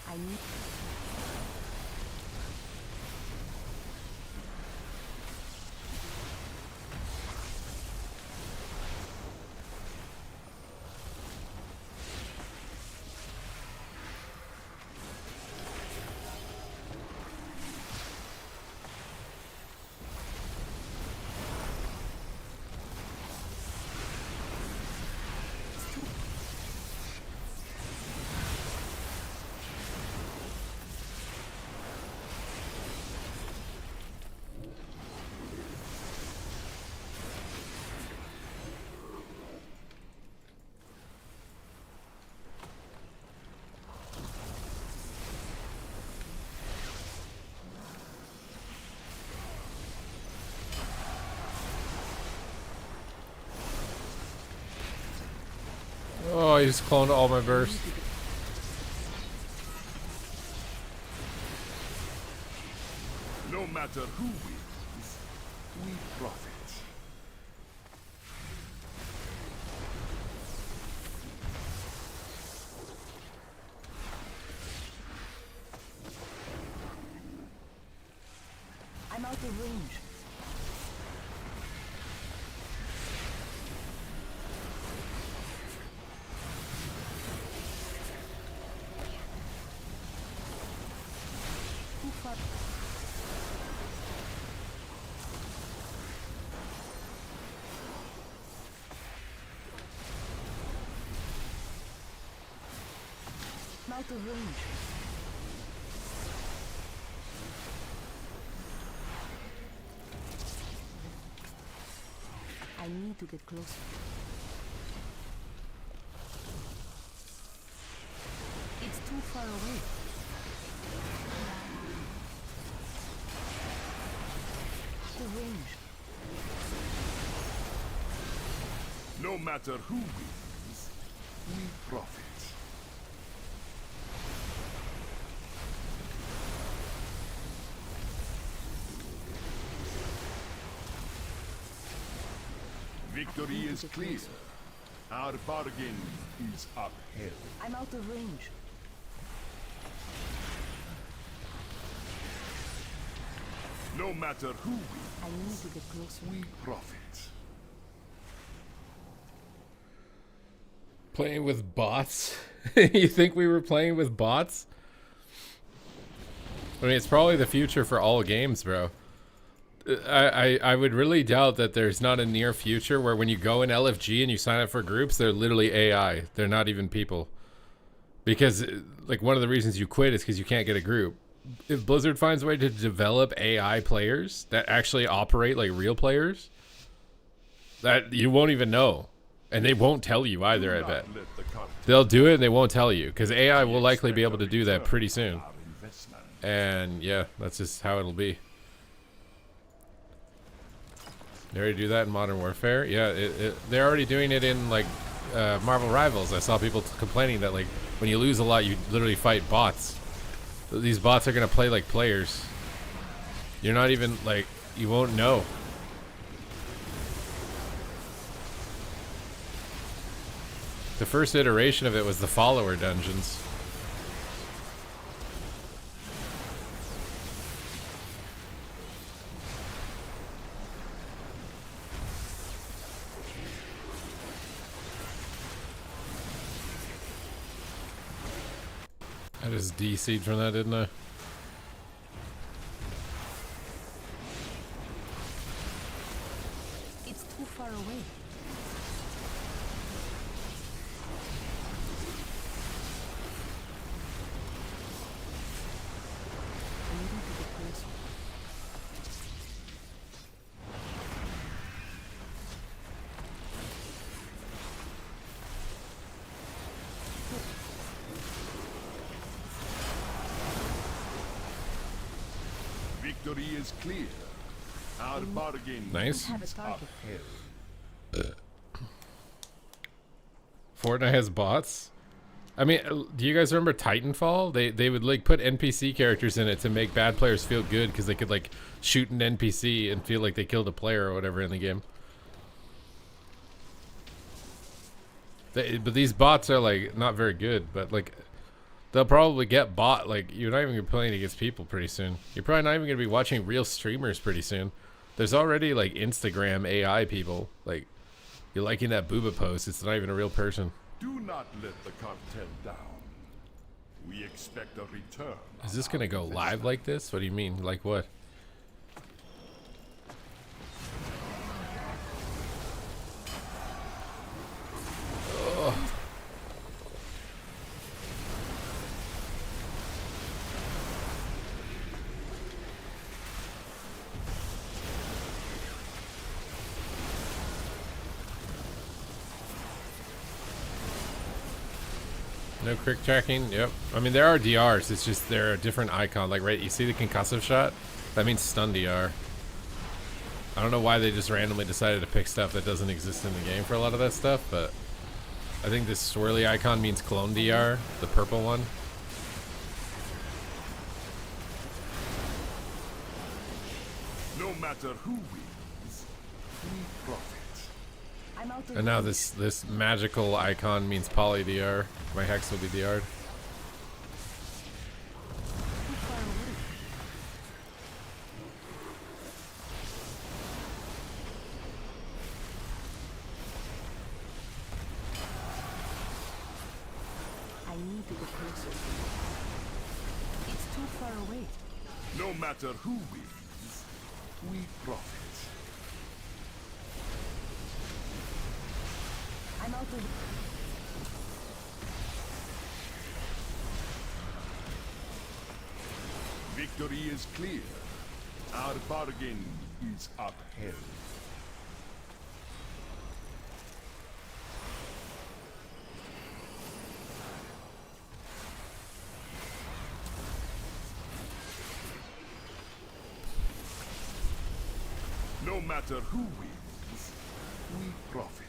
I need. Oh, he just cloned all my bursts. No matter who wins, we profit. I'm out of range. Too far. I'm out of range. I need to get closer. It's too far away. The range. No matter who wins, we profit. Victory is clear. Our bargain is upheld. I'm out of range. No matter who wins, I need to get closer. we profit. Playing with bots? You think we were playing with bots? I mean, it's probably the future for all games, bro. I would really doubt that there's not a near future where when you go in LFG and you sign up for groups, they're literally AI. They're not even people. Because, like, one of the reasons you quit is because you can't get a group. If Blizzard finds a way to develop AI players that actually operate like real players, that you won't even know. And they won't tell you either, I bet. Let the cartel They'll do it and they won't tell you. Because AI will likely be able to do that pretty soon. our investment. And, yeah, that's just how it'll be. They already do that in Modern Warfare. Yeah, they're already doing it in like Marvel Rivals. I saw people complaining that like when you lose a lot, you literally fight bots. These bots are gonna play like players. You're not even, like, you won't know. The first iteration of it was the follower dungeons. I just DC'd from that, didn't I? It's too far away. I need to get closer. Victory is clear. Our bargain Nice. Have a target. Fortnite has bots. I mean, do you guys remember Titanfall? They would like put NPC characters in it to make bad players feel good because they could like shoot an NPC and feel like they killed a player or whatever in the game. But these bots are like not very good. But like, they'll probably get bought. Like, you're not even gonna be playing against people pretty soon. You're probably not even gonna be watching real streamers pretty soon. There's already like Instagram AI people. Like, you're liking that booba post. It's not even a real person. Do not let the cartel down. We expect a return. Is this gonna go live like this? What do you mean? Like what? Ugh. No quick tracking. Yep. I mean, there are DRs. It's just they're a different icon. Like, right, you see the concussive shot? That means stun DR. I don't know why they just randomly decided to pick stuff that doesn't exist in the game for a lot of that stuff, but I think this swirly icon means clone DR, the purple one. No matter who wins, we profit. I'm out of And now range. this magical icon means poly DR. My hex will be DR'd. Too far away. I need to get closer. It's too far away. No matter who wins, we profit. I'm out of. Victory is clear. Our bargain is upheld. No matter who wins, we profit.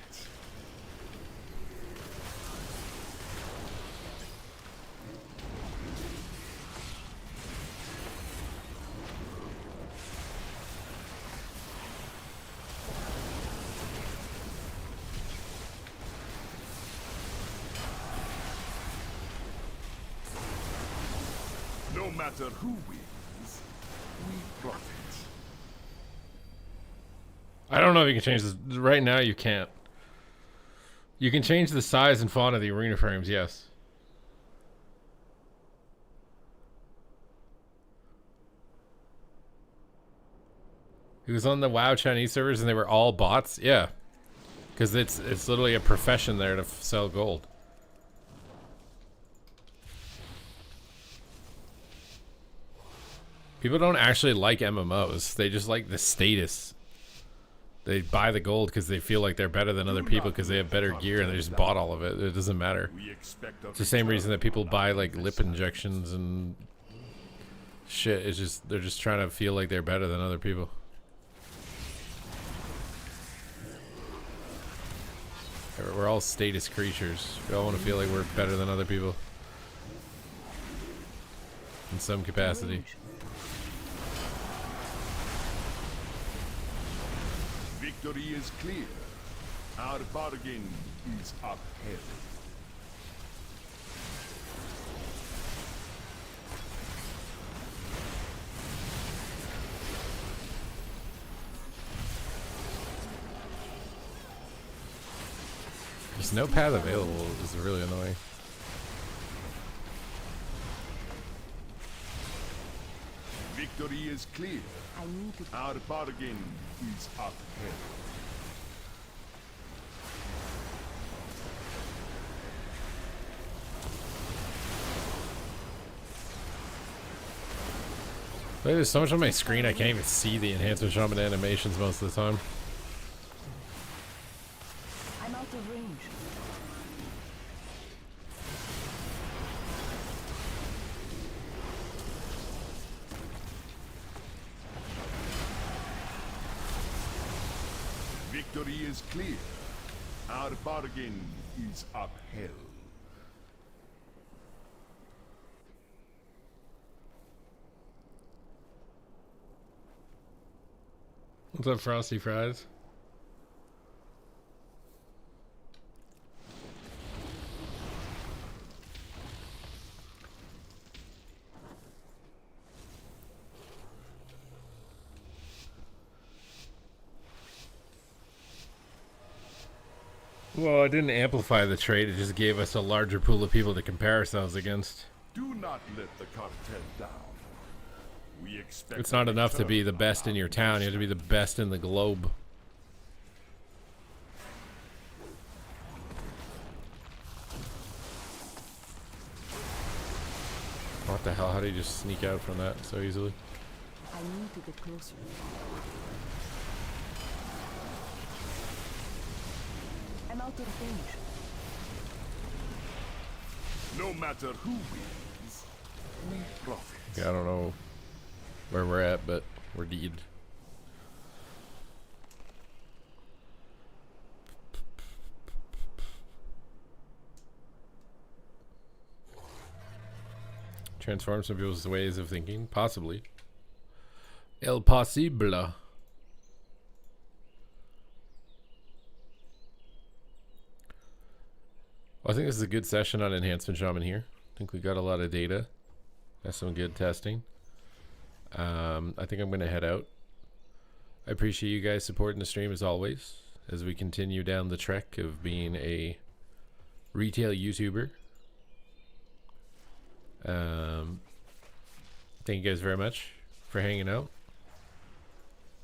No matter who wins, we profit. I don't know if you can change this. Right now, you can't. You can change the size and font of the arena frames, yes. It was on the WoW Chinese servers and they were all bots? Yeah. Because it's literally a profession there to sell gold. People don't actually like MMOs. They just like the status. They buy the gold because they feel like they're better than other people because they have better gear and they just bought all of it. It doesn't matter. It's the same reason that people buy like lip injections and shit. It's just they're just trying to feel like they're better than other people. We're all status creatures. We all want to feel like we're better than other people in some capacity. Victory is clear. Our bargain is upheld. There's no path available. Is really annoying. Victory is clear. I need to. Our bargain is upheld. Wait, there's so much on my screen I can't even see the enhancement shaman animations most of the time. I'm out of range. Victory is clear. Our bargain is upheld. What's up, Frosty Fries? Well, it didn't amplify the trade, it just gave us a larger pool of people to compare ourselves against. Do not let the cartel down. We expect It's not a enough to be the return best on in your our town, you have to be the best in the globe. What the hell? How do you just sneak out from that so easily? I need to get closer. I'm out of range. No matter who wins, we profit. Yeah, I don't know where we're at, but we're deed. Transform some people's ways of thinking, possibly. El posible. I think this is a good session on enhancement shaman here. I think we got a lot of data. Got some good testing. I think I'm going to head out. I appreciate you guys supporting the stream as always, as we continue down the trek of being a retail YouTuber. Thank you guys very much for hanging out.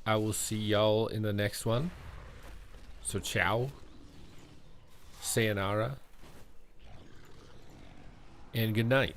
I will see y'all in the next one. So ciao. Sayonara. And good night.